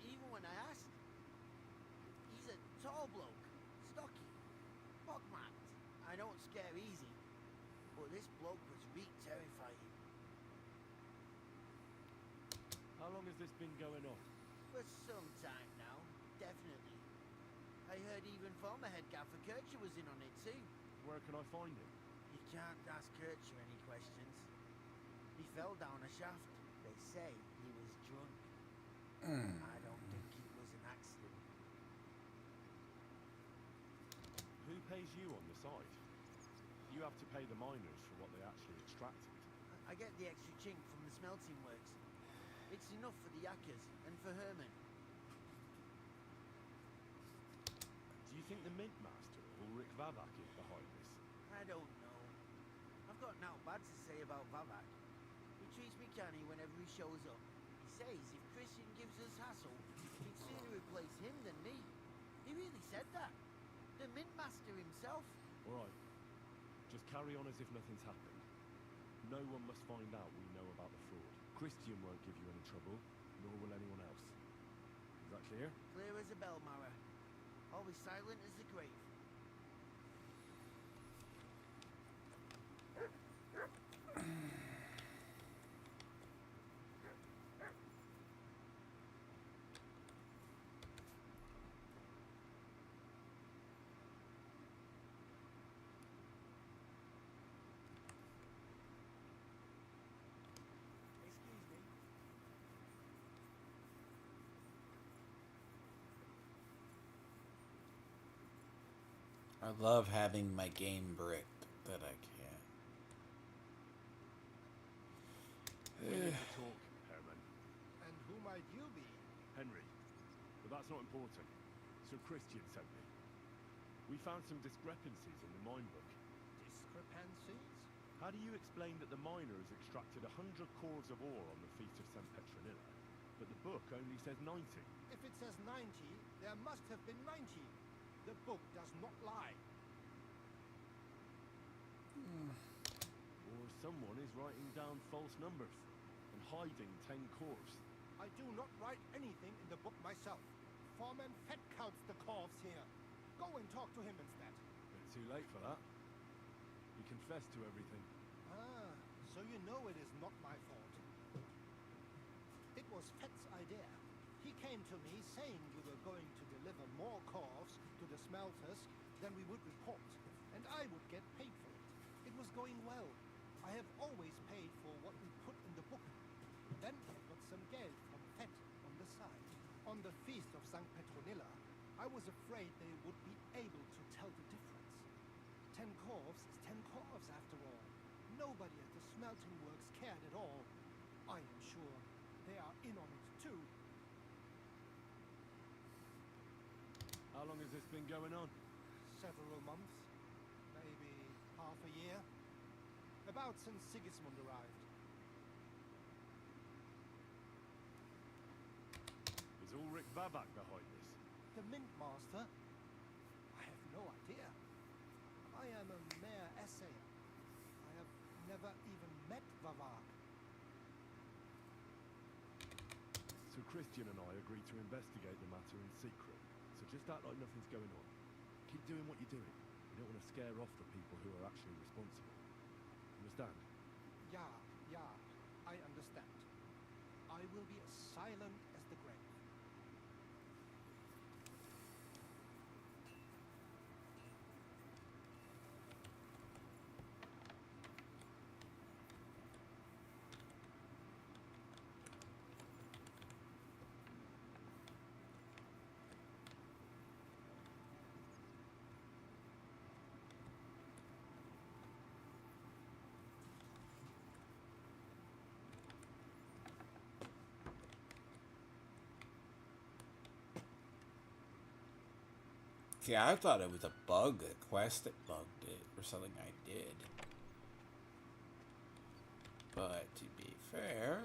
even when I asked. He's a tall bloke, stocky, pockmarked. I don't scare easy, but this bloke was terrifying. How long has this been going on? For some time now, definitely. I heard even former head gaffer Kircher was in on it too. Where can I find him? You can't ask Kircher any questions. He fell down a shaft. They say he was drunk. I don't think it was an accident. Who pays you on the side? You have to pay the miners for what they actually extracted. I get the extra chink from the smelting works. It's enough for the yakkers and for Herman. Do you think the Mint Master, Ulrich Vavak, is behind this? I don't know. I've got now bad to say about Vavak. He treats me canny whenever he shows up. He says if Christian gives us hassle, he'd sooner replace him than me. He really said that. The Mint Master himself. All right. Just carry on as if nothing's happened. No one must find out we know about the fraud. Christian won't give you any trouble, nor will anyone else. Is that clear? Clear as a bell, Mara. Always silent as the grave. I love having my game bricked that I can. We need to talk, Herman. And who might you be? That's not important. So Christian sent me. We found some discrepancies in the mine book. Discrepancies? How do you explain that the miners extracted 100 cores of ore on the Feast of St. Petronilla, but the book only says 90? If it says 90, there must have been 90. The book does not lie. Or someone is writing down false numbers and hiding 10 cores. I do not write anything in the book myself. Foreman Fett counts the corves here. Go and talk to him instead. Bit too late for that. He confessed to everything. Ah, so you know it is not my fault. It was Fett's idea. He came to me saying we were going to deliver more corves to the smelters than we would report, and I would get paid for it. It was going well. I have always paid for what we put in the book. Then I got some geld from Fett on the side. On the Feast of St. Petronilla, I was afraid they would be able to tell the difference. 10 corves is 10 corves after all. Nobody at the smelting works cared at all. I am sure they are in on it too. How long has this been going on? Several months, maybe half a year. About since Sigismund arrived. Is Ulrich Babak behind this? The Mint Master? I have no idea. I am a mere assayer. I have never even met Vavak. So Christian and I agreed to investigate the matter in secret. So just act like nothing's going on. Keep doing what you're doing. You don't want to scare off the people who are actually responsible. Understand? Yeah, I understand. I will be as silent as the grave. See, I thought it was a bug, a quest that bugged it, or something I did. But to be fair,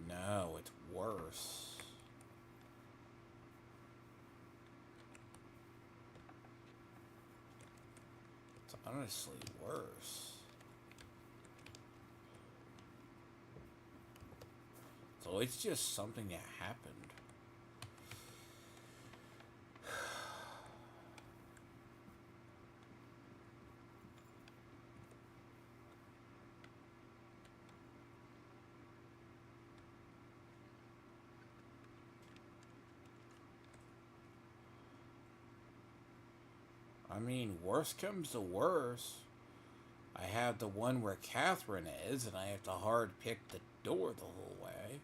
no, it's worse. It's honestly worse. So it's just something that happened. I mean, worst comes to worst. I have the one where Catherine is, and I have to hard pick the door the whole way.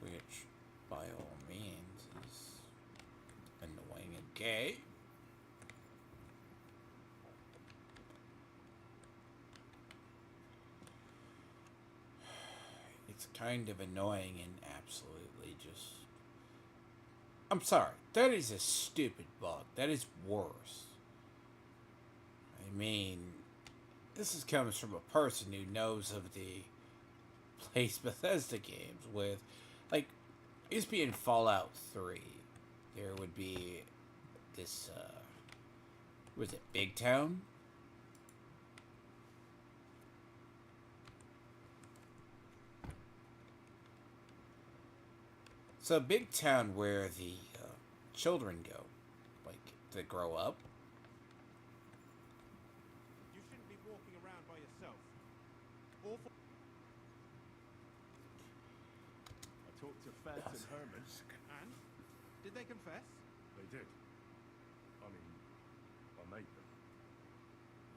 Which, by all means, is annoying and gay. It's kind of annoying and absolutely just... I'm sorry. That is a stupid bug. That is worse. I mean, comes from a person who knows of the place Bethesda games with, like, it used to be in Fallout 3. There would be this, was it Big Town? So Big Town where the children go, like, to grow up. You shouldn't be walking around by yourself. Awful. I talked to Feds and Herman. And? Did they confess? They did. I mean, I made them.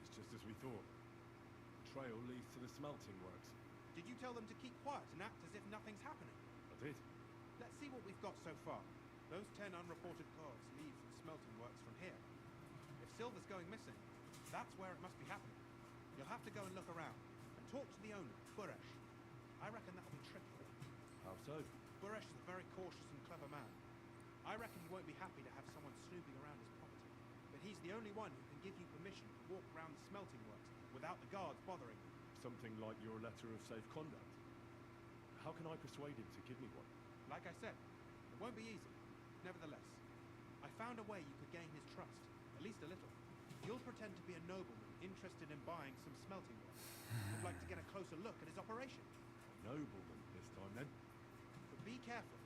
It's just as we thought. The trail leads to the smelting works. Did you tell them to keep quiet and act as if nothing's happening? I did. Let's see what we've got so far. Those 10 unreported calves leave the smelting works from here. If silver's going missing, that's where it must be happening. You'll have to go and look around and talk to the owner, Buresh. I reckon that'll be tricky. How so? Buresh is a very cautious and clever man. I reckon he won't be happy to have someone snooping around his property. But he's the only one who can give you permission to walk around the smelting works without the guards bothering you. Something like your letter of safe conduct. How can I persuade him to give me one? Like I said, it won't be easy. Nevertheless, I found a way you could gain his trust, at least a little. You'll pretend to be a nobleman interested in buying some smelting works. You'd like to get a closer look at his operation. A nobleman this time, then? But be careful.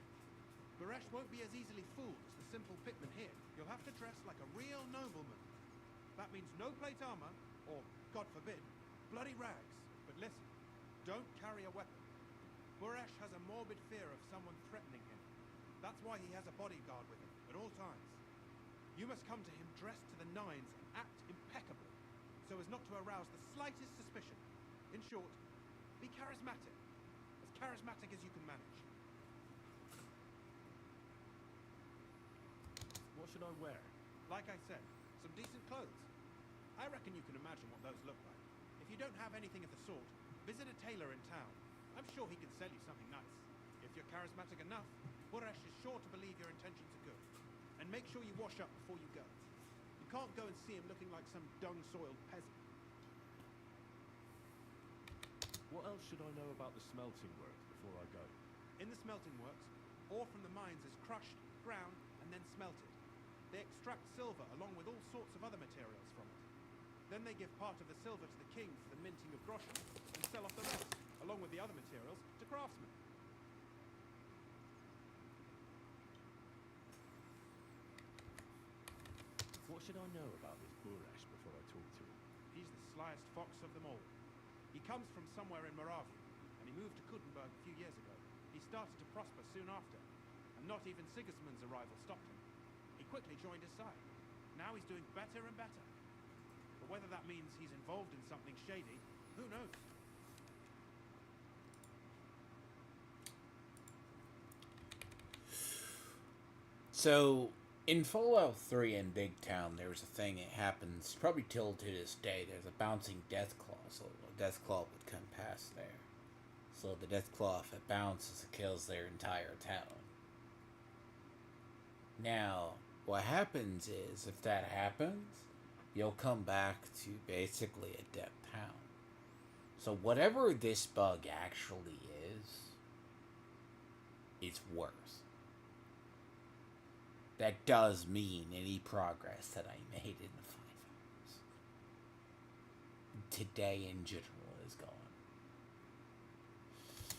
Buresh won't be as easily fooled as the simple pitman here. You'll have to dress like a real nobleman. That means no plate armor, or, God forbid, bloody rags. But listen, don't carry a weapon. Buresh has a morbid fear of someone threatening him. That's why he has a bodyguard with him at all times. You must come to him dressed to the nines and act impeccably, so as not to arouse the slightest suspicion. In short, be charismatic. As charismatic as you can manage. What should I wear? Like I said, some decent clothes. I reckon you can imagine what those look like. If you don't have anything of the sort, visit a tailor in town. I'm sure he can sell you something nice. If you're charismatic enough, Buresh is sure to believe your intentions are good. And make sure you wash up before you go. You can't go and see him looking like some dung-soiled peasant. What else should I know about the smelting works before I go? In the smelting works, ore from the mines is crushed, ground, and then smelted. They extract silver along with all sorts of other materials from it. Then they give part of the silver to the king for the minting of groschen, and sell off the rest, along with the other materials, to craftsmen. What should I know about this Buresh before I talk to him? He's the slyest fox of them all. He comes from somewhere in Moravia, and he moved to Kuttenberg a few years ago. He started to prosper soon after, and not even Sigismund's arrival stopped him. He quickly joined his side. Now he's doing better and better. But whether that means he's involved in something shady, who knows? So, in Fallout 3 in Big Town, there's a thing that happens, probably till to this day, there's a bouncing death claw, so a death claw would come past there. So the death claw, if it bounces, it kills their entire town. Now, what happens is, if that happens, you'll come back to basically a dead town. So whatever this bug actually is, it's worse. That does mean any progress that I made in the 5 hours today in general is gone.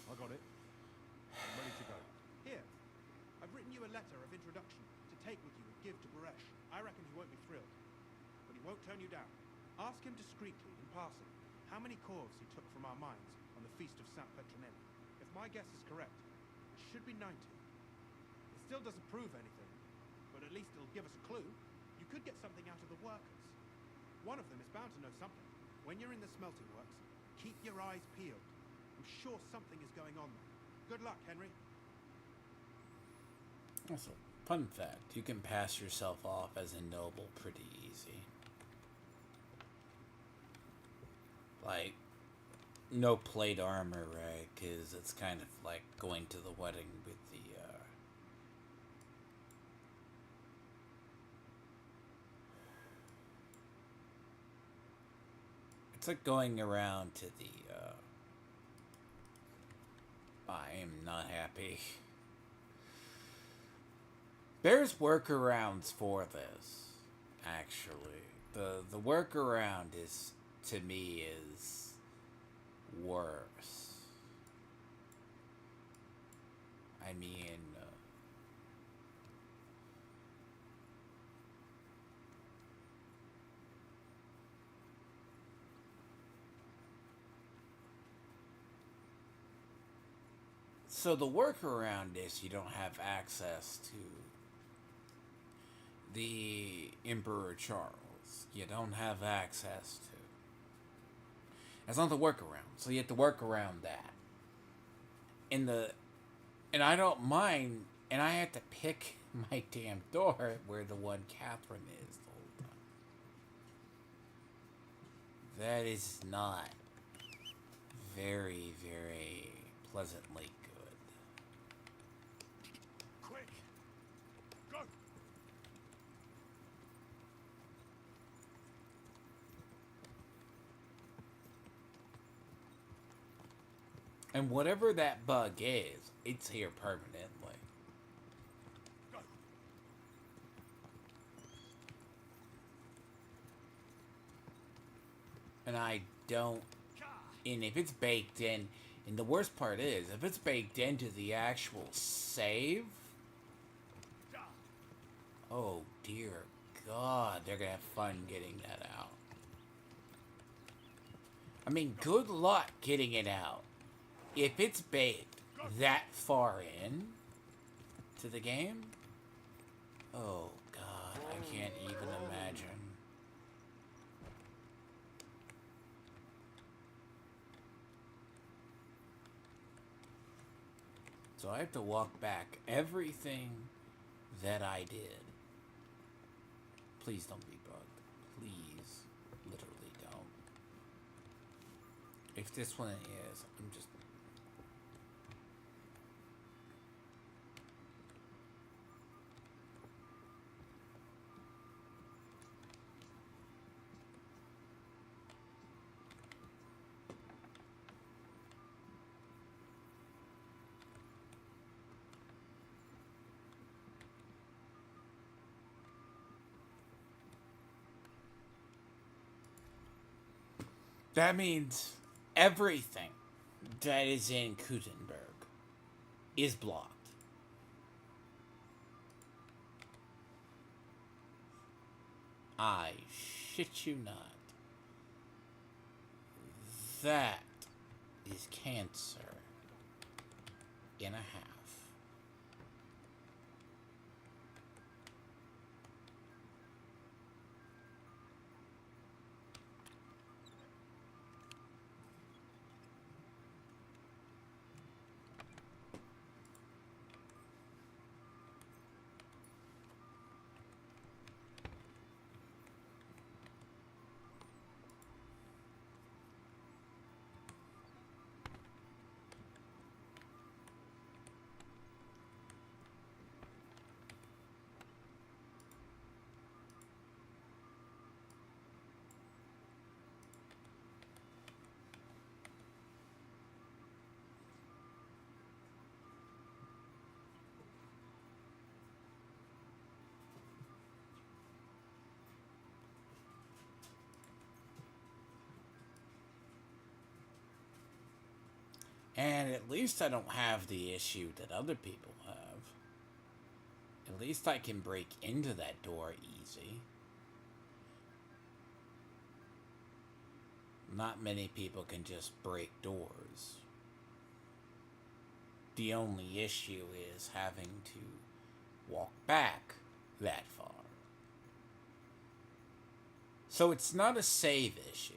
I got it. I'm ready to go. Here, I've written you a letter of introduction to take with you and give to Buresh. I reckon he won't be thrilled, but he won't turn you down. Ask him discreetly, in passing, how many corves he took from our mines on the Feast of Saint Petronille. If my guess is correct, it should be 90. It still doesn't prove anything, but at least it'll give us a clue. You could get something out of the workers. One of them is bound to know something. When you're in the smelting works, keep your eyes peeled. I'm sure something is going on there. Good luck, Henry. Also, fun fact, you can pass yourself off as a noble pretty easy. Like, no plate armor, right? Because it's kind of like going to the wedding with the, It's like going around to the, I am not happy. There's workarounds for this, actually. The workaround is, to me, is worse. I mean, so the workaround is you don't have access to the Emperor Charles. You don't have access to. That's not the workaround. So you have to work around that. And I don't mind, and I have to pick my damn door where the one Catherine is the whole time. That is not very, very pleasantly good. Quick! Go! And whatever that bug is, it's here permanently. Go! And I don't... And if it's baked in... And the worst part is, if it's baked into the actual save... Oh, dear God, they're gonna have fun getting that out. I mean, good luck getting it out. If it's baked that far in to the game... Oh, God, I can't even imagine. So I have to walk back everything that I did. Please don't be bugged. Please, literally don't. If this one is, I'm just... That means everything that is in Gutenberg is blocked. I shit you not. That is cancer in a half. And at least I don't have the issue that other people have. At least I can break into that door easy. Not many people can just break doors. The only issue is having to walk back that far. So it's not a save issue.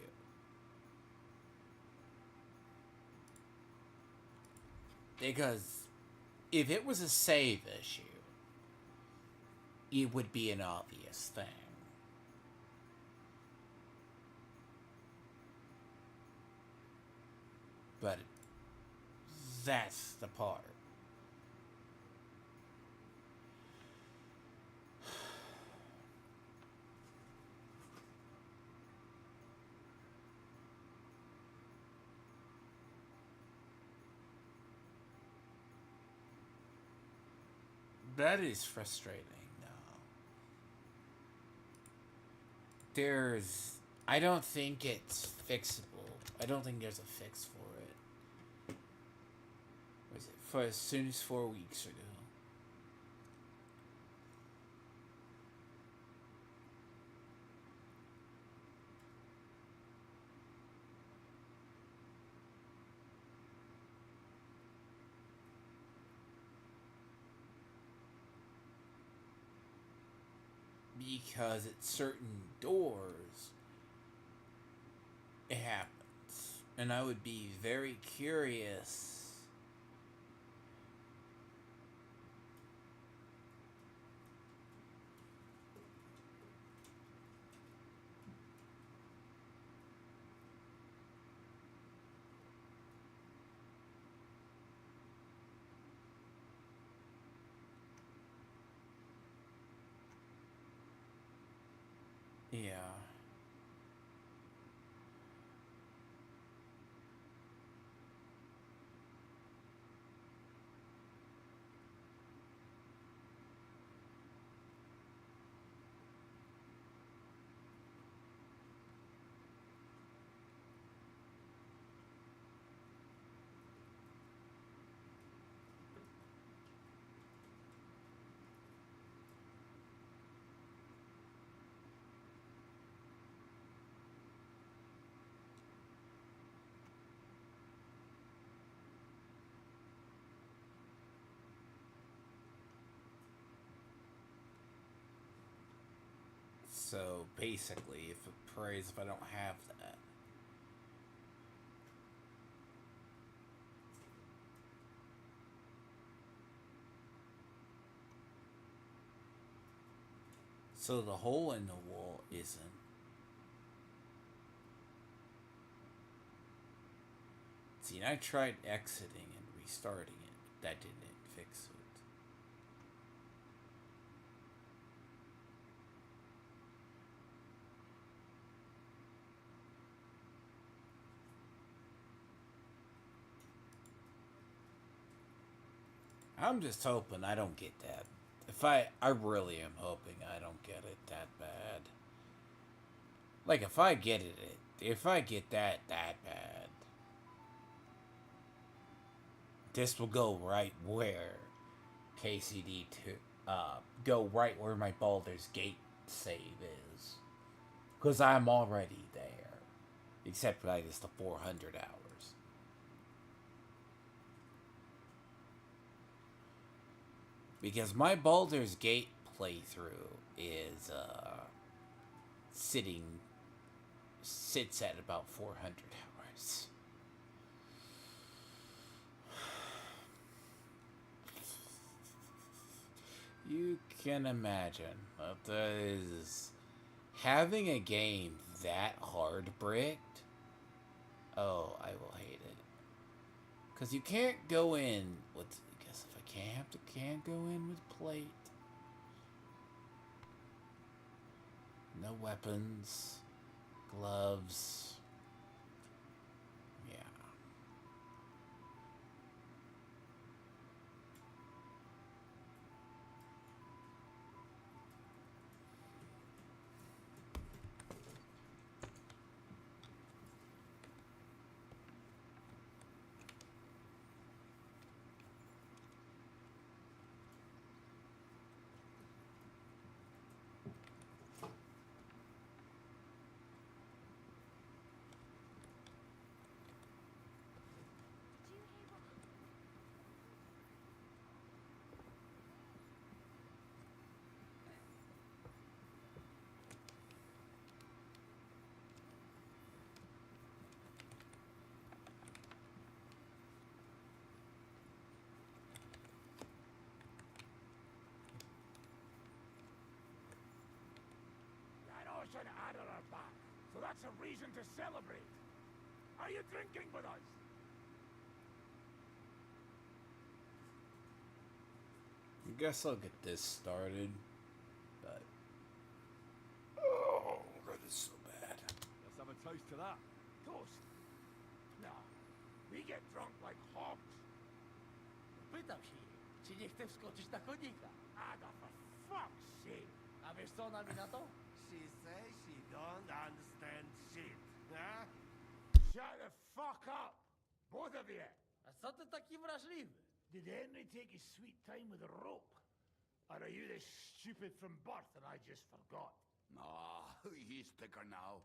Because if it was a save issue, it would be an obvious thing. But that's the part. That is frustrating now. I don't think it's fixable. I don't think there's a fix for it. Was it for as soon as 4 weeks ago? Because at certain doors, it happens. And I would be very curious Yeah. So basically, if it prays if I don't have that. So the hole in the wall isn't. See, and I tried exiting and restarting it, but that didn't fix it. I'm just hoping I don't get that. I really am hoping I don't get it that bad. Like if I get that bad, this will go right where KCD go right where my Baldur's Gate save is, because I'm already there, except like it's the 400 hours. Because my Baldur's Gate playthrough is sits at about 400 hours. You can imagine that is having a game that hard bricked. Oh, I will hate it. Because you can't go in with, I guess if I can't go in with plate. No weapons, gloves. Yeah. An adder back, so that's a reason to celebrate. Are you drinking with us? I guess I'll get this started, but oh, that is so bad. Let's have a toast to that. Toast? No, we get drunk like hogs. Pytam się jej, czy nie chce wskoczyć na konika? Ada, for fuck's sake. A wiesz co ona mi na to? She says she don't understand shit, huh? Shut the fuck up, both of you. A co ty taki wrażliwy? Did Henry take his sweet time with a rope? Or are you this stupid from birth and I just forgot? Ah, he's thicker now.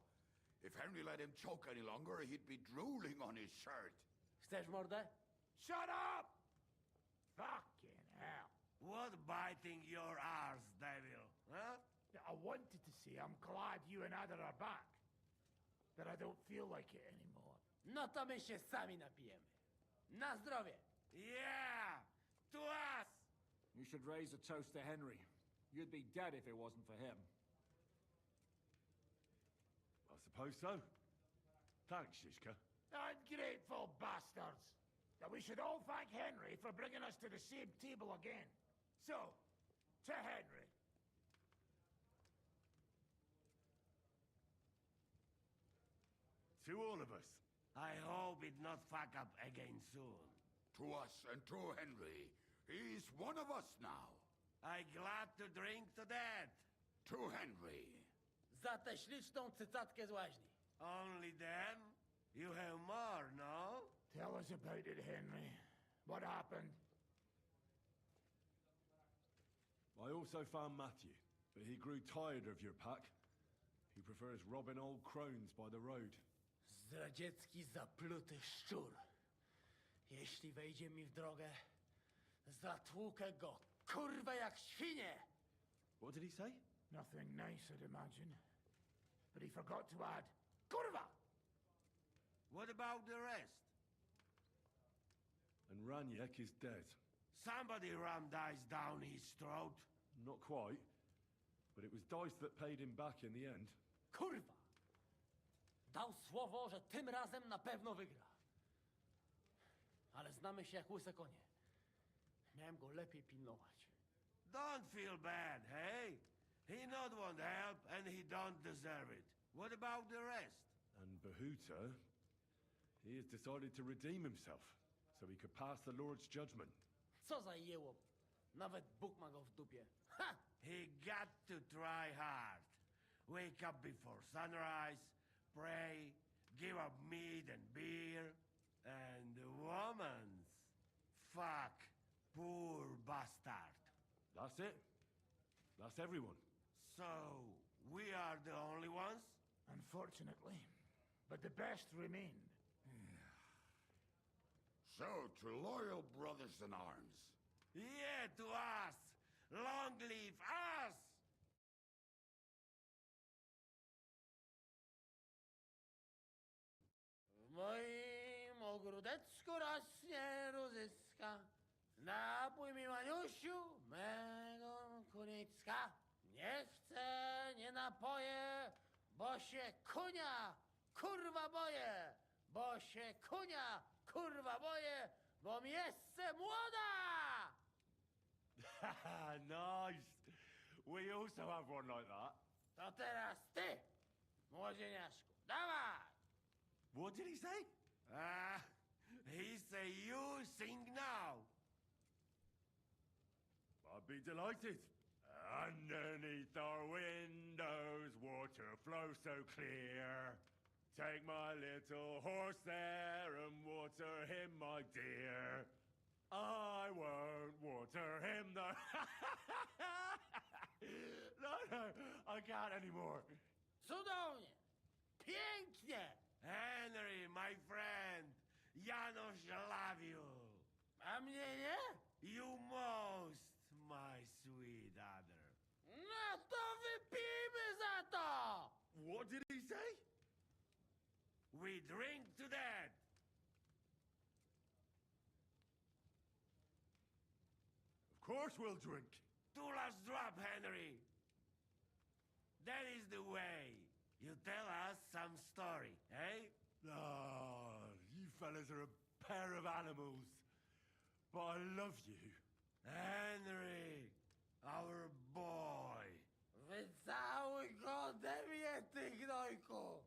If Henry let him choke any longer, he'd be drooling on his shirt. Chcesz mordę? Shut up! Fucking hell. What biting your arse, devil, huh? I wanted to say I'm glad you and Ada are back. But I don't feel like it anymore. No to my się sami napijemy. Na zdrowie! Yeah! To us! You should raise a toast to Henry. You'd be dead if it wasn't for him. I suppose so. Thanks, Shishka. Ungrateful bastards! That we should all thank Henry for bringing us to the same table again. So, to Henry. To all of us. I hope it not fuck up again soon. To us and to Henry. He's one of us now. I glad to drink to that. To Henry. Za tę śliczną cycatkę z łaźni. Only them? You have more, no? Tell us about it, Henry. What happened? I also found Matthew, but he grew tired of your pack. He prefers robbing old crones by the road. Zdradziecki, zapluty szczur. Jeśli wejdzie mi w drogę, zatłukę go, kurwa, jak świnie! What did he say? Nothing nice, I'd imagine. But he forgot to add, Kurva! What about the rest? And Raniek is dead. Somebody rammed dice down his throat. Not quite, but it was dice that paid him back in the end. Kurwa! Dał słowo, że tym razem na pewno wygra. Ale znamy się jak łyse konie. Miałem go lepiej pilnować. Don't feel bad, hey? He not want help, and he don't deserve it. What about the rest? And Bahuta, he has decided to redeem himself, so he could pass the Lord's judgment. Co za jełop. Nawet Bóg ma go w dupie. Ha! He got to try hard. Wake up before sunrise, pray, give up meat and beer, and the woman's. Fuck, poor bastard. That's it. That's everyone. So, we are the only ones? Unfortunately. But the best remain. So, to loyal brothers in arms. Yeah, to us! Long live us! W moim ogródeczku rośnie różyska. Napój mi, Maniusiu, mego kunicka. Nie chcę, nie napoję, bo się kunia, kurwa boję. Bo się kunia, kurwa boję, bo mi jeszcze młoda! Nice. We also have one like that. To teraz ty, młodzieniaszku, dawaj! What did he say? He say you sing now. I'd be delighted. Underneath our windows, water flows so clear. Take my little horse there and water him, my dear. I won't water him, though. No, I can't anymore. Cudownie! Pięknie! Henry, my friend, Janusz love you. A mnie nie? You most, my sweet other. No to wypijmy za to! What did he say? We drink to that. Of course we'll drink. Two last drop, Henry. That is the way. You tell us some story, eh? Ah, you fellas are a pair of animals. But I love you. Henry, our boy. Wycałuj go ode mnie, ty gnojku!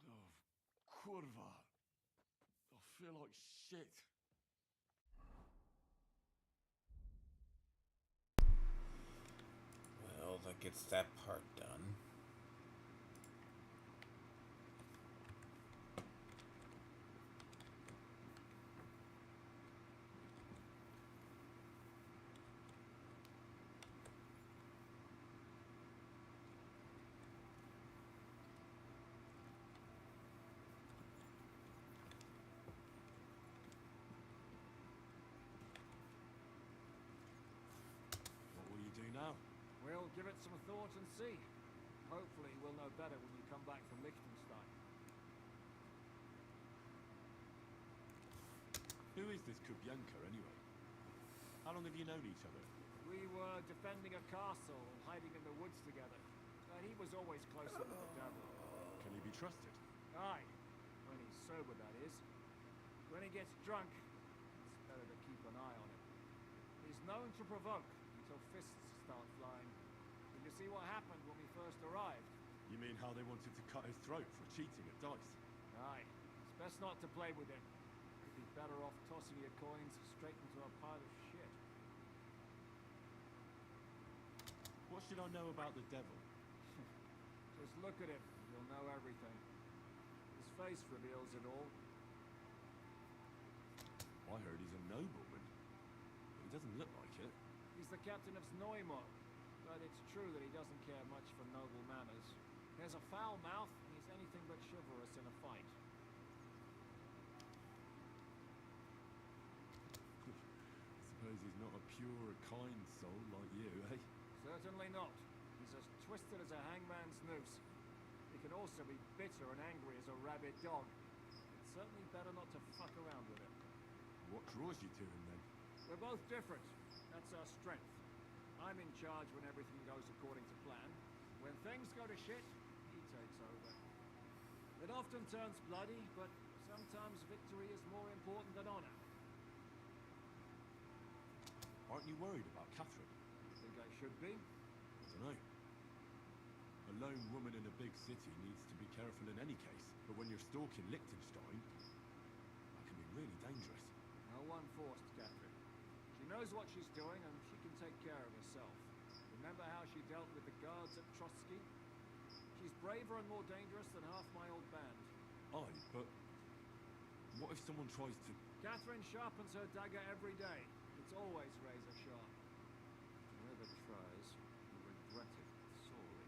Oh, kurwa. I feel like shit. Well, that gets that part done. What will you do now? We'll give it some thought and see. Hopefully we'll know better when you come back from Liechtenstein. Who is this Kubyanka, anyway? How long have you known each other? We were defending a castle and hiding in the woods together. And he was always closer than the devil. Can he be trusted? Aye. When he's sober, that is. When he gets drunk, it's better to keep an eye on him. His known to provoke until fists start flying. Did you see what happened when we first arrived? You mean how they wanted to cut his throat for cheating at dice? Aye. It's best not to play with him. You'd be better off tossing your coins straight into a pile of shit. What should I know about the devil? Just look at him, and you'll know everything. His face reveals it all. I heard he's a nobleman. But he doesn't look like it. He's the captain of Snoimor, but it's true that he doesn't care much for noble manners. He has a foul mouth, and he's anything but chivalrous in a fight. Suppose he's not a pure, kind soul like you, eh? Certainly not. He's as twisted as a hangman's noose. He can also be bitter and angry as a rabid dog. It's certainly better not to fuck around with him. What draws you to him, then? We're both different. That's our strength. I'm in charge when everything goes according to plan. When things go to shit, he takes over. It often turns bloody, but sometimes victory is more important than honor. Aren't you worried about Catherine? Think I should be? I don't know. A lone woman in a big city needs to be careful in any case, but when you're stalking Liechtenstein, that can be really dangerous. No one forced Catherine. She knows what she's doing, and she can take care of herself. Remember how she dealt with the guards at Trotsky? She's braver and more dangerous than half my old band. Aye, but what if someone tries to... Catherine sharpens her dagger every day. It's always razor sharp. Whoever tries will regret it sorely.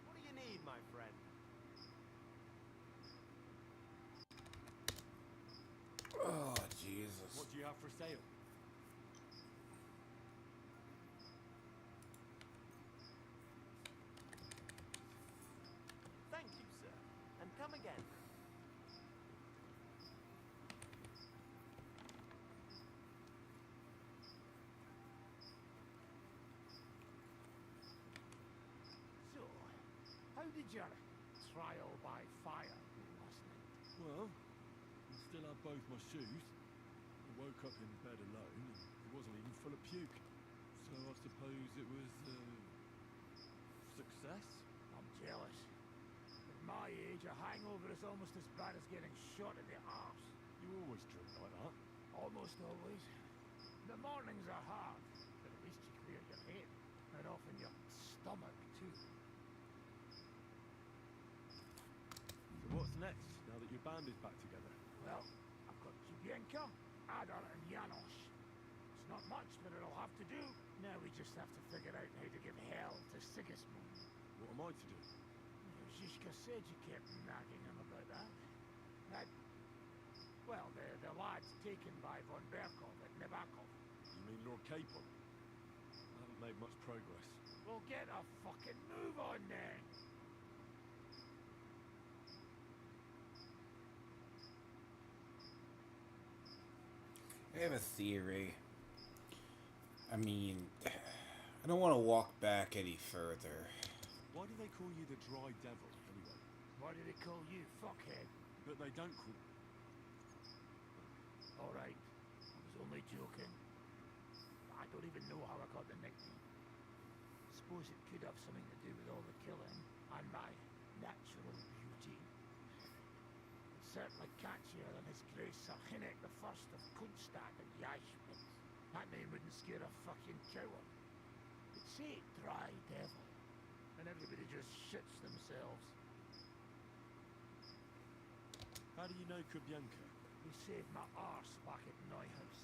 What do you need, my friend? Oh, Jesus. What do you have for sale? Thank you, sir. And come again. So, how did your trial by fire go last night? Well, I still had both my shoes. I woke up in bed alone, and it wasn't even full of puke. So I suppose it was, success? I'm jealous. At my age, a hangover is almost as bad as getting shot in the arse. You always drink like that. Almost always. The mornings are hard, but at least you clear your head. And often your stomach, too. So what's next, now that your band is back together? Well, I've got Jubienka, Adar, and Janos. It's not much, but it'll have to do. Now we just have to figure out how to give hell to Sigismund. What am I to do? Zizka said you kept nagging him about that. Well, the lad's taken by von Berkov at Nebakov. You mean Lord Capon? I haven't made much progress. Well, get a fucking move on then! I have a theory. I mean, I don't want to walk back any further. Why do they call you the Dry Devil, anyway? Why do they call you fuckhead? But they don't call... Alright, I was only joking. I don't even know how I got the nickname. Suppose it could have something to do with all the killing and my natural beauty. It's certainly catchier than his grace Sir Hinnek the First of Kunstad and Yashwitz. That name wouldn't scare a fucking coward. But say Dry Devil, and everybody just shits themselves. How do you know Kubienka? He saved my arse back at Neuhaus.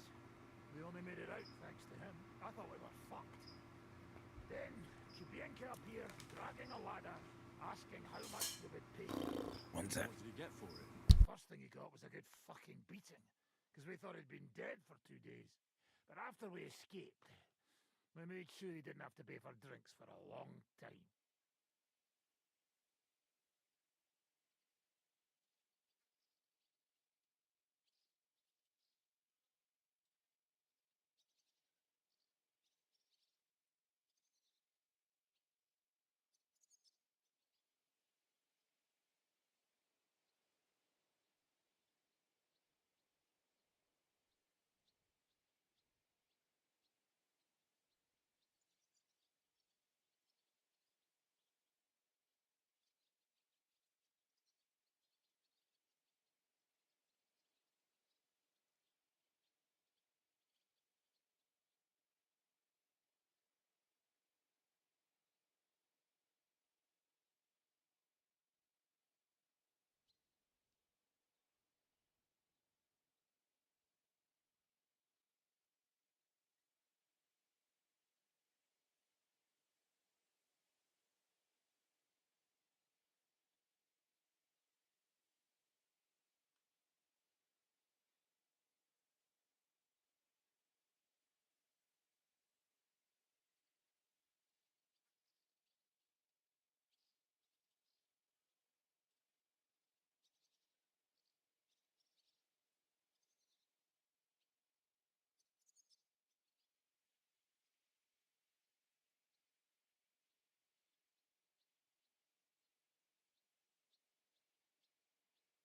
We only made it out thanks to him. I thought we were fucked. Then, Kubienka appeared, dragging a ladder, asking how much they would pay. One sec. What did he get for it? First thing he got was a good fucking beating, because we thought he'd been dead for 2 days. But after we escaped, we made sure he didn't have to pay for drinks for a long time.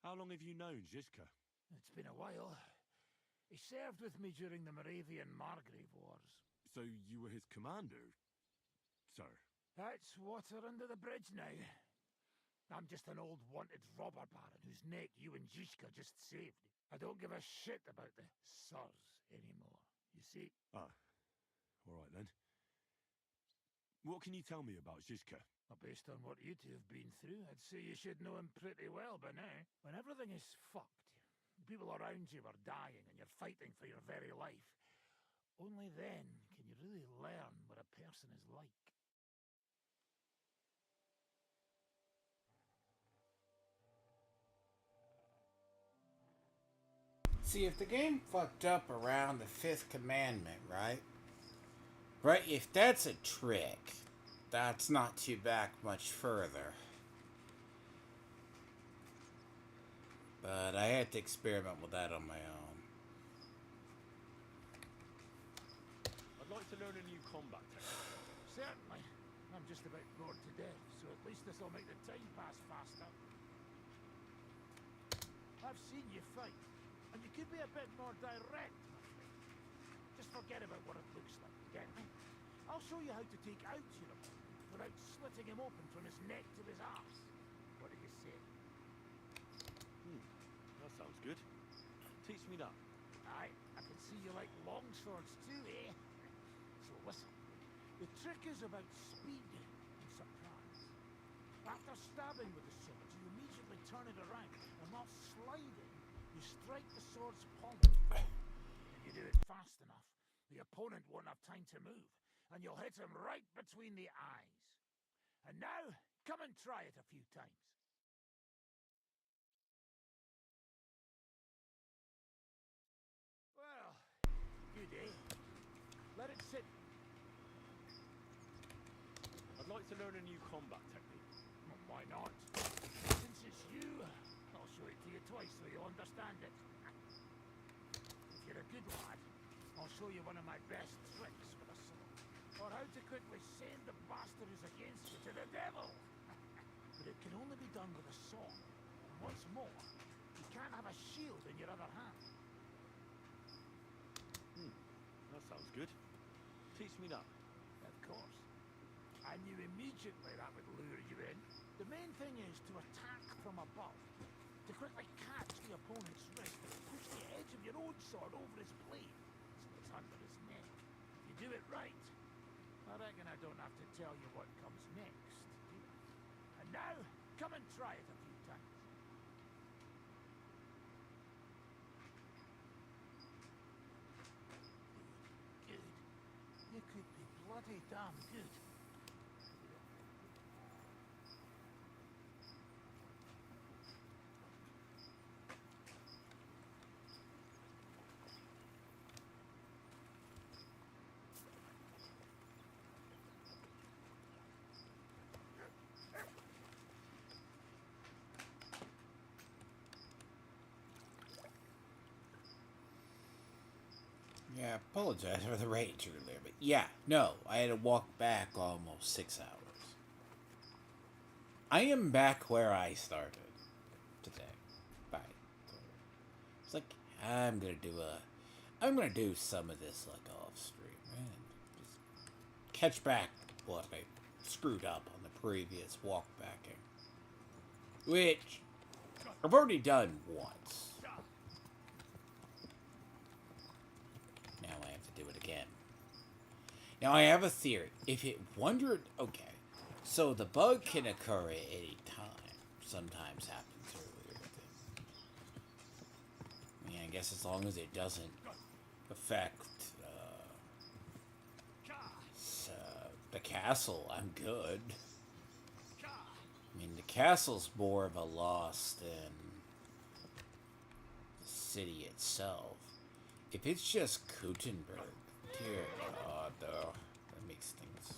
How long have you known Zizka? It's been a while. He served with me during the Moravian Margrave Wars. So you were his commander, sir? That's water under the bridge now. I'm just an old wanted robber baron whose neck you and Zizka just saved. I don't give a shit about the sirs anymore, you see? Ah, all right then. What can you tell me about Zizka? Well, based on what you two have been through, I'd say you should know him pretty well by now. When everything is fucked, people around you are dying and you're fighting for your very life, only then can you really learn what a person is like. See, if the game fucked up around the fifth commandment, right? Right, if that's a trick, that's not too back much further. But I had to experiment with that on my own. I'd like to learn a new combat technique. Certainly. I'm just about bored to death, so at least this will make the time pass faster. I've seen you fight, and you could be a bit more direct, my friend. Just forget about what it looks like, get me? I'll show you how to take out your opponent without slitting him open from his neck to his arse. What do you say? That sounds good. Teach me that. Aye, I can see you like long swords too, eh? So listen, the trick is about speed and surprise. After stabbing with the sword, you immediately turn it around, and while sliding, you strike the sword's pommel. If you do it fast enough, the opponent won't have time to move, and you'll hit him right between the eyes. And now, come and try it a few times. Well, good, eh? Let it sit. I'd like to learn a new combat technique. Well, why not? Since it's you, I'll show it to you twice so you'll understand it. If you're a good lad, I'll show you one of my best tricks with a sword. Or how to quickly send the bastard who's against you to the devil. But it can only be done with a sword. And what's more, you can't have a shield in your other hand. That sounds good. Teach me that. Of course. I knew immediately that would lure you in. The main thing is to attack from above. To quickly catch the opponent's wrist and push the edge of your own sword over his blade, so it's under his neck. If you do it right, I reckon I don't have to tell you what comes next, do I? And now, come and try it a few times. Good. You could be bloody damn good. Yeah, I apologize for the rage earlier, but yeah, no, I had to walk back almost 6 hours. I am back where I started today. Bye. It's like I'm gonna do some of this like off stream, man. Just catch back what I screwed up on the previous walk backing, which I've already done once. Now I have to do it again. Now I have a theory. If it wondered, okay, so the bug can occur at any time. Sometimes happens earlier than. I mean, I guess as long as it doesn't affect the castle, I'm good. I mean, the castle's more of a loss than the city itself. If it's just Gutenberg, dear God, though, that makes things.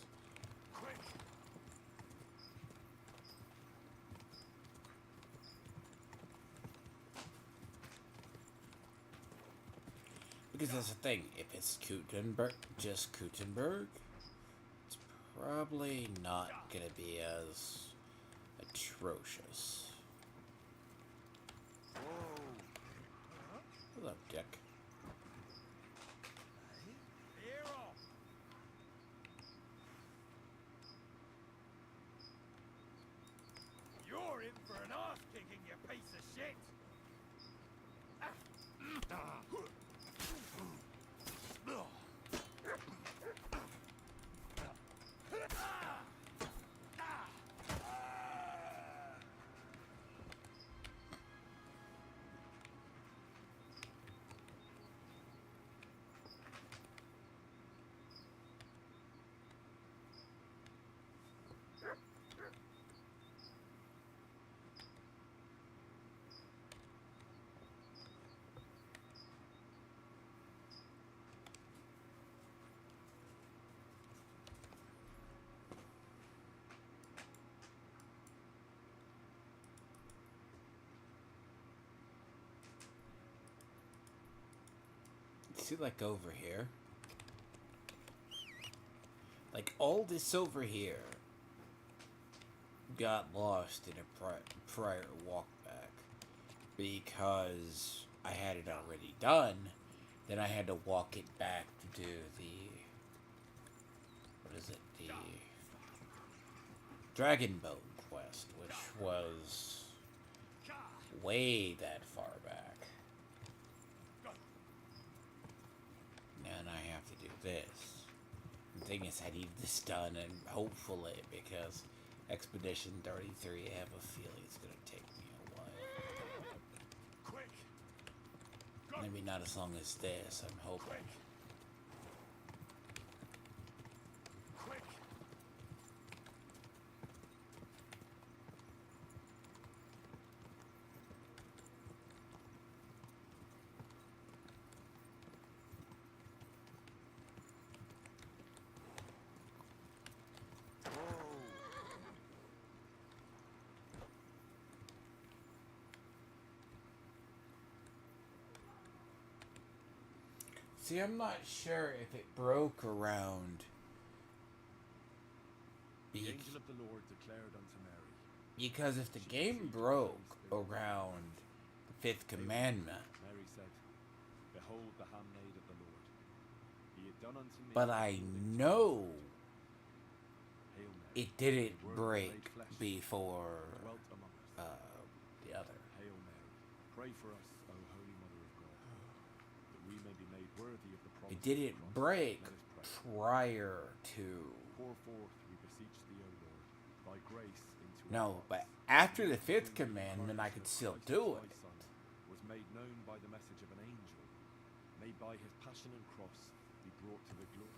Because that's the thing, if it's Gutenberg, just Gutenberg, it's probably not gonna be as atrocious. Hello, Dick. Clear off! You're in for an ass kicking, you piece of shit! See, like over here, like all this over here got lost in a prior walk back because I had it already done. Then I had to walk it back to do the, what is it, the Dragon Bone quest, which was way that far back. And I have to do this. The thing is, I need this done, and hopefully, because Expedition 33, I have a feeling it's going to take me a while. Quick! Maybe not as long as this, I'm hoping. Quick! See, I'm not sure if it broke around. The angel of the Lord declared unto Mary. Because if the game broke around the fifth commandment, Mary said, Behold the handmaid of the Lord. Be it done unto me. but I know Hail Mary, it didn't the Word break made flesh, before dwelt among us. the other. Hail Mary, pray for us, O Holy Mother of God, that we may be made worthy of the promise. It didn't of Christ. break Let us pray. prior to. Pour forth, we beseech thee, O Lord, thy grace into No, our but hearts. after the Whom fifth the commandment, I could incarnation of still Christ, do thy it. Son, was made known by the message of an angel, made by his passion and cross be brought to the glory.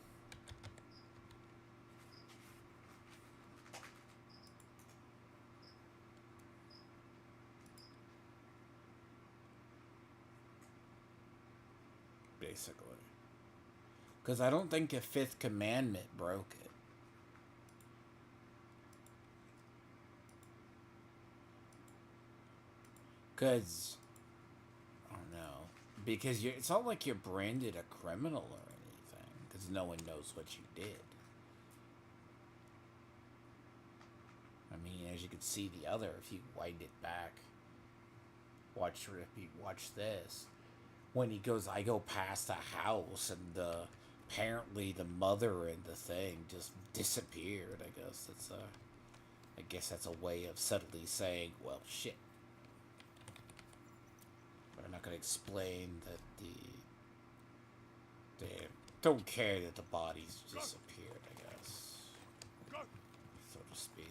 Basically. Because I don't think the fifth commandment broke it. Because, I don't know. Because it's not like you're branded a criminal or anything. Because no one knows what you did. I mean, as you can see the other, if you wind it back, if you watch this, when he goes, I go past a house, and apparently the mother and the thing just disappeared. I guess that's a way of subtly saying, well, shit. But I'm not gonna explain that they don't care that the bodies disappeared, I guess, so to speak.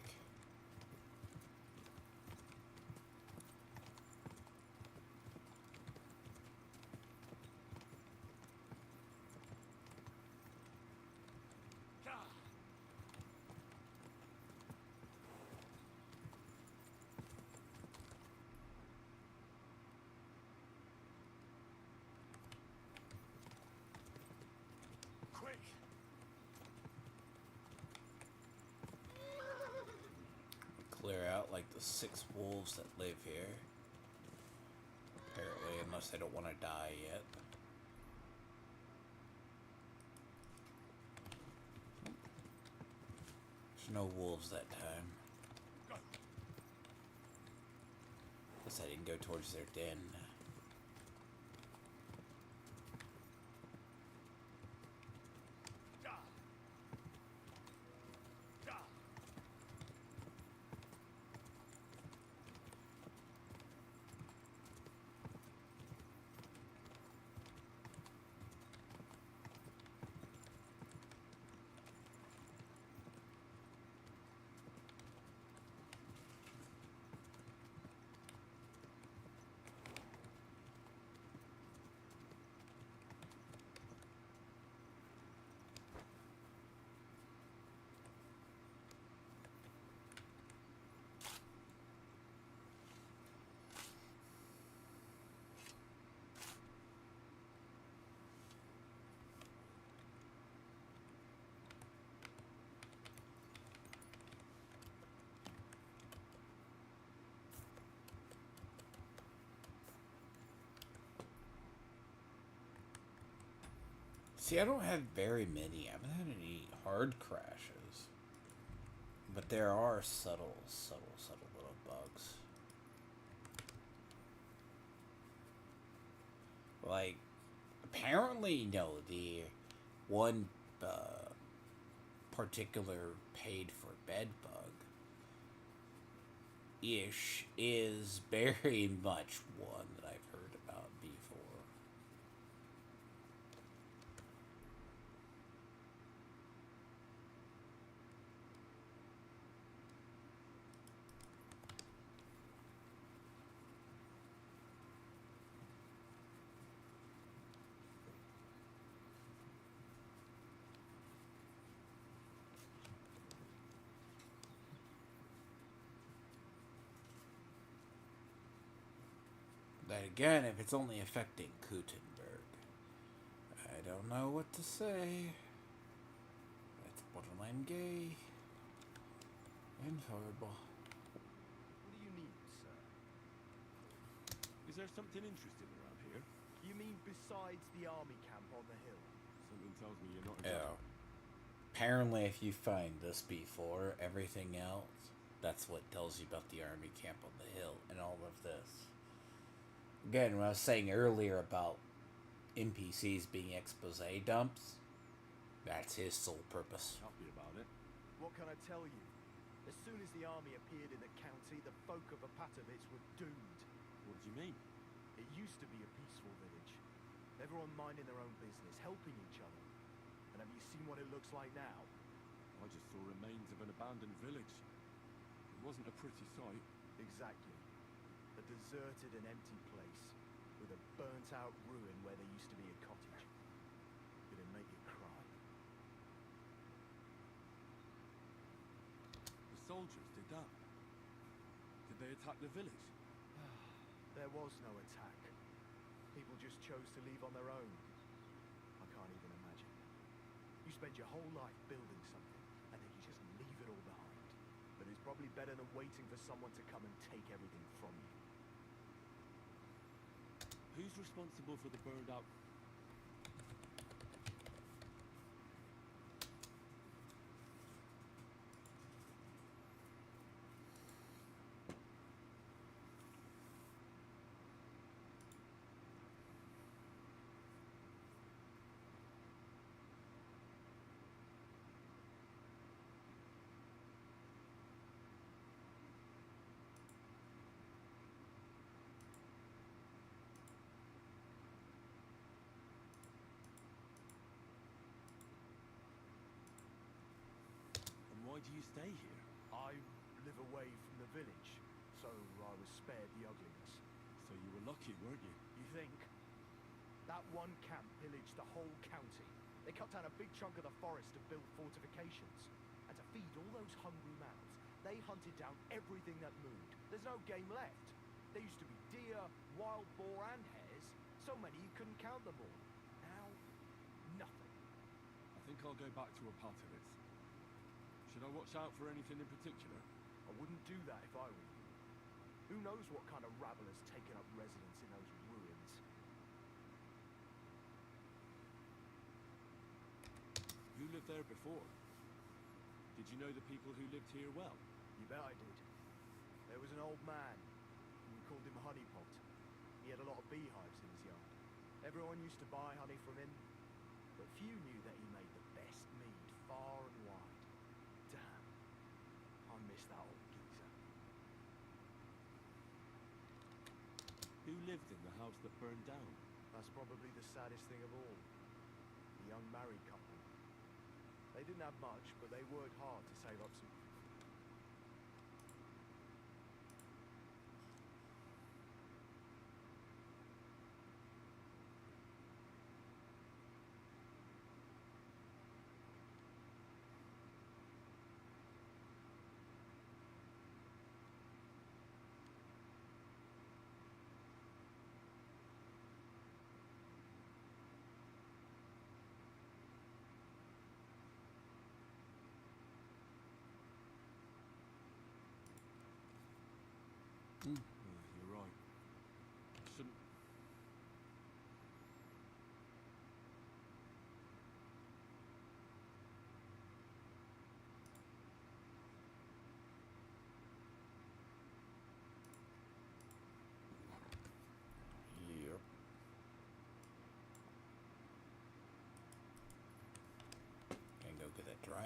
Quick! Clear out like the 6 wolves that live here. Apparently, unless they don't want to die yet. There's no wolves that time. Unless I didn't go towards their den. See, I don't have very many. I haven't had any hard crashes. But there are subtle little bugs. Like, apparently, no, the one particular paid for bed bug-ish is very much one that I've heard about before. But again, if it's only affecting Gutenberg, I don't know what to say. It's borderline gay and horrible. What do you need, sir? Is there something interesting around here? You mean besides the army camp on the hill? Something tells me you're not Yeah. Apparently, if you find this before everything else, that's what tells you about the army camp on the hill and all of this. Again, when I was saying earlier about NPCs being expose dumps, that's his sole purpose. Happy about it. What can I tell you? As soon as the army appeared in the county, the folk of Apatovitz were doomed. What do you mean? It used to be a peaceful village. Everyone minding their own business, helping each other. And have you seen what it looks like now? I just saw remains of an abandoned village. It wasn't a pretty sight. Exactly. A deserted and empty place, with a burnt-out ruin where there used to be a cottage. It'd make you cry. The soldiers did that. Did they attack the village? There was no attack. People just chose to leave on their own. I can't even imagine. You spend your whole life building something, and then you just leave it all behind. But it's probably better than waiting for someone to come and take everything from you. Who's responsible for the burned out? Why do you stay here? I live away from the village, so I was spared the ugliness. So you were lucky, weren't you? You think? That one camp pillaged the whole county. They cut down a big chunk of the forest to build fortifications. And to feed all those hungry mouths, they hunted down everything that moved. There's no game left. There used to be deer, wild boar, and hares. So many you couldn't count them all. Now, nothing. I think I'll go back to Apatovitz. Should I watch out for anything in particular? I wouldn't do that if I were you. Who knows what kind of rabble has taken up residence in those ruins? Who lived there before? Did you know the people who lived here well? You bet I did. There was an old man. We called him Honeypot. He had a lot of beehives in his yard. Everyone used to buy honey from him, but few knew that he made the best mead far and wide. Damn, I miss that old geezer. Who lived in the house that burned down? That's probably the saddest thing of all. The young married couple. They didn't have much, but they worked hard to save up some.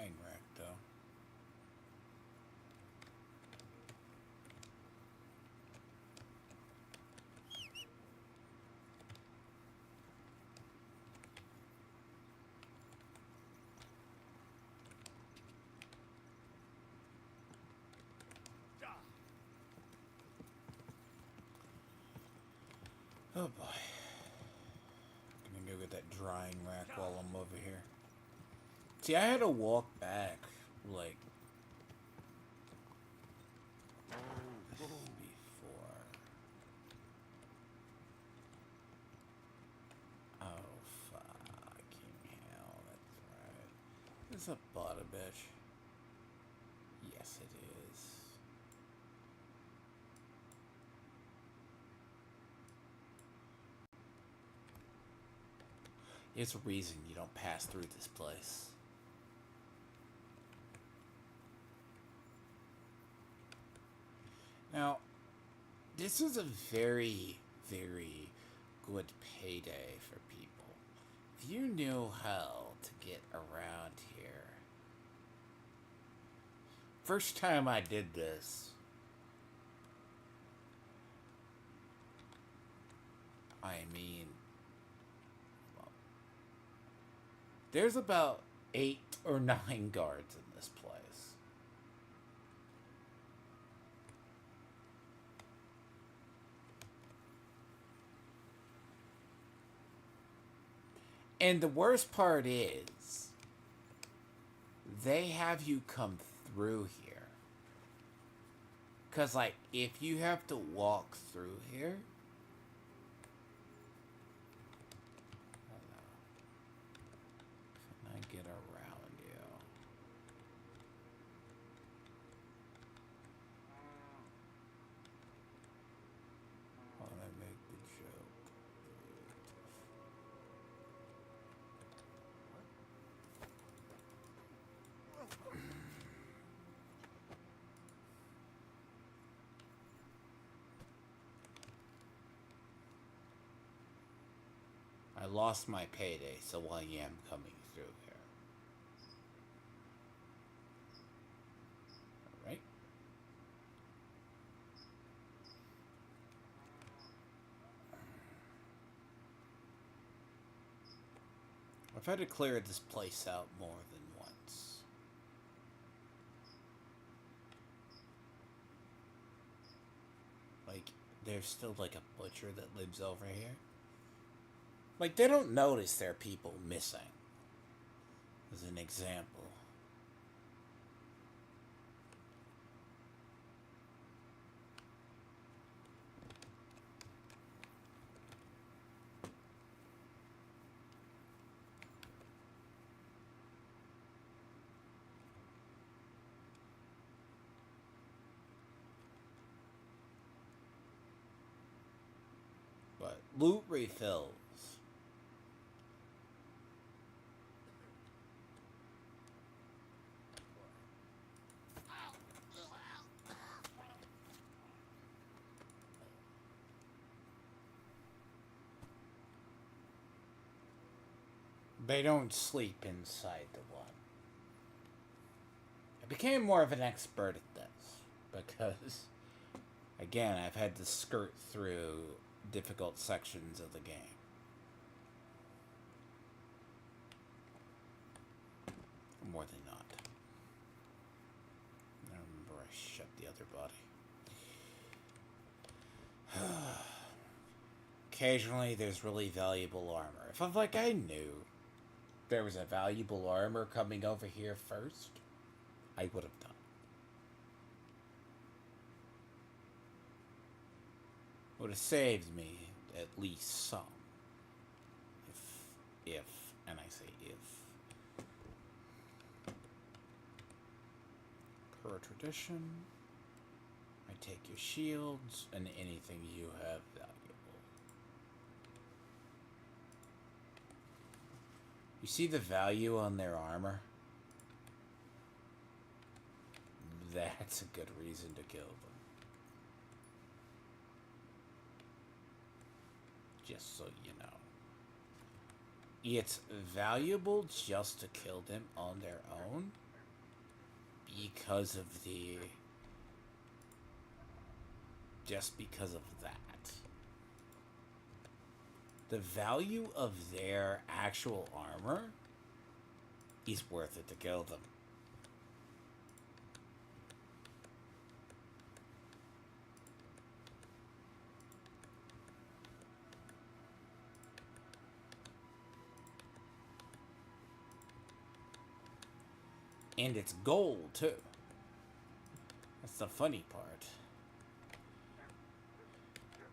drying rack, though. Oh boy. I'm gonna go get that drying rack while I'm over here. See, I had to walk back, like, before. Oh, fucking hell, that's right. Is a butter bitch? Yes, it is. There's a reason you don't pass through this place. Now, this is a very, very good payday for people. If you knew how to get around here. First time I did this, I mean, there's about 8 or 9 guards in this place. And the worst part is, they have you come through here. 'Cause, like, if you have to walk through here, can I get around you? Why did I make the joke? I lost my payday, so I am coming through here. Alright. I've had to clear this place out more than once. Like, there's still like a butcher that lives over here. Like, they don't notice there are people missing. As an example. But loot refills. They don't sleep inside the one. I became more of an expert at this because, again, I've had to skirt through difficult sections of the game. More than not. I remember I shut the other body. Occasionally there's really valuable armor. If I knew there was a valuable armor coming over here first, I would have done. Would have saved me at least some. If, and I say if. Per tradition, I take your shields and anything you have valuable. You see the value on their armor? That's a good reason to kill them. Just so you know. It's valuable just to kill them on their own, because of the... just because of that. The value of their actual armor is worth it to kill them. And it's gold, too. That's the funny part.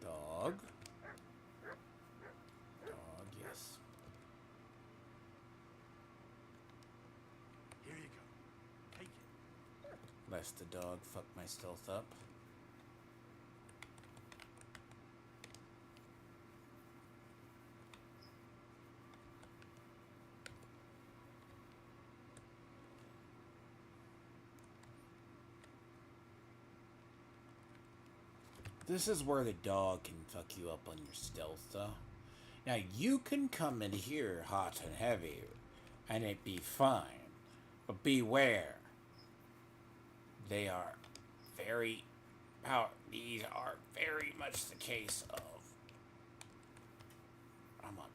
Dog. Dog, yes. Here you go. Take it. Lest the dog fuck my stealth up. This is where the dog can fuck you up on your stealth, though. Now, you can come in here hot and heavy, and it be fine. But beware. They are very these are very much the case of... I'm on...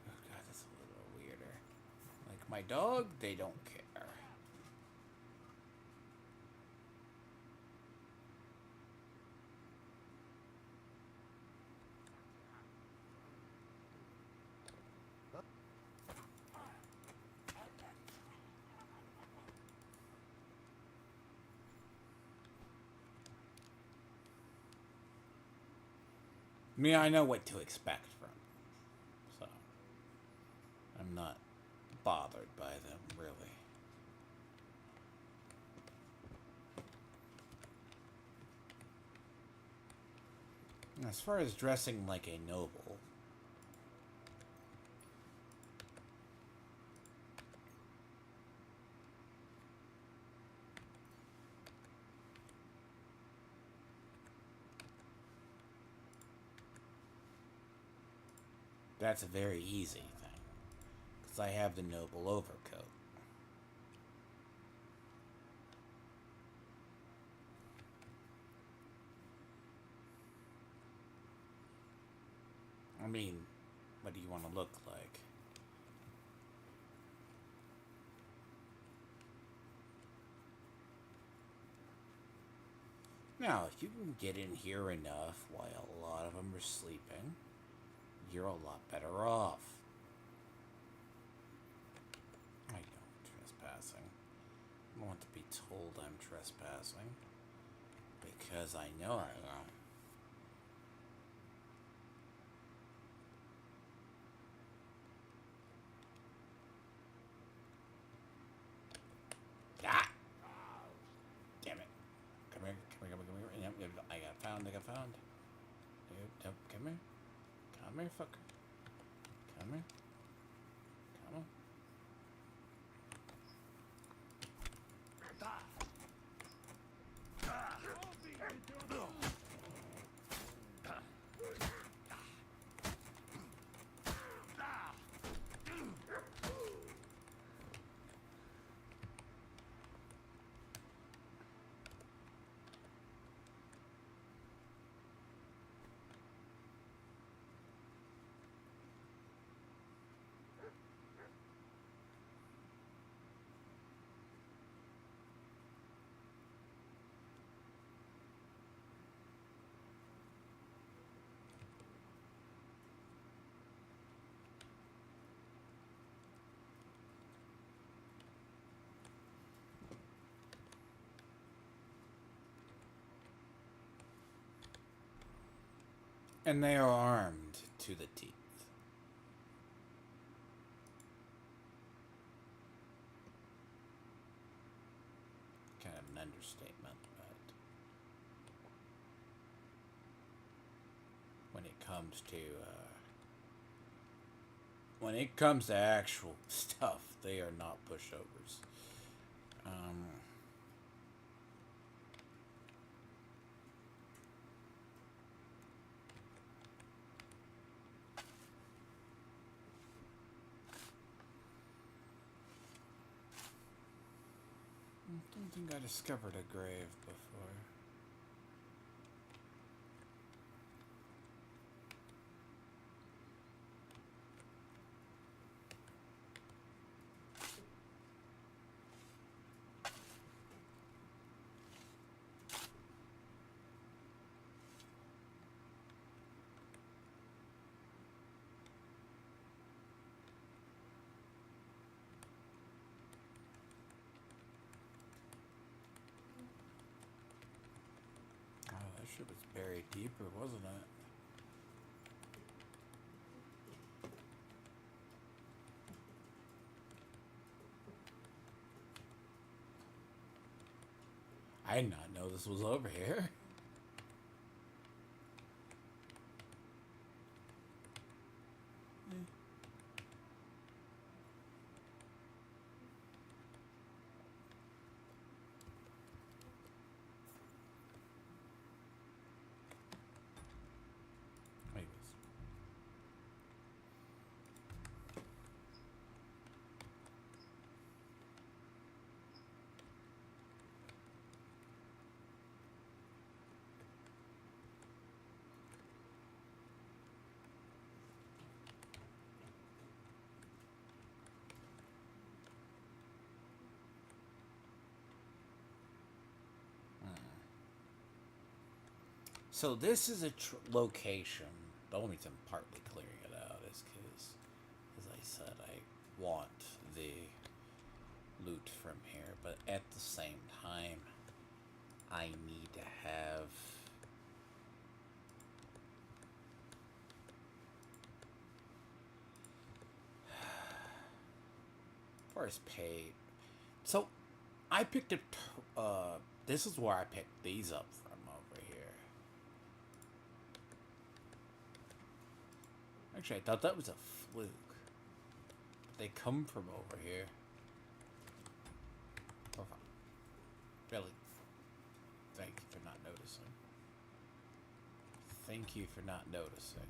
Oh god, that's a little weirder. Like, my dog, they don't care. I mean, I know what to expect from them, so I'm not bothered by them, really. As far as dressing like a noble, that's a very easy thing, because I have the noble overcoat. I mean, what do you want to look like? Now, if you can get in here enough while a lot of them are sleeping, you're a lot better off. I know, trespassing. I don't want to be told I'm trespassing, because I know I am. Ah! Damn it. Come here, come here, come here, come here. Yep, I got found, I got found. Yep, come here. Come here, fucker. Come here. Come on. And they are armed to the teeth. Kind of an understatement, but when it comes to actual stuff, they are not pushovers. don't think I discovered a grave before. It was buried deeper, wasn't it? I did not know this was over here. So this is a location. The only reason I'm partly clearing it out is because, as I said, I want the loot from here, but at the same time, I need to have as far as paid. So I picked up. This is where I picked these up from over here. Actually, I thought that was a fluke. They come from over here. Oh, really? Thank you for not noticing. Thank you for not noticing.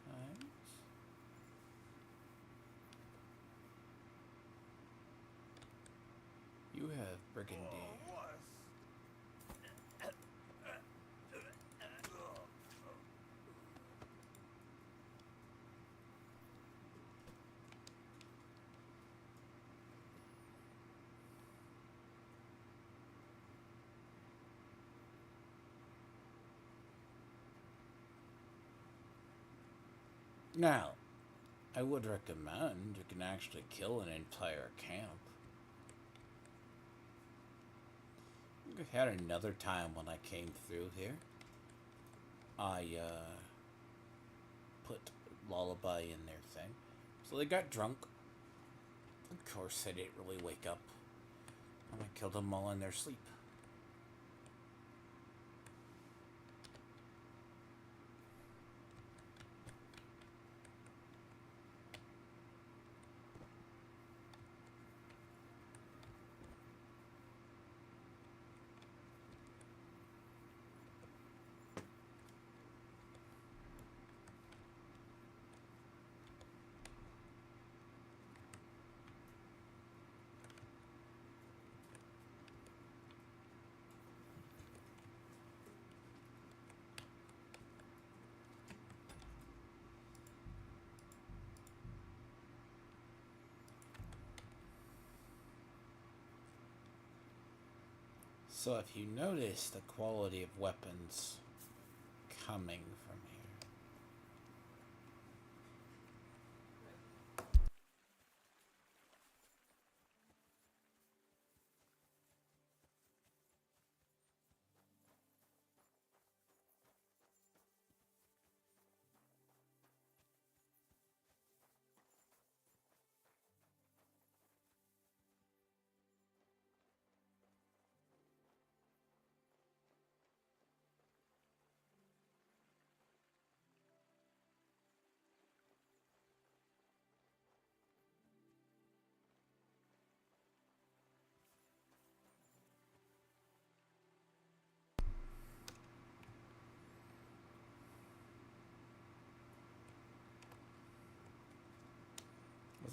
Sometimes. You have Brigandine. Now, I would recommend you can actually kill an entire camp. I had another time when I came through here. I put lullaby in their thing. So they got drunk. Of course, they didn't really wake up. And I killed them all in their sleep. So if you notice the quality of weapons coming from here.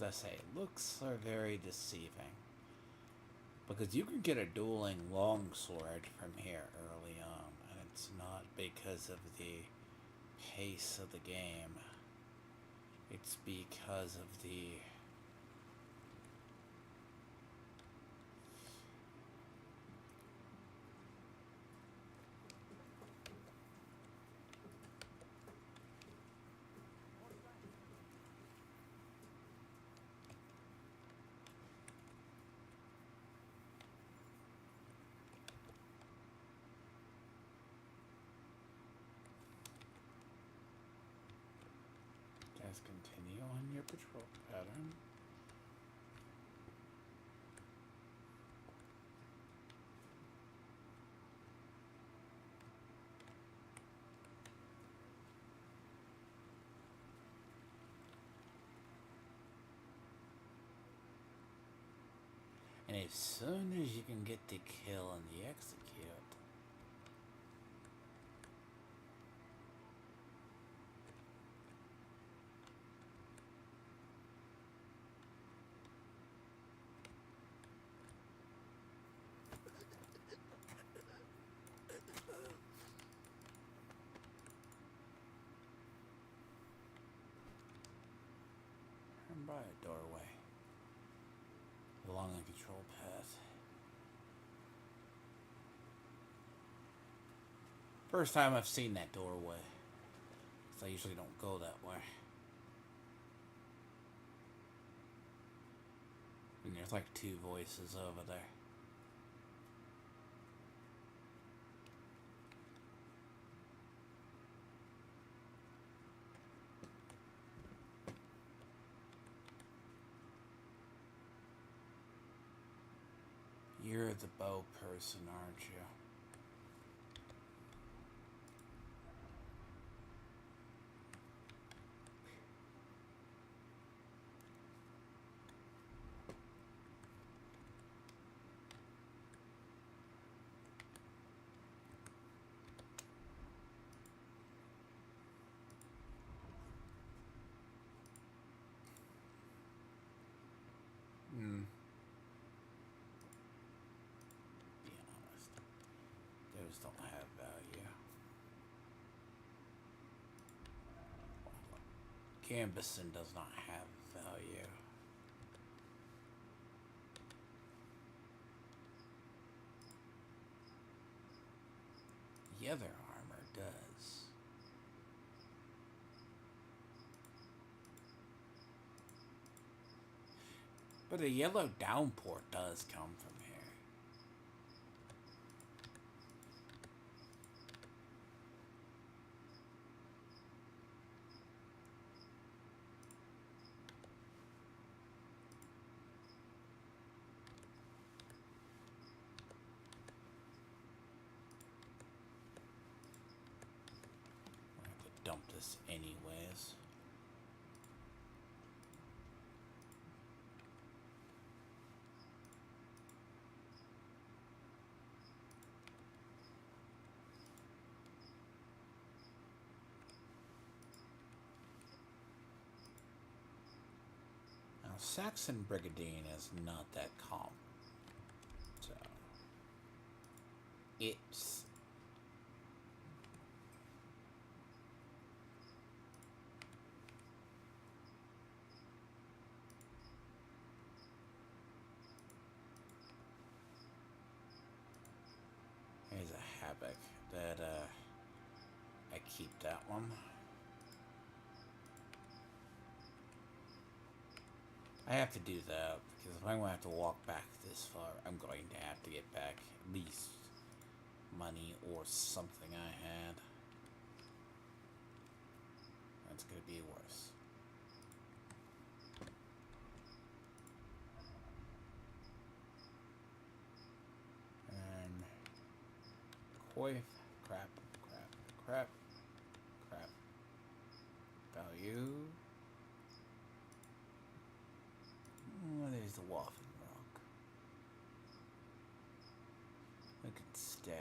as I say, looks are very deceiving. Because you can get a dueling longsword from here early on, and it's not because of the pace of the game. It's because of the Just continue on your patrol pattern. And as soon as you can get the kill and the execute, and by a doorway along the control path. First time I've seen that doorway, because I usually don't go that way. And there's like two voices over there. You're the bow person, aren't you? Be honest. Those don't have value. Canvassing does not have value. The other armor does. But a yellow downpour does come from here. I have to dump this anyways. Now, Saxon Brigandine is not that common. So, it's here's a havoc that I keep that one. I have to do that because if I'm going to have to walk back this far, I'm going to have to get back at least money or something I had. That's going to be worse. And coif, crap. Value. Oh, there's the waffle rock. It could stay.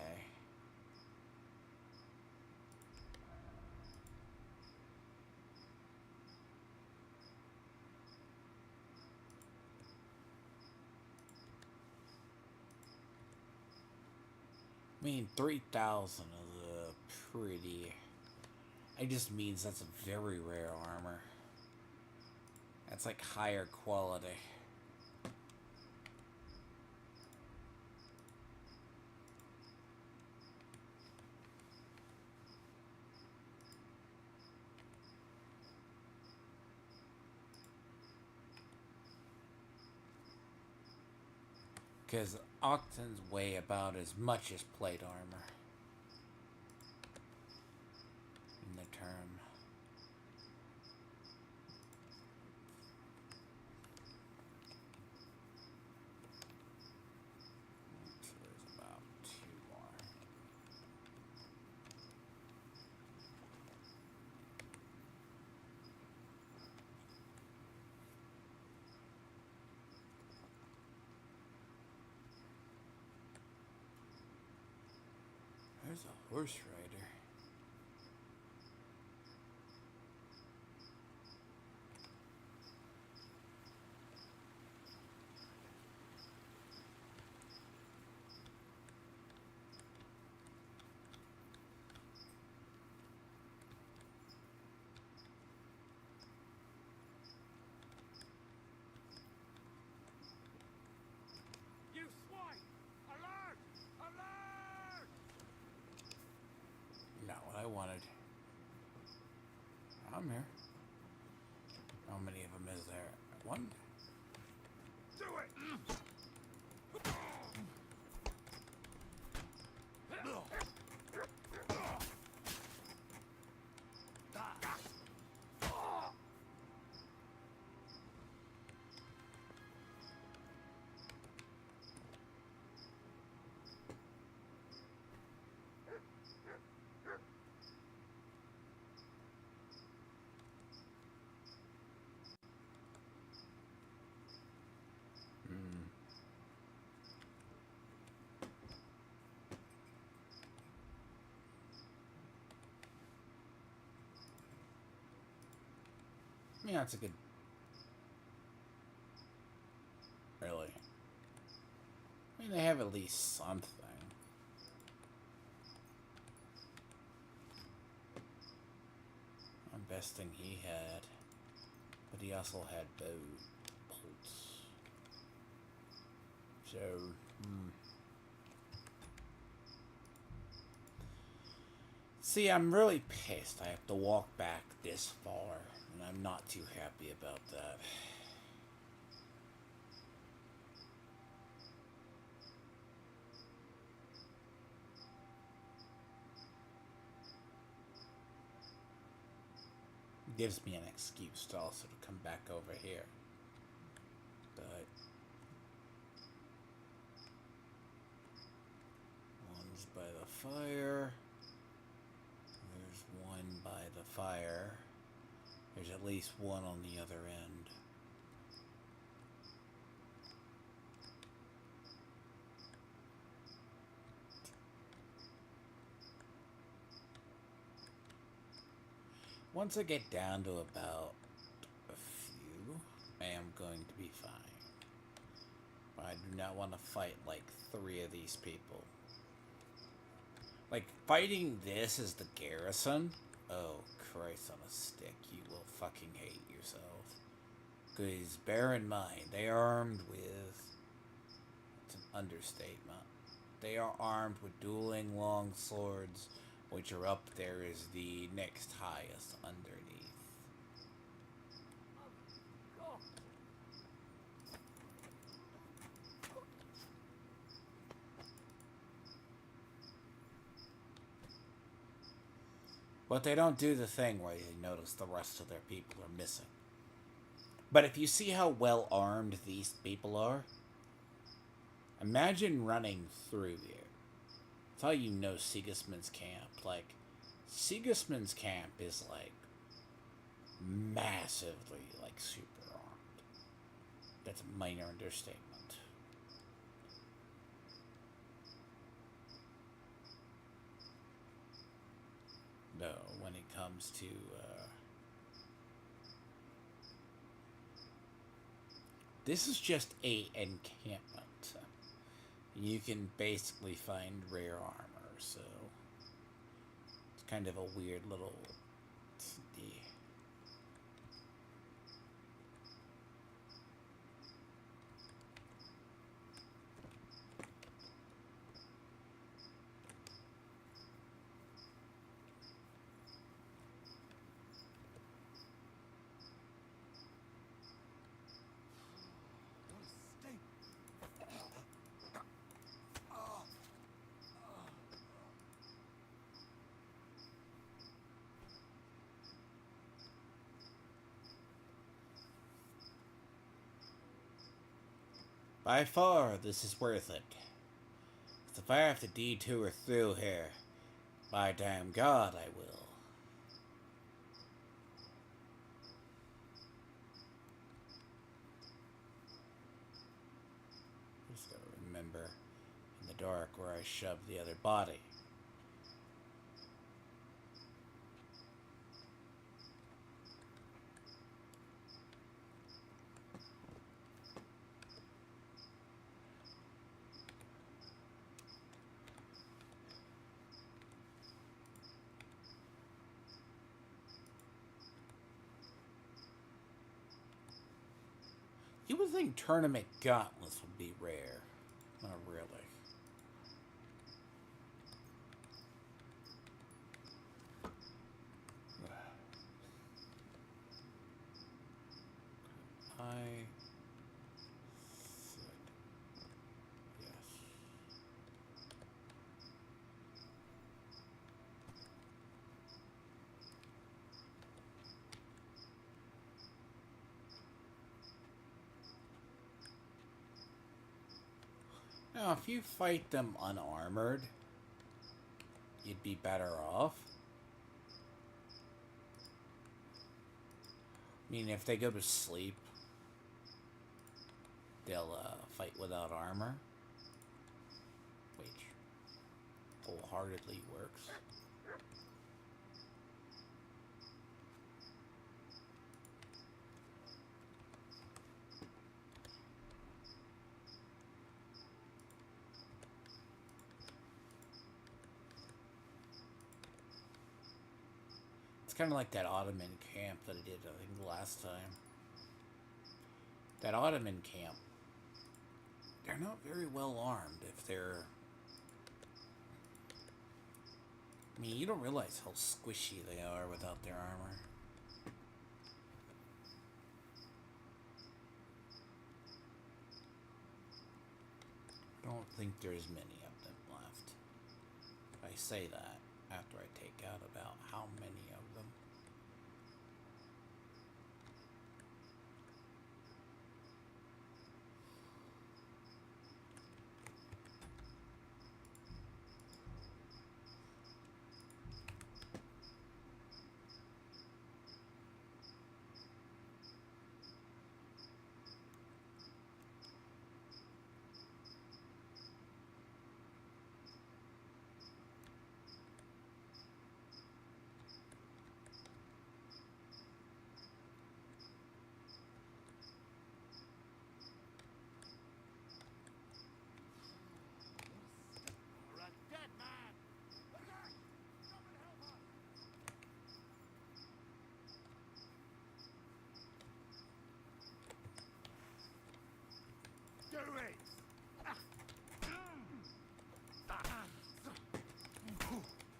I mean, 3,000 is a pretty... It just means that's a very rare armor. That's like higher quality. Because Octans weigh about as much as plate armor in the term. So there's about 2 more. There's a horse rider. You swine! Alert! Alert! Not what I wanted. I'm here. How many of them is there? 1? Do it! Yeah, that's a good... Really? I mean, they have at least something. I'm besting he had. But he also had bow bolts. So, See, I'm really pissed I have to walk back this far, and I'm not too happy about that. Gives me an excuse to also to come back over here. But one's by the fire. There's one by the fire. There's at least one on the other end. Once I get down to about a few, I am going to be fine. But I do not want to fight like 3 of these people. Like, fighting this as the garrison? Oh, Christ on a stick. You will fucking hate yourself. Because bear in mind, they are armed with... It's an understatement. They are armed with dueling long swords, which are up there as the next highest underneath. But they don't do the thing where you notice the rest of their people are missing. But if you see how well armed these people are, imagine running through here. That's how you know Sigismund's camp. Like, Sigismund's camp is like massively like super armed. That's a minor understatement. No, when it comes to this is just a encampment. You can basically find rare armor. so it's kind of a weird little. By far, this is worth it. If I have to detour through here, by damn God, I will. Just gotta remember in the dark where I shoved the other body. You would think tournament gauntlets would be rare. Not really. Now, if you fight them unarmored, you'd be better off. I mean, if they go to sleep, they'll fight without armor, which wholeheartedly works. Kind of like that Ottoman camp that I did, I think, last time. That Ottoman camp, they're not very well armed if they're... I mean, you don't realize how squishy they are without their armor. I don't think there's many of them left. I say that after I take out about how many of them.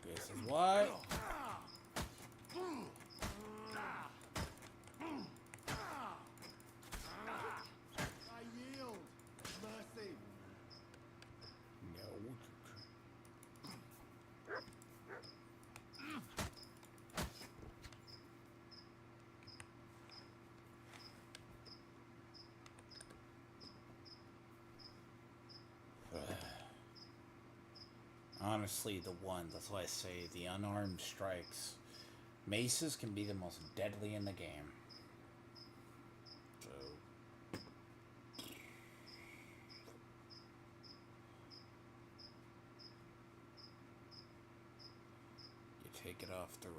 This is why. I yield. Mercy. No. Honestly, the one. That's why I say the unarmed strikes. Maces can be the most deadly in the game. So. You take it off the road.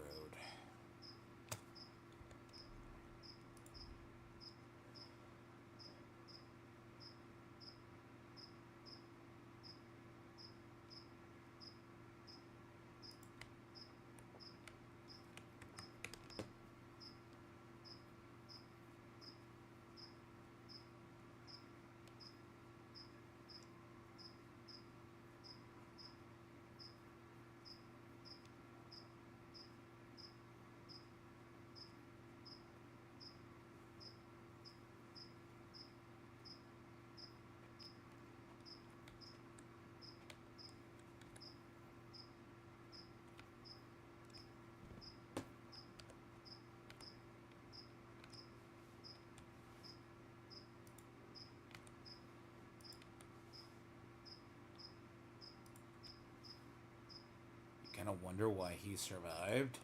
of wonder why he survived.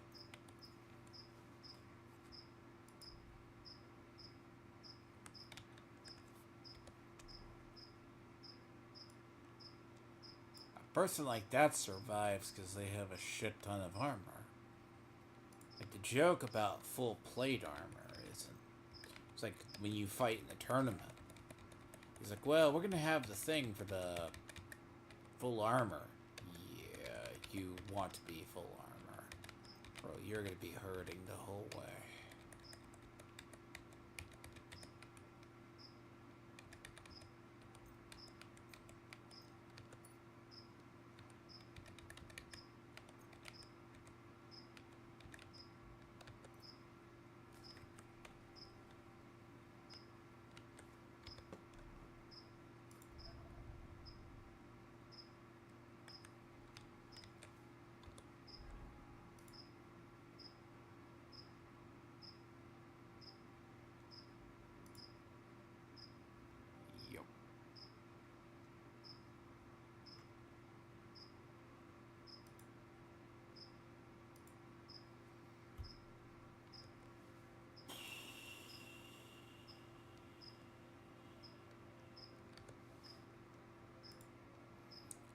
A person like that survives because they have a shit ton of armor. Like, the joke about full plate armor isn't... It's like when you fight in a tournament. He's like, well, we're gonna have the thing for the full armor. Yeah, you want to be full armor. Bro, you're gonna be hurting the whole way.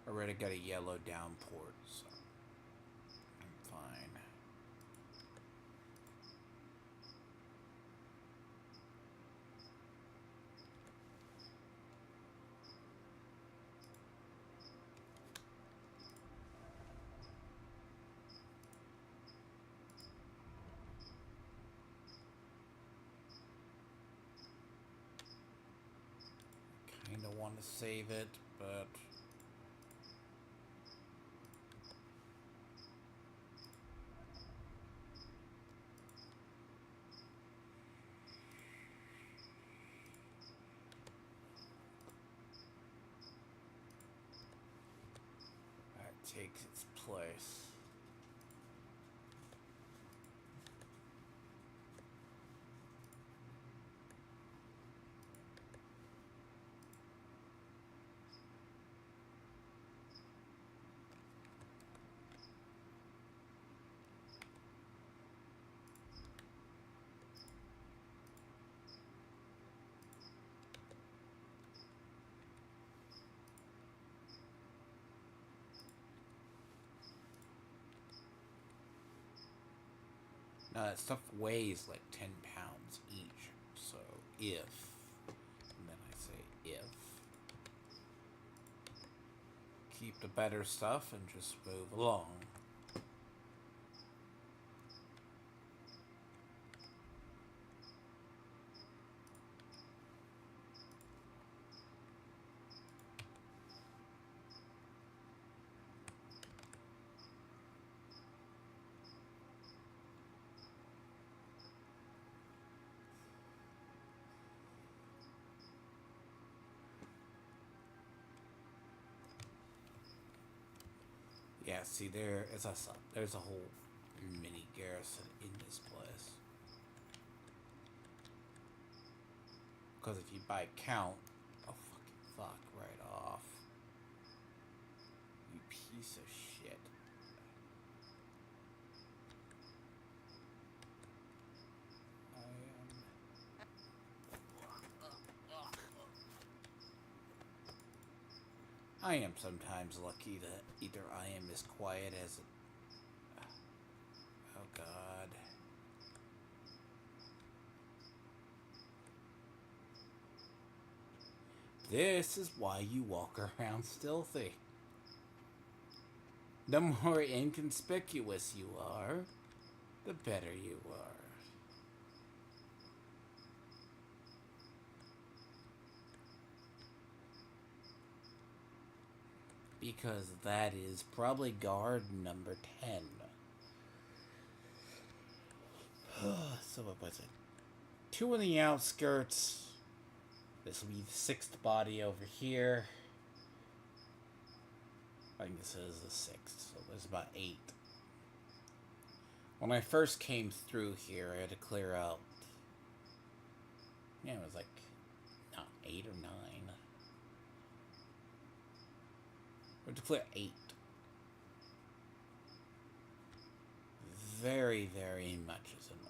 Already got a yellow downport, so I'm fine. Kinda want to save it, but that takes its place. Now that stuff weighs like 10 pounds each, so if, and then I say if, keep the better stuff and just move along. Yeah, see, there's a whole mini garrison in this place. Because if you buy count, oh fuck right off. You piece of shit. I am sometimes lucky that either I am as quiet as it... Oh god. This is why you walk around stealthy. The more inconspicuous you are, the better you are. Because that is probably guard number 10. So what was it? 2 in the outskirts. This will be the 6th body over here. I think this is the 6th, so there's about 8. When I first came through here, I had to clear out... Yeah, it was like... not 8 or 9. We had to clear 8. very, very much is annoying.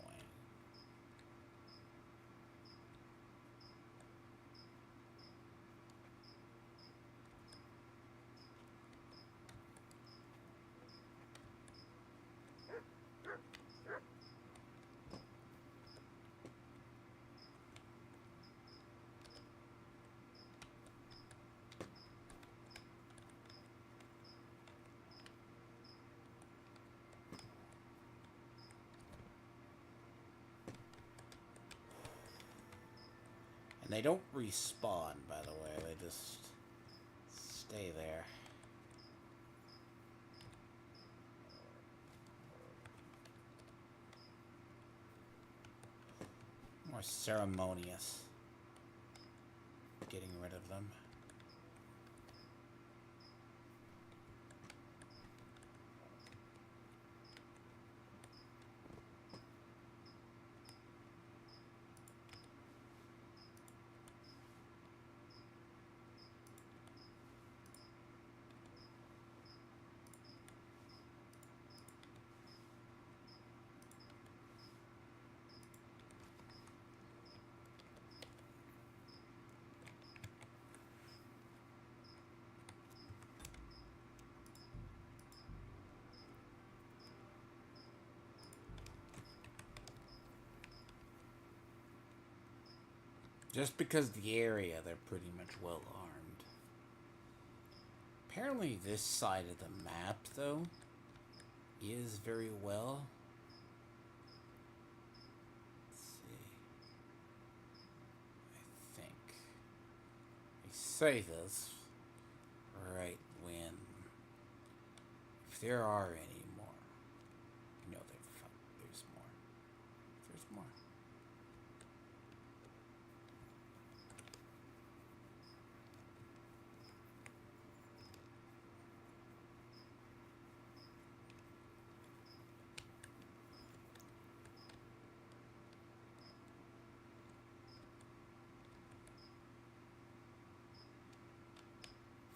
They don't respawn, by the way. They just stay there. More ceremonious. Getting rid of them. Just because the area, they're pretty much well armed. Apparently this side of the map, though, is very well. Let's see. I think. I say this right when, if there are any more, you know there's more. There's more.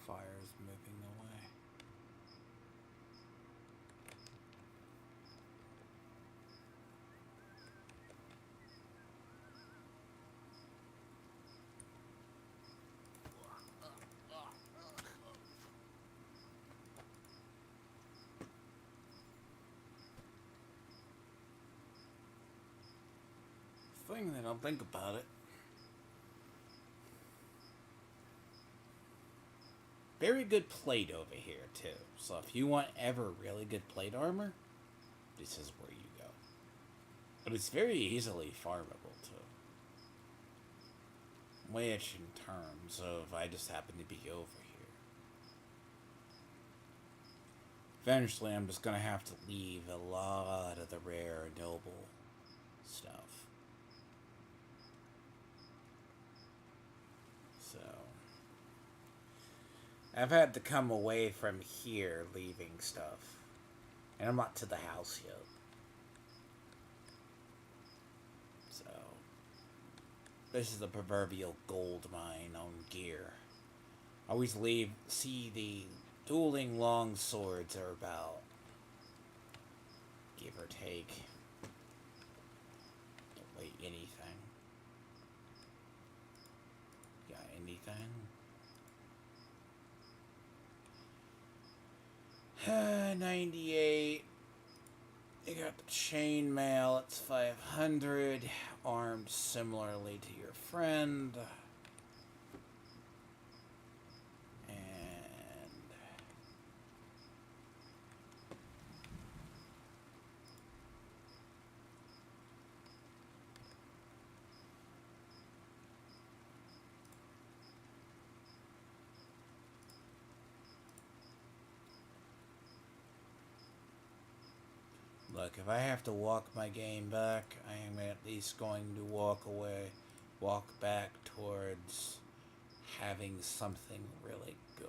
Fire's moving away. Thing that I'll think about it. Very good plate over here, too. So if you want ever really good plate armor, this is where you go. But it's very easily farmable, too. Which, in terms of, I just happen to be over here. Eventually, I'm just going to have to leave a lot of the rare and noble stuff. So I've had to come away from here leaving stuff. And I'm not to the house yet. So this is the proverbial gold mine on gear. I always see the dueling long swords are about, give or take, don't weigh anything. Got anything? 98. You got the chainmail, it's 500. Armed similarly to your friend. Look, if I have to walk my game back, I am at least going to walk back towards having something really good.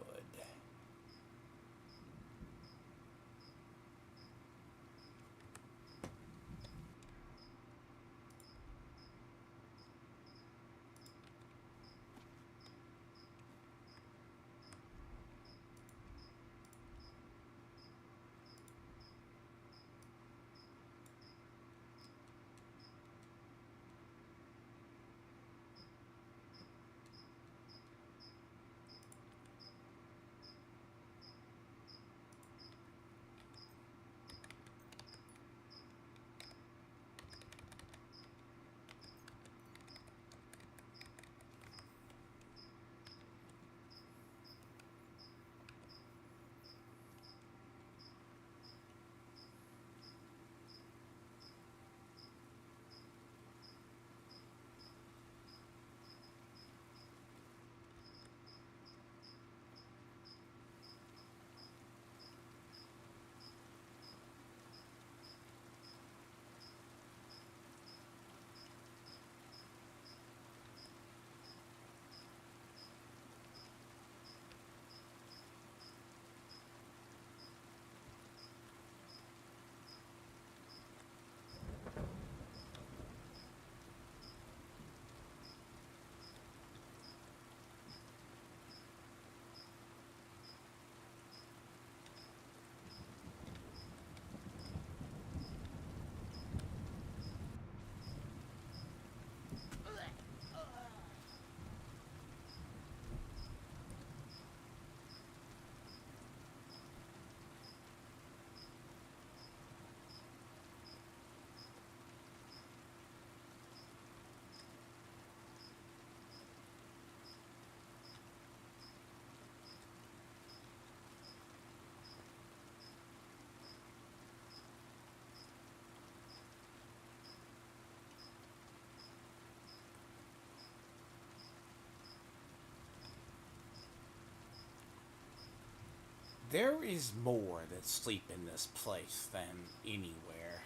There is more that sleep in this place than anywhere.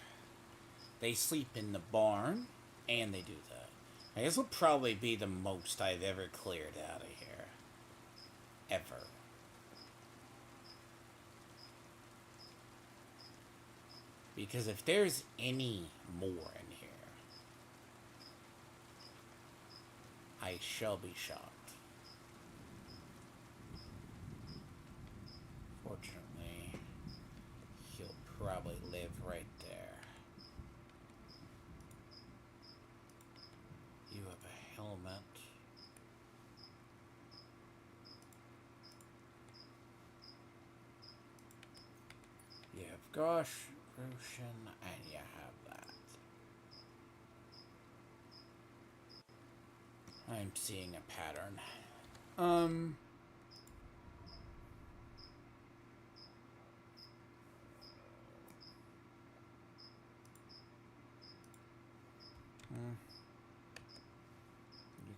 They sleep in the barn, and they do that. And this will probably be the most I've ever cleared out of here. Ever. Because if there's any more in here, I shall be shocked. Fortunately, he'll probably live right there. You have a helmet. You have Gosh, Roshan, and you have that. I'm seeing a pattern. You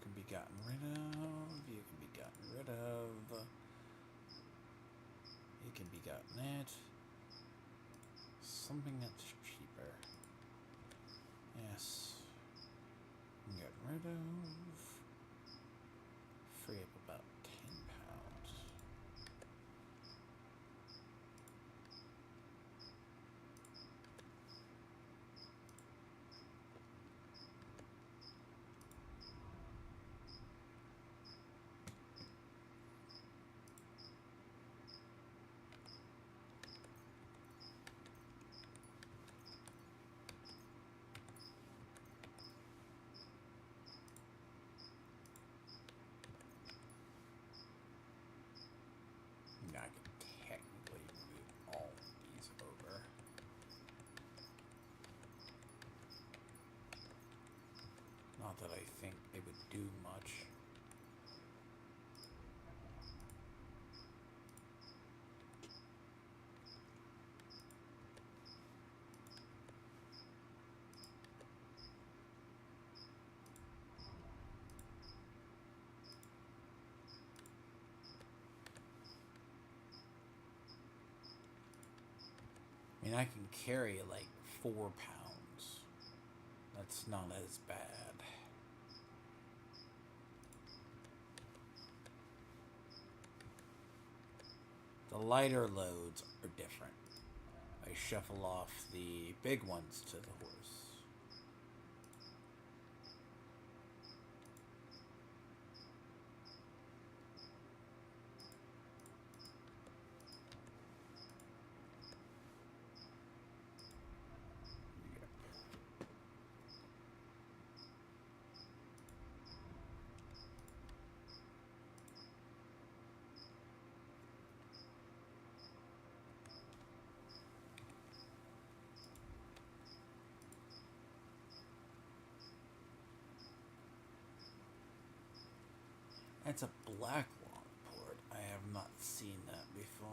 can be gotten rid of. You can be gotten rid of. You can be gotten it. Something that's cheaper. Yes. Get rid of. Free up about 10 pounds. Now I can technically move all these over. Not that I think they would do much. I mean, I can carry like 4 pounds. That's not as bad. The lighter loads are different. I shuffle off the big ones to the horse. That's a black longport. I have not seen that before.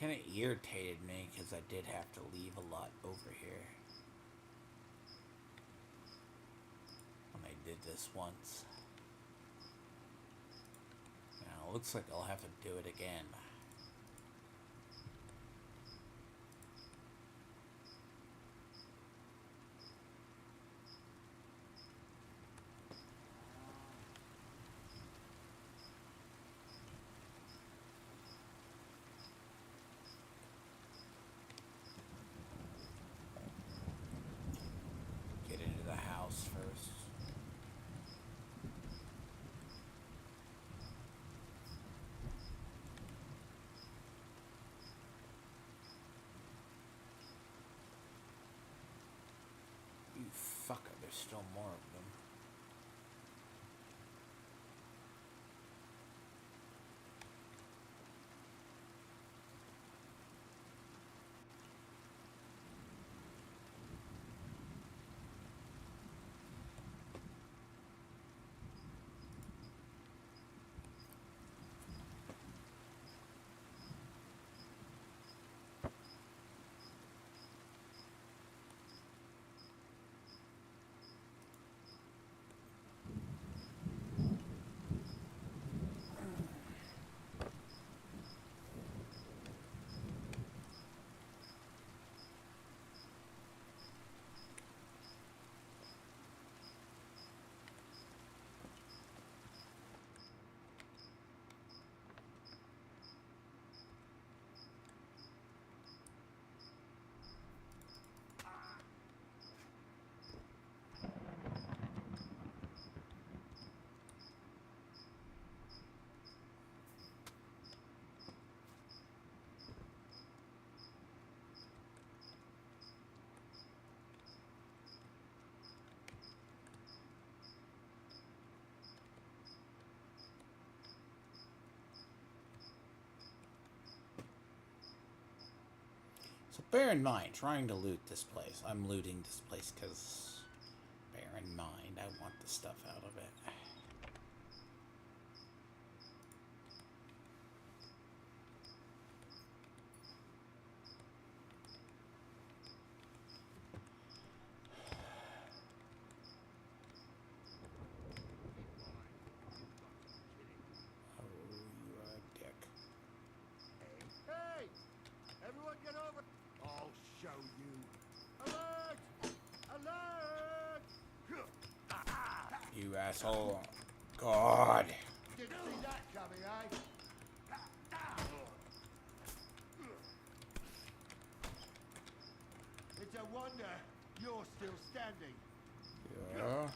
Kind of irritated me because I did have to leave a lot over here when I did this once. Now it looks like I'll have to do it again. Get into the house first. You fucker, there's still more of them. So bear in mind, trying to loot this place. I'm looting this place because, bear in mind, I want the stuff out of it. Hey! Everyone get over! I'll show you. Alert! Alert! You asshole. God. Didn't see that coming, eh? It's a wonder you're still standing. Yeah.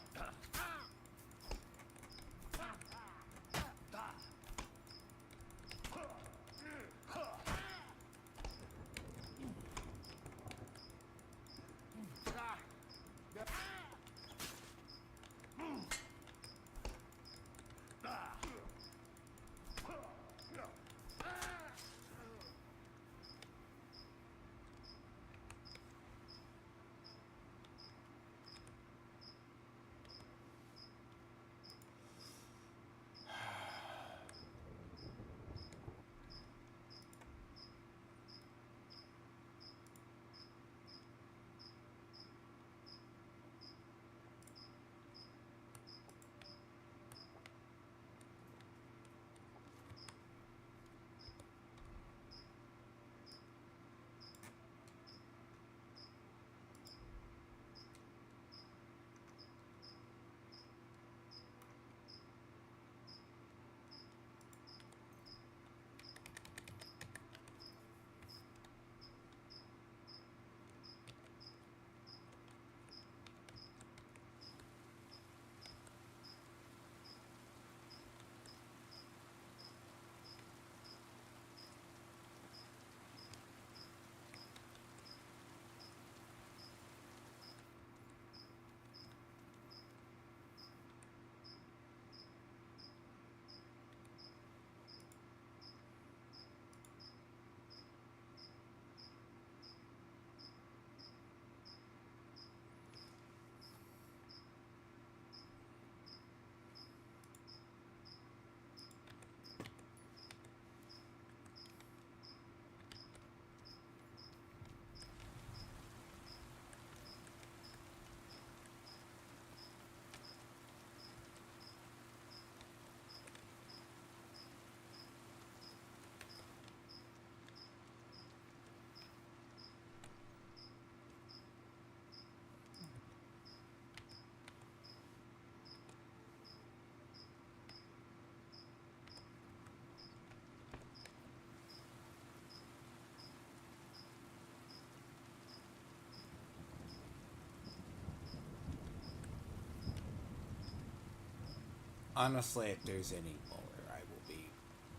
Honestly, if there's any more, I will be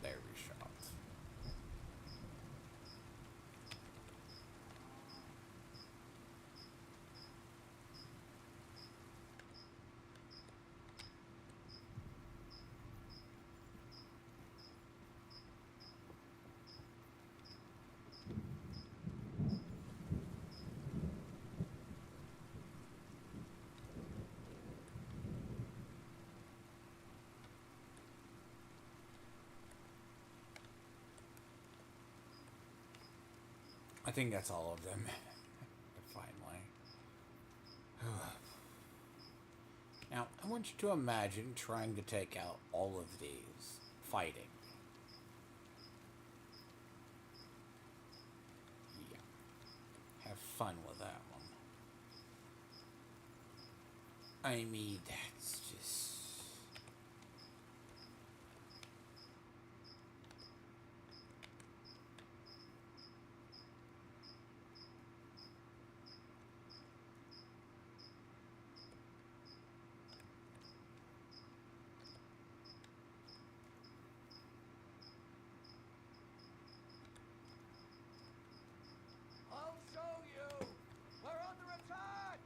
very shocked. I think that's all of them. Finally. Now, I want you to imagine trying to take out all of these fighting. Yeah. Have fun with that one. I mean, that's just... I'll show you! We're under attack!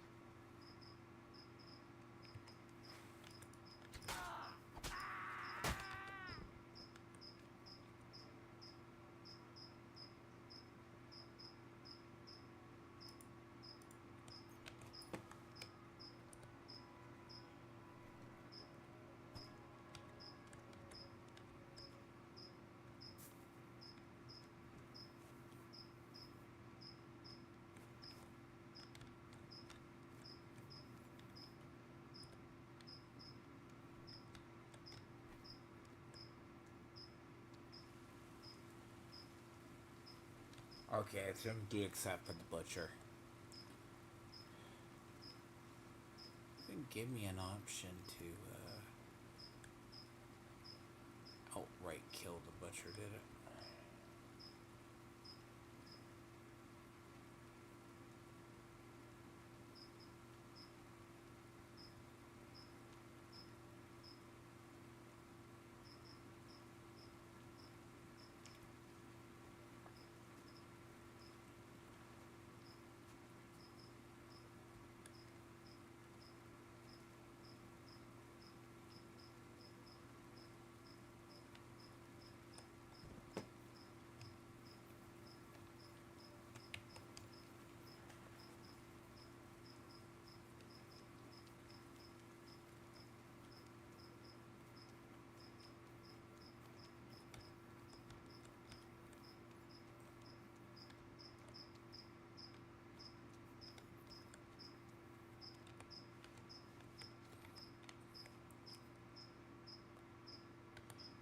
Okay, it's gonna do except for the butcher. Didn't give me an option to outright kill the butcher, did it?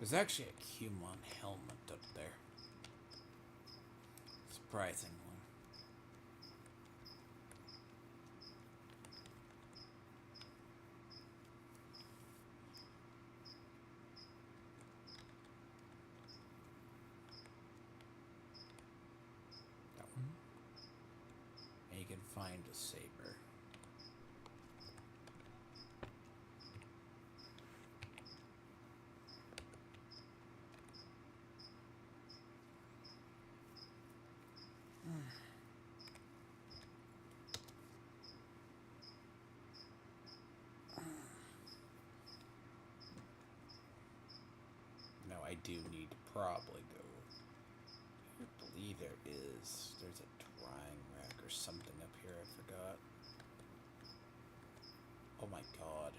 There's actually a Cumon helmet up there. Surprising one. That one. And you can find a saber. Now I do need to probably go. I believe there's a drying rack or something up here I forgot. Oh my god.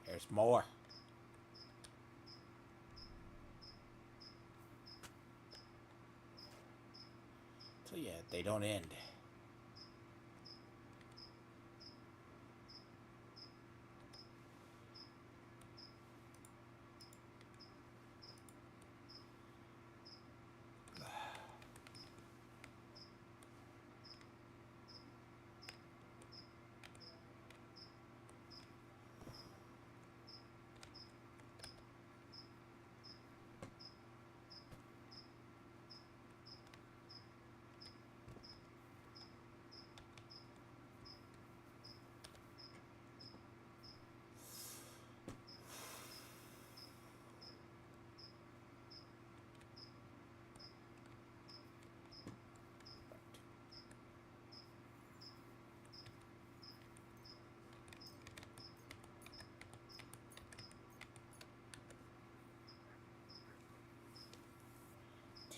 There's more. So yeah, they don't end.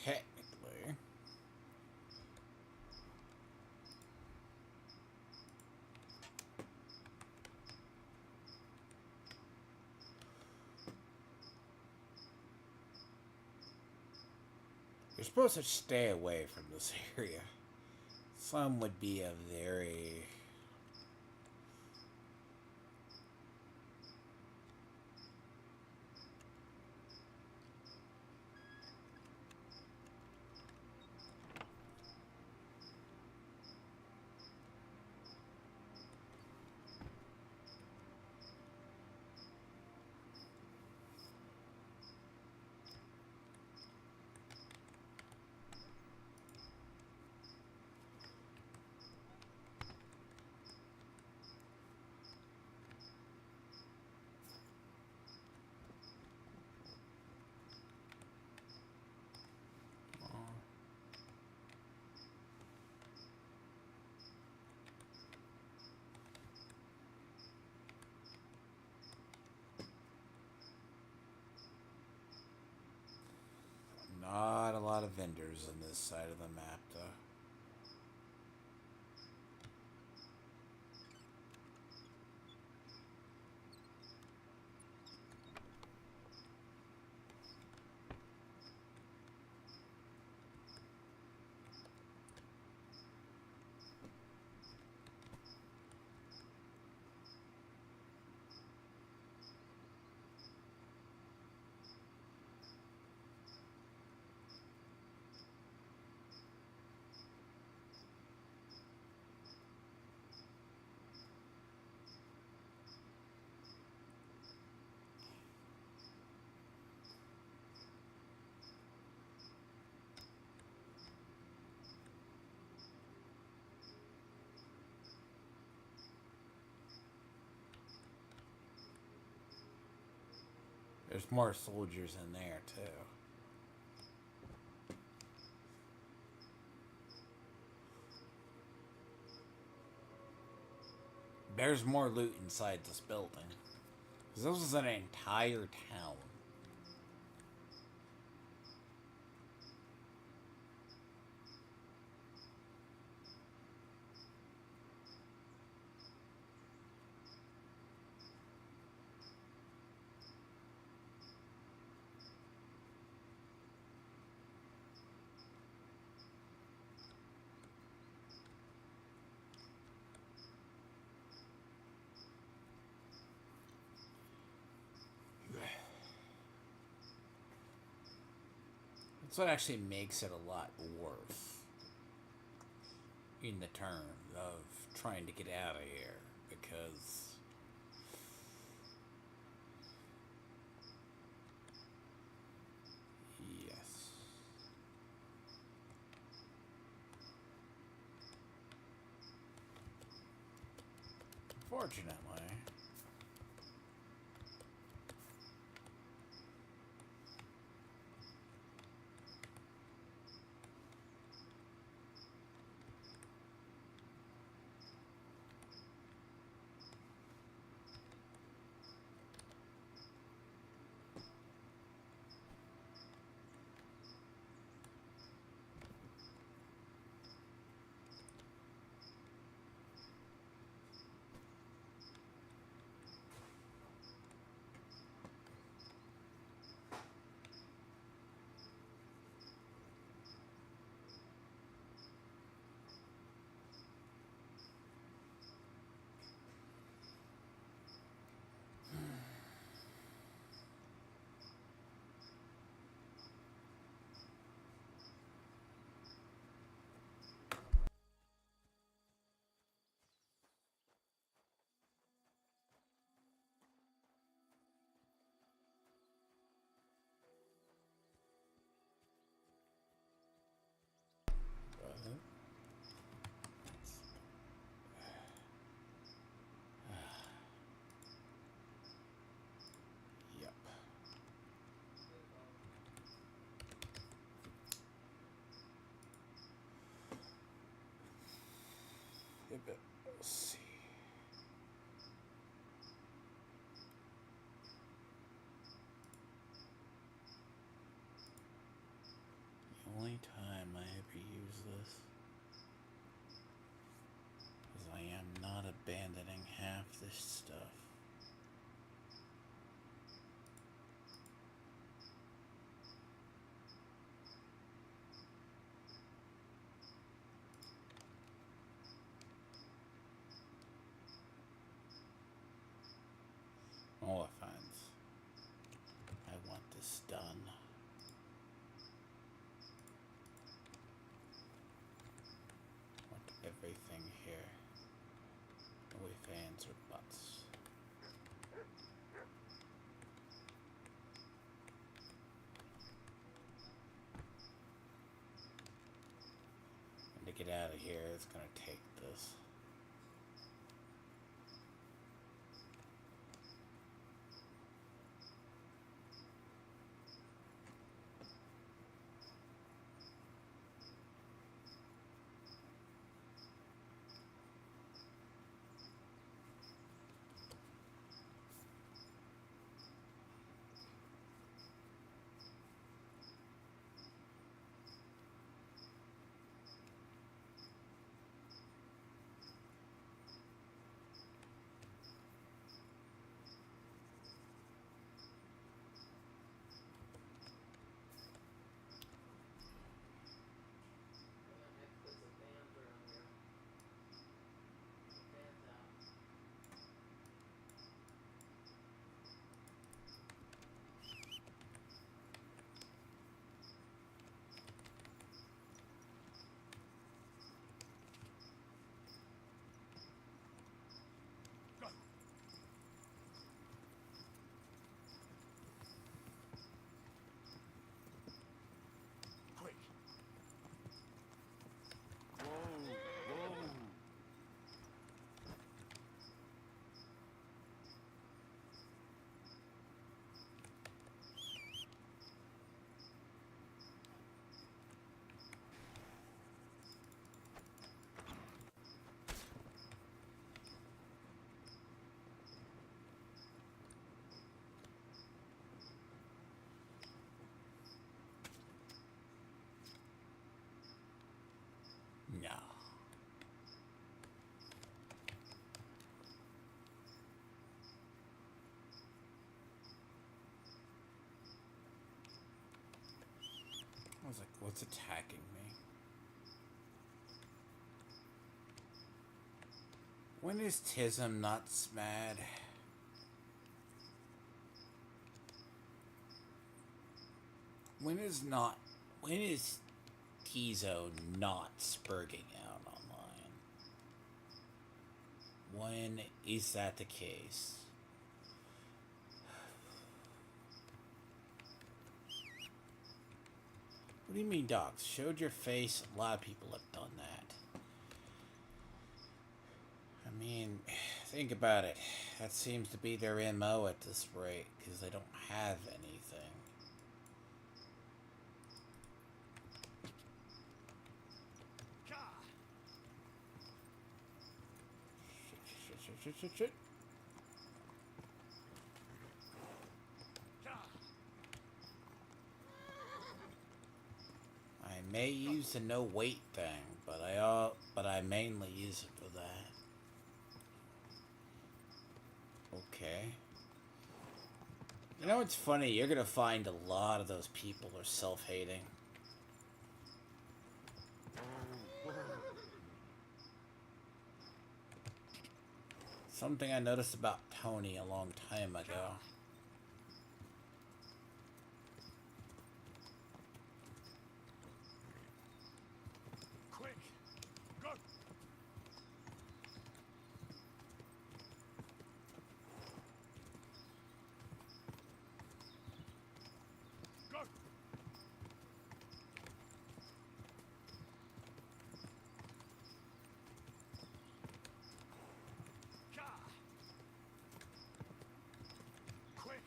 Technically, you're supposed to stay away from this area. Some would be a very not a lot of vendors on this side of the map, though. There's more soldiers in there, too. There's more loot inside this building. Because this was an entire town. That's what actually makes it a lot worse in the term of trying to get out of here, because yes. Fortunately. Let's see. The only time I ever use this is I am not abandoning half this stuff. All offense. I want this done. I want everything here. No ifs, ands, or buts. And to get out of here, it's gonna take this. was like, what's attacking me? When is Tism not mad? When is Tizo not spurging out online? When is that the case? What do you mean, docs? Showed your face? A lot of people have done that. I mean, think about it. That seems to be their MO at this rate, because they don't have anything. Shit. I may use the no weight thing, but I mainly use it for that. Okay. You know what's funny? You're gonna find a lot of those people are self-hating. Something I noticed about Tony a long time ago. Quick! Go! Go! Quick!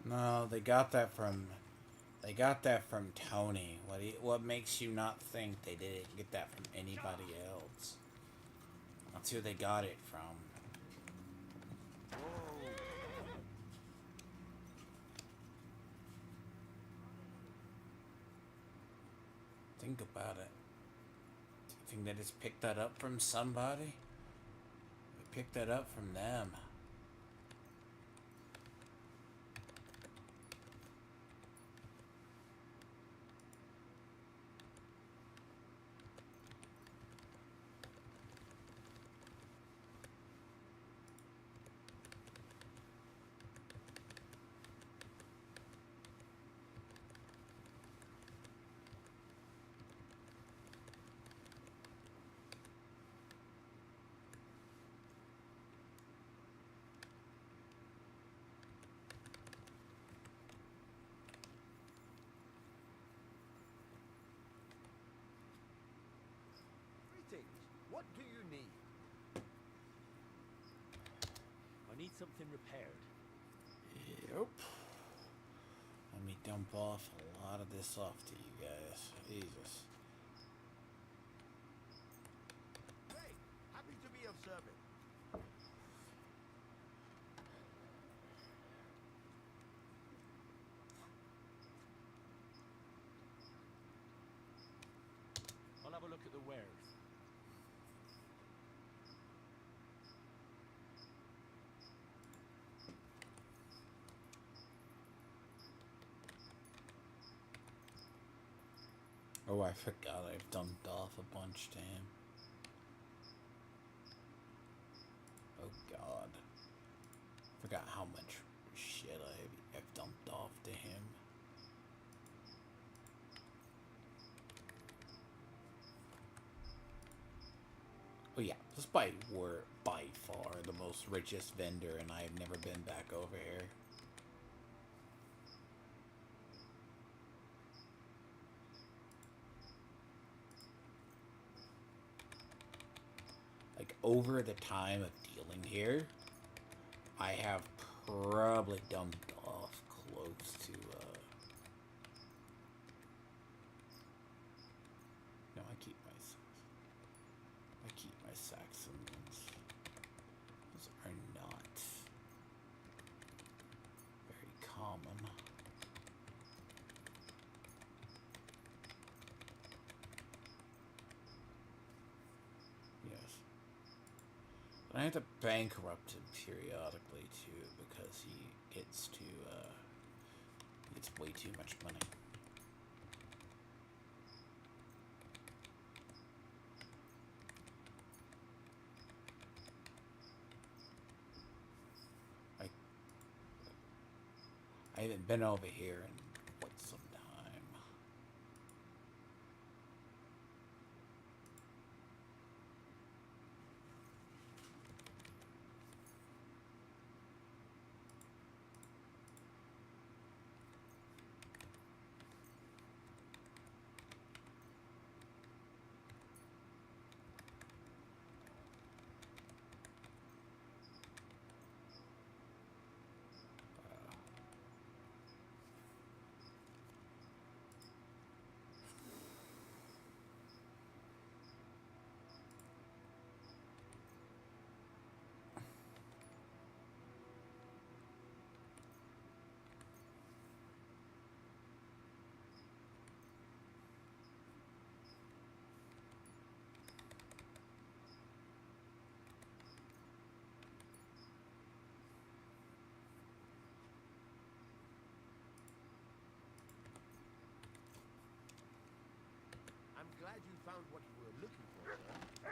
No, they got that from Tony. What makes you not think they didn't get that from anybody else? That's who they got it from. Think about it. Do you think they just picked that up from somebody? They picked that up from them. What do you need? I need something repaired. Yep. Let me dump off a lot of this off to you guys. Jesus. Great! Happy to be of service. I'll have a look at the wares. Oh, I forgot I've dumped off a bunch to him. Oh God. Forgot how much shit I've dumped off to him. Oh yeah, this by far the most richest vendor, and I've never been back over here. Like, over the time of dealing here, I have probably dumped off close to them. Yes. I have to bankrupt him periodically too, because he gets to gets way too much money. I haven't been over here in quite some time. I'm glad you found what you were looking for, sir.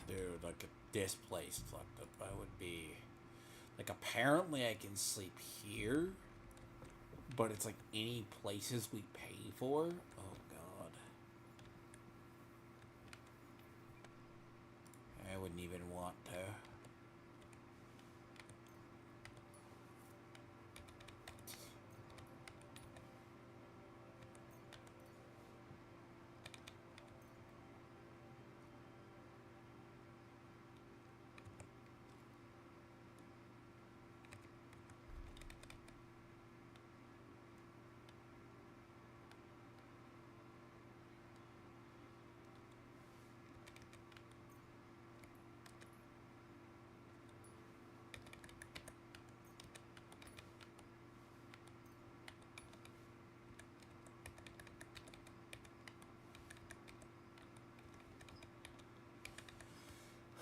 Dude, like this place fucked up. I would be like, apparently I can sleep here, but it's like any places we pay for. Oh god, I wouldn't even want to.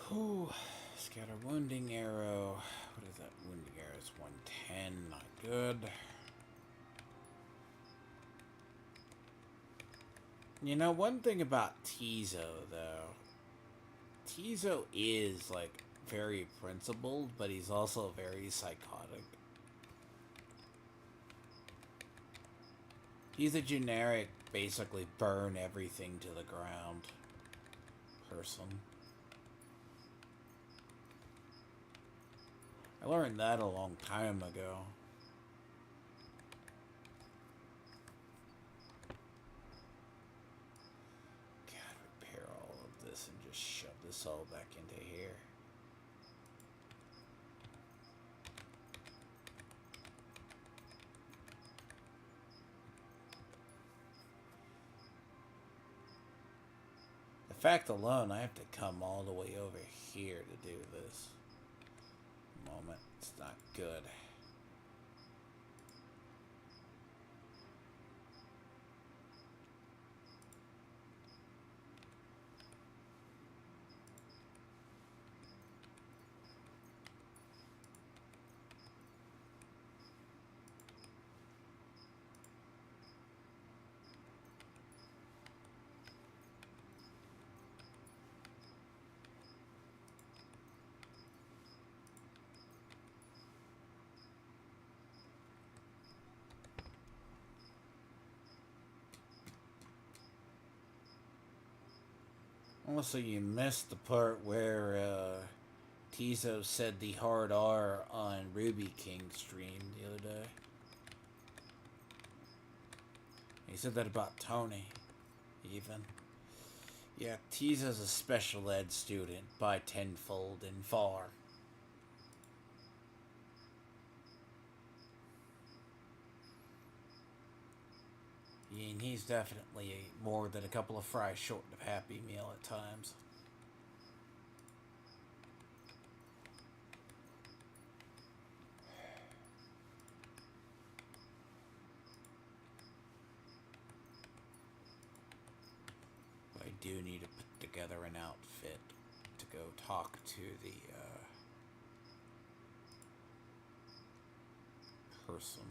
Whew. Scatter wounding arrow. What is that? Wounding arrow is 110. Not good. You know, one thing about Tizo, though. Tizo is, like, very principled, but he's also very psychotic. He's a generic, basically burn everything to the ground person. I learned that a long time ago. God, repair all of this and just shove this all back into here. The fact alone, I have to come all the way over here to do this. Moment, it's not good. Also, you missed the part where Tizo said the hard R on Ruby King stream the other day. He said that about Tony, even. Yeah, Tizo's a special ed student by tenfold and far. And he's definitely more than a couple of fries short of Happy Meal at times. I do need to put together an outfit to go talk to the person.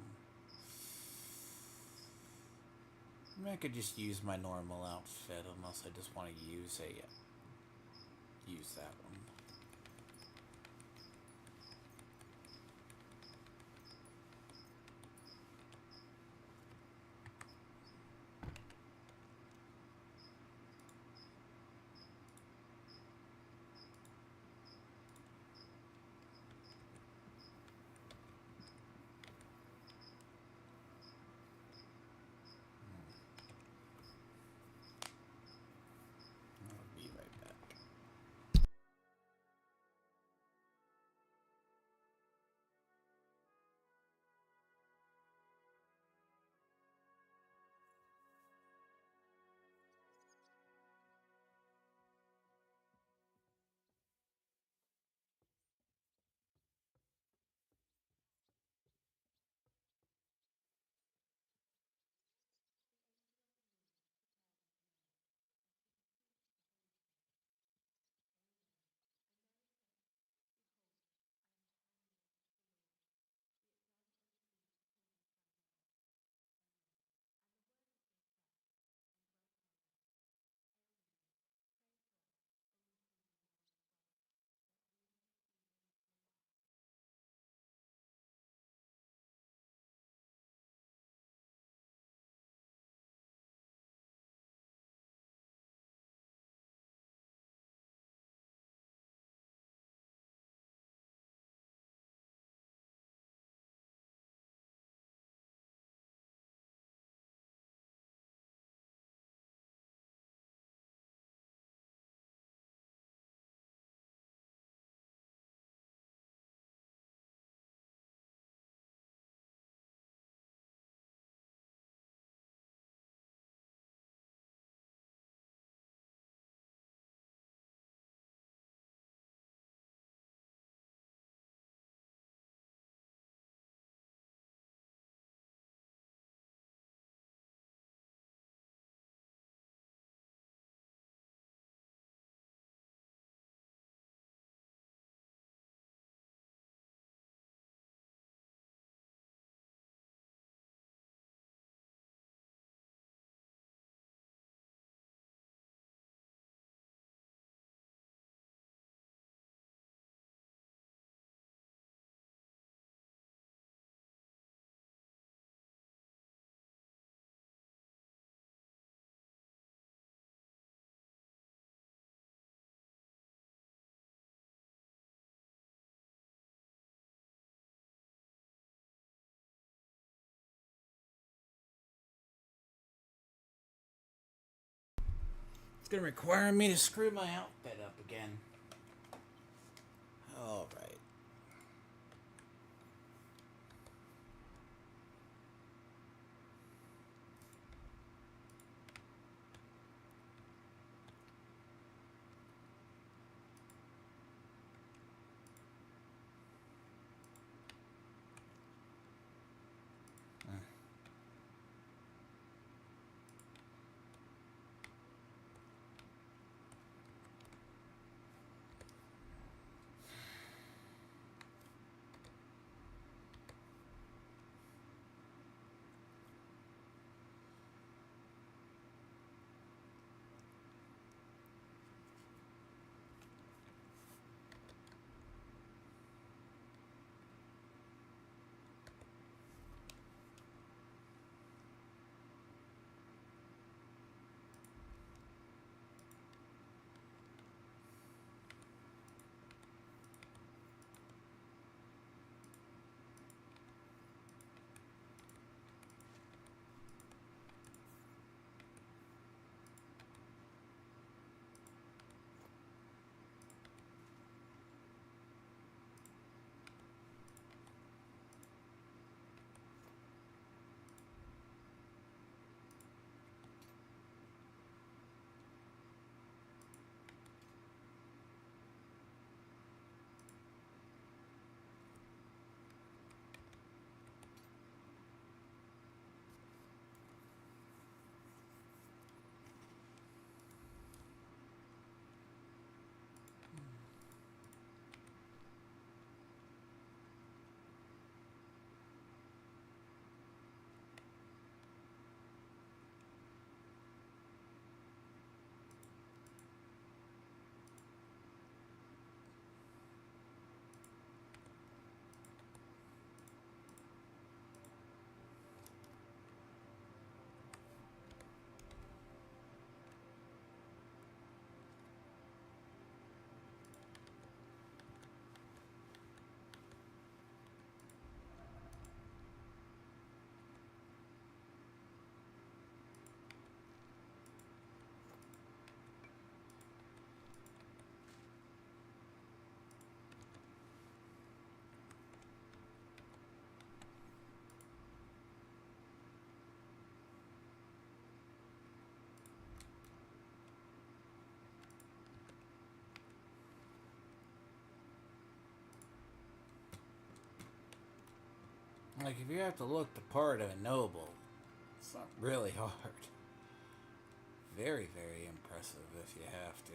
I could just use my normal outfit unless I just want to use that one. I'll be right back. It's gonna require me to screw my outfit up again. All right. Like, if you have to look the part of a noble, it's not really hard. Very, very impressive if you have to.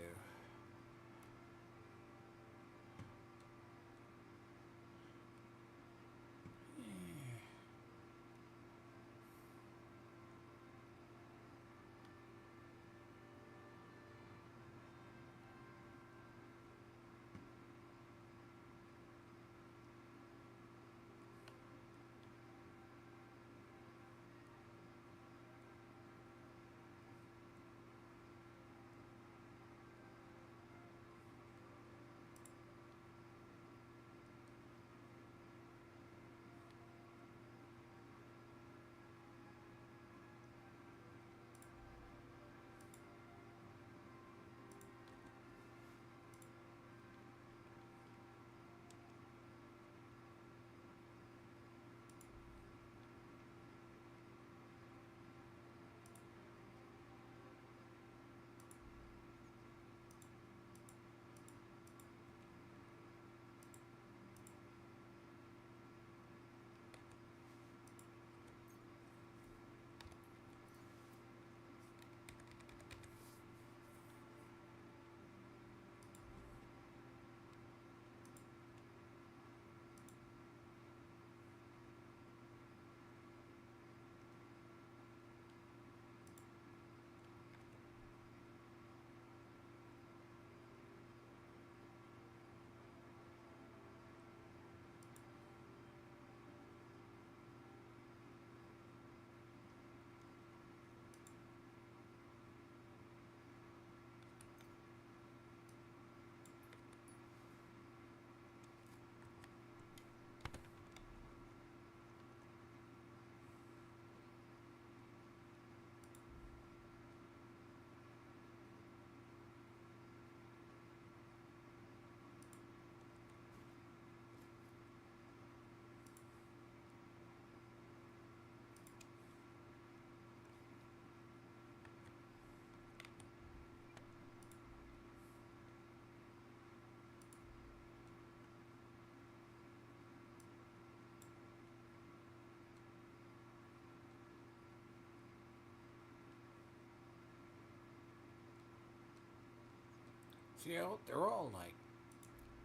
See, they're all like,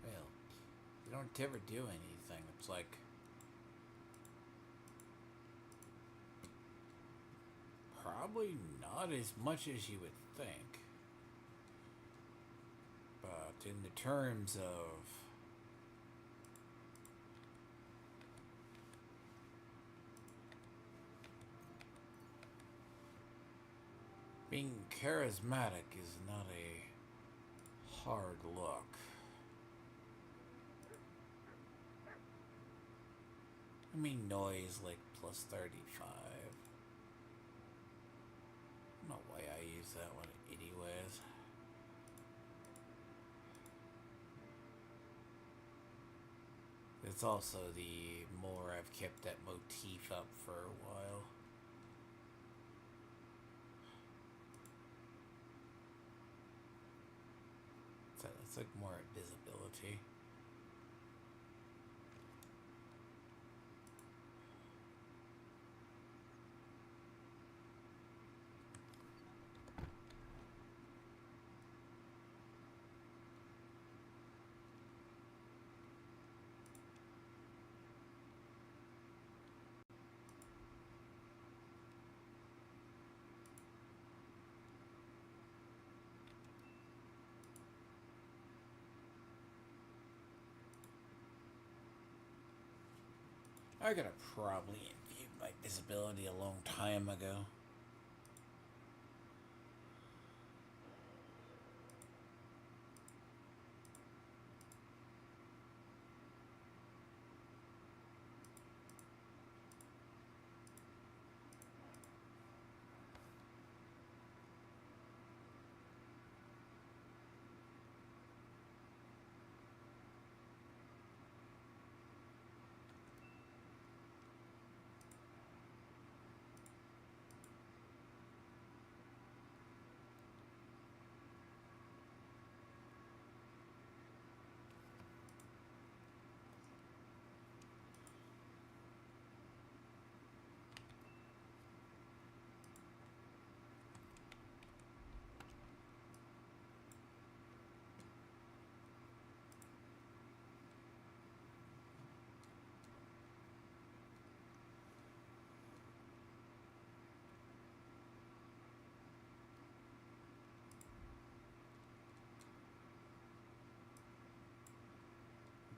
well, you don't ever do anything. It's like, probably not as much as you would think. But in the terms of being charismatic is not a hard look. I mean, noise like plus 35. No way I use that one anyways. It's also the more I've kept that motif up for a while. So it's like more visibility. I could have probably viewed my visibility a long time ago.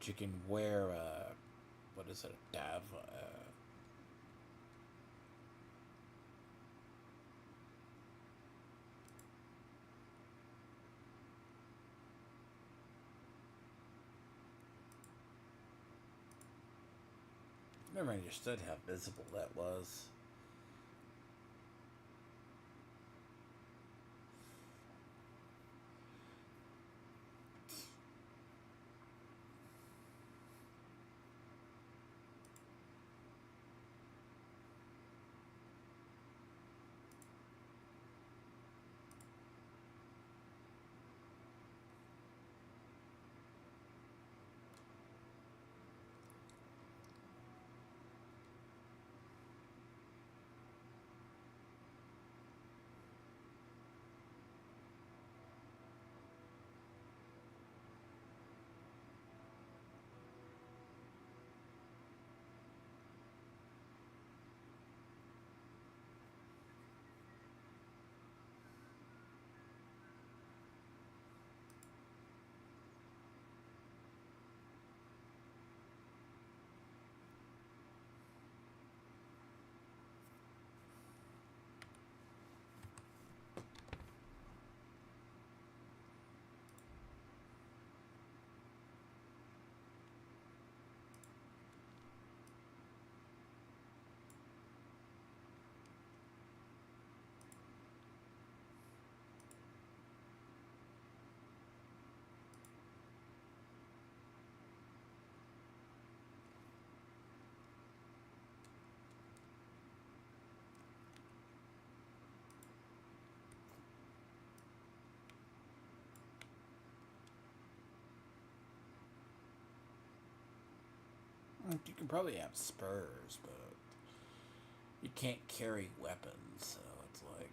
you can wear what is it, a dav? Never understood how visible that was. You can probably have spurs, but you can't carry weapons, so it's like...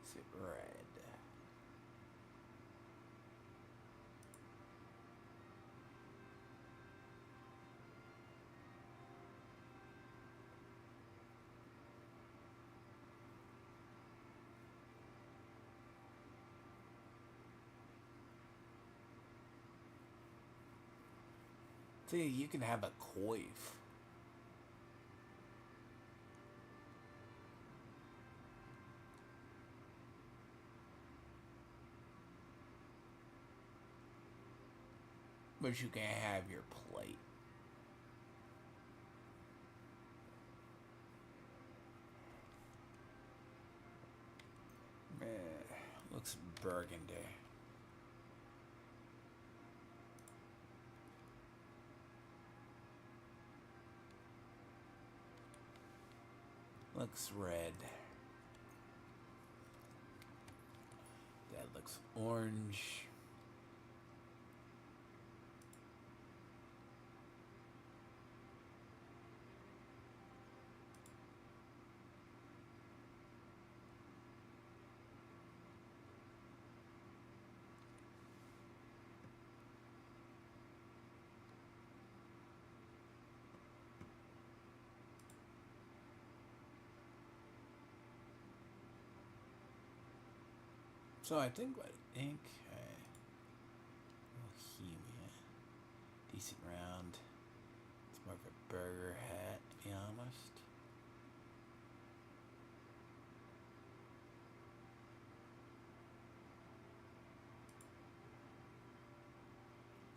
Is it red? See, you can have a coif. But you can't have your plate. Looks burgundy. Looks red. That looks orange. So I think what ink, Bohemia, decent round. It's more of a burger hat, to be honest.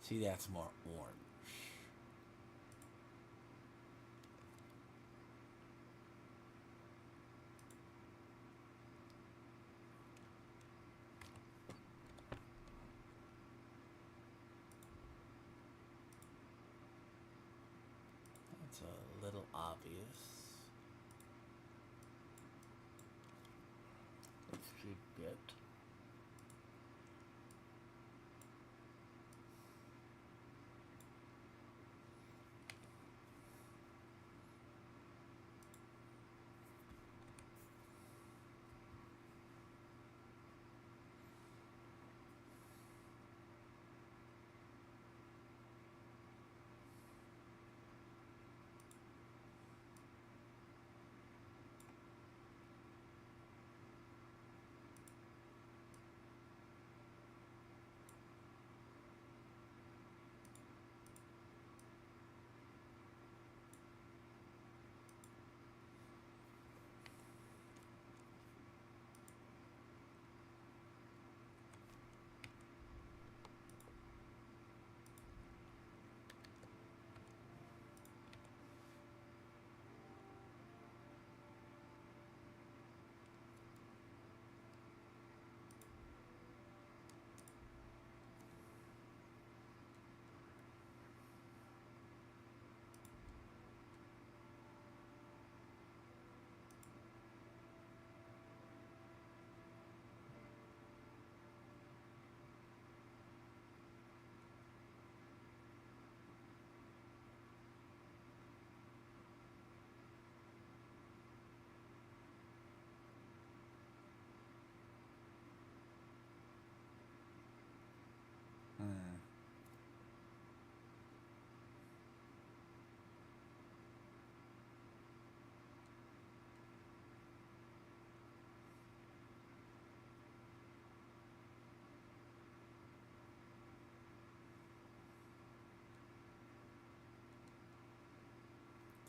See, that's more orange. It's a little obvious. Let's get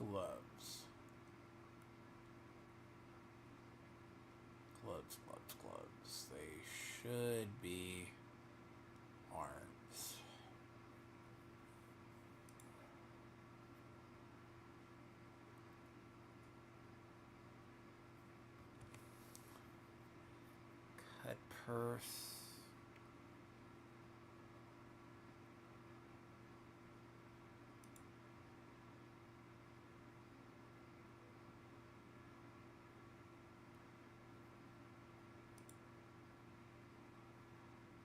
gloves. Gloves. They should be arms. Cut purse.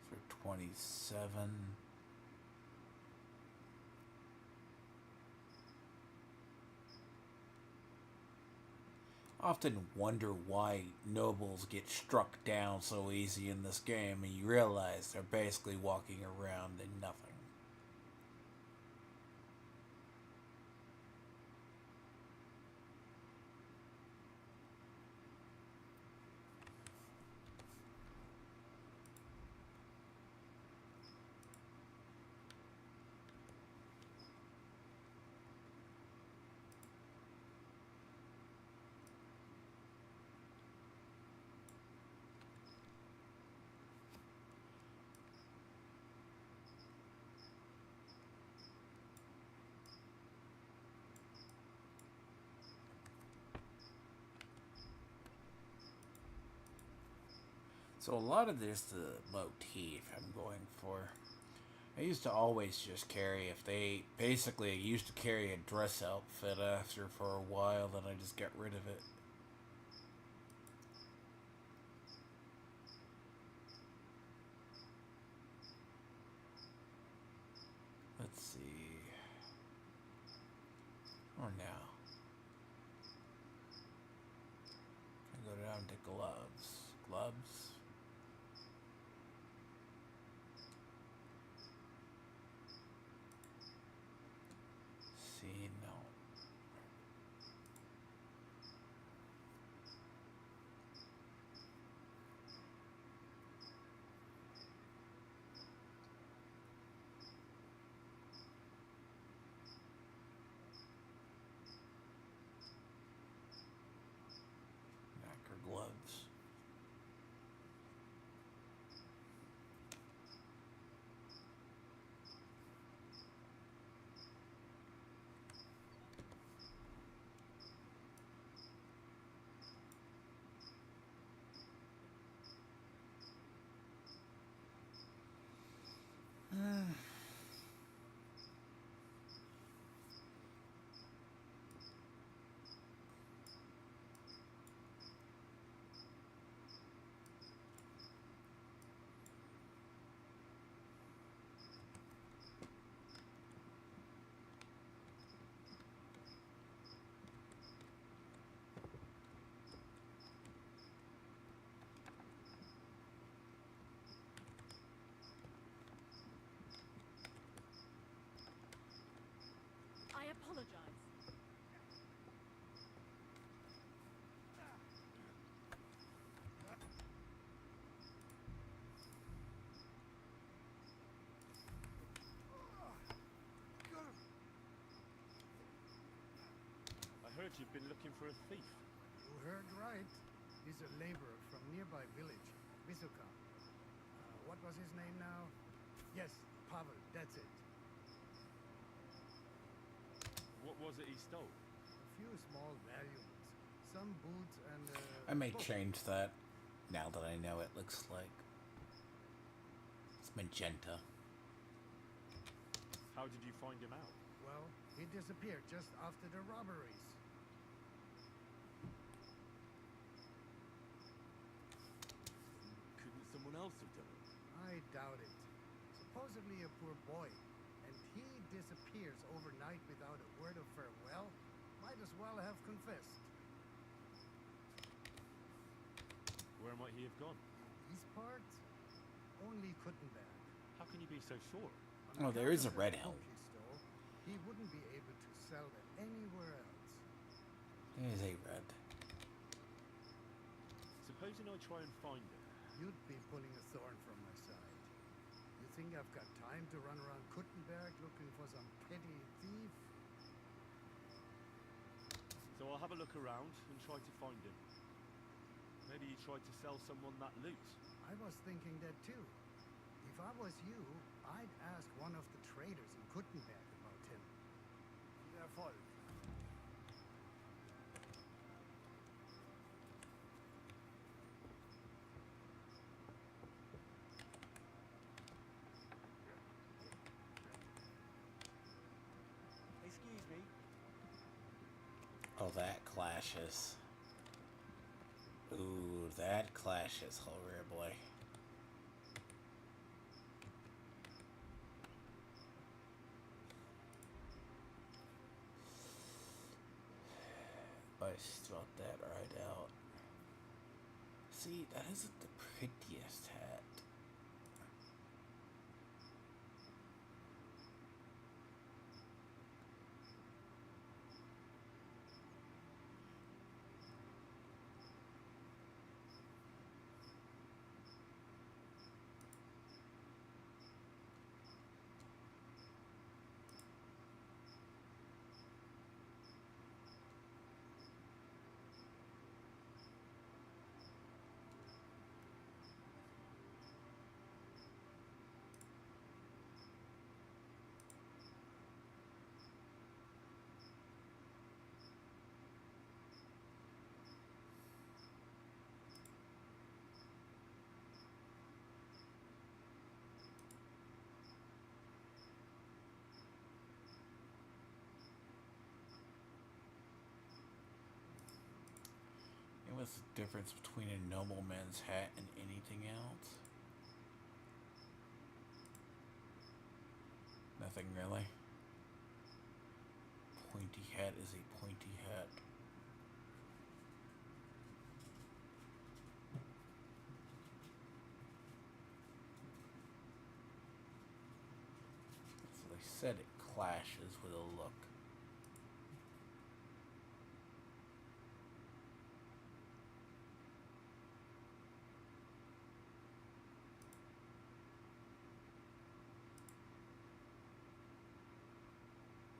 For 27. Often wonder why nobles get struck down so easy in this game, and you realize they're basically walking around in nothing. So a lot of this, the motif I'm going for. I used to always just carry, I used to carry a dress outfit after for a while, then I just got rid of it. Let's see. Or now. I go down to gloves. See, no. Knacker gloves. you've been looking for a thief. You heard right. He's a laborer from nearby village, Misuka. What was his name now? Yes, Pavel, that's it. What was it he stole? A few small valuables. Some boots and I may book. change that now that I know it looks like it's magenta. How did you find him out? Well, he disappeared just after the robberies. Couldn't someone else have done it? I doubt it. Supposedly a poor boy, and he disappears overnight without a word of farewell. Might as well have confessed. Where might he have gone? These parts? Only Kuttenberg. How can you be so sure? Oh, there is a red helm. He stole. He wouldn't be able to sell them anywhere else. There is a red. Supposing I try and find him. You'd be pulling a thorn from my side. You think I've got time to run around Kuttenberg looking for some petty thief? So I'll have a look around and try to find him. Maybe he tried to sell someone that loot. I was thinking that too. If I was you, I'd ask one of the traders in Kuttenberg about him. Viel Erfolg. Excuse me. Oh, that clashes. Ooh, that clashes horribly. I struck that right out. See, that isn't the prettiest hat. What's the difference between a nobleman's hat and anything else? Nothing really. Pointy hat is a pointy hat. So they said it clashes with a look.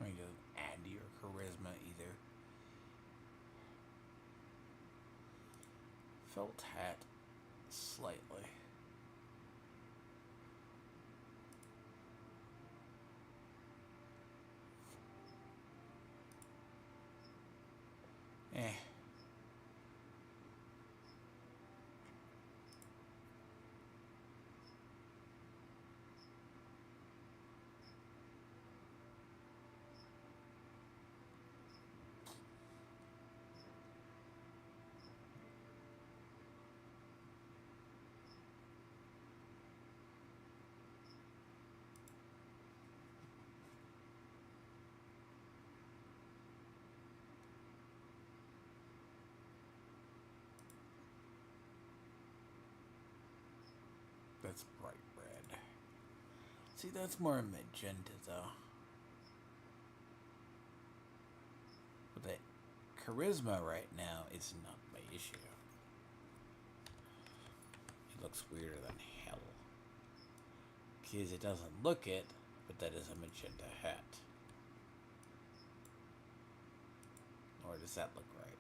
It doesn't add to your charisma either. Felt hat slightly. Eh. That's bright red. See, that's more magenta though. But that charisma right now is not my issue. It looks weirder than hell. Because it doesn't look it, but that is a magenta hat. Or does that look right?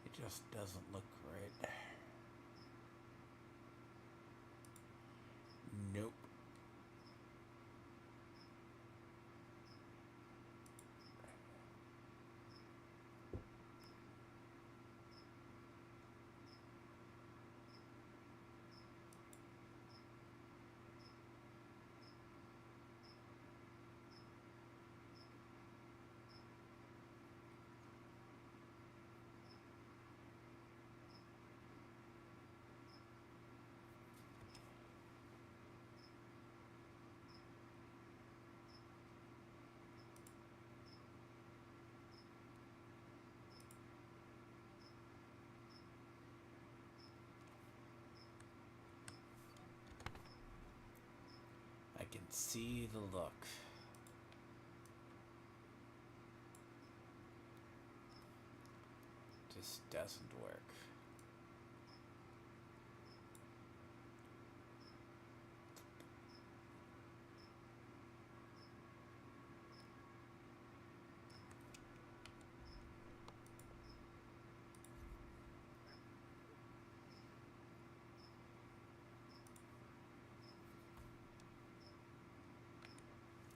It just doesn't look right. Nope. I can see the look. Just doesn't work.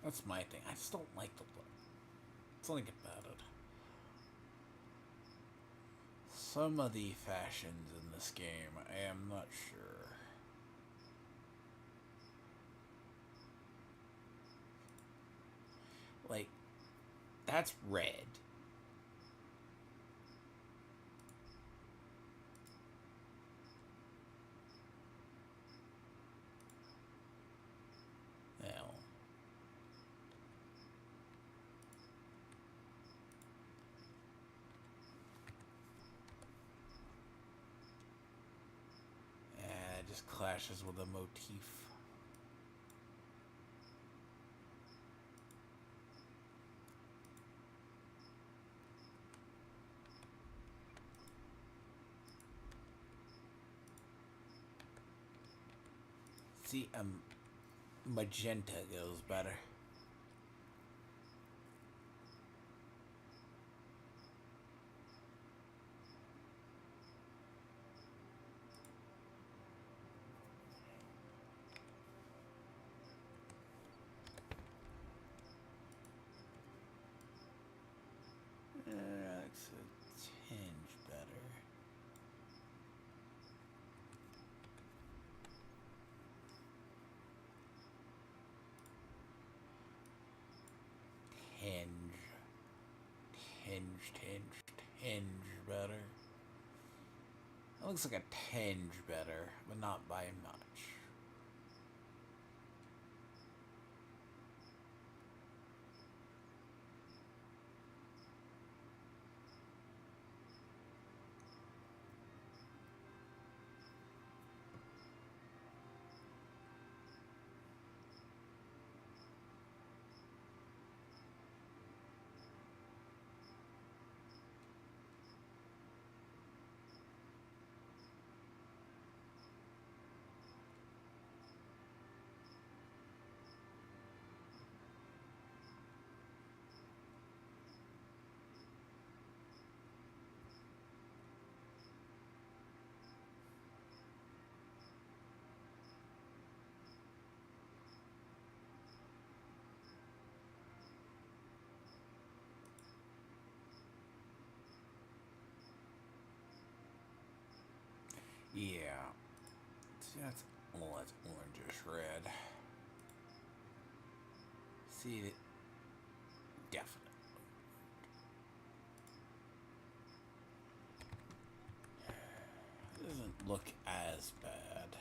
That's my thing. I just don't like the look. Something about it. Some of the fashions in this game, I am not sure. Like, that's red. Now, it just clashes with the motif. See, magenta goes better. That's a tinge better. Tinge better. It looks like a tinge better, but not by much. See it. Definitely. Doesn't look as bad.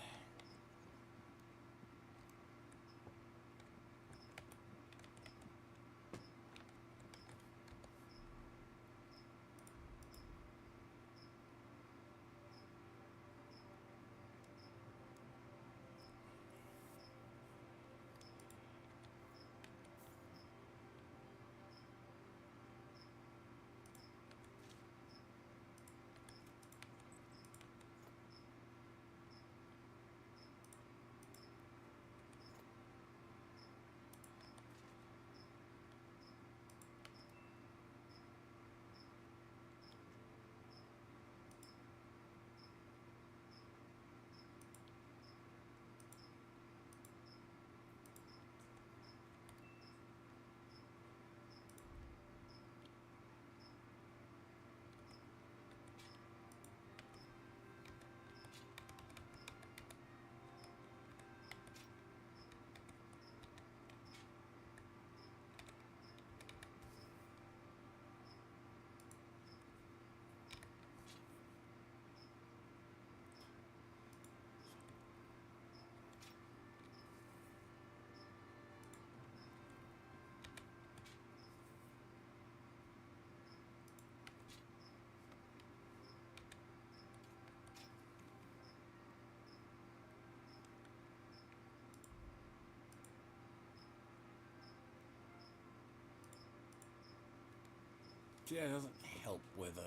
Yeah, it doesn't help with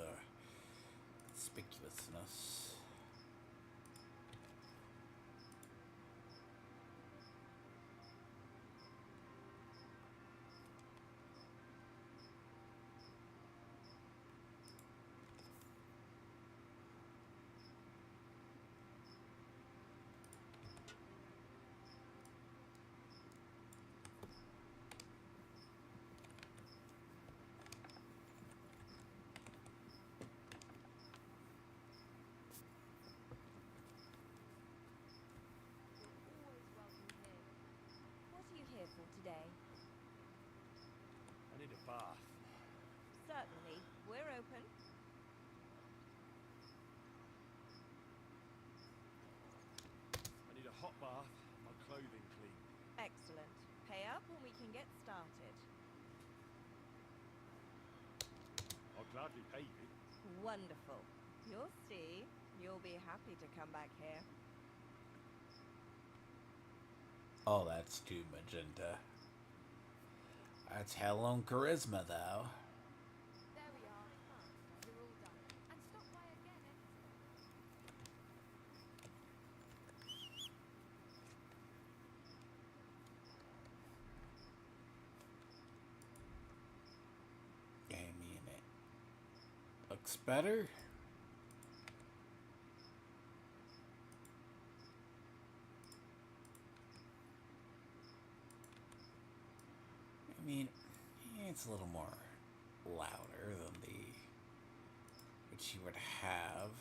conspicuousness. What are you here for today? I need a bath. Certainly. We're open. I need a hot bath, my clothing clean. Excellent. Pay up and we can get started. I'll gladly pay you. Wonderful. You'll see. You'll be happy to come back here. Oh, that's too magenta. That's hell on charisma, though. There we are. You're all done. And stop by again anytime. Yeah, I mean, it looks better. I mean, it's a little more louder than the which you would have.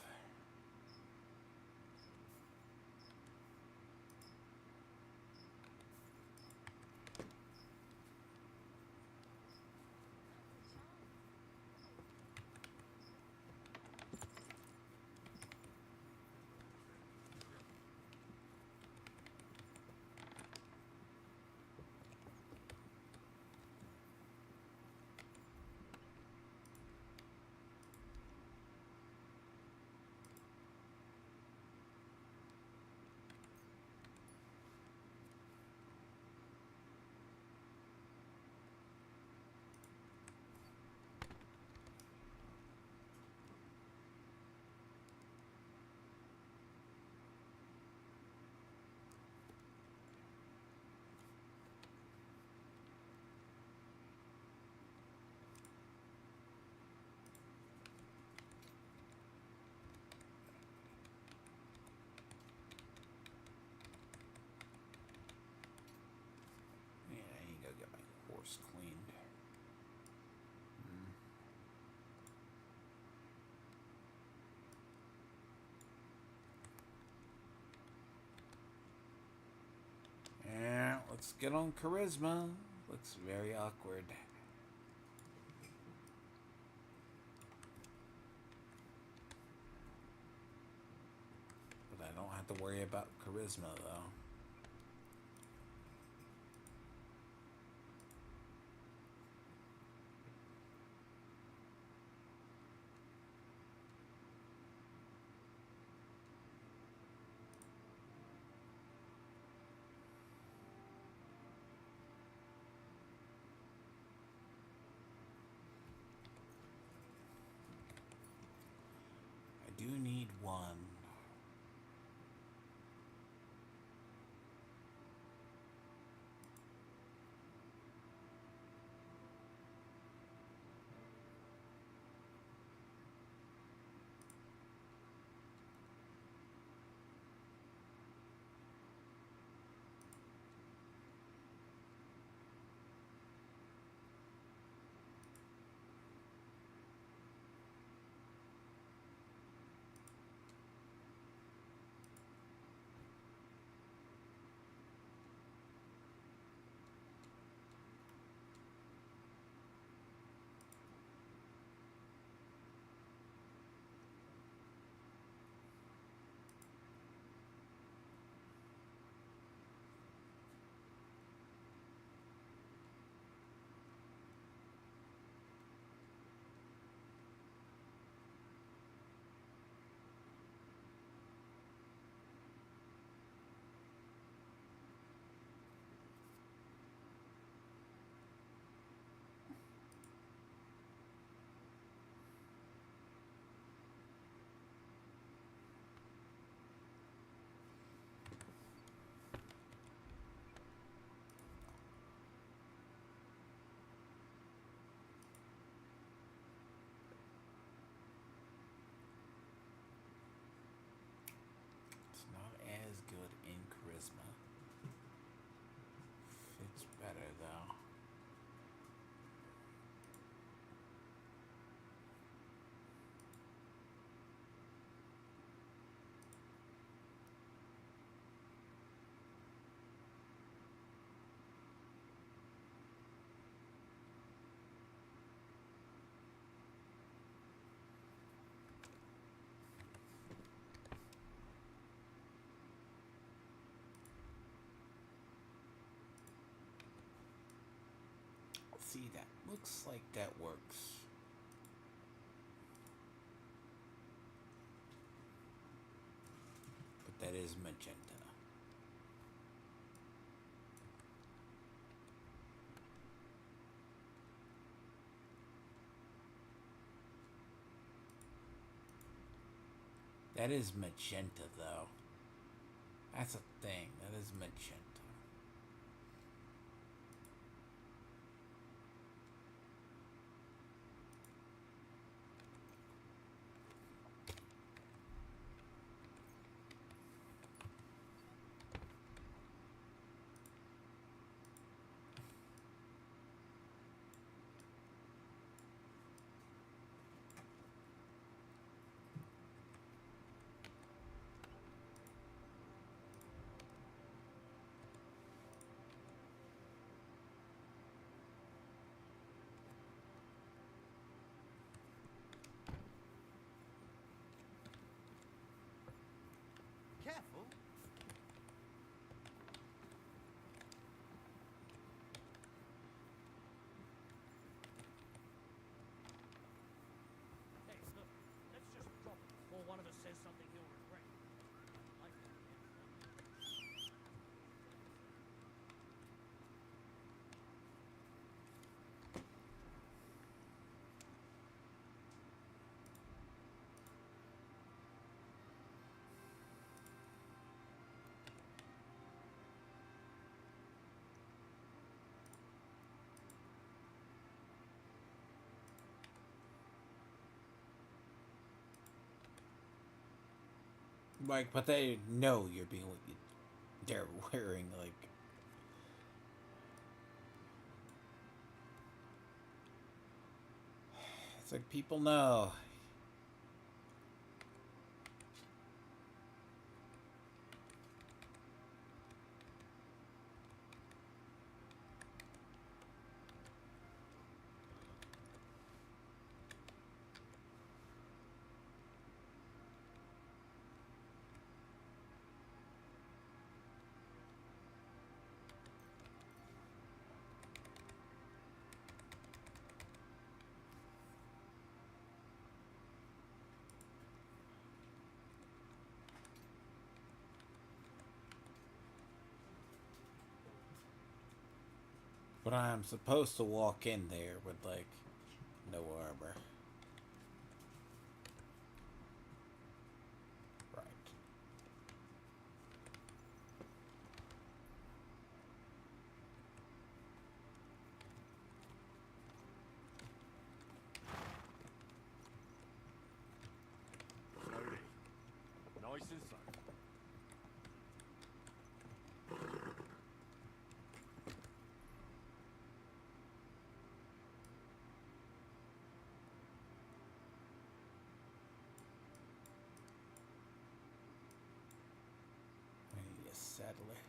Yeah, I need to go get my horse cleaned. Yeah, let's get on charisma. Looks very awkward. But I don't have to worry about charisma though. I do need one. It's not as good in charisma. Fits better though. See, that looks like that works. But that is magenta. That is magenta though. That's a thing. That is magenta. Careful. Hey, look, let's just drop it before one of us says something he'll regret. Like, but they know you're being what they're wearing, like. It's like people know. But I'm supposed to walk in there with, like, no armor. Right. Slowly. Nice and slow. I need a saddler.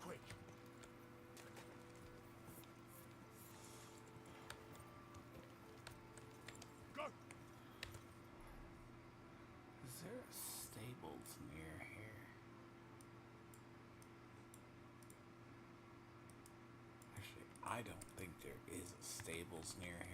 Quick. Go. Is there a stables near here? Actually, I don't think there is a stables near here.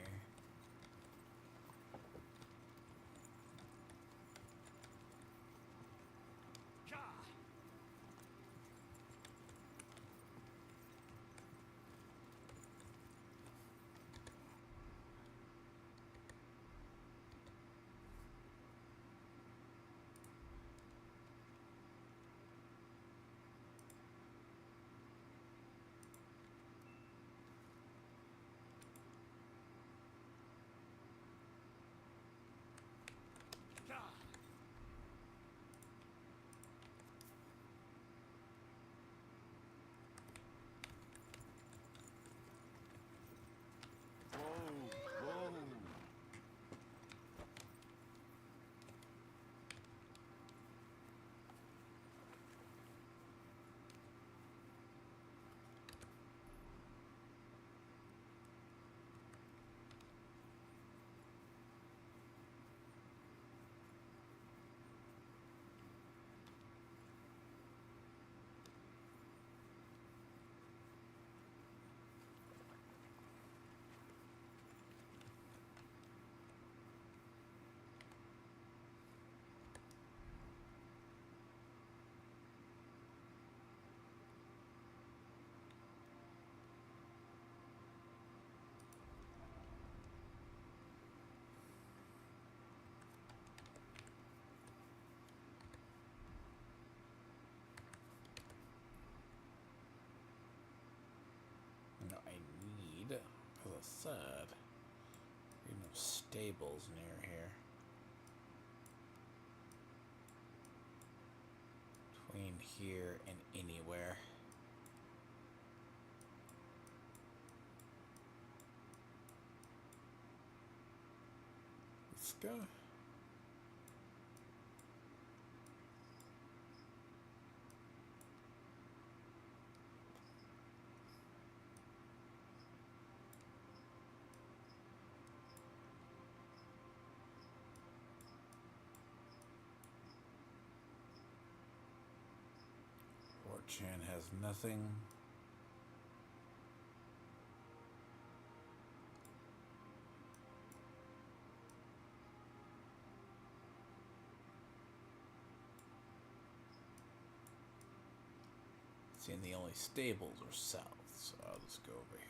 No, I need, as I said, there are no stables near here. Between here and anywhere. Let's go. Chan has nothing. Seeing the only stables are south, so I'll just go over here.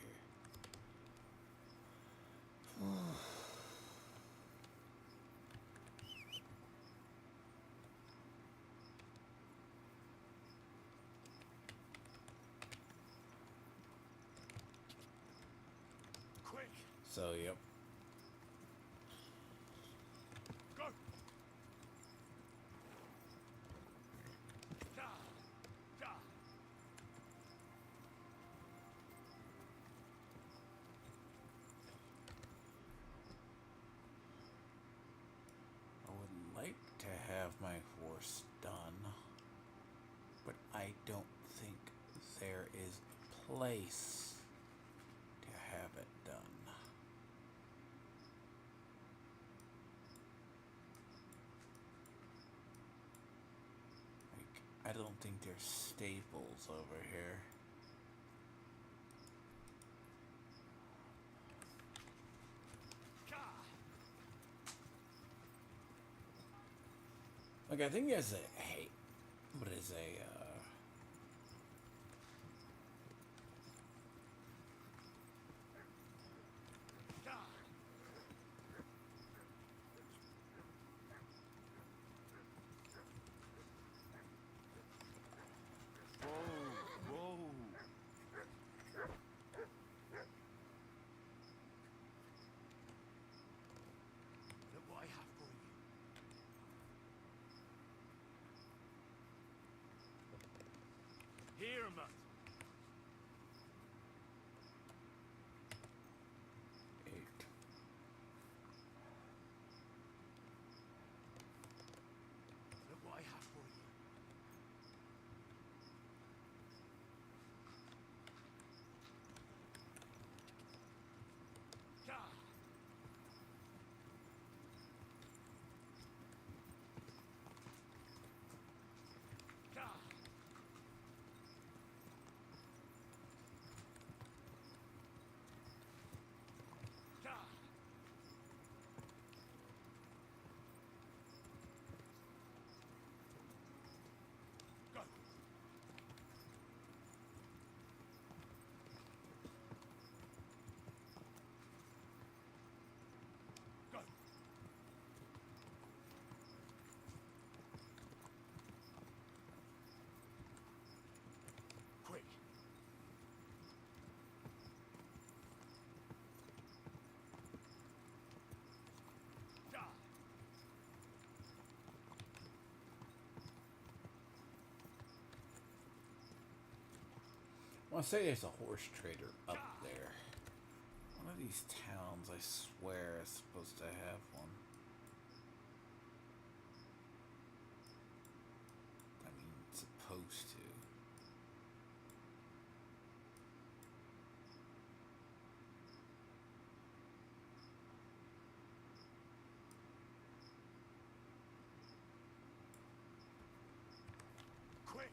Quick. So, yep. Go. I would like to have my horse done, but I don't think there is a place don't think there's staples over here. Like, I think there's a, hey, what is a, Look what I have for you. Here, Mutt. 8. Look what I have for you. Gah! Gah! Gah! Go! Go! Quick! Gah! I want to say there's a horse trader up there. One of these towns, I swear, is supposed to have one. I mean, supposed to. Quick!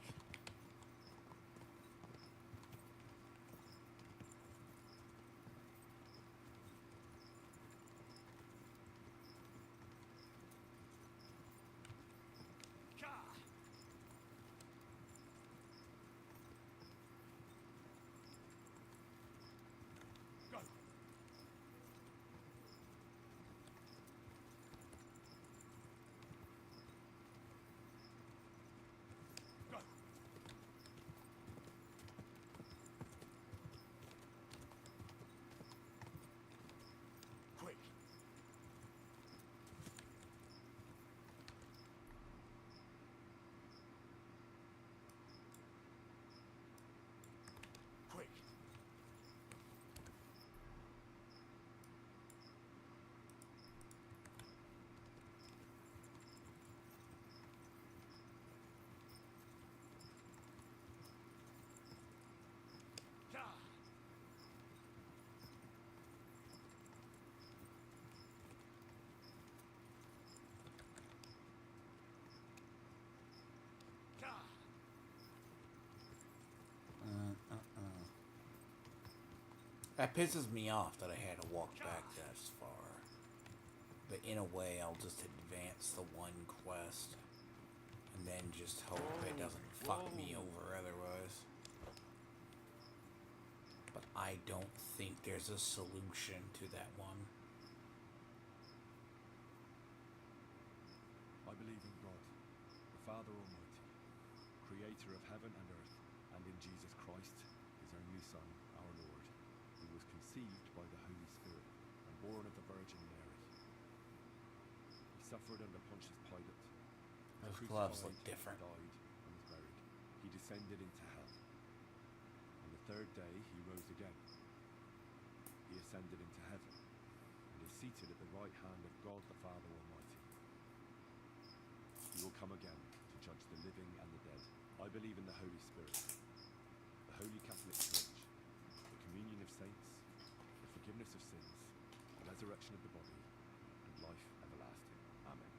Gah! Go! Go! Quick! Quick! Gah! Gah! That pisses me off that I had to walk back that far. But in a way, I'll just advance the one quest. And then just hope it doesn't fuck me over otherwise. But I don't think there's a solution to that one. I believe in God, the Father Almighty, creator of heaven and earth, and in Jesus Christ, his only Son, our Lord, who was conceived by the Holy Spirit and born of the Virgin Mary. He suffered under Pontius Pilate. Those crucified, gloves look different. Died and was buried. He descended into hell. On the third day he rose again. He ascended into heaven and is seated at the right hand of God the Father Almighty. He will come again to judge the living and the dead. I believe in the Holy Spirit, the Holy Catholic Church, the communion of saints, the forgiveness of sins, the resurrection of the body, and life everlasting. Amen.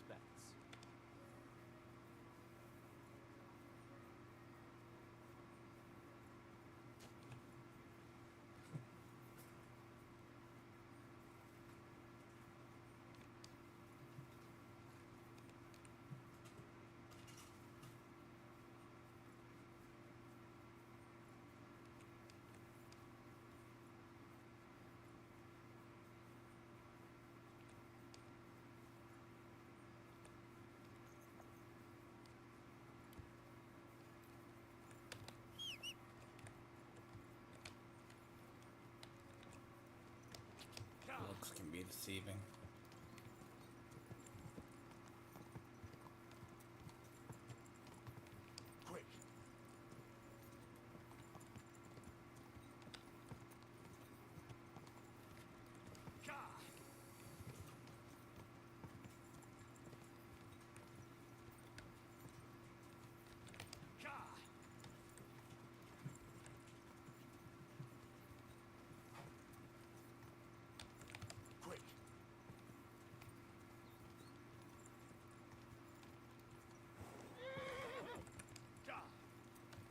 respects. Looks can be deceiving. Quick! Quick!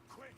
Quick!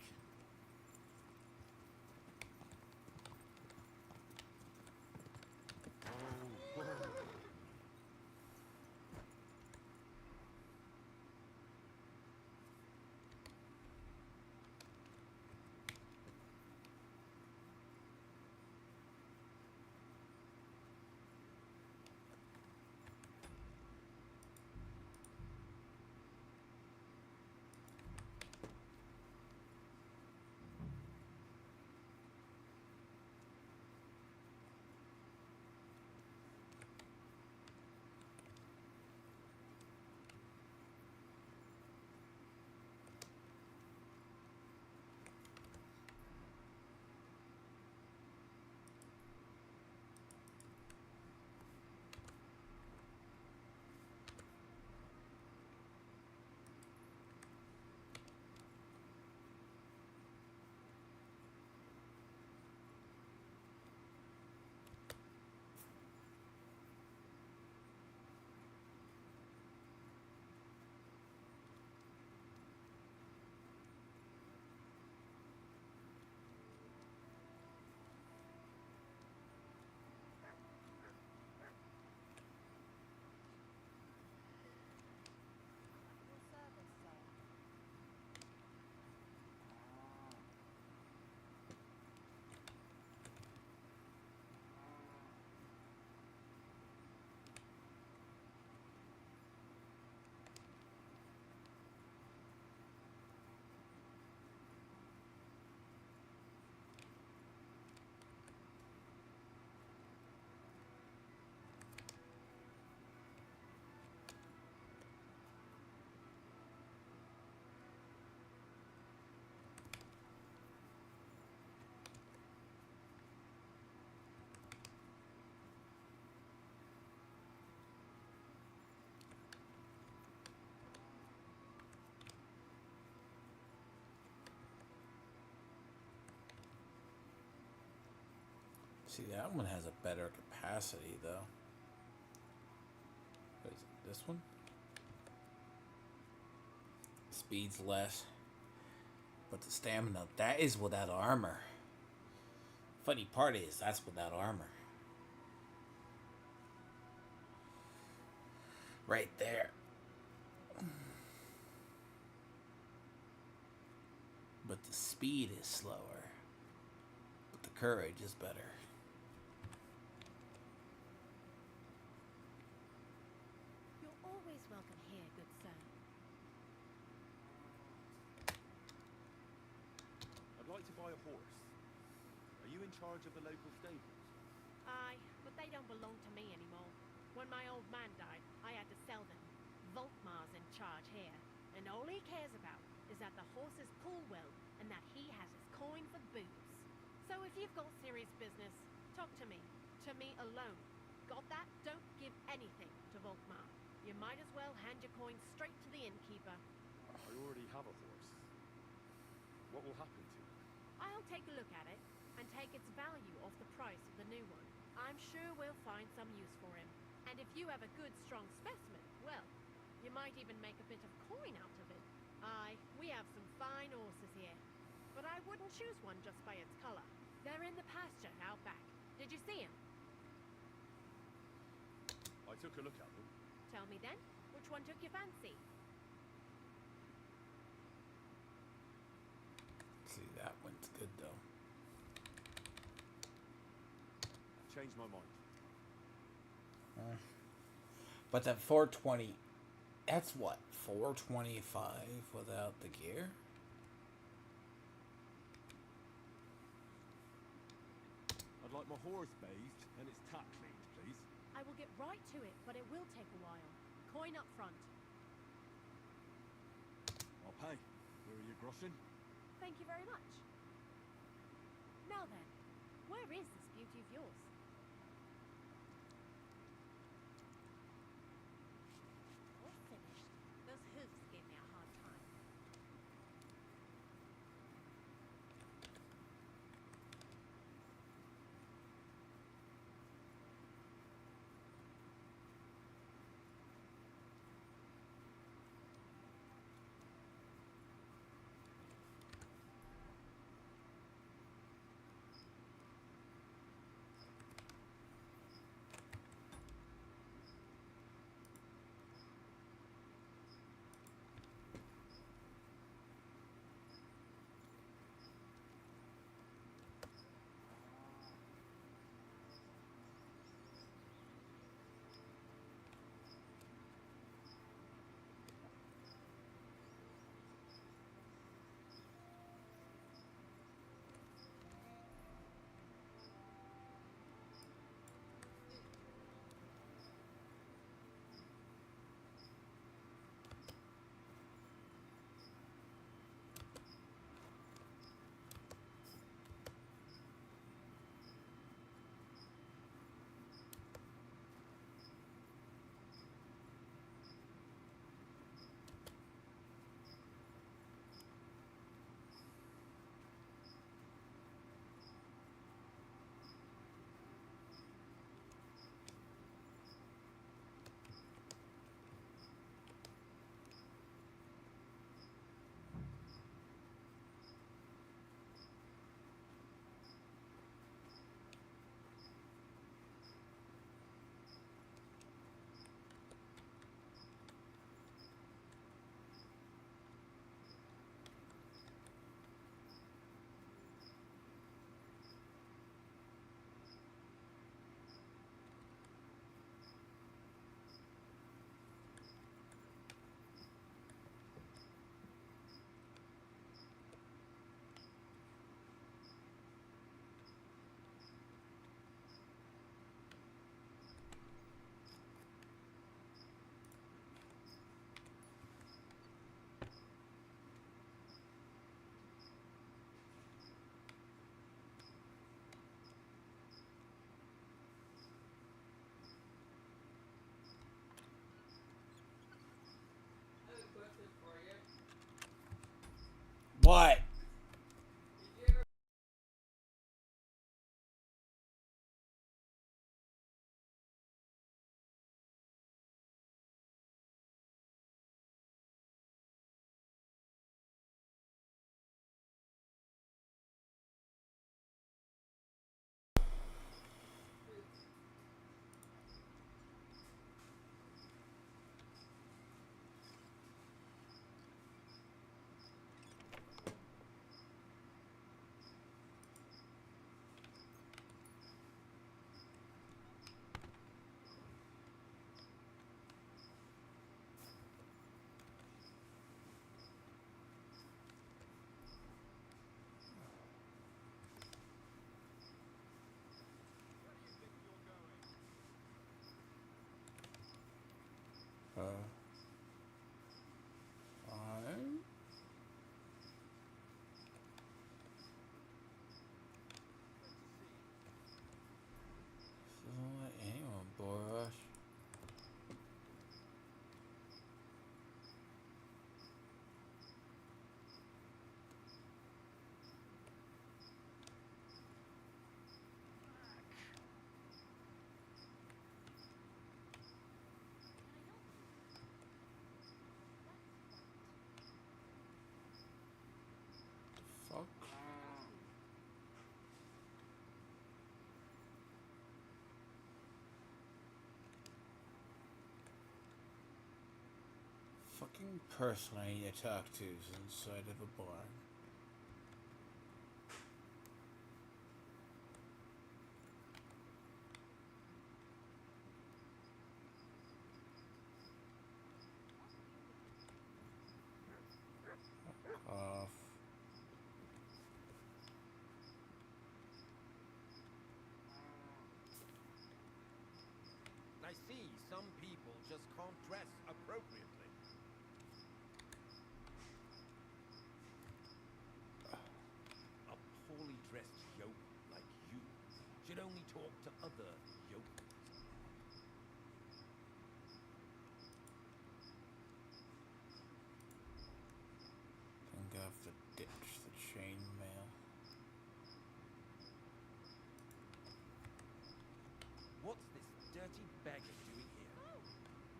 See, that one has a better capacity, though. What is it, this one? Speed's less. But the stamina, that is without armor. Funny part is, that's without armor. Right there. But the speed is slower. But the courage is better. You're always welcome here, good sir. I'd like to buy a horse. Are you in charge of the local stables? Aye, but they don't belong to me anymore. When my old man died, I had to sell them. Volkmar's in charge here, and all he cares about is that the horses pull well and that he has his coin for booze. So if you've got serious business, talk to me. To me alone. Got that? Don't give anything to Volkmar. You might as well hand your coin straight to the innkeeper. I already have a horse. What will happen to it? I'll take a look at it and take its value off the price of the new one. I'm sure we'll find some use for him. And if you have a good, strong specimen, well, You might even make a bit of coin out of it. Aye, we have some fine horses here. But I wouldn't choose one just by its color. They're in the pasture out back. Did you see him? I took a look at them. Tell me then, which one took your fancy? See, that one's good though. Changed my mind. But that 420, that's what, 425 without the gear? I'd like my horse bathed and its tack cleaned, please. I will get right to it, but it will take a while. Coin up front. I'll pay. Where are you grossing? Thank you very much. Now then, where is this beauty of yours? All finished. Those hooves gave me a hard time. What? Fine. Doesn't let anyone bore us. fuck? Fucking person I need to talk to is inside of a barn. Off. I see some people just can't dress appropriately. A poorly dressed yoke like you should only talk to other yokels. Think of the ditch, the chainmail. What's this dirty beggar doing here?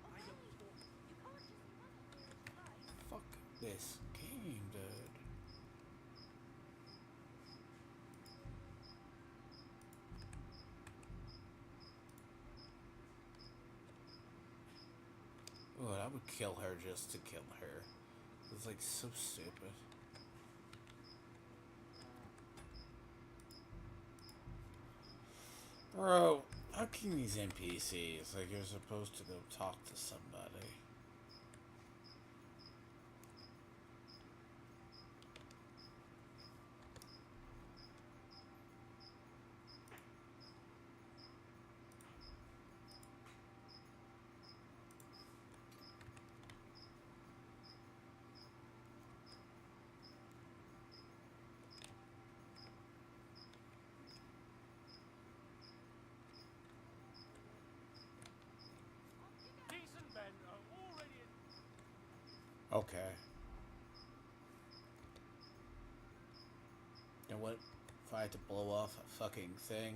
I don't talk. Fuck this game, dude. Oh, I would kill her just to kill her. It's like so stupid. Bro, how can these NPCs, like you're supposed to go talk to somebody? Decent men are already in. Okay. You know what? If I had to blow off a fucking thing.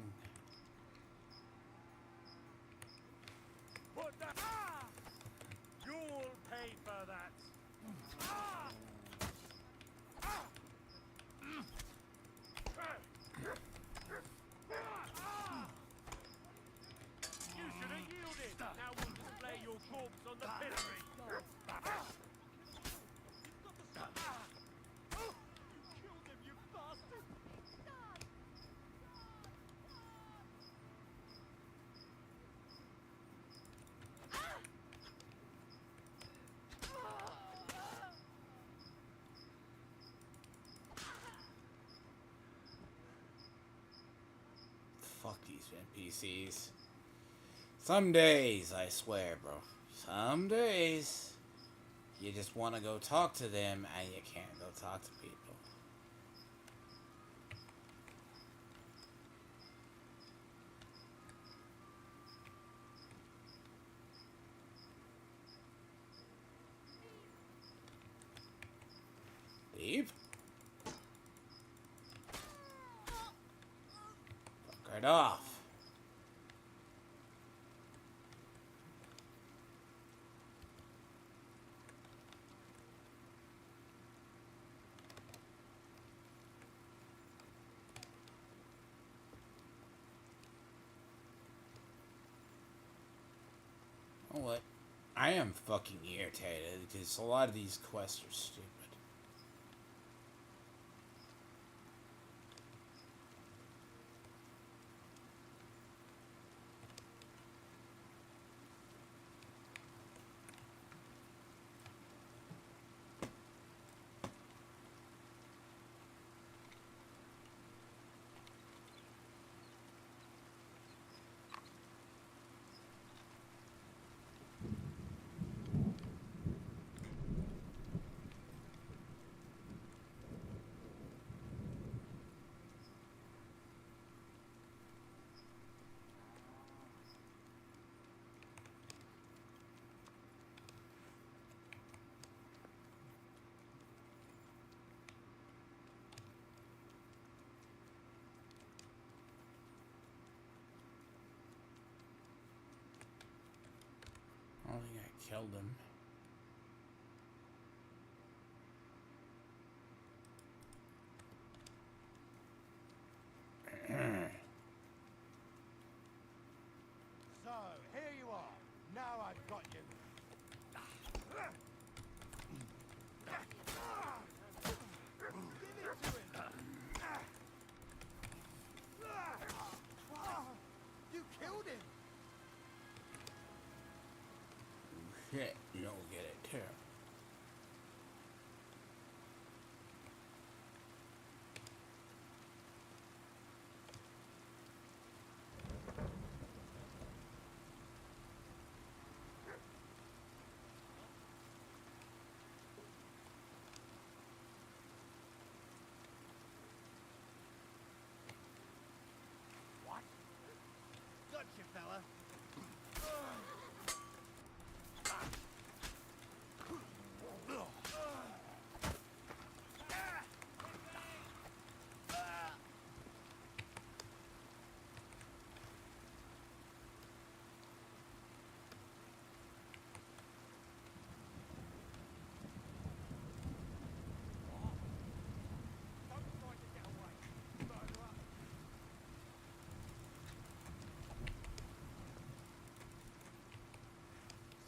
Put that. Ah! You'll pay for that. Ah! Ah! You should have yielded. Now we'll display your corpse on the pillory. You killed him, you bastard! Fuck these NPCs. Some days, I swear, bro. Some days, you just want to go talk to them and you can't go talk to people. Leave? Fuck right off. You know what? I am fucking irritated because a lot of these quests are stupid. I don't think I killed him. shit, you don't get it too. What? Gotcha, fella.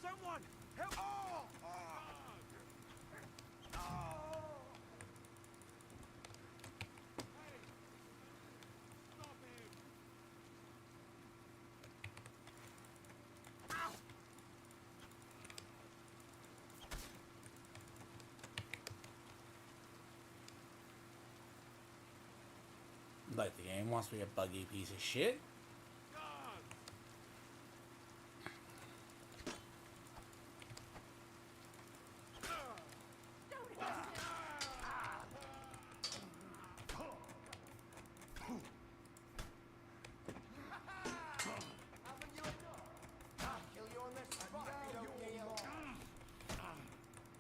Someone! Help! Oh! Like the game wants me a buggy piece of shit.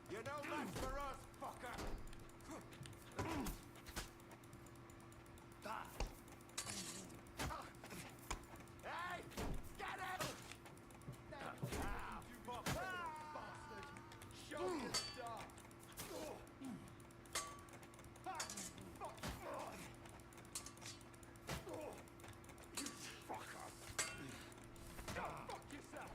You know that's for us, fucker! Hey! Get it! Bastard! Show your stuff! You fucker! Go fuck yourself!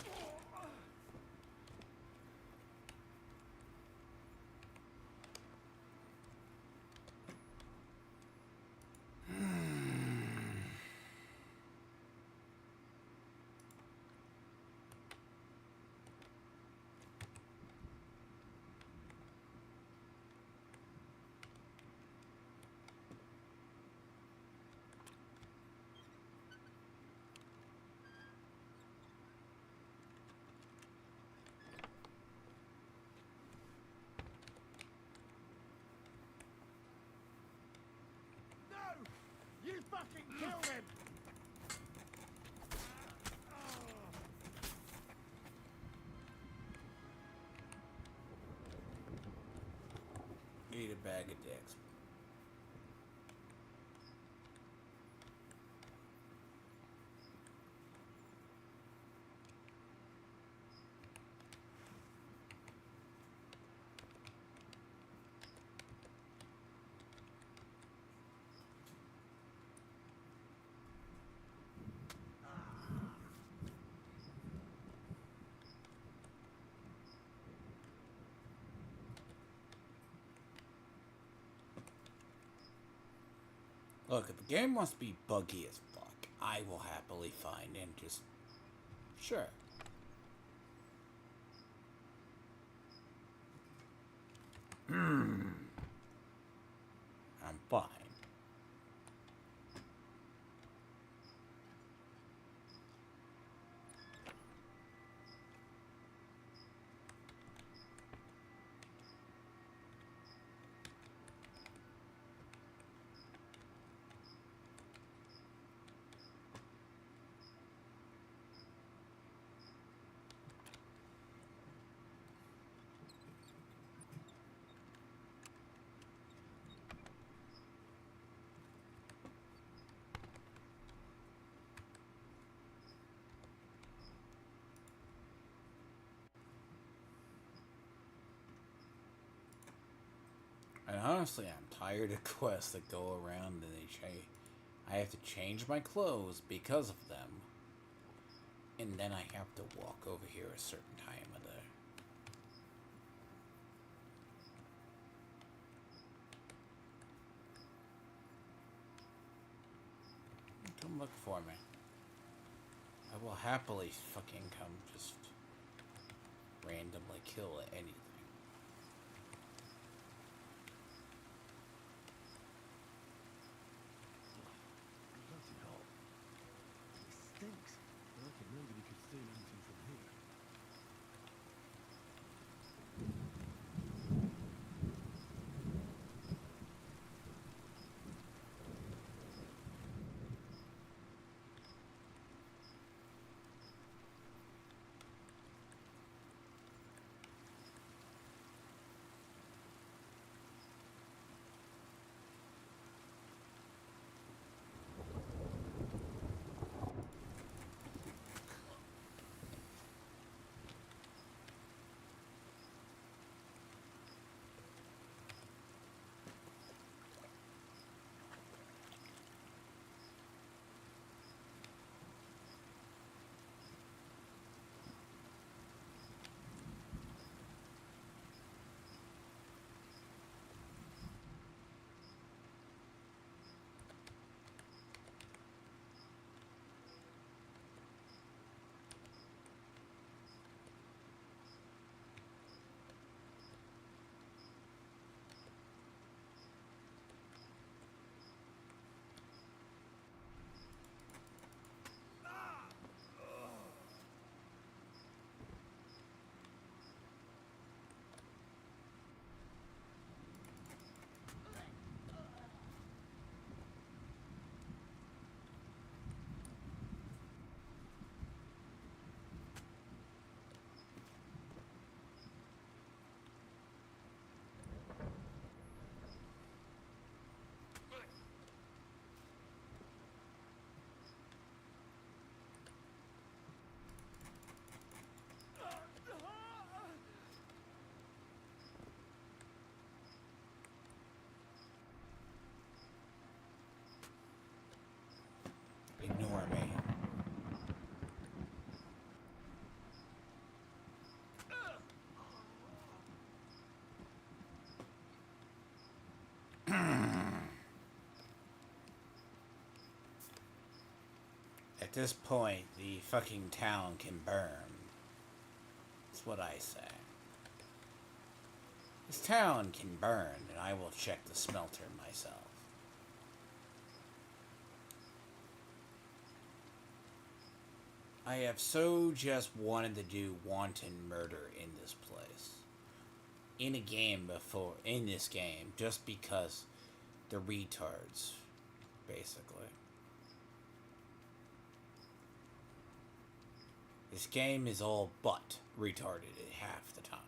No! You fucking killed him! Eat a bag of dicks. Look, if the game wants to be buggy as fuck, I will happily find and just... Sure. I'm fine. And honestly, I'm tired of quests that go around and I have to change my clothes because of them. And then I have to walk over here a certain time of the... Come look for me. I will happily fucking come just randomly. randomly kill anything. Bloody hell. It stinks. I reckon nobody could steal anything from here. Ignore me. At this point, the fucking town can burn. That's what I say. This town can burn, and I will check the smelter myself. I have so just wanted to do wanton murder in this place. In a game before, in this game, just because they're retards, basically. This game is all but retarded at half the time.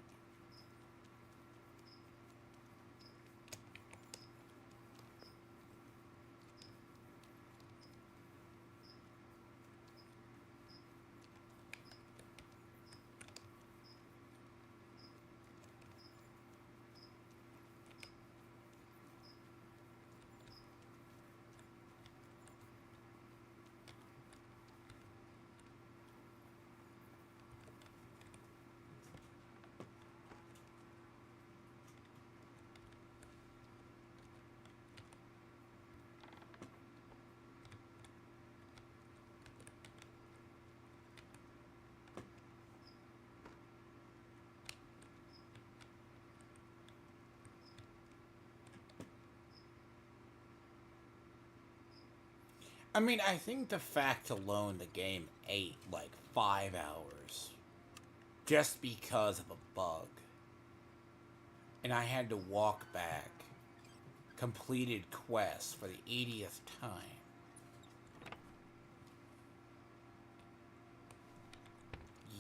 I mean, I think the fact alone the game ate like 5 hours just because of a bug. And I had to walk back completed quests for the 80th time.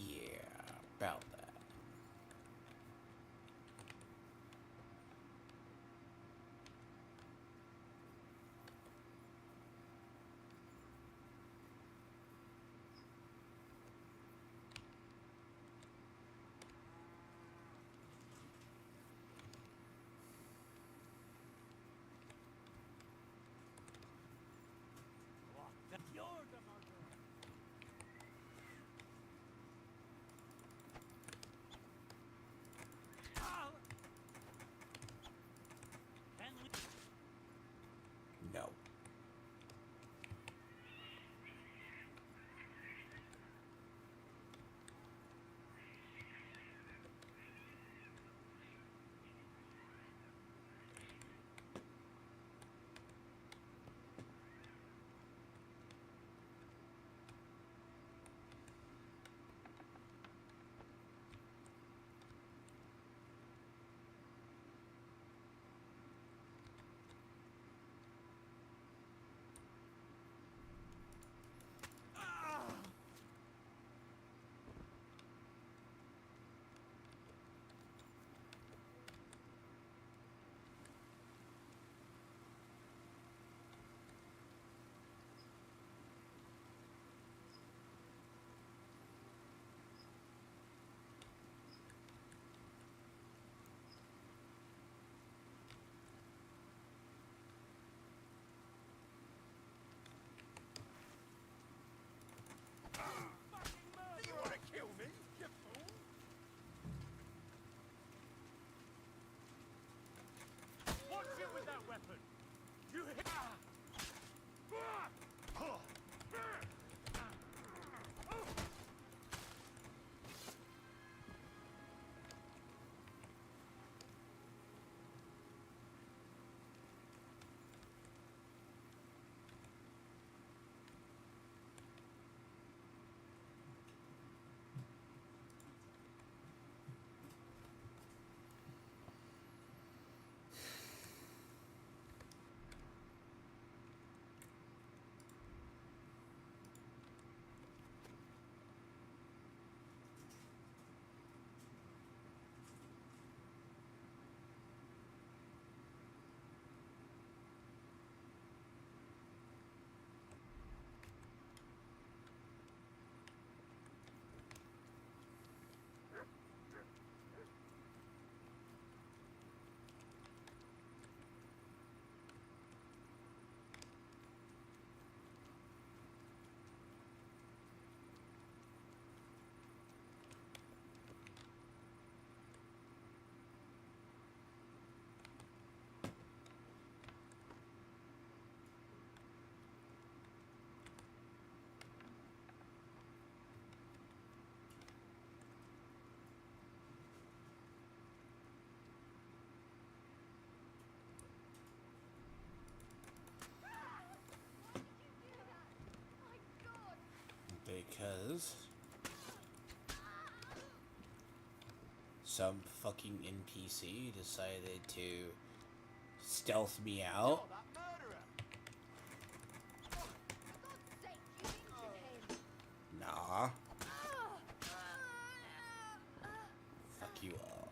Yeah, about that. because some fucking NPC decided to stealth me out. Nah. Fuck you all.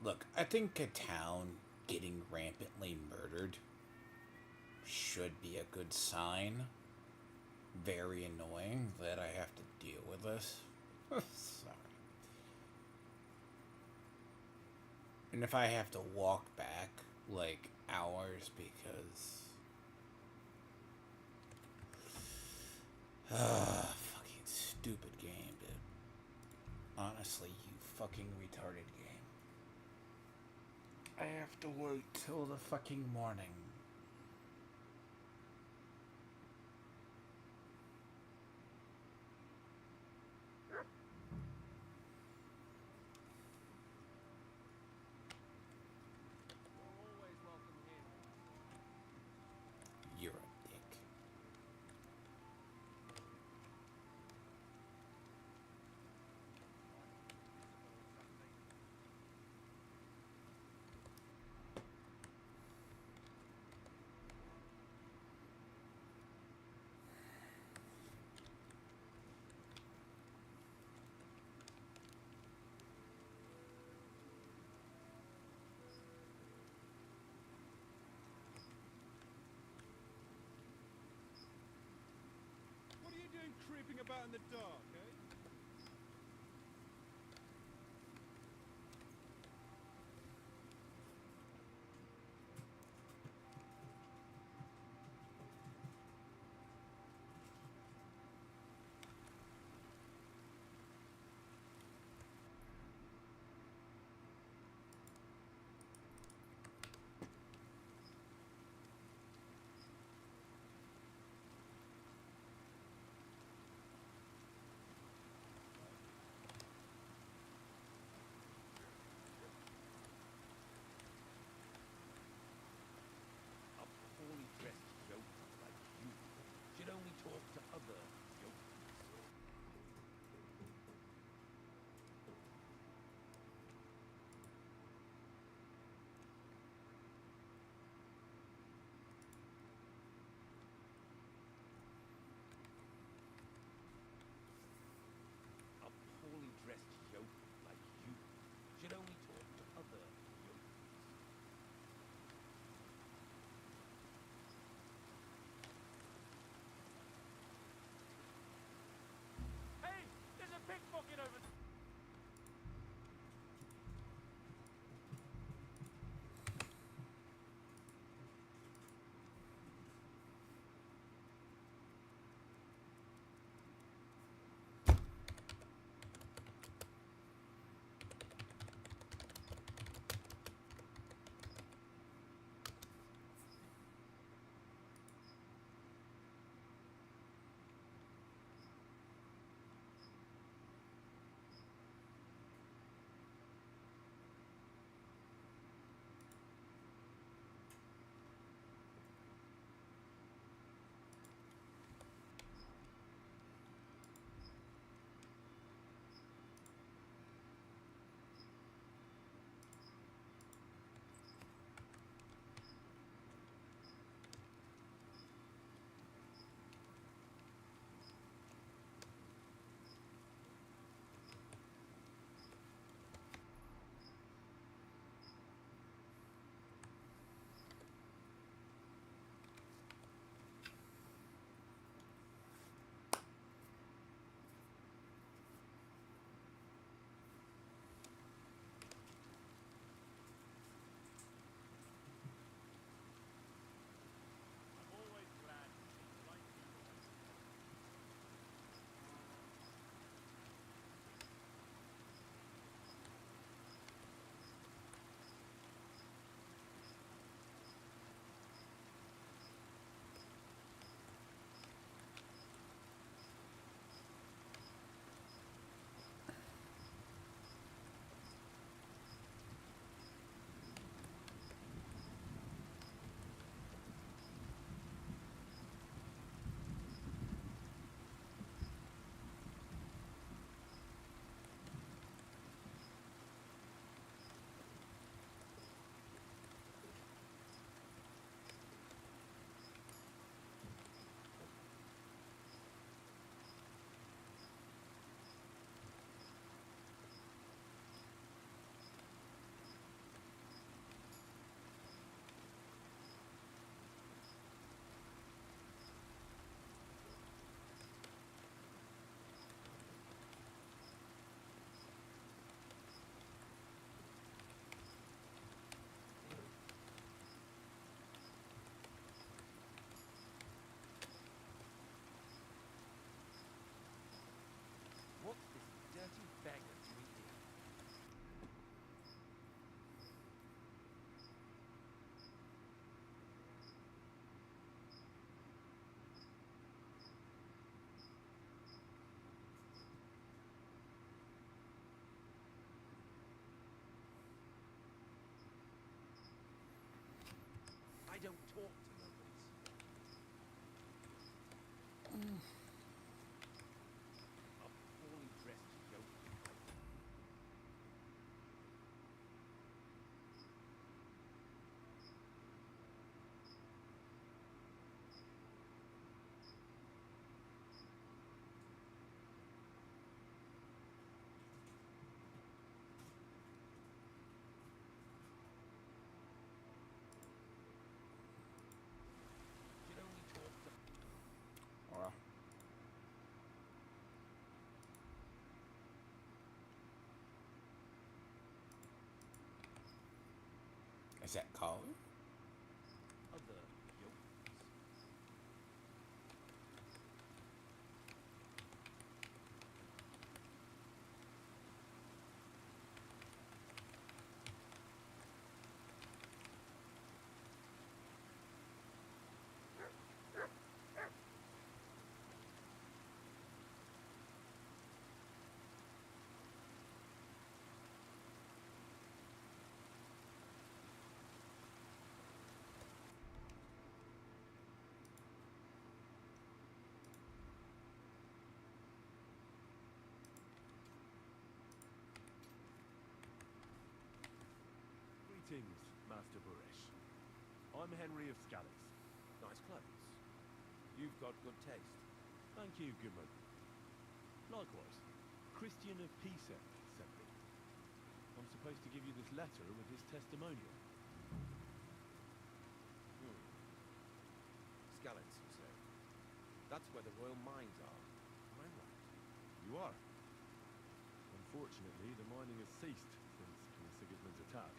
Look, I think a town getting rampantly murdered should be a good sign. Very annoying that I have to deal with this. Sorry. And if I have to walk back, like, hours because... fucking stupid game, dude. Honestly, you fucking retarded game. I have to wait till the fucking morning. You're a dick. What are you doing creeping about in the dark, eh? Is that collar? Other yokes. Greetings, Master Burish. I'm Henry of Scallis. Nice clothes. You've got good taste. Thank you, goodman. Likewise, Christian of Pisa sent me. I'm supposed to give you this letter with his testimonial. Scallops, you say? That's where the royal mines are. Am I right? You are. Unfortunately, the mining has ceased since King Sigismund's attack.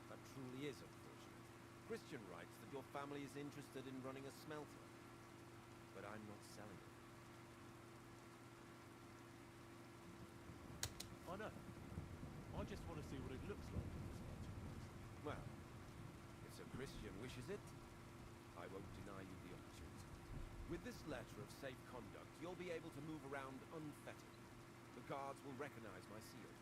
That truly is unfortunate. Christian writes that your family is interested in running a smelter. But I'm not selling it. I know. I just want to see what it looks like in the smelter. Well, if Sir Christian wishes it, I won't deny you the opportunity. With this letter of safe conduct, you'll be able to move around unfettered. The guards will recognize my seal.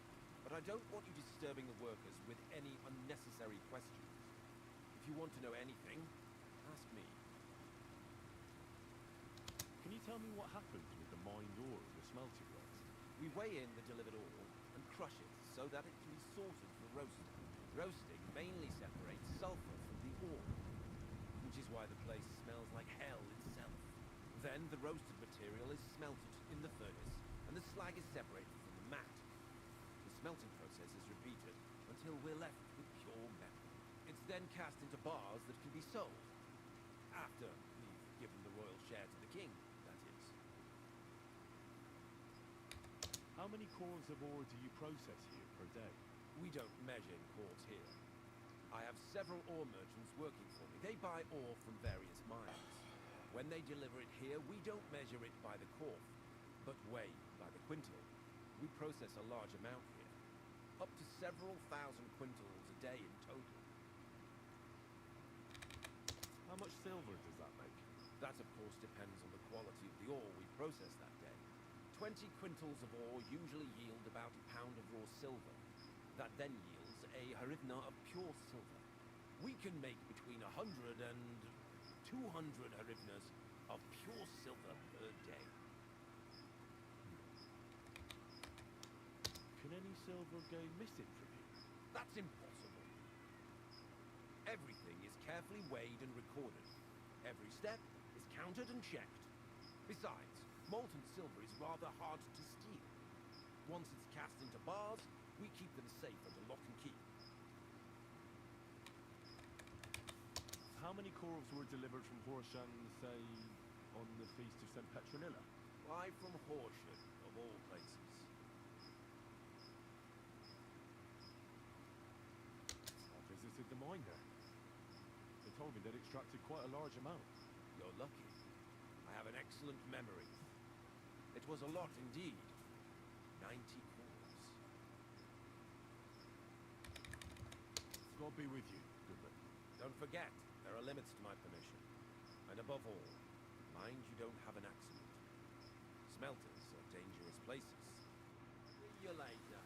But I don't want you disturbing the workers with any unnecessary questions. If you want to know anything, ask me. Can you tell me what happens with the mined ore in the smelting works? We weigh in the delivered ore and crush it so that it can be sorted for roasting. Roasting mainly separates sulfur from the ore, which is why the place smells like hell itself. Then the roasted material is smelted in the furnace, and the slag is separated from the matte. The smelting process is repeated until we're left with pure metal. It's then cast into bars that can be sold. After we've given the royal share to the king, that is. How many cores of ore do you process here per day? We don't measure in cores here. I have several ore merchants working for me. They buy ore from various mines. When they deliver it here, we don't measure it by the core, but weigh by the quintal. We process a large amount here, up to several thousand quintals a day in total. How much silver does that make? That, of course, depends on the quality of the ore we process that day. 20 quintals of ore usually yield about a pound of raw silver. That then yields a hryvnia of pure silver. We can make between 100 and 200 hryvnias of pure silver per day. Can any silver go missing from you? That's impossible. Everything is carefully weighed and recorded. Every step is counted and checked. Besides, molten silver is rather hard to steal. Once it's cast into bars, we keep them safe under lock and key. How many cores were delivered from Horshan, say, on the Feast of St. Petronilla? Why from Horsham, of all places? I visited the mine there. They told me they'd extracted quite a large amount. You're lucky. I have an excellent memory. It was a lot indeed. 90 cores. God be with you, goodman. Don't forget, there are limits to my permission. And above all, mind you don't have an accident. Smelters are dangerous places. See you later.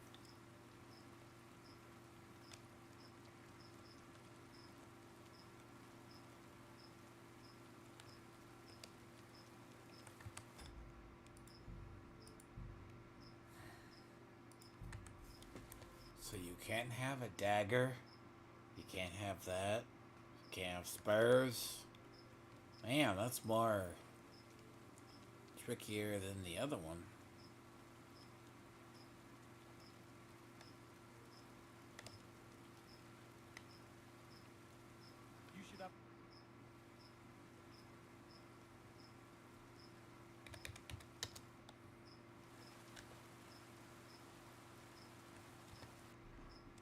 So you can't have a dagger. You can't have that. You can't have spurs. Man, that's more trickier than the other one. You should have...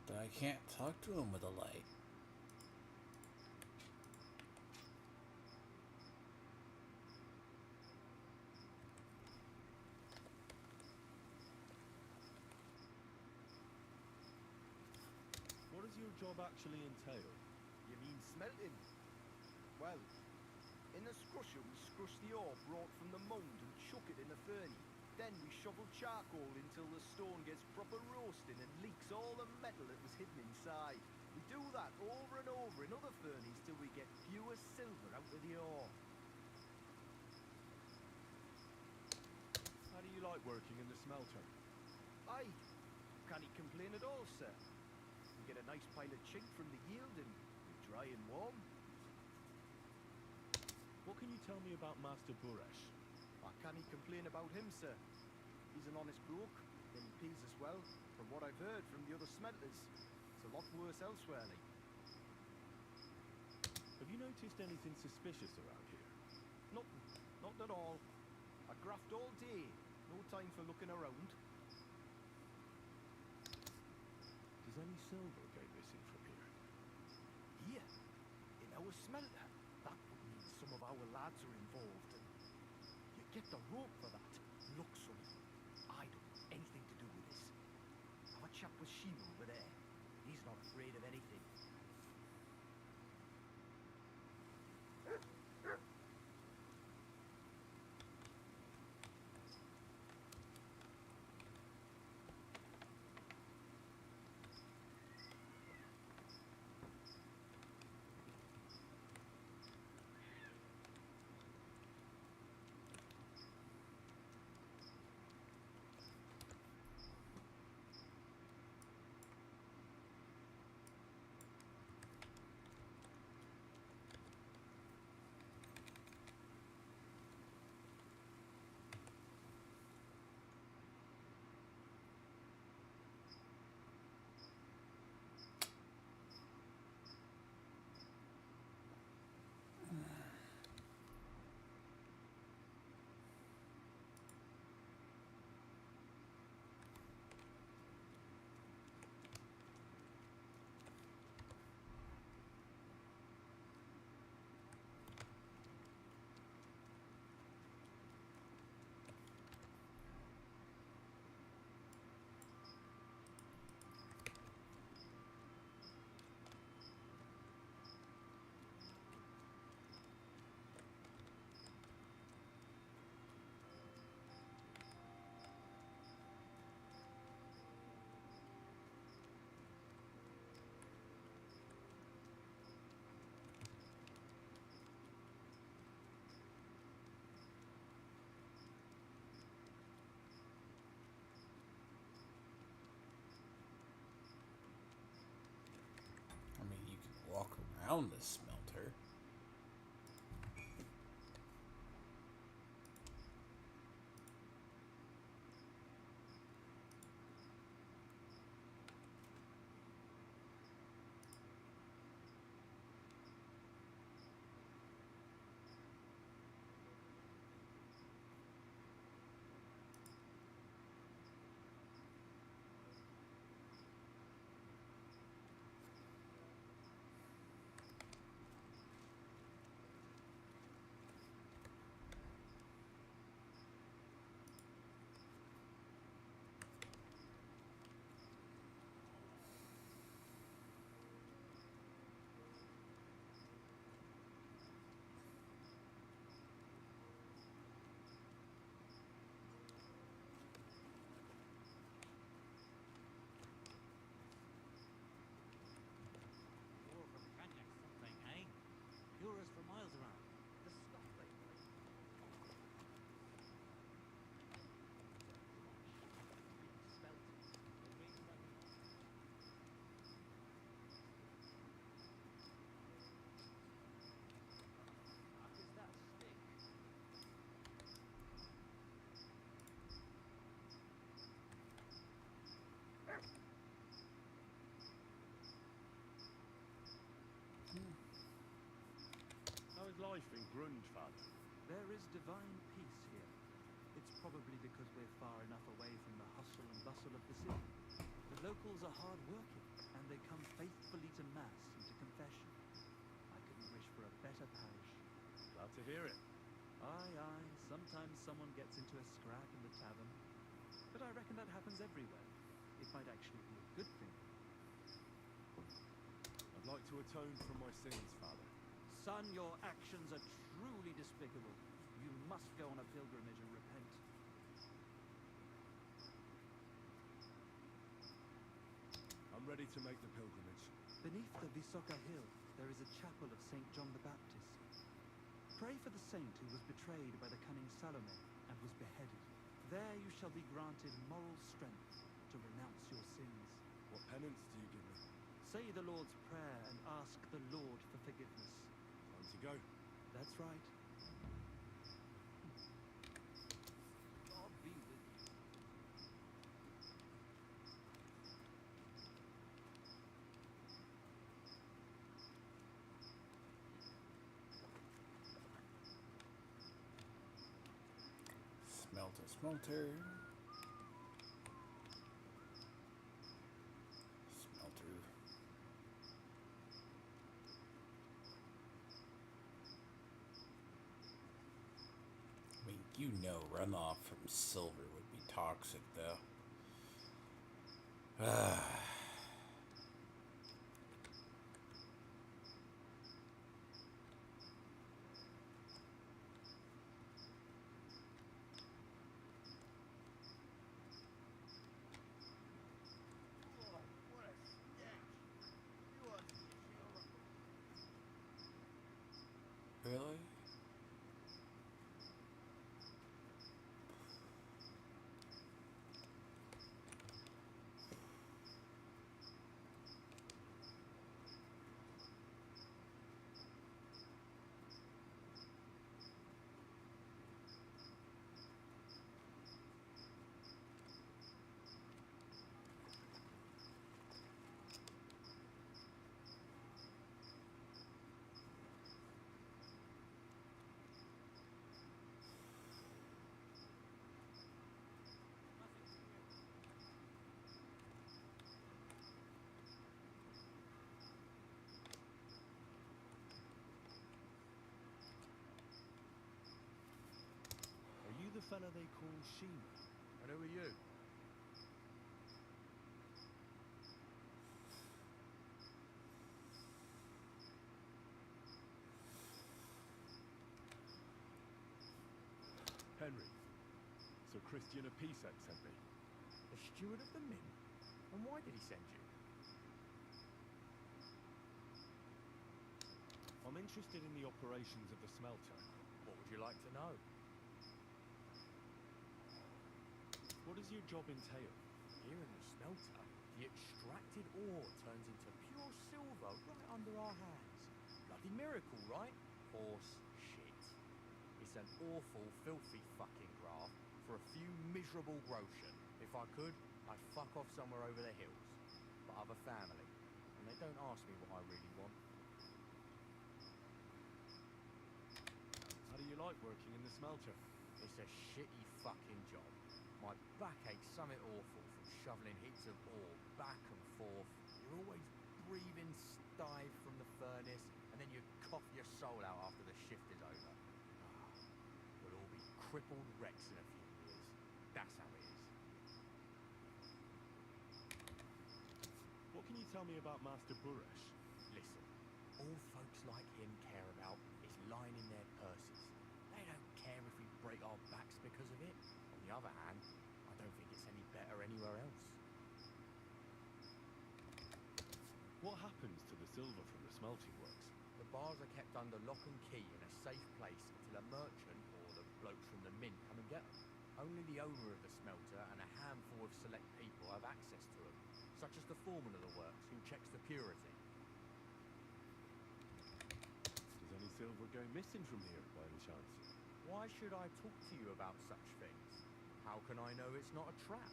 Did I can't talk to him with a light. What does your job actually entail? You mean smelting? Well, in the scrusher we scrush the ore brought from the mound and chuck it in the furnace. Then we shovel charcoal until the stone gets proper roasting and leaks all the metal that was hidden inside. We do that over and over in other furnaces till we get pure silver out of the ore. How do you like working in the smelter? Aye, can't complain at all, sir. We get a nice pile of chink from the yield and we're dry and warm. What can you tell me about Master Buresh? I can't complain about him, sir. He's an honest bloke, and he pays us well, from what I've heard from the other smelters. It's a lot worse elsewhere, like. Have you noticed anything suspicious around here? Nothing. Not at all. I graft all day. No time for looking around. Does any silver go missing from here? Here? In our smelter? That would mean some of our lads are involved, and you get the rope for that. Look, sonny, I don't want anything to do with this. Have a chat with Shima over there. He's not afraid of anything. Walk around the smelter. Life in Grundfad. There is divine peace here. It's probably because we're far enough away from the hustle and bustle of the city. The locals are hard-working, and they come faithfully to Mass and to confession. I couldn't wish for a better parish. Glad to hear it. Aye, aye, sometimes someone gets into a scrap in the tavern. But I reckon that happens everywhere. It might actually be a good thing. I'd like to atone for my sins, Father. Son, your actions are truly despicable. You must go on a pilgrimage and repent. I'm ready to make the pilgrimage. Beneath the Visoka hill, there is a chapel of St. John the Baptist. Pray for the saint who was betrayed by the cunning Salome and was beheaded. There you shall be granted moral strength to renounce your sins. What penance do you give me? Say the Lord's Prayer and ask the Lord for forgiveness. Time to go. That's right. God be with you. Smelter, smelter. Smelter. I mean, you know, runoff from silver would be toxic, though. Really? Are you the fella they call Shima? And who are you? Henry. So Christian Apisek sent me. The steward of the Mint? And why did he send you? I'm interested in the operations of the smelter. What would you like to know? What does your job entail? Here in the smelter, the extracted ore turns into pure silver right under our hands. Bloody miracle, right? Horse shit. It's an awful, filthy fucking graft for a few miserable groschen. If I could, I'd fuck off somewhere over the hills. But I've a family, and they don't ask me what I really want. How do you like working in the smelter? It's a shitty fucking job. My back aches something awful from shoveling heaps of ore back and forth. You're always breathing stive from the furnace, and then you cough your soul out after the shift is over. We'll all be crippled wrecks in a few years. That's how it is. What can you tell me about Master Buresh? Listen, all folks like him care about is lining their purses. They don't care if we break our backs because of it. On the other hand, I don't think it's any better anywhere else. What happens to the silver from the smelting works? The bars are kept under lock and key in a safe place until a merchant or the blokes from the mint come and get them. Only the owner of the smelter and a handful of select people have access to them, such as the foreman of the works who checks the purity. Does any silver go missing from here by any chance? Why should I talk to you about such things? How can I know it's not a trap?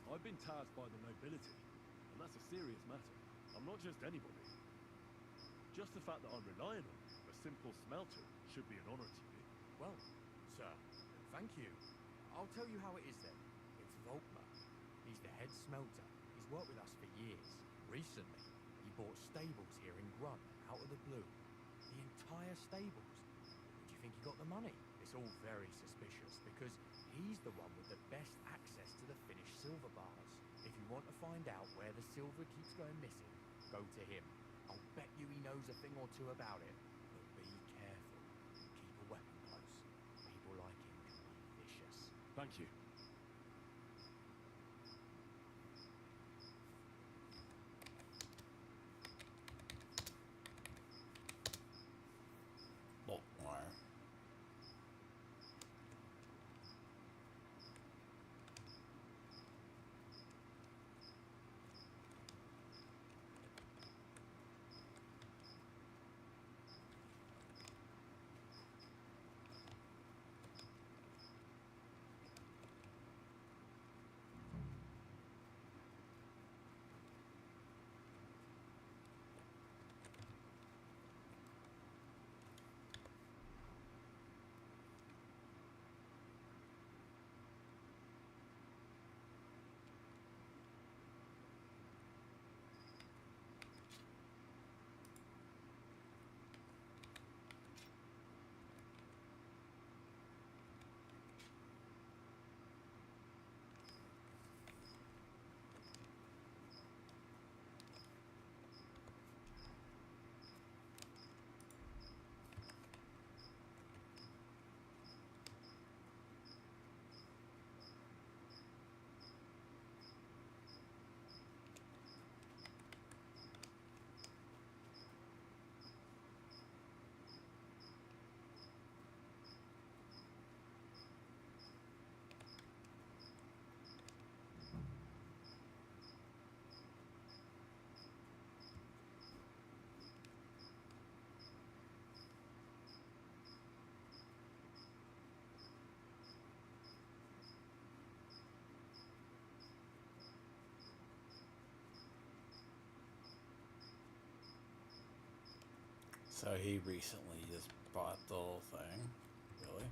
I've been tasked by the nobility, and that's a serious matter. I'm not just anybody. Just the fact that I'm relying on you, a simple smelter, should be an honor to you. Well, sir, thank you. I'll tell you how it is then. It's Volkmar. He's the head smelter. He's worked with us for years. Recently, he bought stables here in Grun, out of the blue. The entire stables. Where do you think he got the money? It's all very suspicious because he's the one with the best access to the finished silver bars. If you want to find out where the silver keeps going missing, go to him. I'll bet you he knows a thing or two about it. But be careful. Keep a weapon close. People like him can be vicious. Thank you. Baltimore. So he recently just bought the whole thing? Really?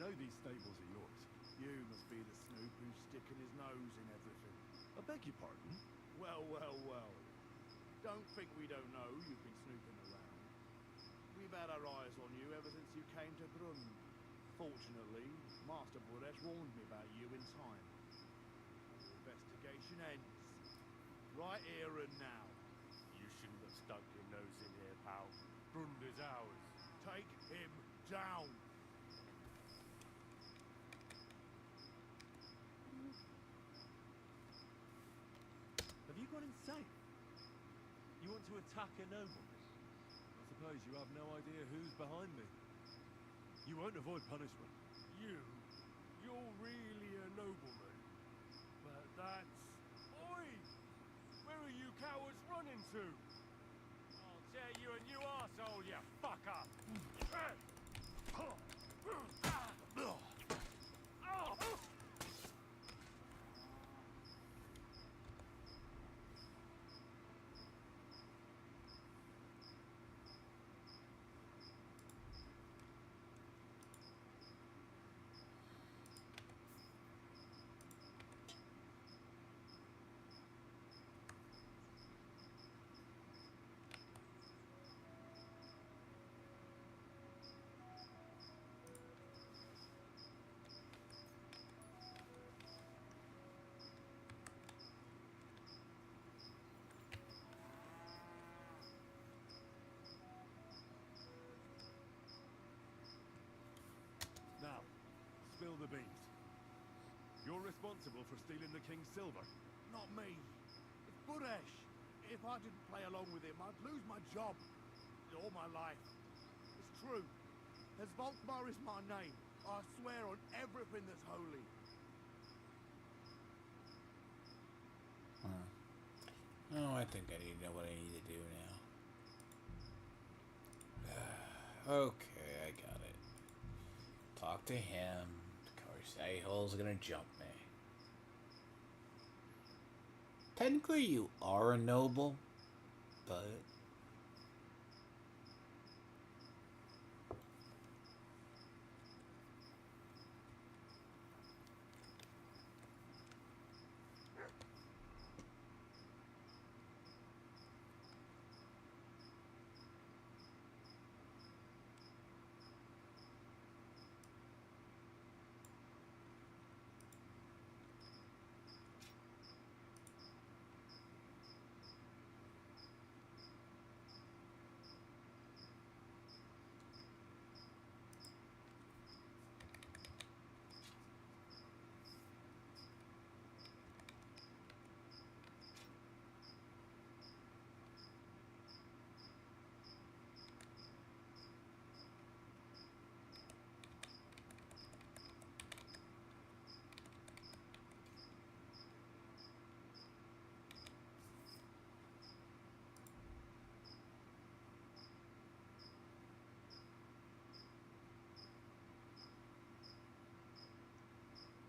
know these stables are yours. You must be the snoop who's sticking his nose in everything. I beg your pardon? Well, well, well. Don't think we don't know you've been snooping around. We've had our eyes on you ever since you came to Grund. Fortunately, Master Buresh warned me about you in time. The investigation ends. Right here and now. You shouldn't have stuck your nose in here, pal. Grund is ours. Take him down. Have you gone insane? You want to attack a nobleman? I suppose you have no idea who's behind me. You won't avoid punishment. You're really a nobleman. But that's... Oi! Where are you cowards running to? I'll tear you a new arsehole, you fucker! Now, spill the beans. You're responsible for stealing the king's silver. Not me. It's Buresh. If I didn't play along with him, I'd lose my job. All my life. It's true. As Volkmar is my name, I swear on everything that's holy. Oh, I think I need to know what I need to do now. Okay, I got it. Talk to him. Of course, a-hole's gonna jump me. Technically, you are a noble, but...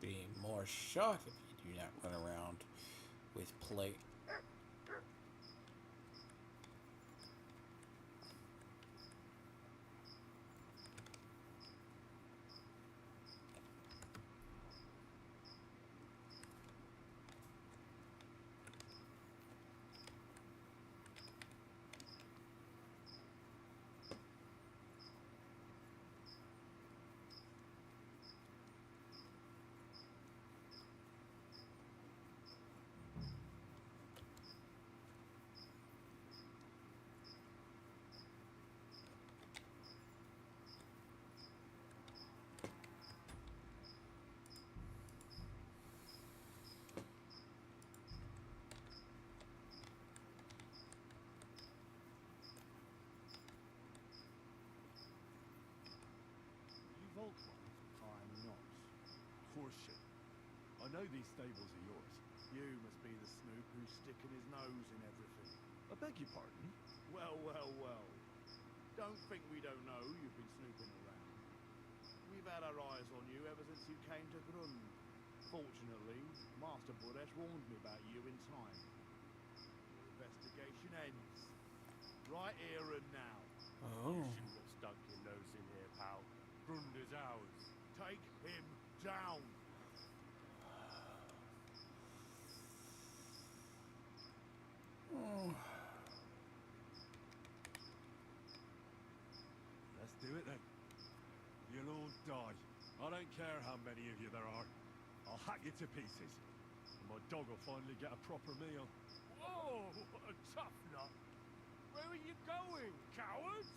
Be more shocked if you do not run around with plate. I'm not. Horseshit. I know these stables are yours. You must be the snoop who's sticking his nose in everything. I beg your pardon? Well, well, well. Don't think we don't know you've been snooping around. We've had our eyes on you ever since you came to Grund. Fortunately, Master Buresh warned me about you in time. The investigation ends. Right here and now. Oh. You shouldn't have stuck your nose in here, pal. Grund is ours. Take down. Let's do it then. You'll all die. I don't care how many of you there are. I'll hack you to pieces. And my dog will finally get a proper meal. Whoa, what a tough nut. Where are you going, cowards?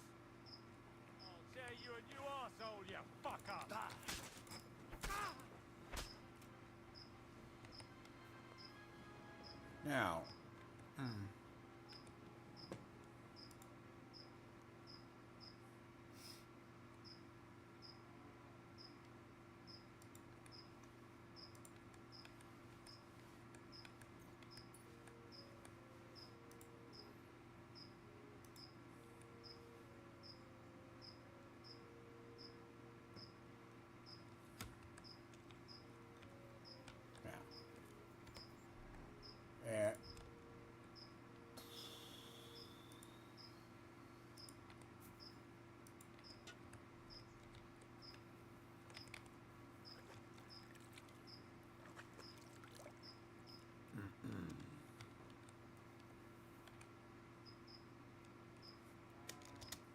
I'll tear you a new arsehole, you fucker! Now, yeah.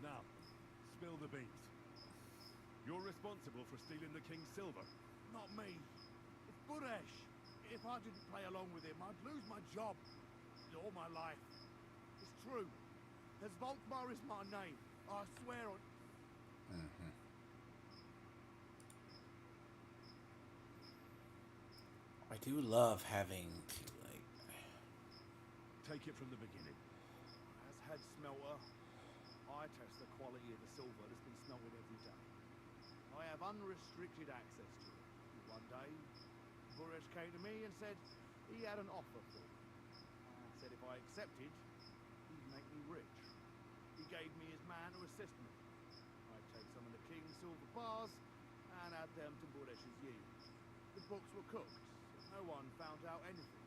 Now, spill the beans. You're responsible for stealing the king's silver. Not me. It's Buresh. If I didn't play along with him, I'd lose my job. All my life. It's true. There's Volkmar is my name. I swear on... I do love having to, like... Take it from the beginning. As head smelter, I test the quality of the silver that's been smelted every day. I have unrestricted access to it. One day, Buresh came to me and said he had an offer for me. Said if I accepted, he'd make me rich. He gave me his man to assist me. I'd take some of the king's silver bars and add them to Buresh's yield. The books were cooked, so no one found out anything.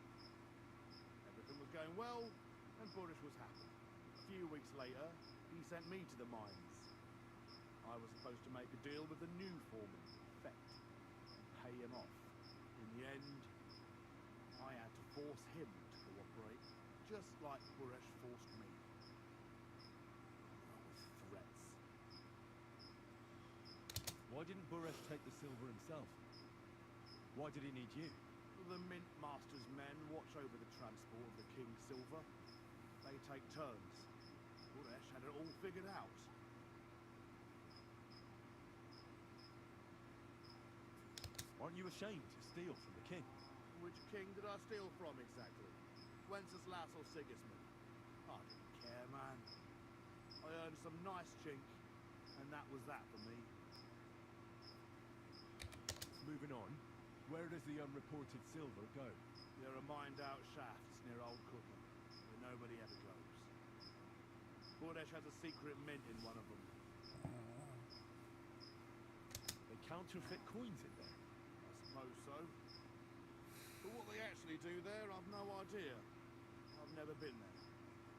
Everything was going well, and Buresh was happy. A few weeks later, he sent me to the mines. I was supposed to make a deal with the new foreman, Fett, and pay him off. In the end, I had to force him to cooperate, just like Buresh forced me. With threats. Why didn't Buresh take the silver himself? Why did he need you? The Mint Master's men watch over the transport of the king's silver. They take turns. Buresh had it all figured out. Aren't you ashamed to steal from the king? Which king did I steal from exactly? Wenceslas or Sigismund? I didn't care, man. I earned some nice chink, and that was that for me. Moving on, where does the unreported silver go? There are mined-out shafts near Old Kutna, where nobody ever goes. Buresh has a secret mint in one of them. They counterfeit coins in there. I suppose so. But what they actually do there, I've no idea. I've never been there.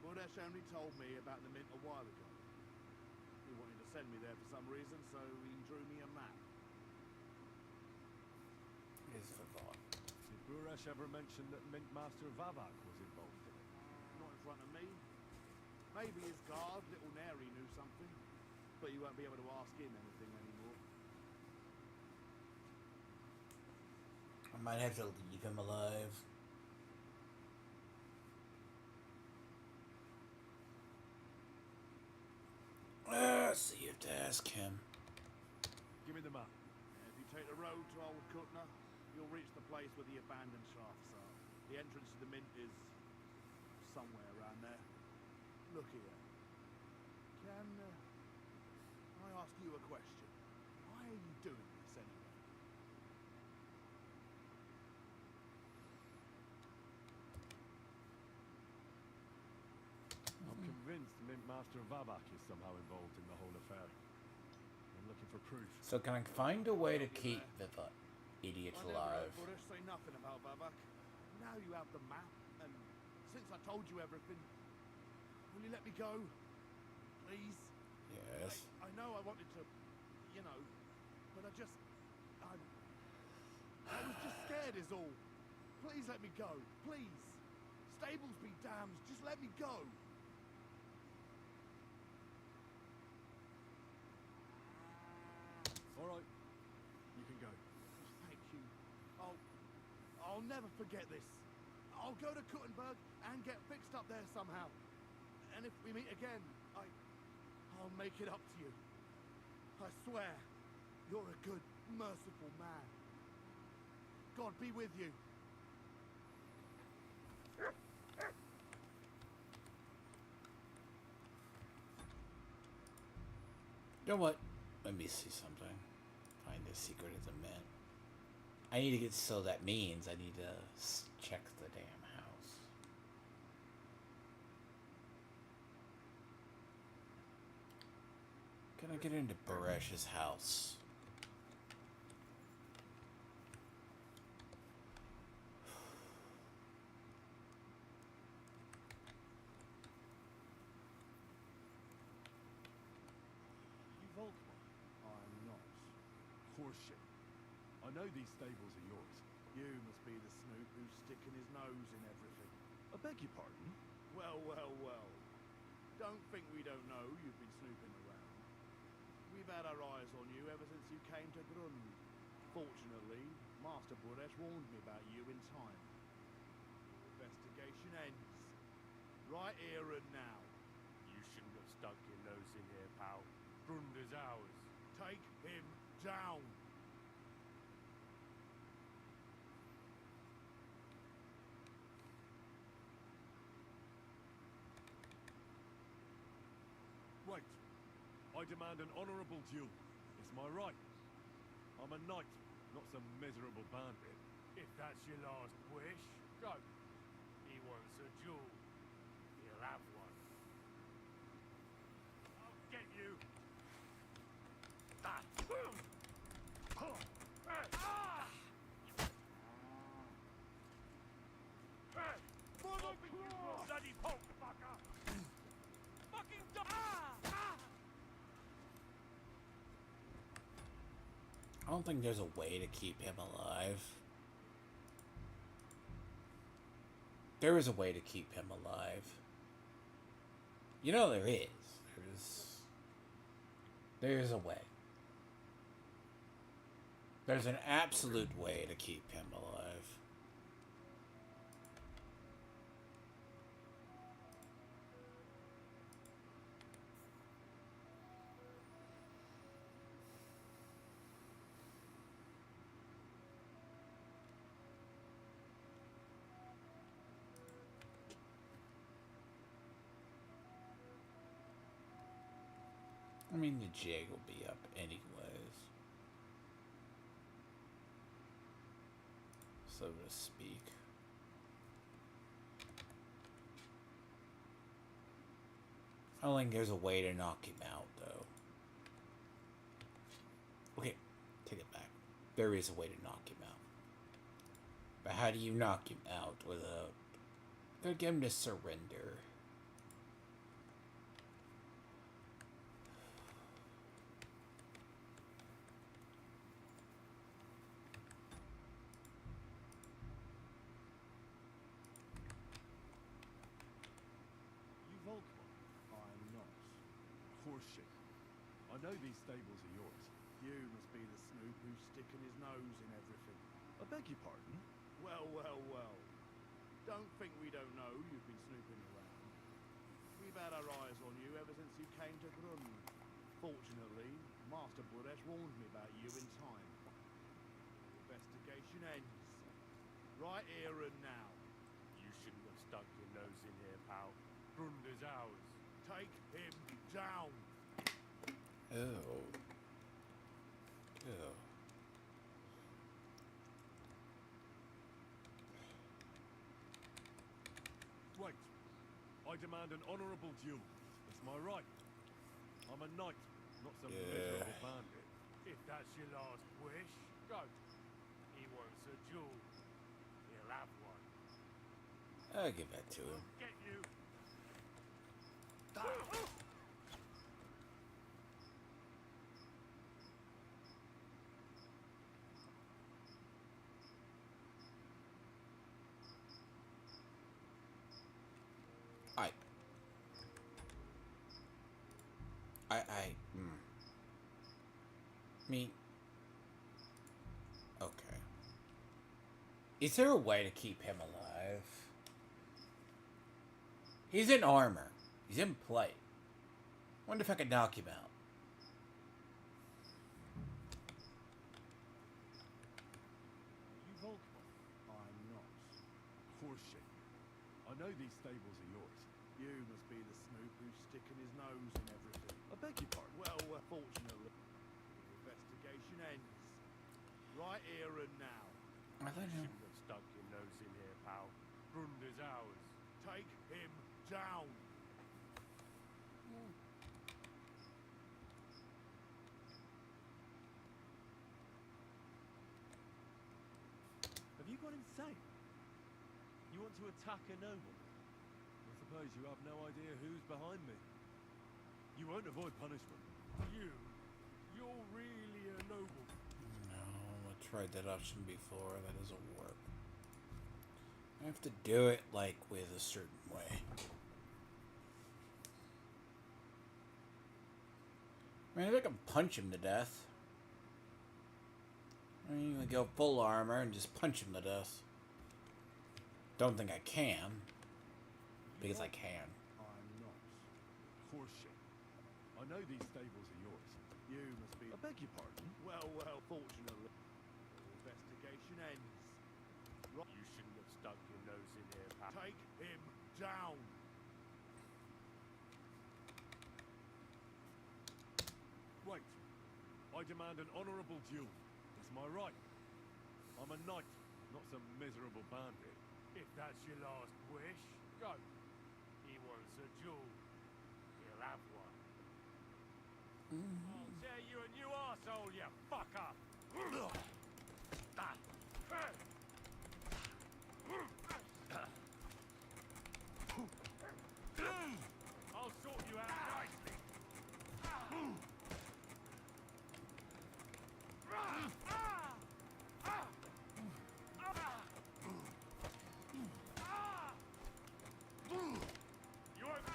Buresh only told me about the mint a while ago. He wanted to send me there for some reason, so he drew me a map. Is the thought. Did Buresh ever mention that Mint Master Vavak was involved in it? Not in front of me. Maybe his guard, Little Neri, knew something. But you won't be able to ask him anything anymore. I might have to leave him alive. See, you have to ask him. Give me the map. If you take the road to Old Kutna, you'll reach the place where the abandoned shafts are. The entrance to the mint is somewhere around there. Look here. Can I ask you a question? Why are you doing this anyway? I'm convinced Mint Master Vavak is somehow involved in the whole affair. I'm looking for proof. So can I find a way to keep the idiot I never alive? heard Buresh say nothing about Vavak. Now you have the map, and since I told you everything, will you let me go? Please? Yes. I know I wanted to, you know, but I I was just scared is all. Please let me go. Please. Stables be damned. Just let me go. All right. You can go. Thank you. I'll never forget this. I'll go to Kuttenberg and get fixed up there somehow. And if we meet again, I'll make it up to you. I swear, you're a good, merciful man. God be with you. You know what? Let me see something. Find the secret of the mint. I need to get, so that means I need to check the damn house. Can I get into Baresh's house? You Volkmar? I'm not. Horseshit. I know these stables are yours. You must be the snoop who's sticking his nose in everything. I beg your pardon? Well, well, well. Don't think we don't know you've been snooping around. We've had our eyes on you ever since you came to Grund. Fortunately, Master Buresh warned me about you in time. Investigation ends. Right here and now. You shouldn't have stuck your nose in here, pal. Grund is ours. Take him down. Right. I demand an honourable duel. It's my right. I'm a knight, not some miserable bandit. If that's your last wish, go. He wants a jewel. He'll have one. I'll get you. Bloody poke fucker! Fucking I don't think there's a way to keep him alive. There is a way to keep him alive. You know there is. There's a way. There's an absolute way to keep him alive. I mean, the jig will be up anyways. So to speak. I don't think there's a way to knock him out, though. Okay, take it back. There is a way to knock him out. But how do you knock him out without... Gotta get him to surrender. I'm not. Horseshit. I know these stables are yours. You must be the snoop who's sticking his nose in everything. I beg your pardon? Well, well, well. Don't think we don't know you've been snooping around. We've had our eyes on you ever since you came to Grund. Fortunately, Master Buresh warned me about you in time. Investigation ends. Right here and now. You shouldn't have stuck your nose in here, pal. Grund is ours. Take him down. Oh. Oh. Right. I demand an honourable duel. It's my right. I'm a knight, not some miserable bandit. If that's your last wish, go. He wants a jewel. He'll have one. I'll give that to him. Get you. mean, okay. Is there a way to keep him alive? He's in armor. He's in plate. Wonder if I could knock him out. You Volkmar? I'm not. Horseshit. I know these stables are yours. You must be the snoop who's sticking his nose in everything. I beg your pardon? Well, fortunately, the investigation ends. Right here and now. I let him. Shouldn't have stuck your nose in here, pal. Brunder's ours. Take him down. Have you gone insane? You want to attack a nobleman? I suppose you have no idea who's behind me. You won't avoid punishment. You're really a noble. No, I tried that option before. That doesn't work. I have to do it, like, with a certain way. I mean, if I can punch him to death. I mean, you can go full armor and just punch him to death. Don't think I can. Because I can. I'm not. Horseshit. I know these stables are yours. You must be... I beg your pardon? Well, fortunately, the investigation ends. Right. You shouldn't have stuck your nose in here, pal. Take him down. Wait. I demand an honourable duel. It's my right. I'm a knight, not some miserable bandit. If that's your last wish, go. He wants a jewel. He'll have one. I'll tear you a new arsehole, you fucker! I'll sort you out nicely. You won't...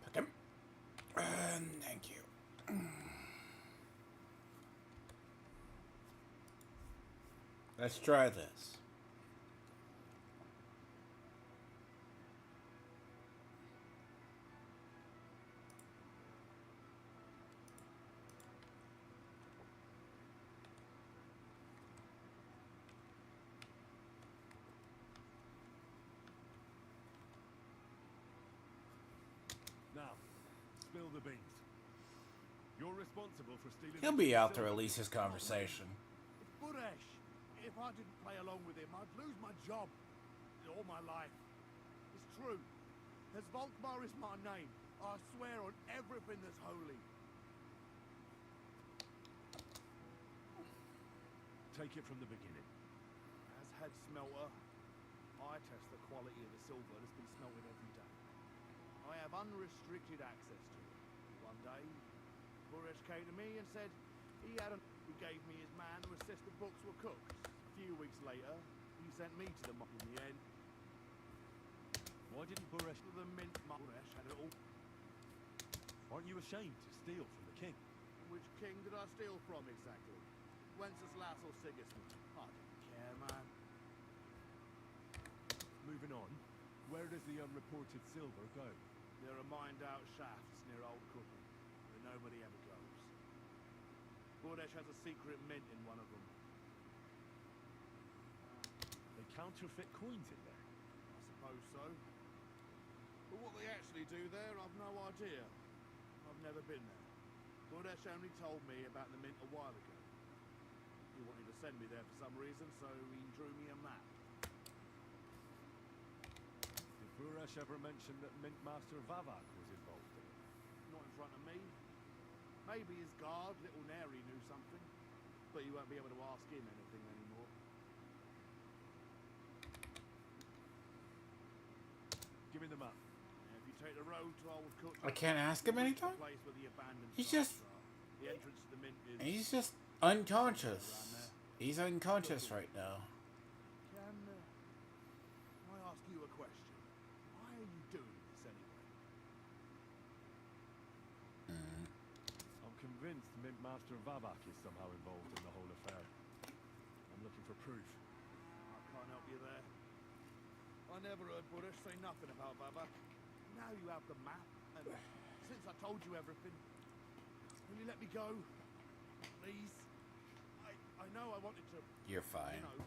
Pick him. Thank you. Let's try this. Now, spill the beans. You're responsible for stealing... He'll be out to release his conversation. It's Buresh. If I didn't play along with him, I'd lose my job. All my life. It's true. As Volkmar is my name, I swear on everything that's holy. Take it from the beginning. As head smelter, I test the quality of the silver that's been smelted every day. I have unrestricted access to it. One day, Buresh came to me and said he gave me his man to assess the books were cooked. A few weeks later, he sent me to the in the end. Why didn't Buresh... The mint Buresh had it all. Aren't you ashamed to steal from the king? Which king did I steal from exactly? Wenceslas or Sigismund? I don't care, man. Moving on, where does the unreported silver go? There are mined-out shafts near Old Cookham, where nobody ever goes. Buresh has a secret mint in one of them. They counterfeit coins in there? I suppose so. But what they actually do there, I've no idea. I've never been there. Buresh only told me about the mint a while ago. He wanted to send me there for some reason, so he drew me a map. Did Buresh ever mention that Mint Master Vavak was involved in it? Not in front of me. Maybe his guard, Little Neri, knew something. But you won't be able to ask him anything anymore. Give me the map. If you take the road to Old Cook... I can't ask him anytime? Place where the abandoned He's sites just are. The entrance to the mint is... He's just unconscious. He's unconscious right now. Can I ask you a question? Why are you doing this anyway? I'm convinced Mint Master Vavak is somehow involved in the whole affair. I'm looking for proof. I can't help you there. I never heard Buddha say nothing about Baba. Now you have the map, and since I told you everything, will you let me go? Please? I know I wanted to... You're fine. You know,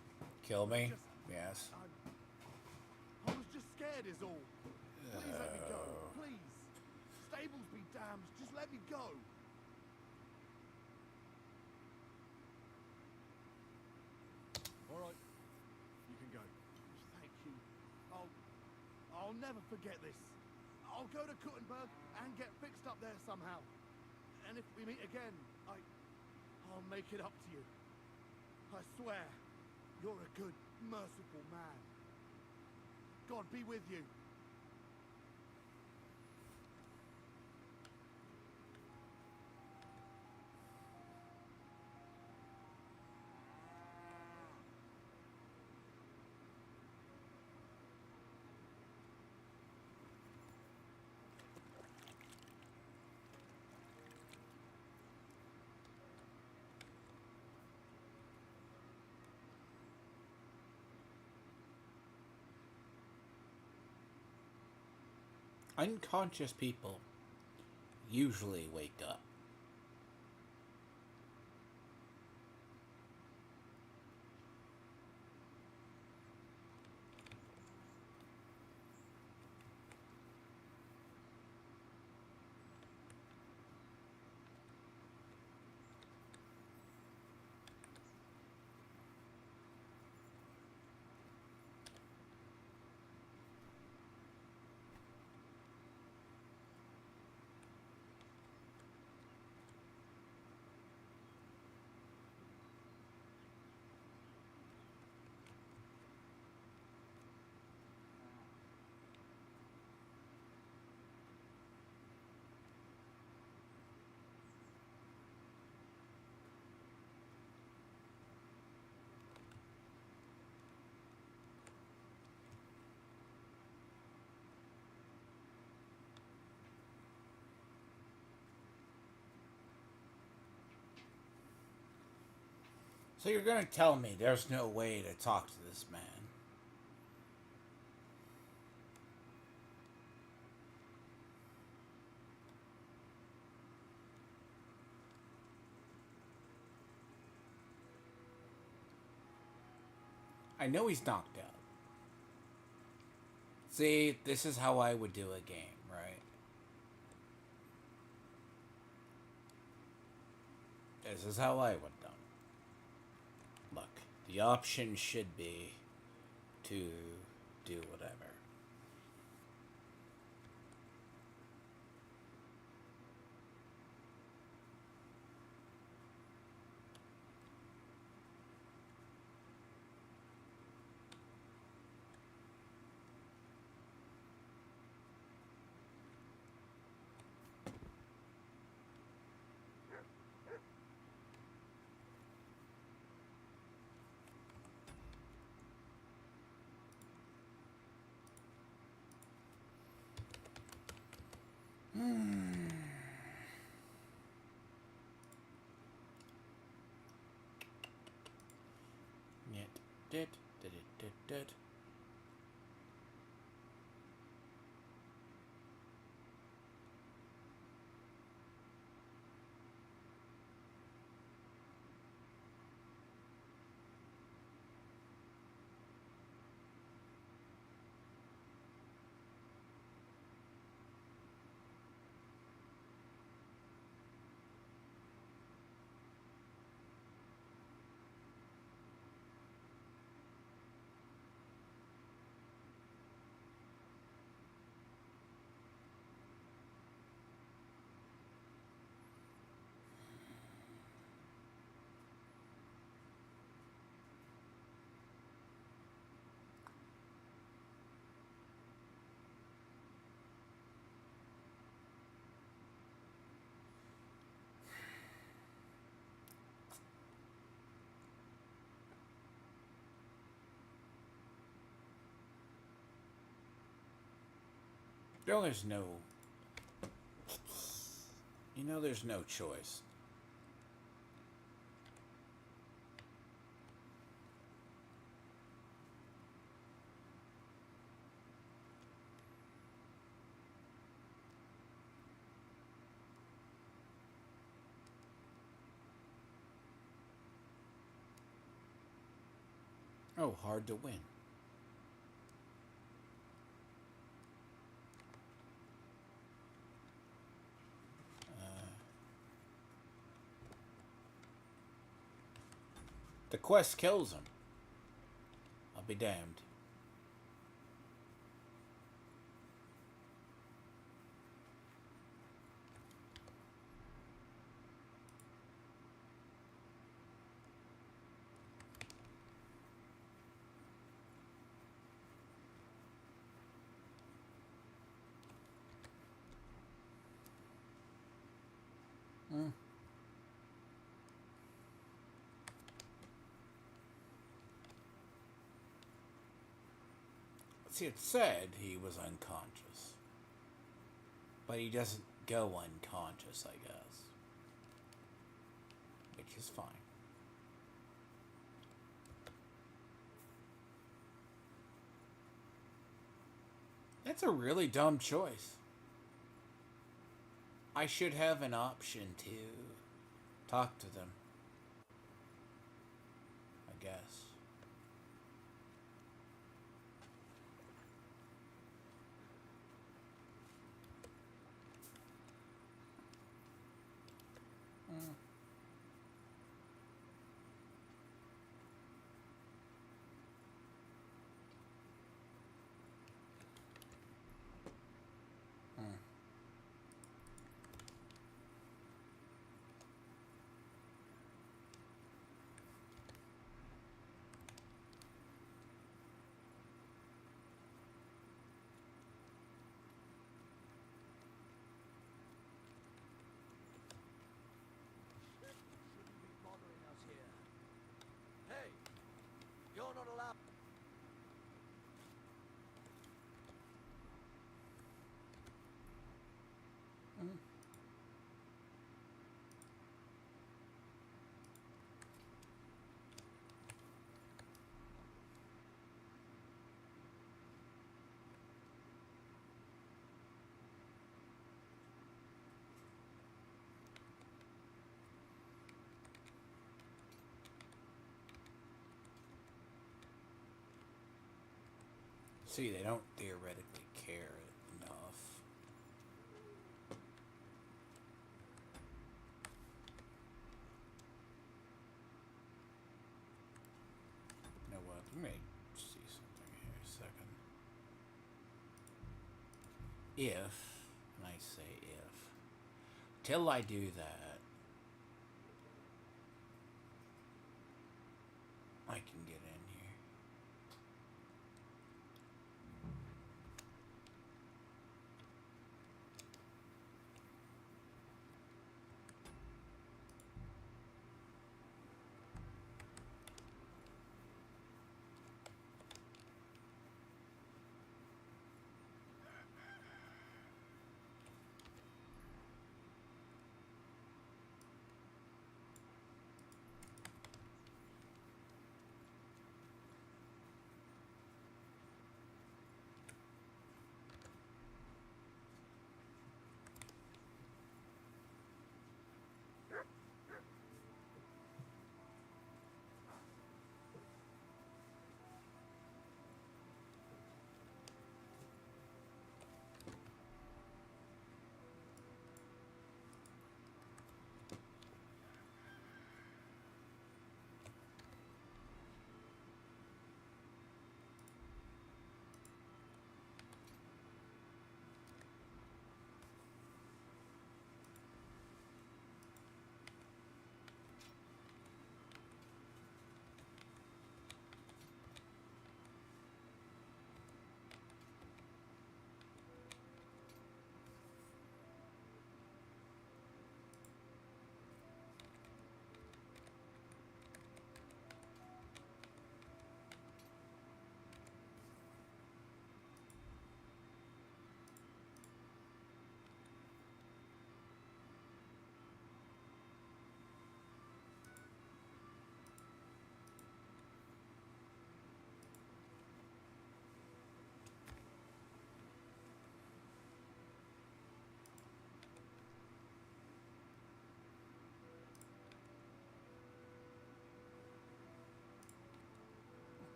Kill me? Yes. I was just scared is all. Please let me go. Please. Stables be damned. Just let me go. All right. You can go. Thank you. I'll never forget this. I'll go to Kuttenberg and get fixed up there somehow. And if we meet again, I'll make it up to you. I swear, you're a good, merciful man. God be with you. Unconscious people usually wake up. So you're going to tell me there's no way to talk to this man? I know he's knocked out. See, this is how I would do a game, right? This is how I would done. Look, the option should be to do whatever. Did. No, there's no... You know there's no choice. Oh, hard to win. The quest kills him. I'll be damned. See, it said he was unconscious. But he doesn't go unconscious, I guess. Which is fine. That's a really dumb choice. I should have an option to talk to them. I guess. Hey, you're not allowed. See, they don't theoretically care enough. You know what? Let me see something here a second. If, and I say if, till I do that, I can get in here.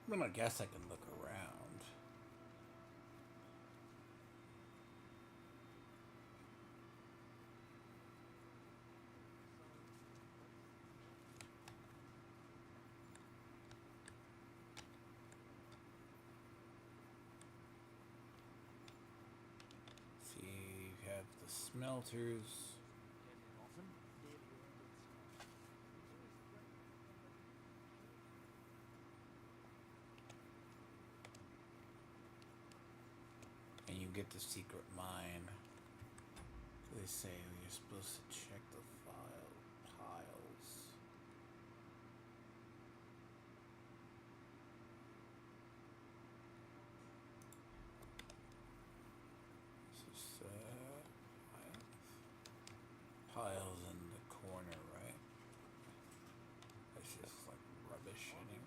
I mean, I guess I can look around. See, you have the smelters. And you get the secret mine. They say you're supposed to check the piles. This is piles in the corner, right? That's just like rubbish in here.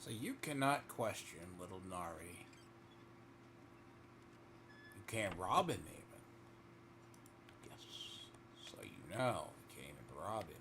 So you cannot question little Nari. You can't rob him even. Yes. So you know you can't even rob him.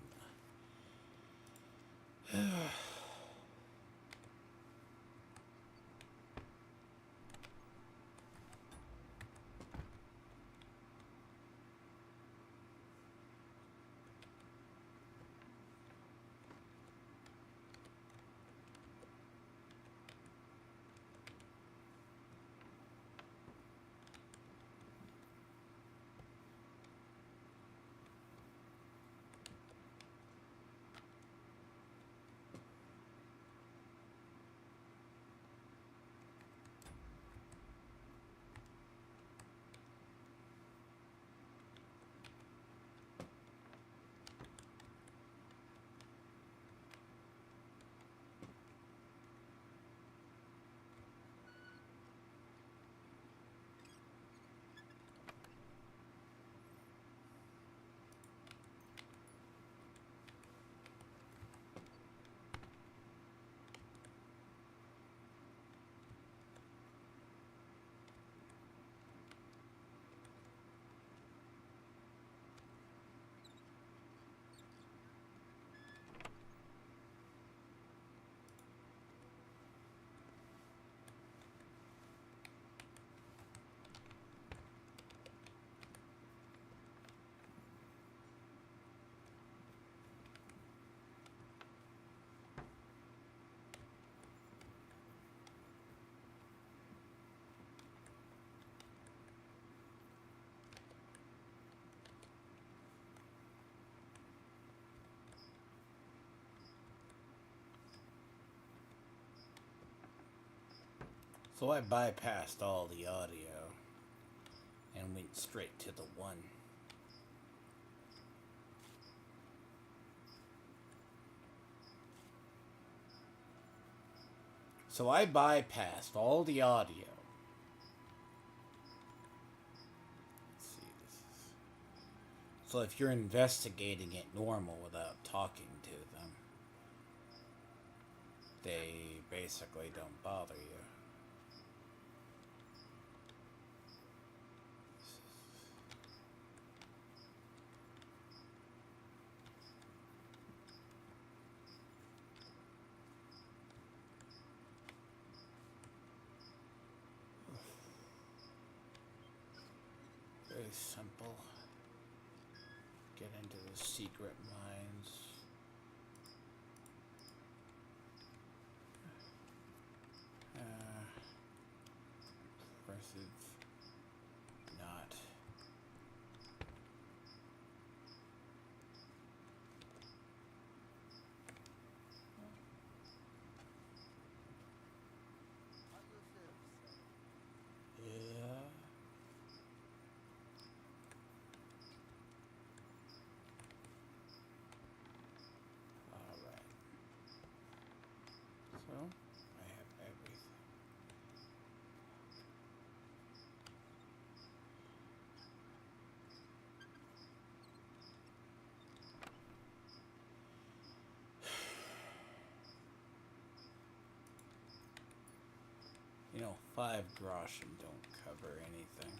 So I bypassed all the audio and went straight to the one. So I bypassed all the audio. Let's see, this is So if you're investigating it normal without talking to them, they basically don't bother you. Very simple. Get into the secret mines. Impressive. Not. Yeah. Alright. So, I have everything. You know, 5 groschen don't cover anything.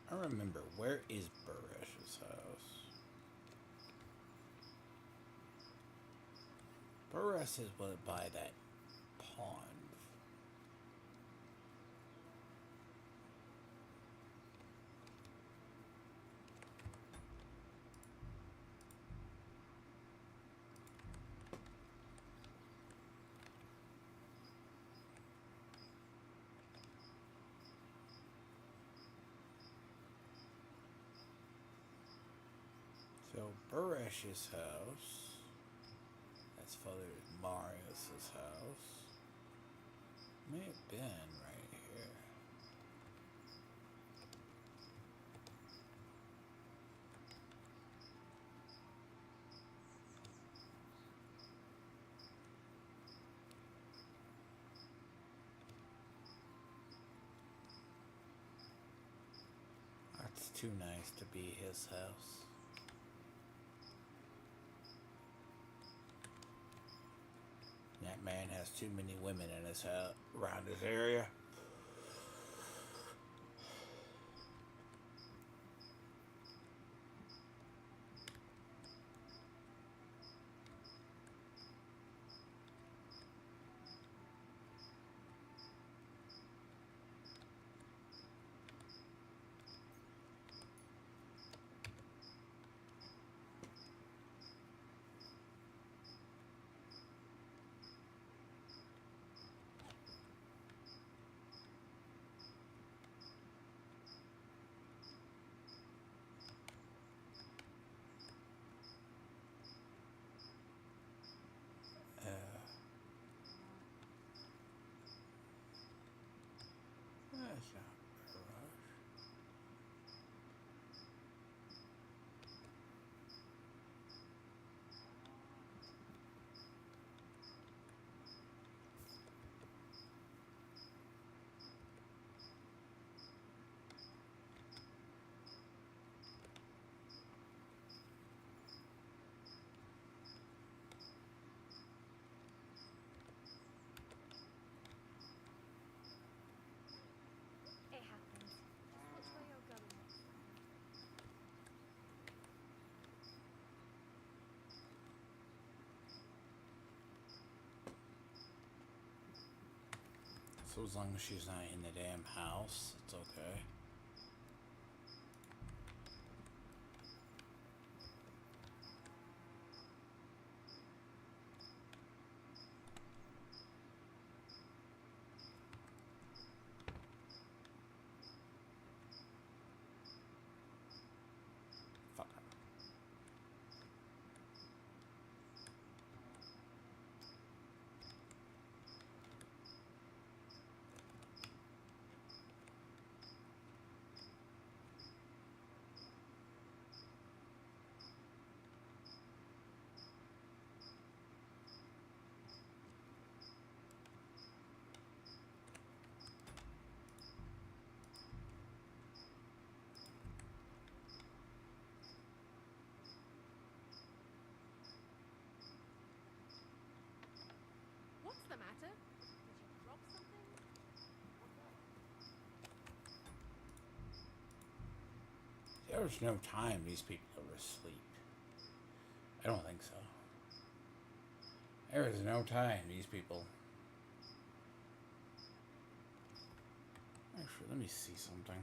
I remember, where is Baresh's house? Baresh is by that pond. So Baresh's house. That's Father Marius's house. May have been right here. That's too nice to be his house. That man has too many women in his house, around his area. So as long as she's not in the damn house, it's okay. What's the matter? Did you drop something? There's no time these people are asleep. I don't think so. There is no time these people. Actually, let me see something.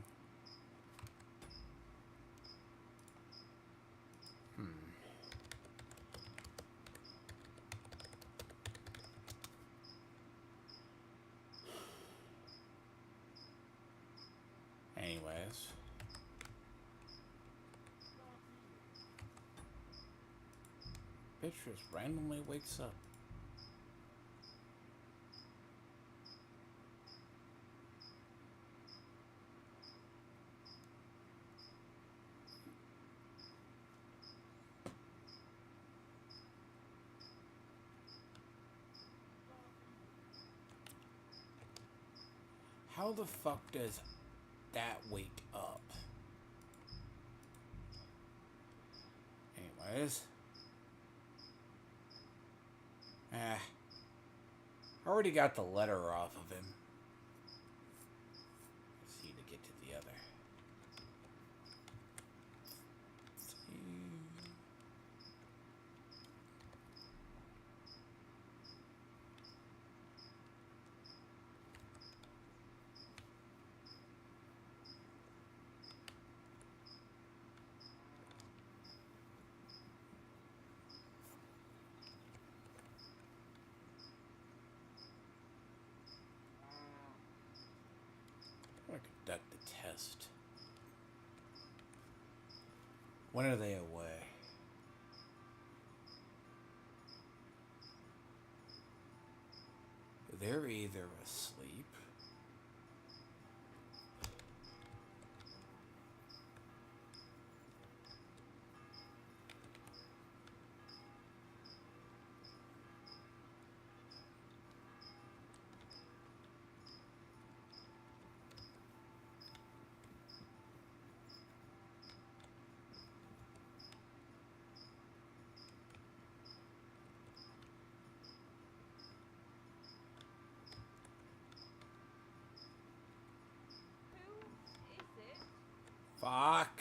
Anyways. Bitch just randomly wakes up. How the fuck does that wake up? Anyways. I already got the letter off of him. Let's see to get to the other. I conduct the test. When are they away? They're either asleep. Fuck.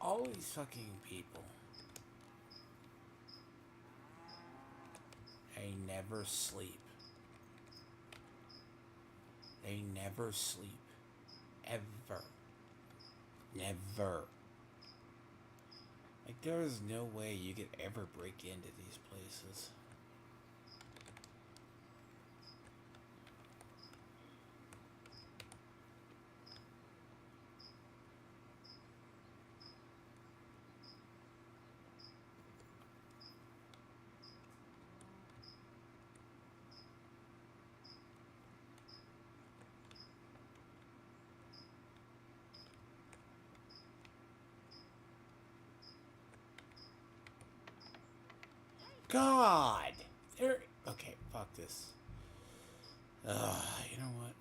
All these fucking people. They never sleep. They never sleep. Ever. Never. Like, there is no way you could ever break into these places. God! There. Okay, fuck this. You know what?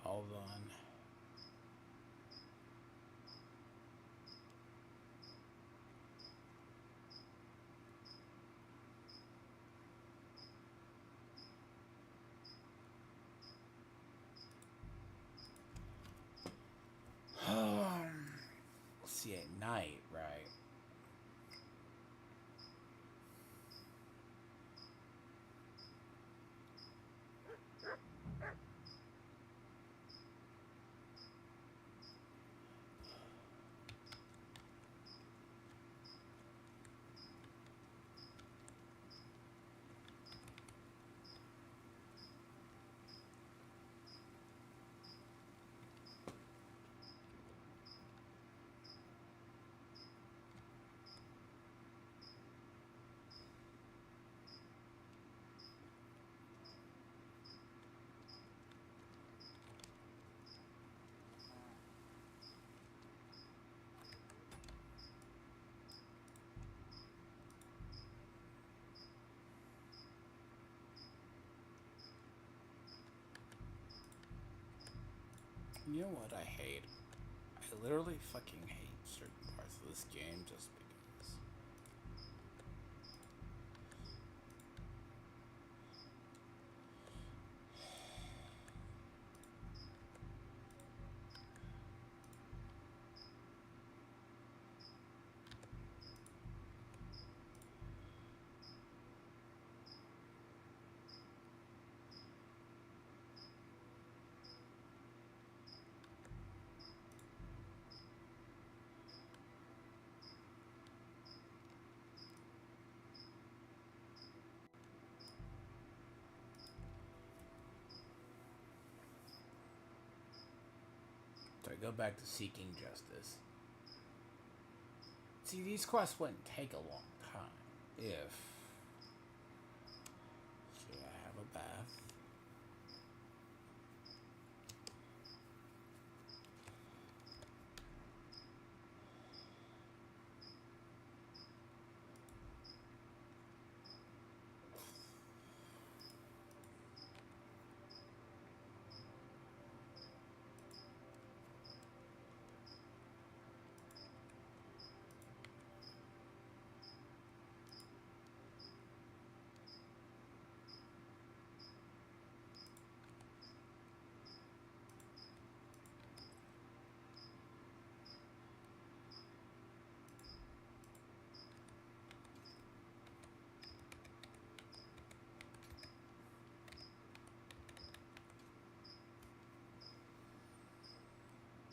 Hold on. night, right? You know what I hate? I literally fucking hate certain parts of this game just because. So I go back to seeking justice. See, these quests wouldn't take a long time if... See, I have a bath.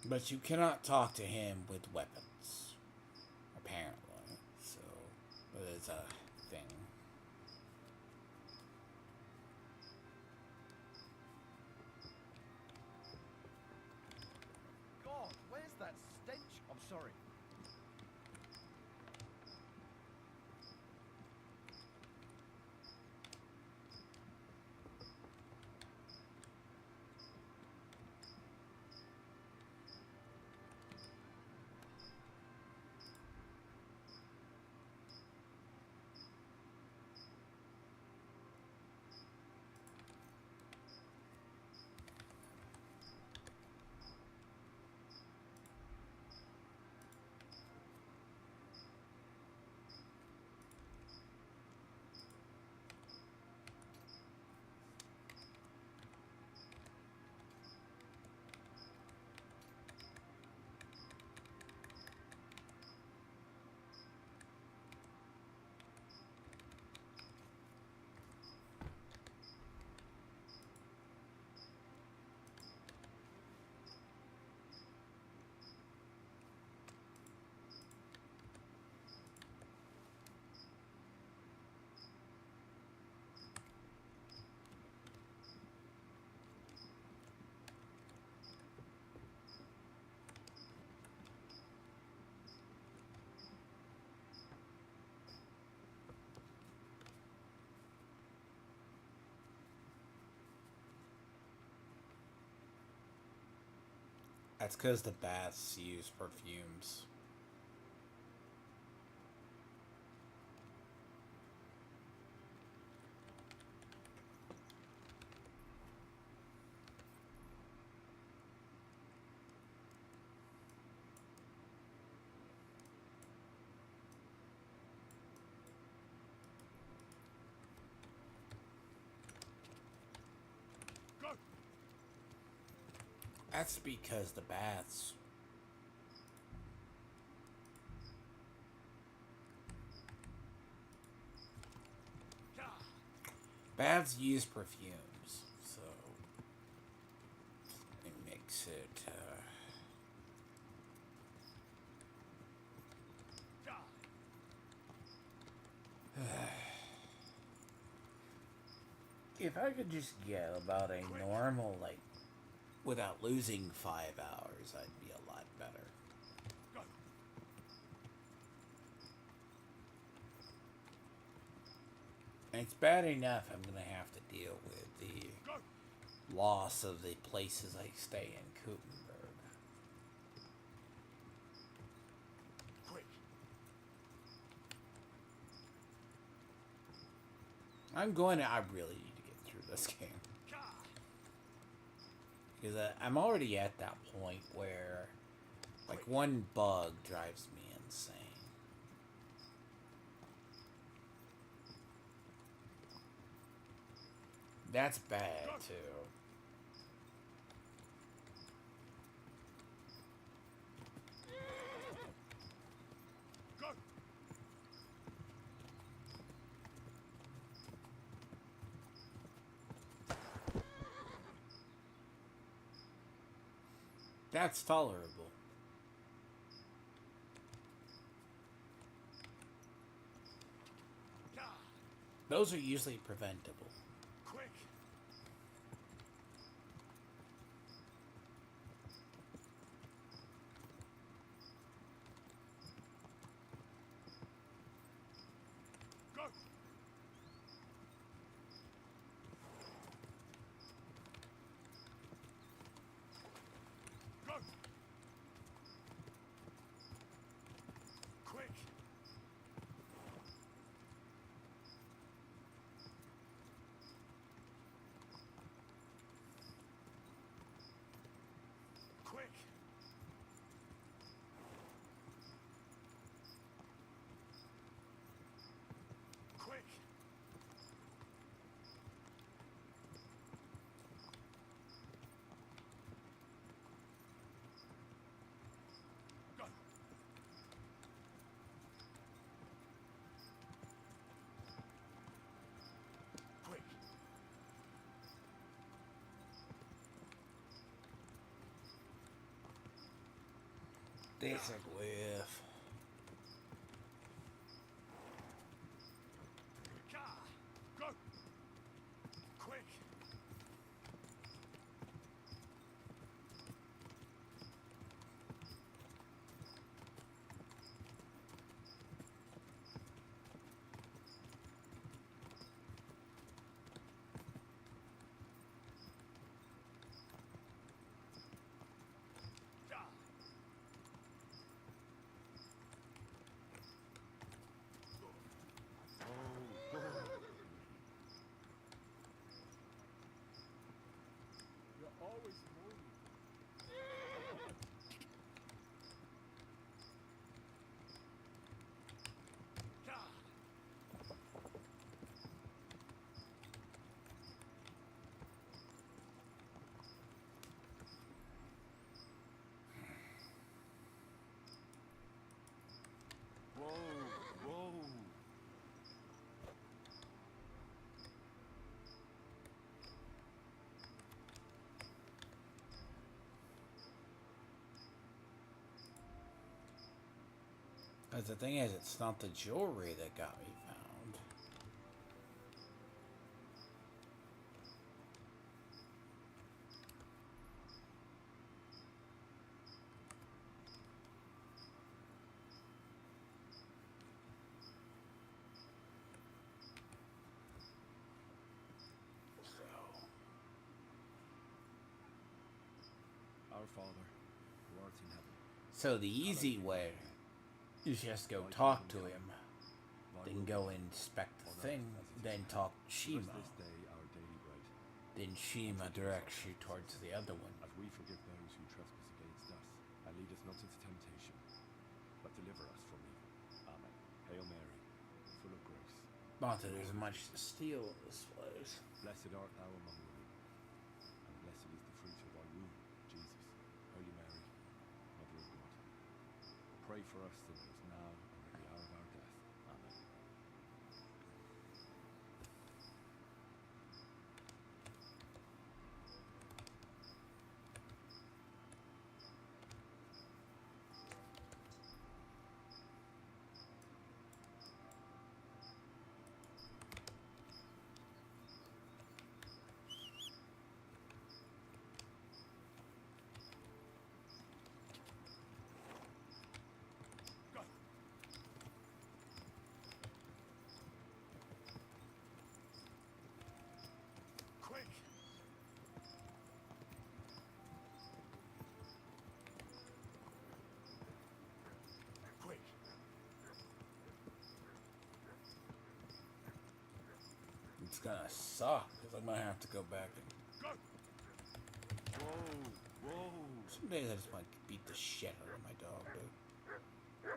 But you cannot talk to him with weapons, apparently. So, but it's a thing. God, where's that stench? I'm sorry. That's because the baths use perfumes. That's because the baths Baths use perfumes, so it makes it. If I could just get about a normal, like, without losing 5 hours, I'd be a lot better. And it's bad enough I'm gonna have to deal with the loss of the places I stay in Kutenberg. I really need to get through this game. Because I'm already at that point where, like, one bug drives me insane. That's bad, too. That's tolerable. Those are usually preventable. Quick! Go! Go! Quick! Quick! Quick! Go! Quick! Basic whiff. Go! Quick! You're always moving. Whoa, whoa. But the thing is, it's not the jewelry that got me found. Our Father, who art in heaven. So the easy way is just go talk to him, then go inspect the thing, then talk to Shima. This day our daily bread. Then Shima directs you towards the other one. As we forgive those who trespass against us, and lead us not into temptation, but deliver us from evil. Amen. Hail Mary, full of grace. Not that there's much to steal in this place. Blessed art thou among women, and blessed is the fruit of thy womb, Jesus. Holy Mary, Mother of God, pray for us sinners now and at the hour of our death. Amen. It's gonna suck because I'm gonna have to go back and. Whoa, whoa. Some days I just want to beat the shit out of my dog, dude.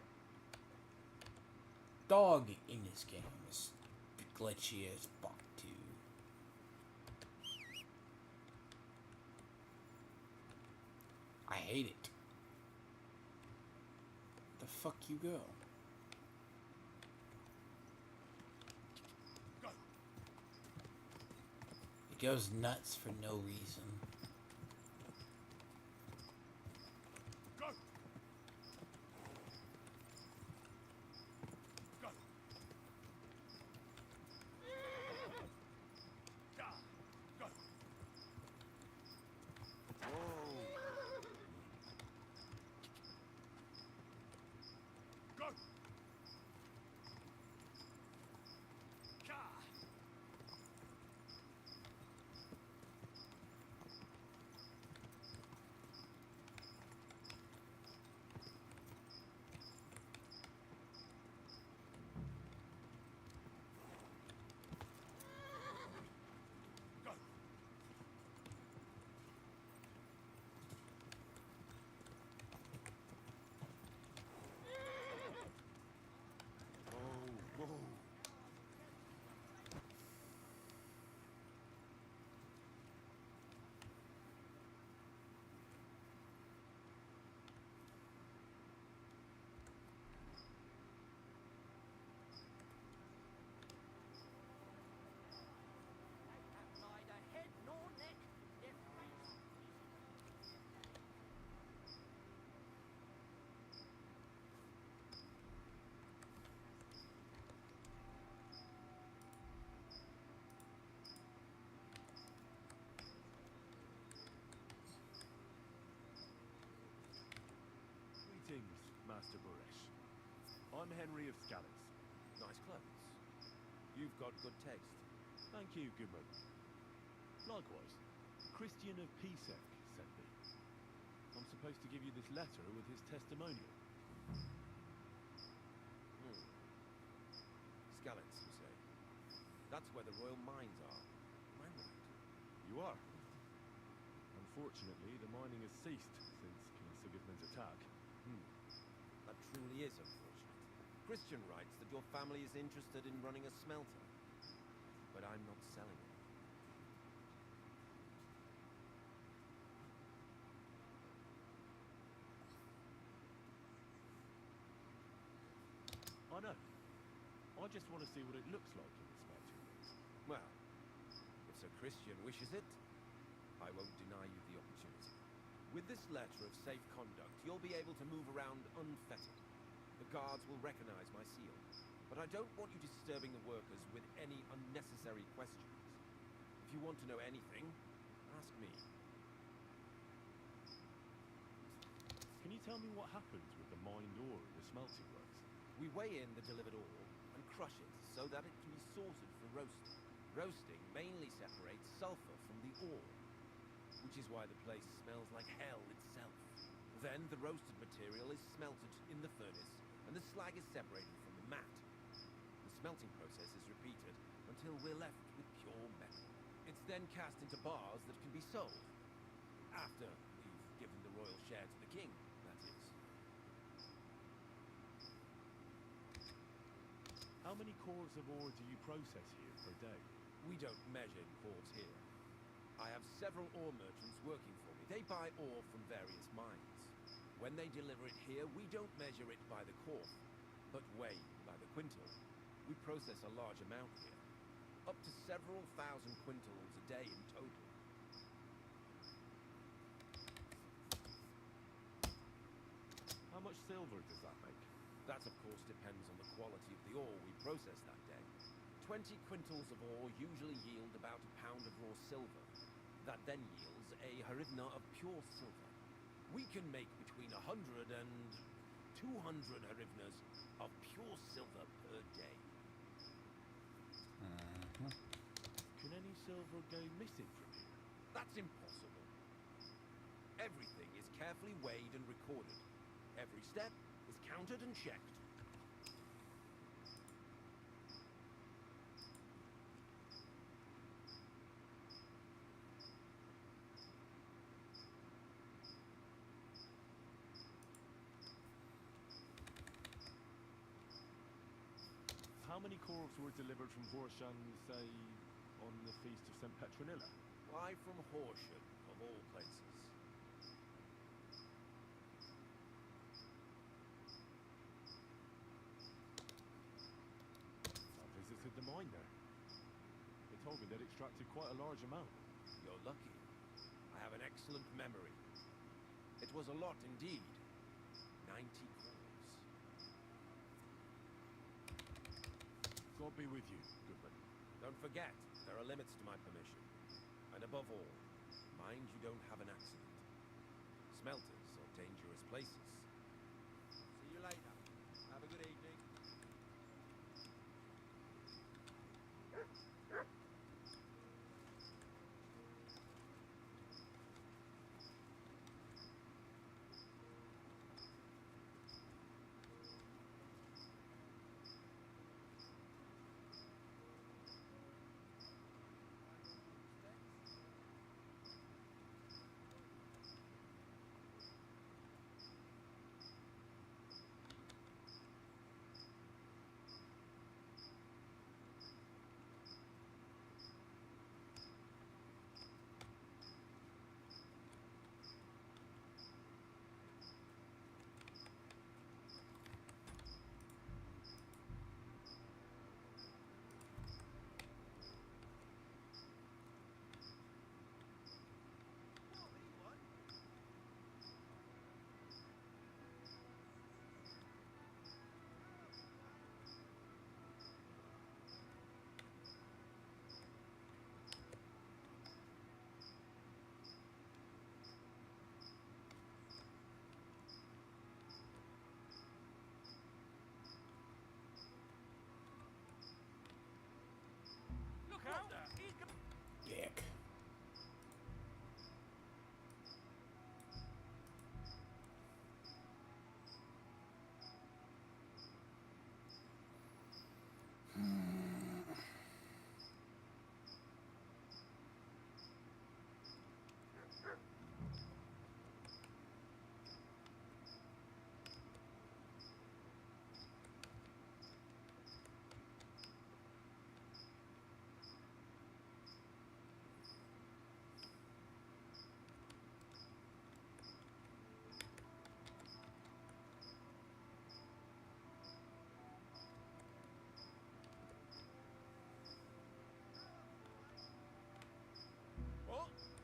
Dog in this game is glitchy as fuck, too. I hate it. The fuck you go? It goes nuts for no reason. Greetings, Master Boresh. I'm Henry of Scallis. Nice clothes. You've got good taste. Thank you, goodman. Likewise, Christian of Pisek sent me. I'm supposed to give you this letter with his testimonial. Scallis, you say? That's where the royal mines are. Am I right? You are. Unfortunately, the mining has ceased since King Sigismund's attack. That truly is unfortunate. Christian writes that your family is interested in running a smelter. But I'm not selling it. I know. I just want to see what it looks like in the smelting rooms. Well, if Sir Christian wishes it, I won't deny you the opportunity. With this letter of safe conduct, you'll be able to move around unfettered. The guards will recognize my seal. But I don't want you disturbing the workers with any unnecessary questions. If you want to know anything, ask me. Can you tell me what happens with the mined ore in the smelting works? We weigh in the delivered ore and crush it so that it can be sorted for roasting. Roasting mainly separates sulfur from the ore, which is why the place smells like hell itself. Then the roasted material is smelted in the furnace, and the slag is separated from the matte. The smelting process is repeated until we're left with pure metal. It's then cast into bars that can be sold. After we've given the royal share to the king, that is. How many cores of ore do you process here per day? We don't measure in cores here. I have several ore merchants working for me. They buy ore from various mines. When they deliver it here, we don't measure it by the core, but weigh by the quintal. We process a large amount here, up to several thousand quintals a day in total. How much silver does that make? That, of course, depends on the quality of the ore we process that day. 20 quintals of ore usually yield about a pound of raw silver. That then yields a hryvnia of pure silver. We can make between 100 and 200 hryvnias of pure silver per day. Can any silver go missing from here? That's impossible. Everything is carefully weighed and recorded. Every step is counted and checked. How many corves were delivered from Horsham, say, on the feast of St. Petronilla? Why from Horsham, of all places? I visited the mine there. They told me they'd extracted quite a large amount. You're lucky. I have an excellent memory. It was a lot indeed. 90 corves. God be with you, goodman. Don't forget, there are limits to my permission. And above all, mind you don't have an accident. Smelters are dangerous places. See you later. Have a good evening. Look out! Dick.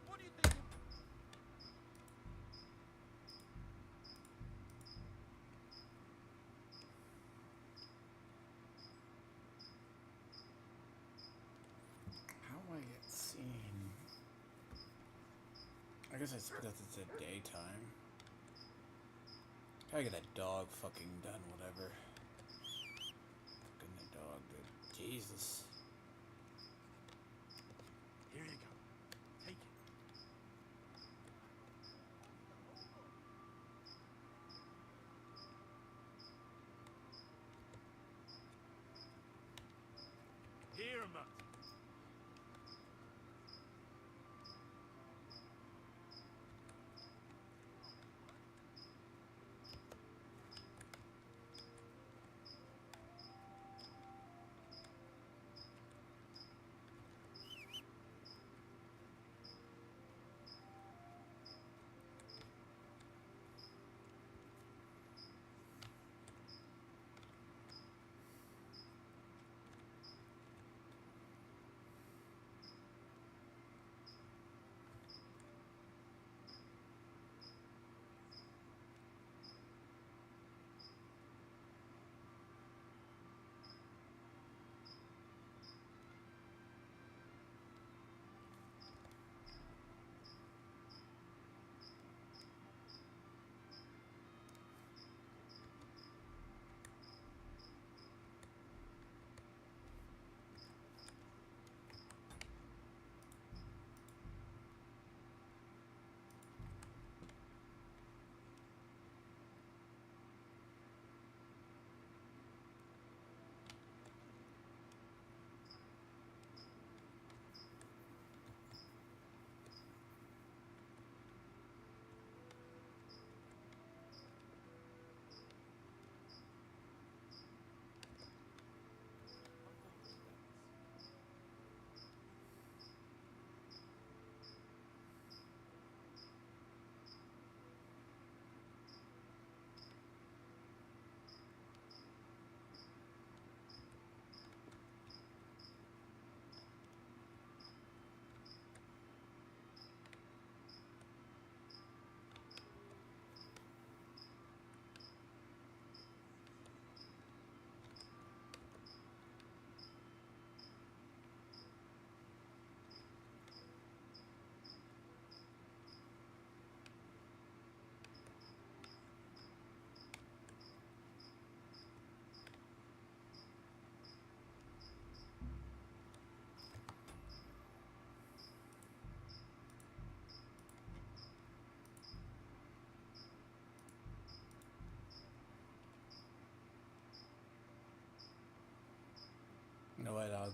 What do you think? How do I get seen? I guess it's because it's a daytime. Gotta get that dog fucking done, whatever. Fucking the dog, dude. Jesus. Here you go. Take it. Here, Mutt.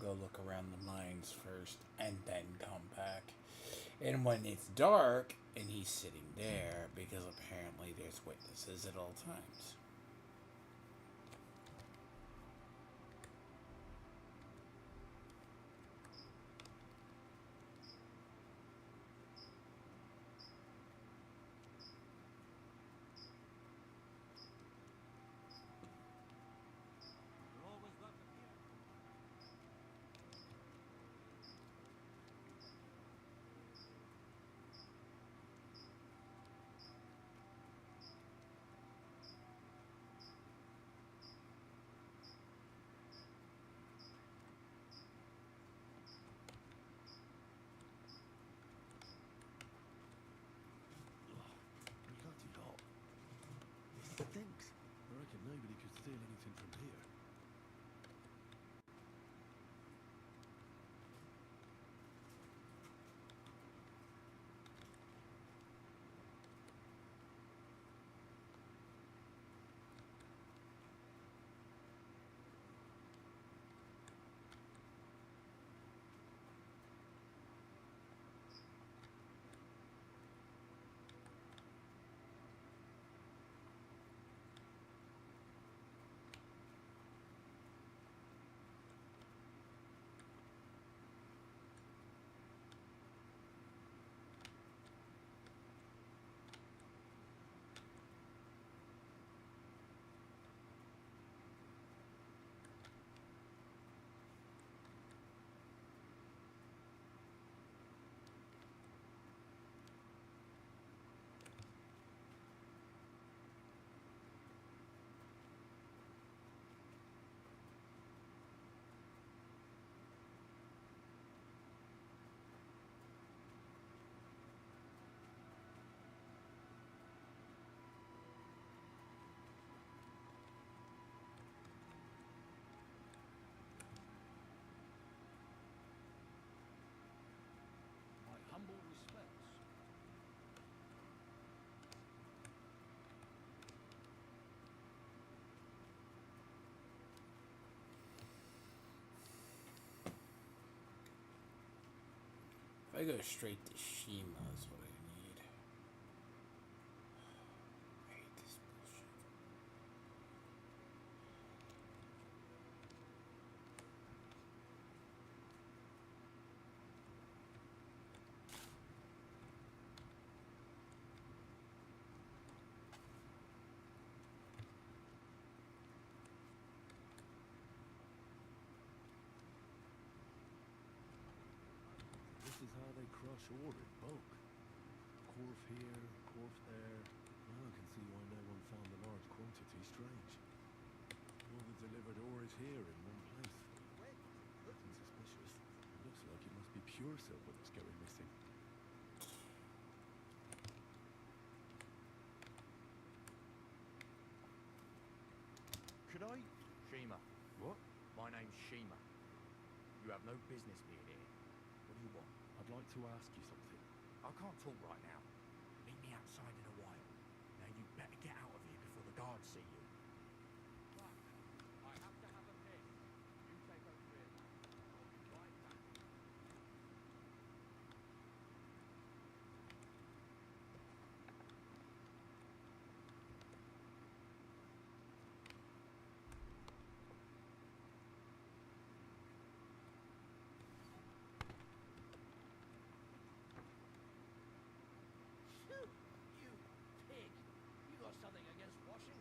go look around the mines first and then come back. And when it's dark and he's sitting there, because apparently there's witnesses at all times. Bloody hot. It stinks. I reckon nobody could steal anything from here. My humble respects. If I go straight to Shima is what I need. I hate this bullshit. This is how they crush ore in bulk. Quarf here, quarf there. Now I can see why no one found the large quantity strange. All the delivered ore is here in one place. Nothing suspicious. It looks like it must be pure silver that's going missing. Could I? Shima. What? My name's Shima. You have no business being here. What do you want? I'd like to ask you something. I can't talk right now. Meet me outside in a while. Now you better get out of here before the guards see you. But I have to have a piss. You take over here. I'll be right back. Phew, you pig. You got something against washing?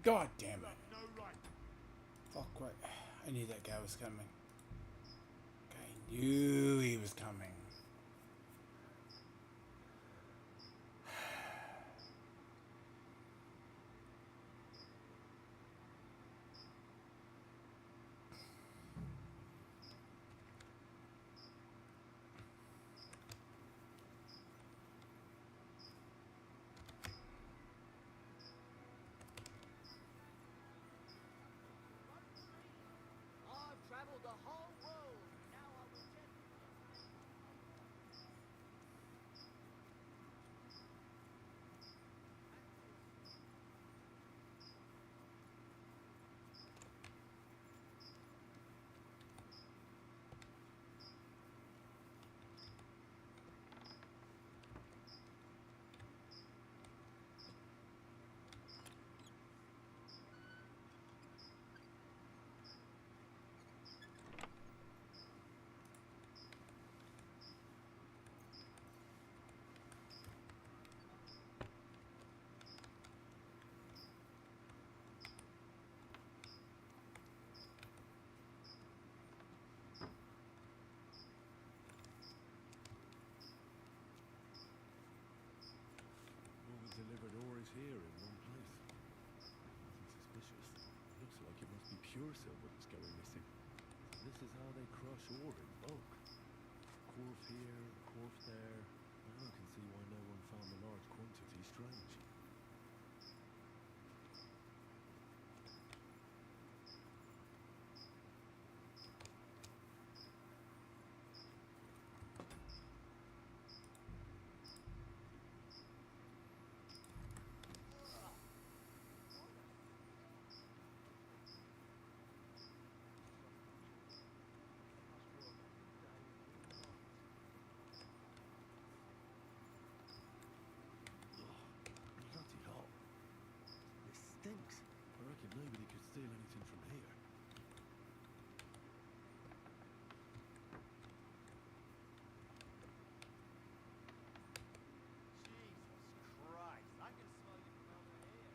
God damn it. No right. Fuck right. I knew that guy was coming. I knew he was coming. pure silver that's going missing. This is how they crush ore in bulk. Quarf here, quarf there. Now I can see why no one found the large quantity strange. Bloody hot. This stinks. I reckon nobody could steal anything from here. Jesus Christ, I can smell you from over here.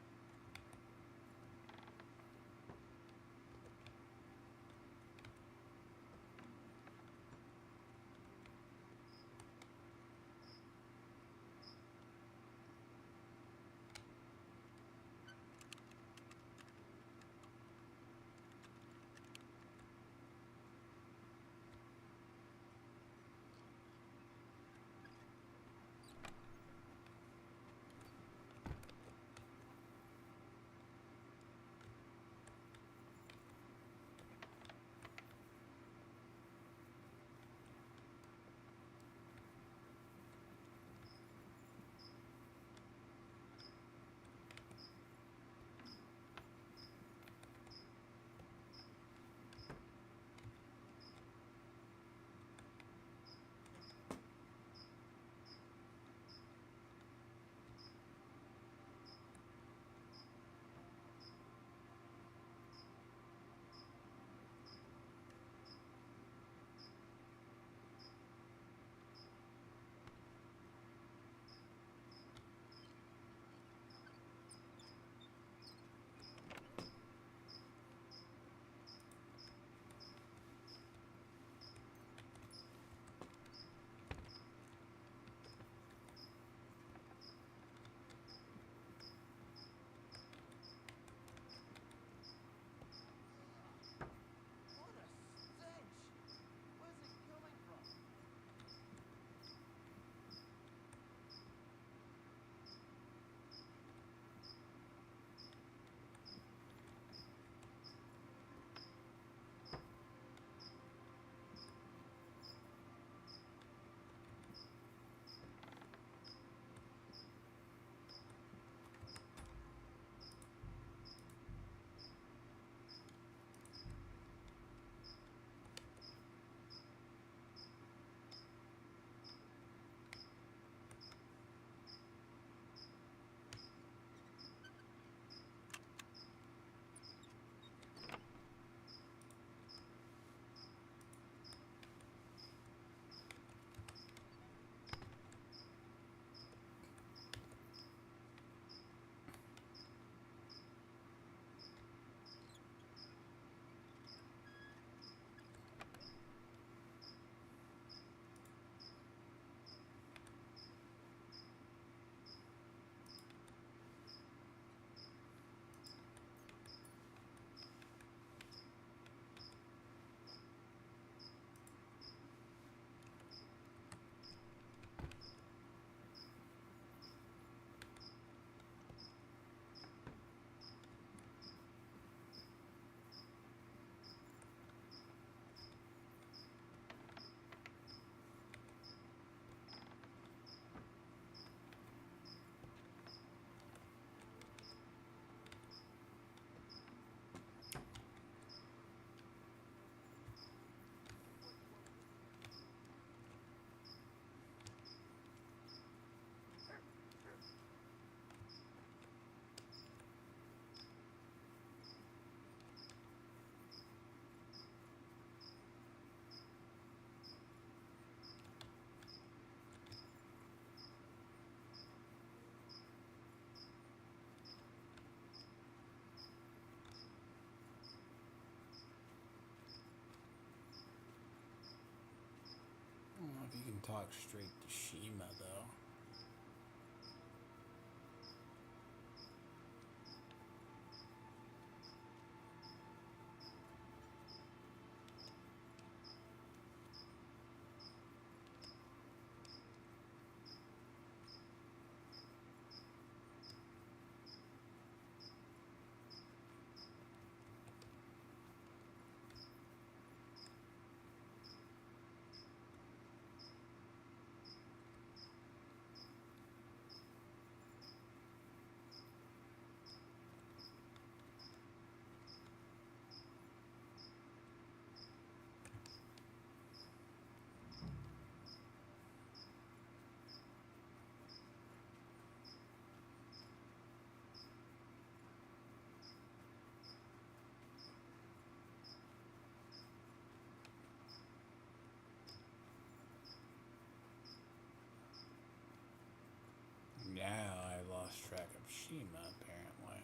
What a stench! Where's it coming from? I don't know if you can talk straight to Shima, though. Hiroshima, apparently.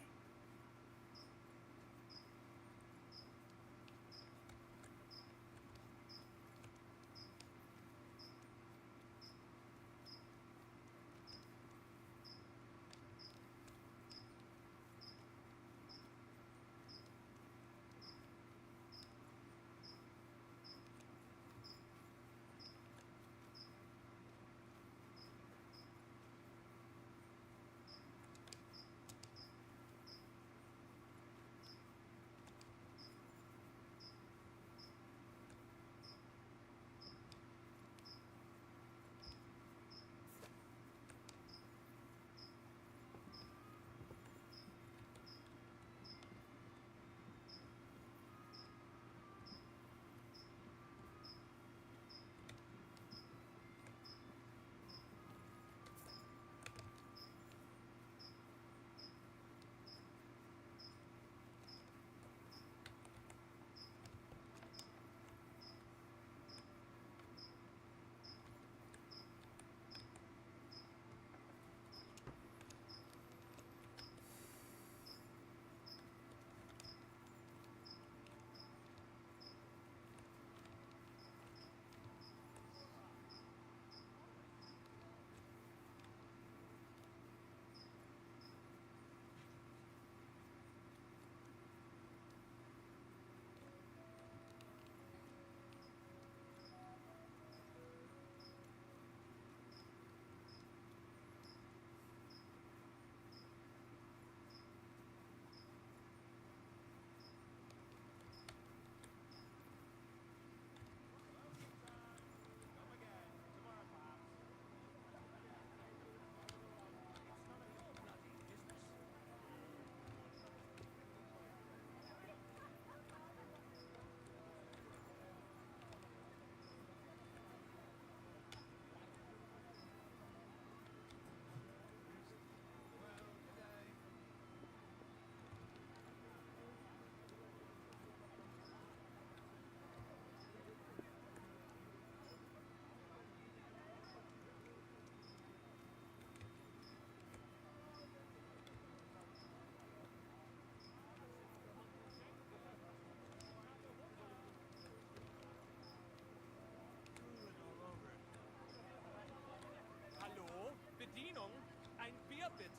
Hallo, Bedienung, ein Bier bitte.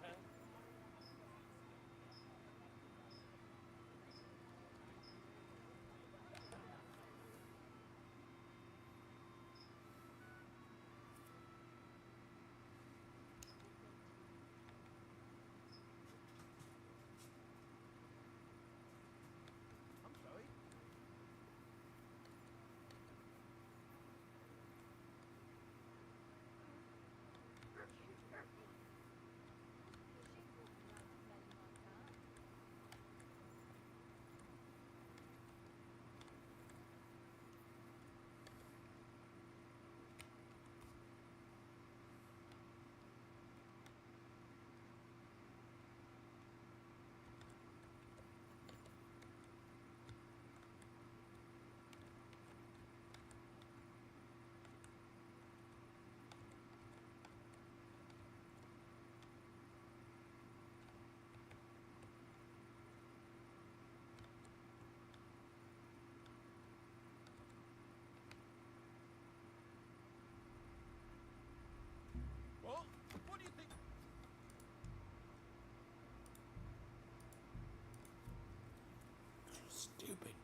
I'm sorry. Well, what do you think? Stupid.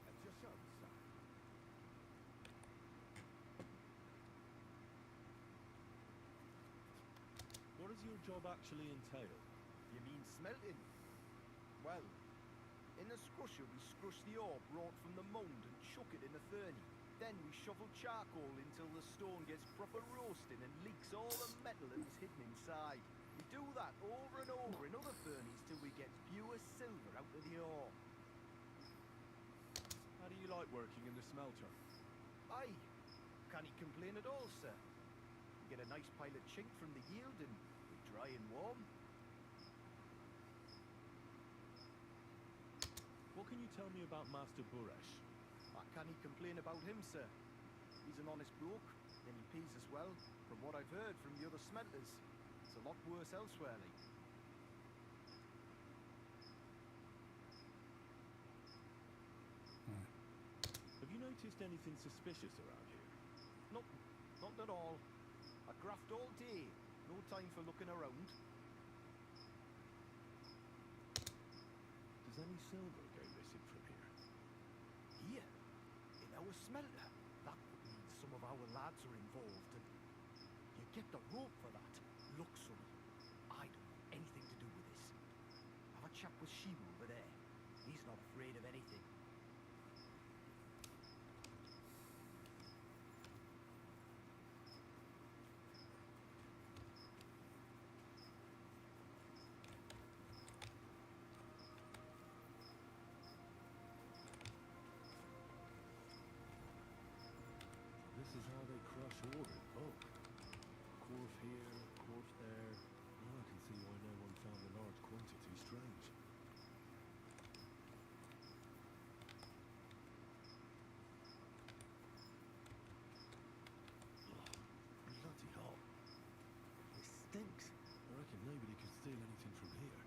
That's your son, son. What does your job actually entail? You mean smelting? Well, in the scrusher we scrush the ore brought from the mound and chuck it in the furnace. Then we shovel charcoal until the stone gets proper roasting and leaks all the metal that was hidden inside. We do that over and over in other furnaces till we get pure silver out of the ore. How do you like working in the smelter? Aye, can't complain at all, sir. We get a nice pile of chink from the yield and we're dry and warm. What can you tell me about Master Buresh? I can't complain about him, sir. He's an honest bloke, and he pays us well, from what I've heard from the other smelters. It's a lot worse elsewhere, like. Have you noticed anything suspicious around here? Not at all. I graft all day, no time for looking around. Does any silver go missing from here? Here, in our smelter, that would mean some of our lads are involved, and you get the rope for that. Look, son, I don't want anything to do with this. Have a chat with Shima over there. He's not afraid of anything. This is how they crush ore in bulk. Quarf here, quarf there. Now I can see why no one found a large quantity strange. Bloody hot. It stinks. I reckon nobody could steal anything from here.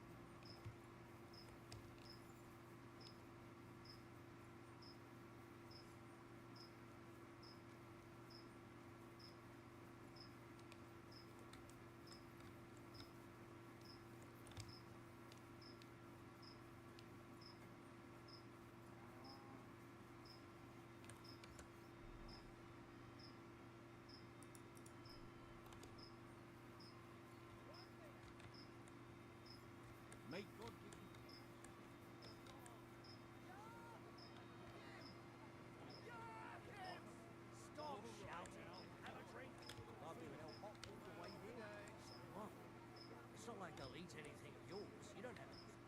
May God give you... Stop shouting. Have a drink. I'll be an hot all the way here. What? It's not like they'll eat anything of yours. You don't have anything.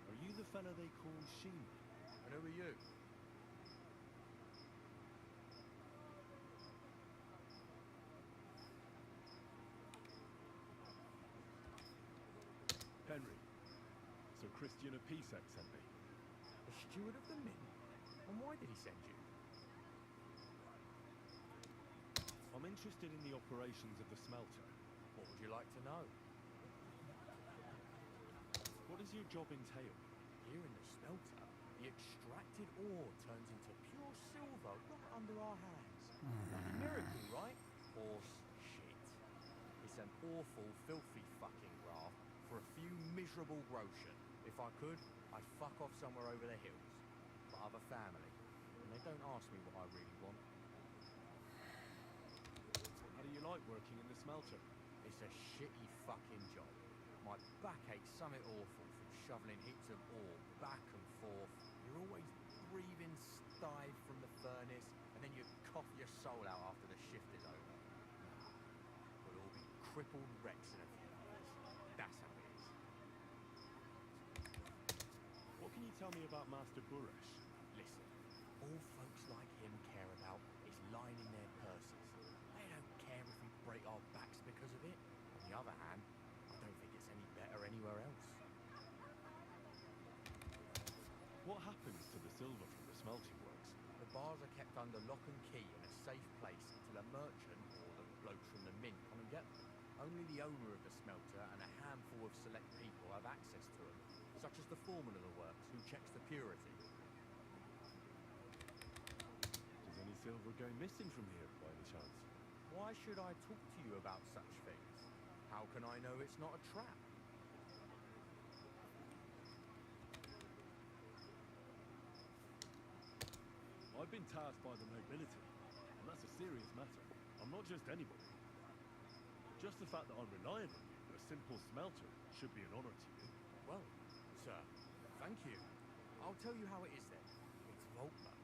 Are you the fella they call Shima? And who are you? Henry. So Christian of Pisek sent me. The steward of the Min? And why did he send you? I'm interested in the operations of the smelter. What would you like to know? What does your job entail? Here in the smelter, the extracted ore turns into pure silver right under our hands. Like a miracle, right? Horse shit. It's an awful, filthy fucking graft for a few miserable groschen. If I could, I'd fuck off somewhere over the hills. But I've a family, and they don't ask me what I really want. How do you like working in the smelter? It's a shitty fucking job. My back aches something awful from shoveling heaps of ore back and forth. You're always breathing stive from the furnace, and then you cough your soul out after the shift is over. We'll all be crippled wrecks in a few years. That's how it is. What can you tell me about Master Buresh? Listen, all folks like him care about is lining their purses. They don't care if we break our backs because of it. On the other hand, I don't think it's any better anywhere else. What happens to the silver from the smelting works? The bars are kept under lock and key in a safe place until a merchant or the blokes from the mint come and get them. Only the owner of the smelter and a handful of select people have access to them, such as the foreman of the works who checks the purity. Does any silver go missing from here by any chance? Why should I talk to you about such things? How can I know it's not a trap? I've been tasked by the nobility, and that's a serious matter. I'm not just anybody. Just the fact that I'm relying on you, a simple smelter, should be an honor to you. Well, sir, thank you. I'll tell you how it is then. It's Volkmar.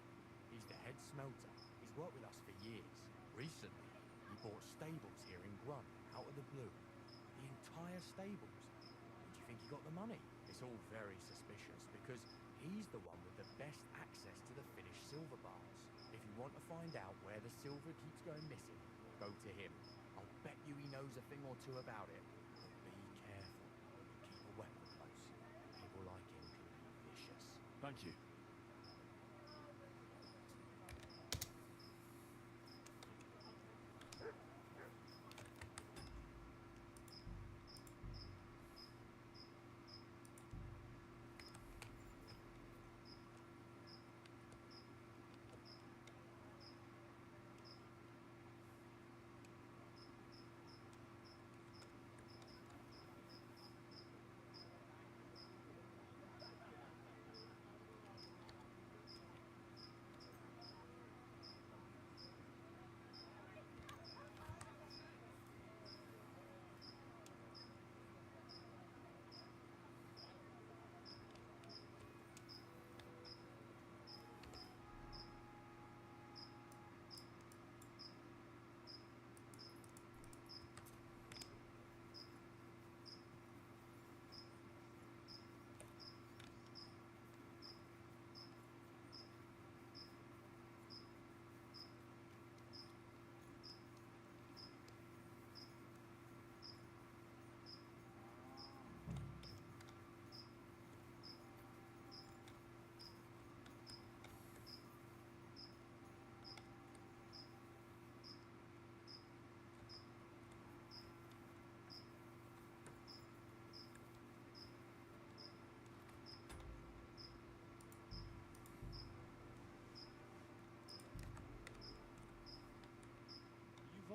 He's the head smelter. He's worked with us for years. Recently, he bought stables here in Grun, out of the blue. The entire stables. Where do you think he got the money? It's all very suspicious because he's the one with the best access to the finished silver bars. If you want to find out where the silver keeps going missing, go to him. I'll bet you he knows a thing or two about it. But be careful. Keep a weapon close. People like him can be vicious. Thank you.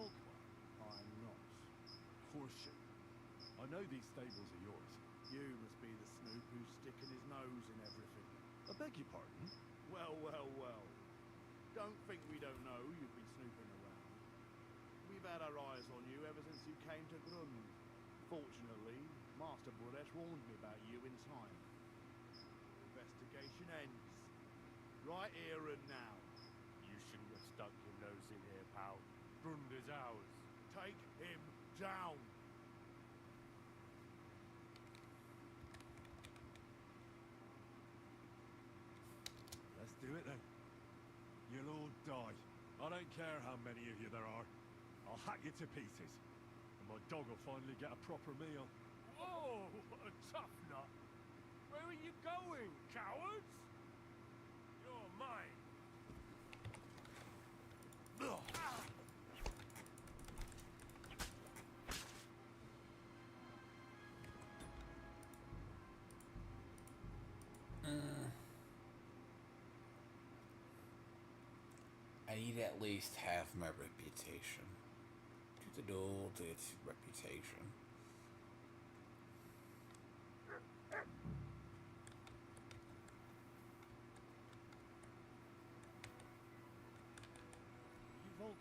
I'm not. Horseshit. I know these stables are yours. You must be the snoop who's sticking his nose in everything. I beg your pardon? Well, well, well. Don't think we don't know you've been snooping around. We've had our eyes on you ever since you came to Grun. Fortunately, Master Buresh warned me about you in time. Investigation ends. Right here and now. You shouldn't have stuck your nose in here, pal. Grunder's ours. Take him down. Let's do it then. You'll all die. I don't care how many of you there are. I'll hack you to pieces. And my dog will finally get a proper meal. Whoa! A tough nut. Where are you going, cowards? You're mine. I need at least half my reputation. To the old its reputation. You Vulcan?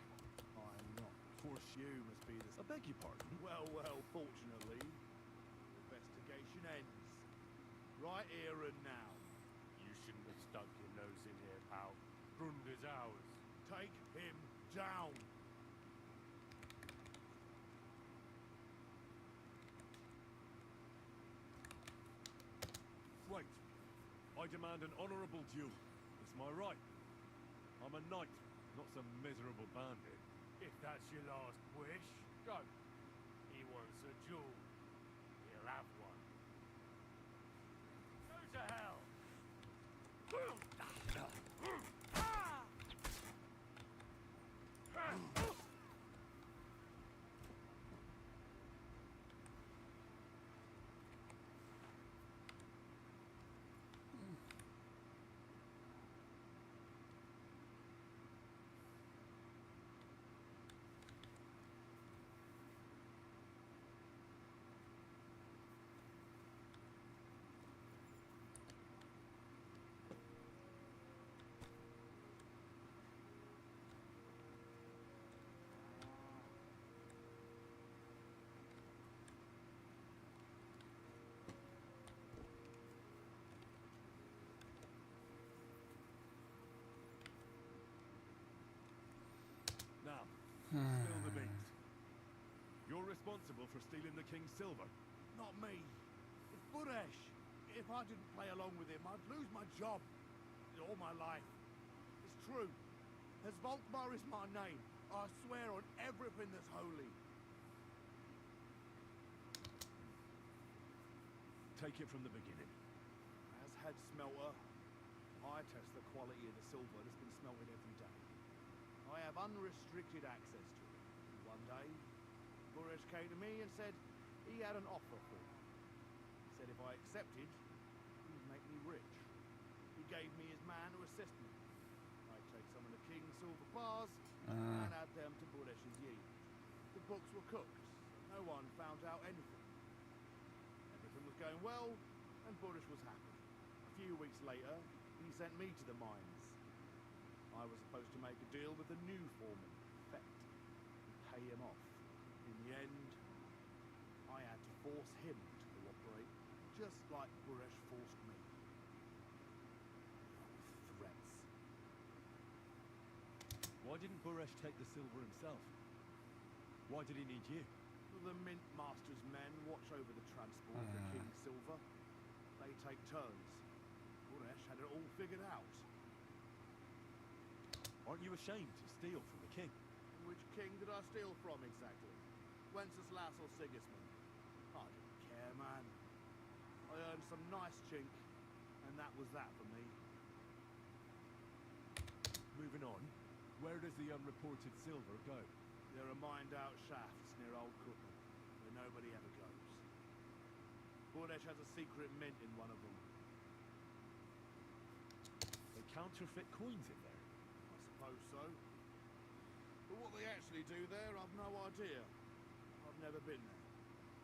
I'm not. Of course you must be the... I beg your pardon? Well, well, fortunately, investigation ends. Right here and now. You shouldn't have stuck your nose in here, pal. Grunder's ours. Take him down. Wait. I demand an honourable duel. It's my right. I'm a knight, not some miserable bandit. If that's your last wish, go. He wants a jewel. He'll have one. Go to hell! Spill the beans. You're responsible for stealing the king's silver. Not me. It's Buresh. If I didn't play along with him, I'd lose my job. All my life. It's true. As Volkmar is my name, I swear on everything that's holy. Take it from the beginning. As head smelter, I test the quality of the silver that's been smelted every day. I have unrestricted access to it. One day, Buresh came to me and said he had an offer for me. He said if I accepted, he'd make me rich. He gave me his man to assist me. I'd take some of the king's silver bars and add them to Buresh's yield. The books were cooked. No one found out anything. Everything was going well, and Buresh was happy. A few weeks later, he sent me to the mines. I was supposed to make a deal with the new foreman, Fett, and pay him off. In the end, I had to force him to cooperate, just like Buresh forced me. With threats. Why didn't Buresh take the silver himself? Why did he need you? The Mint Master's men watch over the transport of the king's silver. They take turns. Buresh had it all figured out. Aren't you ashamed to steal from the king? Which king did I steal from exactly? Wenceslas or Sigismund? I didn't care, man. I earned some nice chink, and that was that for me. Moving on, where does the unreported silver go? There are mined-out shafts near Old Kutna, where nobody ever goes. Buresh has a secret mint in one of them. They counterfeit coins in there. I suppose so. But what they actually do there, I've no idea. I've never been there.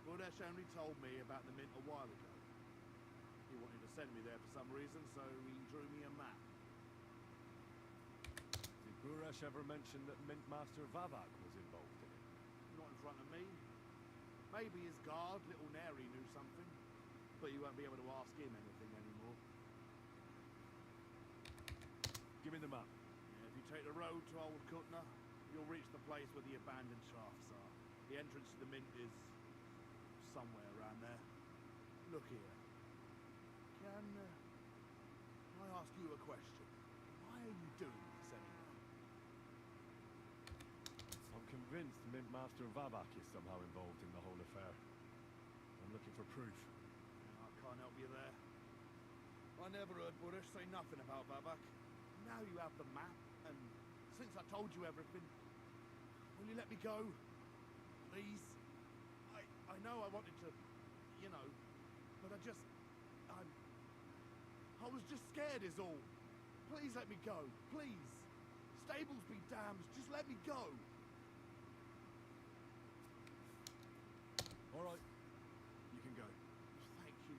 Buresh only told me about the mint a while ago. He wanted to send me there for some reason, so he drew me a map. Did Buresh ever mention that Mint Master Vavak was involved in it? Not in front of me. Maybe his guard, Little Neri, knew something. But you won't be able to ask him anything anymore. Give me the map. Yeah, if you take the road to Old Kutna, you'll reach the place where the abandoned shafts are. The entrance to the mint is somewhere around there. Look here. Can I ask you a question? Why are you doing this anyway? I'm convinced Mint Master Vavak is somehow involved in the whole affair. I'm looking for proof. I can't help you there. I never heard Buresh say nothing about Vavak. Now you have the map, and since I told you everything, will you let me go? Please? I know I wanted to, you know, but I was just scared is all. Please let me go, please. Stables be damned, just let me go. All right, you can go. Thank you.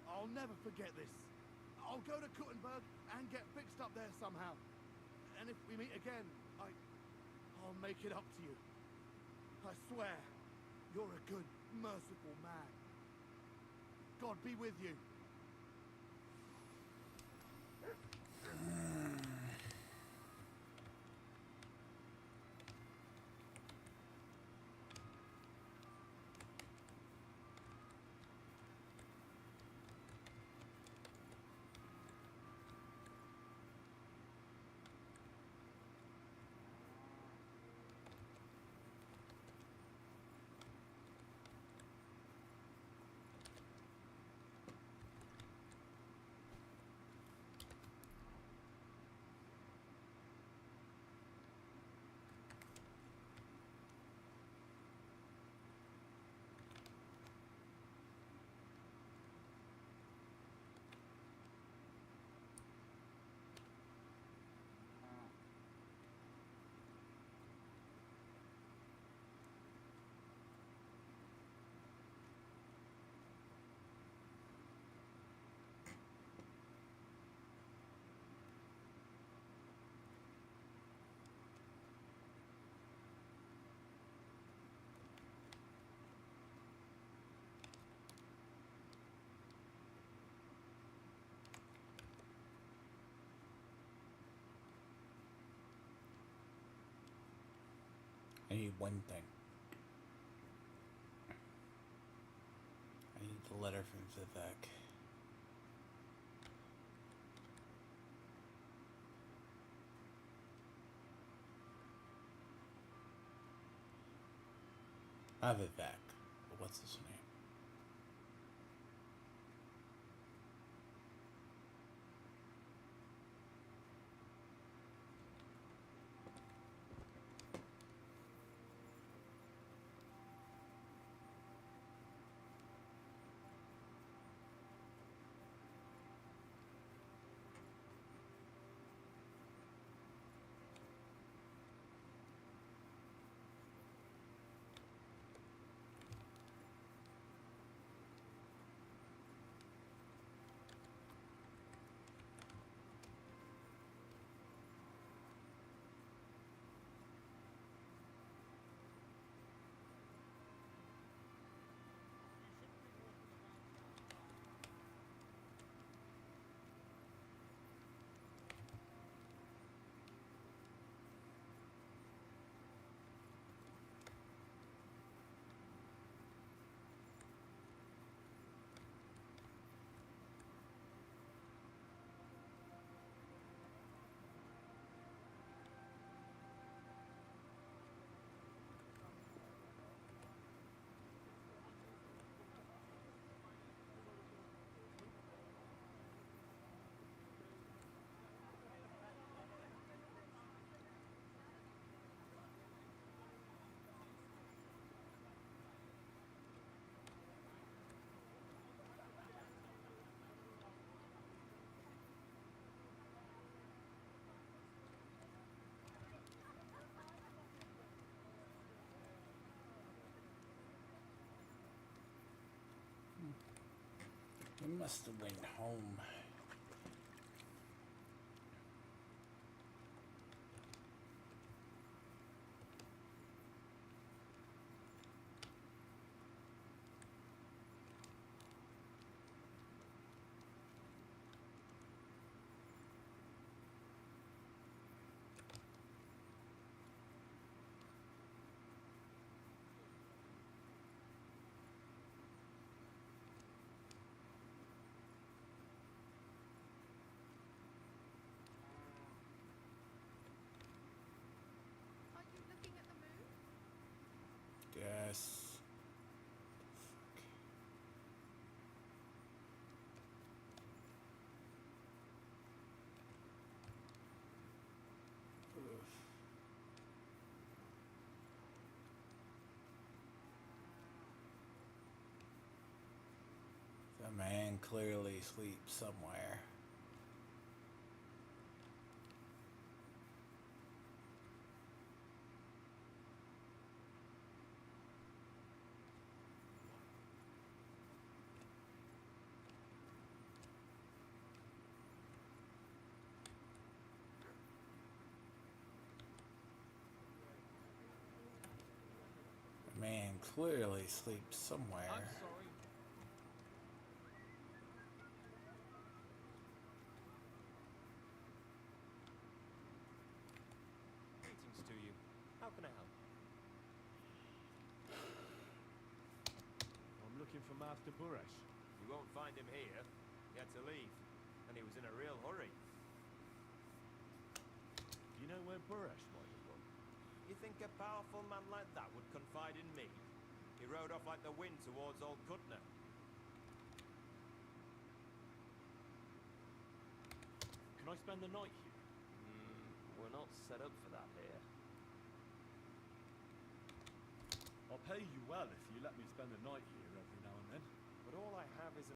I'll never forget this. I'll go to Kuttenberg and get fixed up there somehow. And if we meet again, I'll make it up to you. I swear, you're a good, merciful man. God be with you. one thing. I need the letter from Vivek. Not Vivek, but what's his name? He must have went home. Are you looking at the moon? Yes. The man clearly sleeps somewhere. The man clearly sleeps somewhere. I'm sorry. Greetings to you. How can I help? I'm looking for Master Buresh. You won't find him here. He had to leave, and he was in a real hurry. Do you know where Buresh might have gone? You think a powerful man like that would confide in me? He rode off like the wind towards old Kutner. Can I spend the night here? We're not set up for that here. I'll pay you well if you let me spend the night here every now and then. But all I have is a